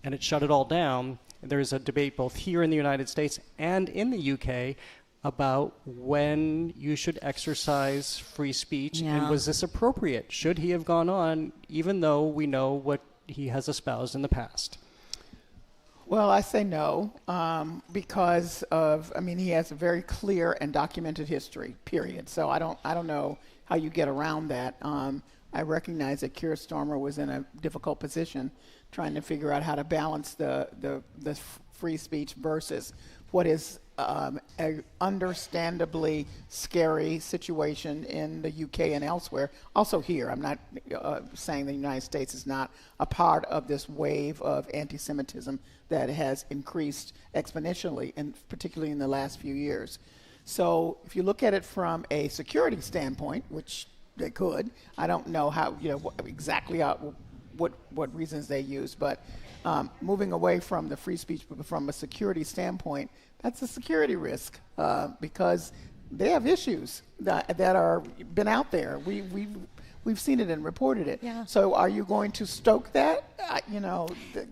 S6: and it shut it all down. There's a debate both here in the United States and in the UK about when you should exercise free speech, and was this appropriate? Should he have gone on, even though we know what he has espoused in the past?
S15: Well, I say no, because of, I mean, he has a very clear and documented history, period. So I don't know how you get around that. I recognize that Keir Starmer was in a difficult position trying to figure out how to balance the free speech versus what is an understandably scary situation in the UK and elsewhere. Also here, I'm not saying the United States is not a part of this wave of anti-Semitism that has increased exponentially, and particularly in the last few years. So if you look at it from a security standpoint, which they could, I don't know how, exactly what reasons they use, but moving away from the free speech, but from a security standpoint, that's a security risk because they have issues that are been out there. We've seen it and reported it.
S16: Yeah.
S15: So are you going to stoke that?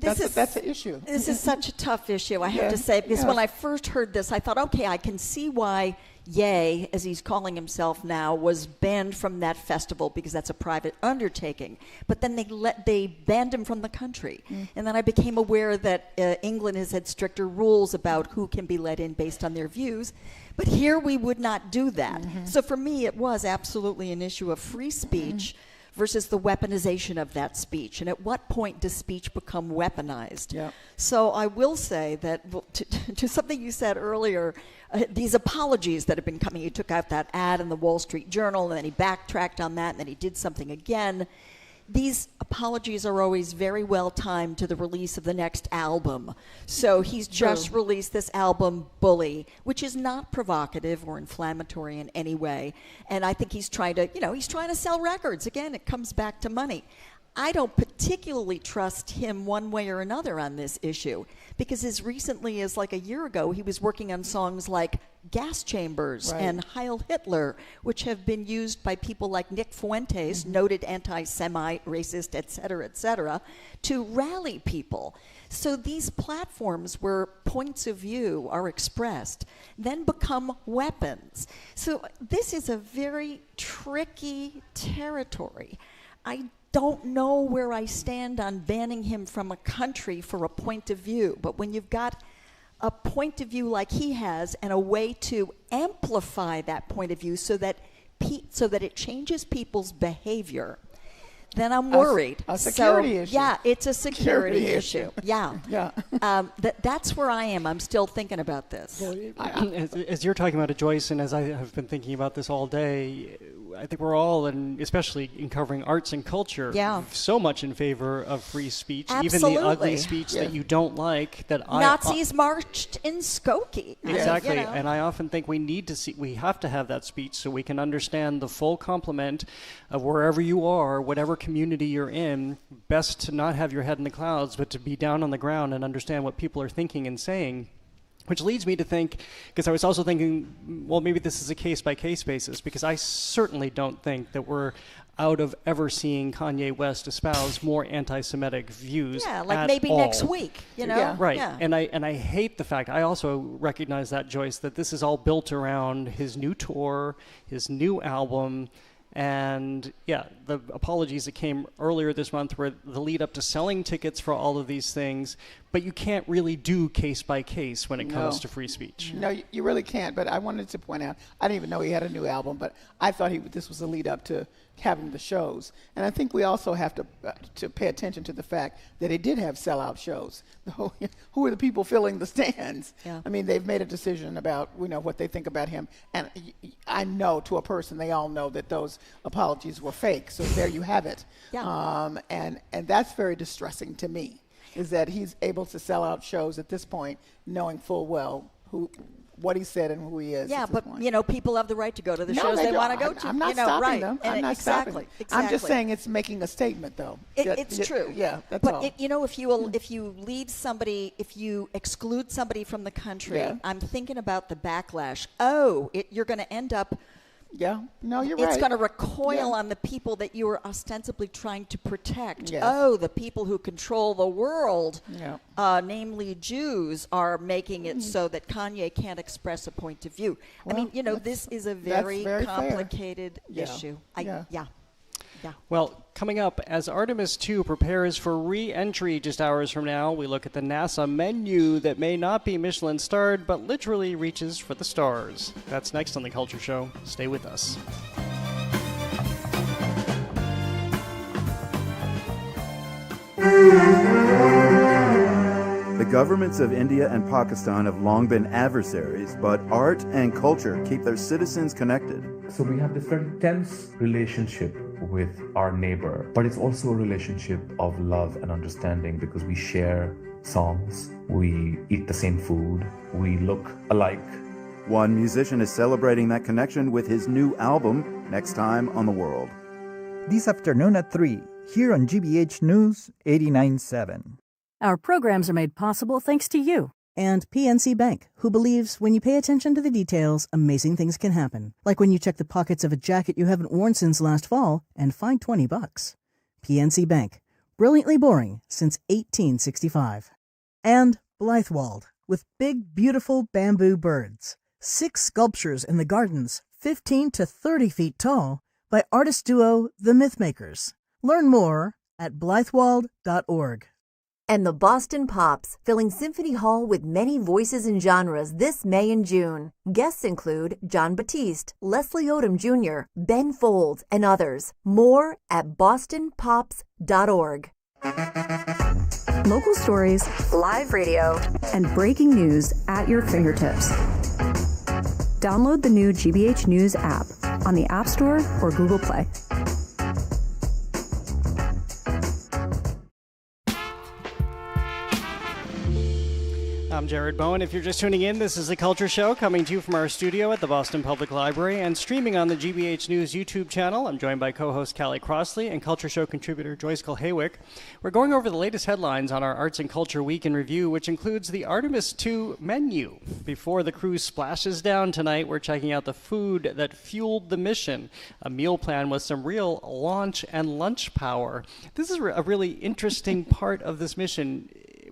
S15: That's an issue.
S16: This is such a tough issue, I have to say, because when I first heard this, I thought, okay, I can see why Ye, as he's calling himself now, was banned from that festival because that's a private undertaking. But then they banned him from the country. And then I became aware that England has had stricter rules about who can be let in based on their views. But here we would not do that. So for me, it was absolutely an issue of free speech versus the weaponization of that speech. And at what point does speech become weaponized? Yeah. So I will say that to something you said earlier, these apologies that have been coming, he took out that ad in the Wall Street Journal, and then he backtracked on that, and then he did something again. These apologies are always very well timed to the release of the next album. So he's just released this album, Bully, which is not provocative or inflammatory in any way. And I think he's trying to, he's trying to sell records. Again, it comes back to money. I don't particularly trust him one way or another on this issue, because as recently as like a year ago, he was working on songs like Gas Chambers and Heil Hitler, which have been used by people like Nick Fuentes, noted anti-Semite, racist, et cetera, to rally people. So these platforms where points of view are expressed then become weapons. So this is a very tricky territory. I don't know where I stand on banning him from a country for a point of view, but when you've got a point of view like he has and a way to amplify that point of view so that it changes people's behavior, then I'm worried.
S15: A security issue.
S16: Yeah, it's a security issue. Yeah. That's where I am. I'm still thinking about this.
S6: As you're talking about it, Joyce, and as I have been thinking about this all day, I think we're all, and especially in covering arts and culture, so much in favor of free speech,
S16: Absolutely.
S6: even the ugly speech that you don't like. That
S16: Nazis marched in Skokie.
S6: Exactly, and I often think we have to have that speech so we can understand the full complement of wherever you are, whatever community you're in. Best to not have your head in the clouds, but to be down on the ground and understand what people are thinking and saying. Which leads me to think, because I was also thinking, well, maybe this is a case-by-case basis, because I certainly don't think that we're out of ever seeing Kanye West espouse more anti-Semitic views.
S16: Yeah, like maybe next week,
S6: Right,
S16: Yeah.
S6: and I hate the fact, I also recognize that, Joyce, that this is all built around his new tour, his new album, and the apologies that came earlier this month were the lead up to selling tickets for all of these things. But you can't really do case by case when it comes to free speech.
S15: No, you really can't. But I wanted to point out, I didn't even know he had a new album, but I thought this was a lead up to having the shows. And I think we also have to pay attention to the fact that he did have sellout shows. Who are the people filling the stands?
S16: Yeah.
S15: I mean, they've made a decision about what they think about him. And I know to a person, they all know that those apologies were fake. So there you have it.
S16: Yeah.
S15: And that's very distressing to me, is that he's able to sell out shows at this point, knowing full well what he said and who he is.
S16: Yeah,
S15: at this
S16: but
S15: point.
S16: People have the right to go to the shows they want to go to.
S15: I'm not stopping
S16: right.
S15: them.
S16: And
S15: I'm not stopping them.
S16: Exactly.
S15: I'm just saying it's making a statement, though.
S16: It's true.
S15: Yeah, that's
S16: but
S15: all.
S16: If you lead somebody, if you exclude somebody from the country, I'm thinking about the backlash. You're going to end up.
S15: Yeah, no, you're right.
S16: It's going to recoil on the people that you are ostensibly trying to protect.
S15: Yes.
S16: The people who control the world, namely Jews, are making it so that Kanye can't express a point of view.
S15: Well,
S16: this is a very complicated issue.
S6: Well, coming up, as Artemis 2 prepares for re-entry just hours from now, we look at the NASA menu that may not be Michelin-starred, but literally reaches for the stars. That's next on The Culture Show. Stay with us.
S5: The governments of India and Pakistan have long been adversaries, but art and culture keep their citizens connected.
S20: So we have this very tense relationship with our neighbor, but it's also a relationship of love and understanding because we share songs, we eat the same food, we look alike.
S5: One musician is celebrating that connection with his new album, Next Time on the World.
S21: This afternoon at 3, here on GBH News 89.7.
S12: Our programs are made possible thanks to you.
S13: And PNC Bank, who believes when you pay attention to the details, amazing things can happen. Like when you check the pockets of a jacket you haven't worn since last fall and find $20. PNC Bank, brilliantly boring since 1865. And Blythewald, with big, beautiful bamboo birds. 6 sculptures in the gardens, 15 to 30 feet tall, by artist duo The Mythmakers. Learn more at blythewald.org.
S22: And the Boston Pops, filling Symphony Hall with many voices and genres this May and June. Guests include John Batiste, Leslie Odom Jr., Ben Folds, and others. More at bostonpops.org.
S24: Local stories, live radio, and breaking news at your fingertips. Download the new GBH News app on the App Store or Google Play.
S6: I'm Jared Bowen. If you're just tuning in, this is The Culture Show coming to you from our studio at the Boston Public Library and streaming on the GBH News YouTube channel. I'm joined by co-host Callie Crossley and Culture Show contributor Joyce Kulhaywick. We're going over the latest headlines on our Arts and Culture Week in Review, which includes the Artemis 2 menu. Before the crew splashes down tonight, we're checking out the food that fueled the mission, a meal plan with some real launch and lunch power. This is a really interesting part of this mission.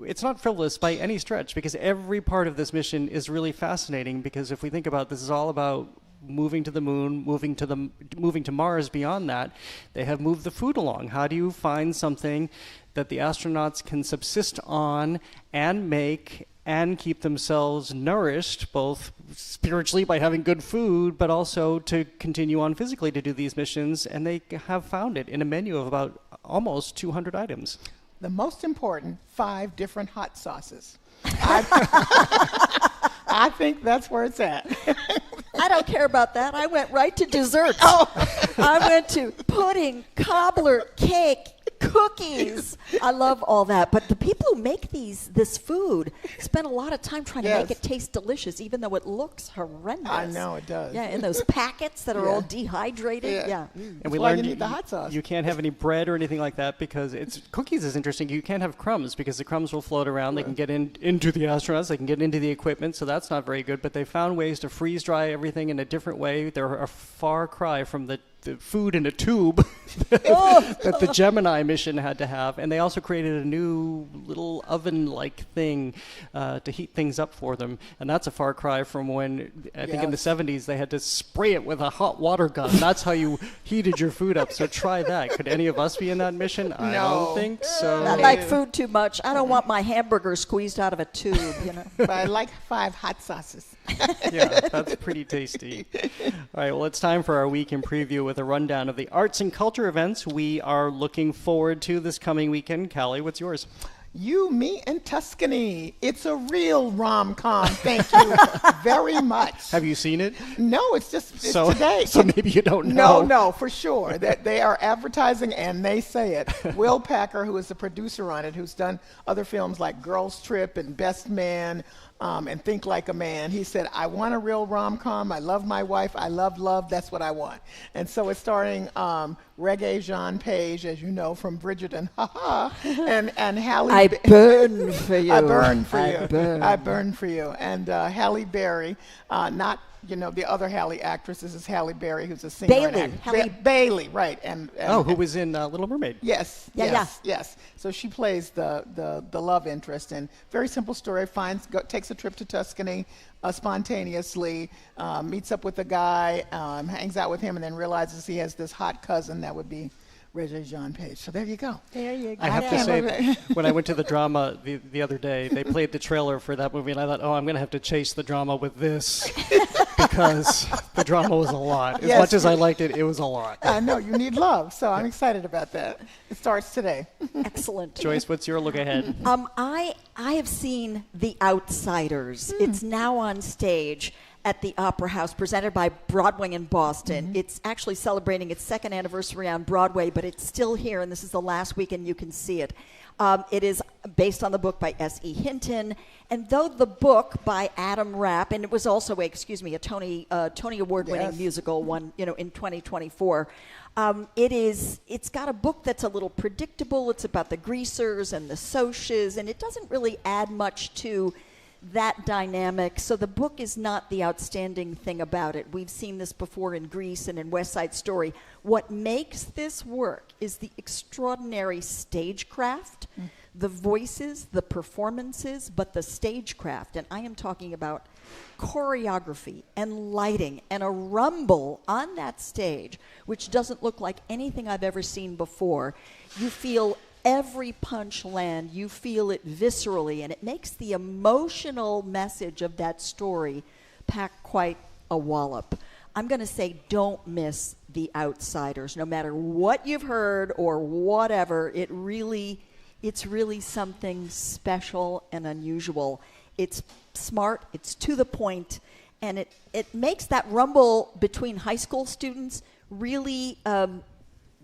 S6: It's not frivolous by any stretch because every part of this mission is really fascinating, because if we think about this is all about moving to the moon, moving to Mars. Beyond that, they have moved the food along. How do you find something that the astronauts can subsist on and make and keep themselves nourished, both spiritually by having good food, but also to continue on physically to do these missions? And they have found it in a menu of about almost 200 items.
S15: The most important, 5 different hot sauces. I think that's where it's at.
S16: I don't care about that. I went right to desserts. I went to pudding, cobbler, cake, cookies. I love all that. But the people who make this food spend a lot of time trying to make it taste delicious, even though it looks horrendous.
S15: I know it does.
S16: Yeah, in those packets that are all dehydrated. Yeah.
S6: And we learned you can't have any bread or anything like that because cookies is interesting. You can't have crumbs because the crumbs will float around. They can get into the astronauts. They can get into the equipment, so that's not very good. But they found ways to freeze dry everything in a different way. They're a far cry from the food in a tube that the Gemini mission had to have. And they also created a new little oven-like thing to heat things up for them. And that's a far cry from when, I think in the 70s, they had to spray it with a hot water gun. That's how you heated your food up. So try that. Could any of us be in that mission? I don't think so.
S16: I like food too much. I don't want my hamburger squeezed out of a tube, you know.
S15: But I like 5 hot sauces.
S6: Yeah, that's pretty tasty. All right, well, it's time for our week in preview with a rundown of the arts and culture events we are looking forward to this coming weekend. Callie, what's yours?
S15: You, Me, and Tuscany. It's a real rom-com. Thank you very much.
S6: Have you seen it?
S15: No, it's today.
S6: So maybe you don't know.
S15: No, for sure. That they are advertising and they say it. Will Packer, who is the producer on it, who's done other films like Girls Trip and Best Man, and Think Like a Man, he said, I want a real rom-com. I love my wife. I love love. That's what I want. And so it's starring Reggae Jean Page, as you know, from Bridgerton, and Halle.
S16: I burn for you.
S15: I burn for you. I burn for you. And Halle Berry, not the other Halle actress. This is Halle Berry, who's a singer. Bailey, right? And
S6: who was in Little Mermaid?
S15: Yes. So she plays the love interest, and very simple story. Takes a trip to Tuscany spontaneously, meets up with a guy, hangs out with him, and then realizes he has this hot cousin that would be Reggae Jean Page. So there you go.
S6: I have to say, when I went to the drama the other day, they played the trailer for that movie, and I thought, I'm going to have to chase the drama with this because the drama was a lot. As much as I liked it, it was a lot.
S15: I know. You need love, so I'm excited about that. It starts today.
S16: Excellent.
S6: Joyce, what's your look ahead?
S16: I have seen The Outsiders. It's now on stage at the Opera House, presented by Broadway in Boston. It's actually celebrating its 2nd anniversary on Broadway, but it's still here, and this is the last weekend you can see it. It is based on the book by S.E. Hinton, and though the book by Adam Rapp, and it was also a Tony Award-winning musical one, in 2024. It's got a book that's a little predictable. It's about the greasers and the Socs, and it doesn't really add much to that dynamic. So the book is not the outstanding thing about it. We've seen this before in Grease and in West Side Story. What makes this work is the extraordinary stagecraft, the voices, the performances, but the stagecraft. And I am talking about choreography and lighting and a rumble on that stage, which doesn't look like anything I've ever seen before. You feel every punch land, you feel it viscerally, and it makes the emotional message of that story pack quite a wallop. I'm going to say don't miss The Outsiders. No matter what you've heard or whatever, it's really something special and unusual. It's smart, it's to the point, and it makes that rumble between high school students really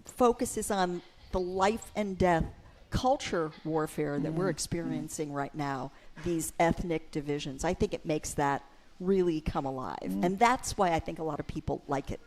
S16: focuses on the life and death culture warfare that we're experiencing right now, these ethnic divisions. I think it makes that really come alive. And that's why I think a lot of people like it.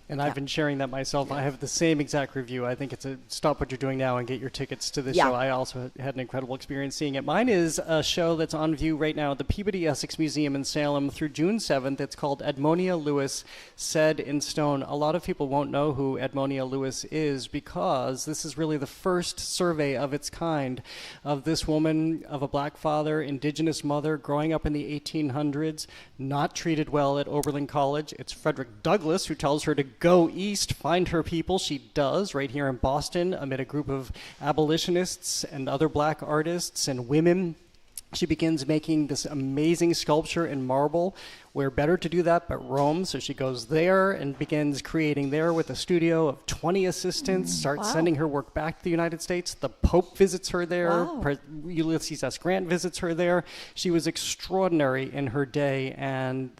S6: And I've been sharing that myself. I have the same exact review. I think it's a stop what you're doing now and get your tickets to this show. I also had an incredible experience seeing it. Mine is a show that's on view right now at the Peabody Essex Museum in Salem through June 7th. It's called Edmonia Lewis, Said in Stone. A lot of people won't know who Edmonia Lewis is because this is really the first survey of its kind of this woman of a black father, indigenous mother, growing up in the 1800s, not treated well at Oberlin College. It's Frederick Douglass who tells her to go east, find her people. She does, right here in Boston, amid a group of abolitionists and other black artists and women. She begins making this amazing sculpture in marble. Where better to do that but Rome, so she goes there and begins creating there with a studio of 20 assistants, starts sending her work back to the United States. The Pope visits her there. Ulysses S. Grant visits her there. She was extraordinary in her day, and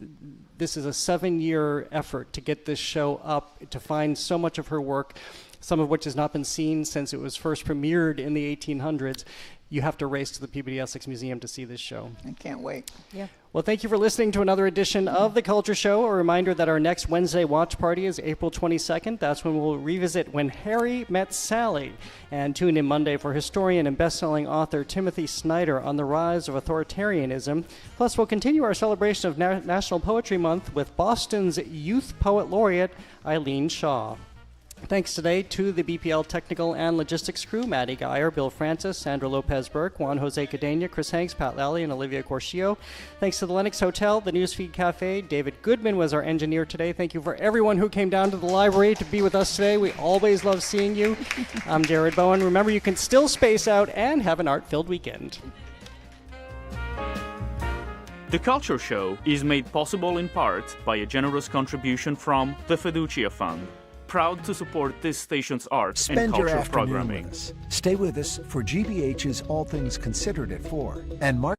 S6: this is a 7-year effort to get this show up, to find so much of her work, some of which has not been seen since it was first premiered in the 1800s. You have to race to the Peabody Essex Museum to see this show.
S15: I can't wait.
S16: Yeah.
S6: Well, thank you for listening to another edition of The Culture Show. A reminder that our next Wednesday watch party is April 22nd. That's when we'll revisit When Harry Met Sally. And tune in Monday for historian and best-selling author Timothy Snyder on the rise of authoritarianism. Plus, we'll continue our celebration of National Poetry Month with Boston's Youth Poet Laureate, Eileen Shaw. Thanks today to the BPL technical and logistics crew, Maddie Geyer, Bill Francis, Sandra Lopez-Burke, Juan Jose Cadena, Chris Hanks, Pat Lally, and Olivia Corcio. Thanks to the Lennox Hotel, the Newsfeed Cafe. David Goodman was our engineer today. Thank you for everyone who came down to the library to be with us today. We always love seeing you. I'm Jared Bowen. Remember, you can still space out and have an art-filled weekend.
S1: The Culture Show is made possible in part by a generous contribution from the Fiducia Fund. Proud to support this station's arts and cultural programming.
S23: Stay with us for GBH's All Things Considered at 4 and Mark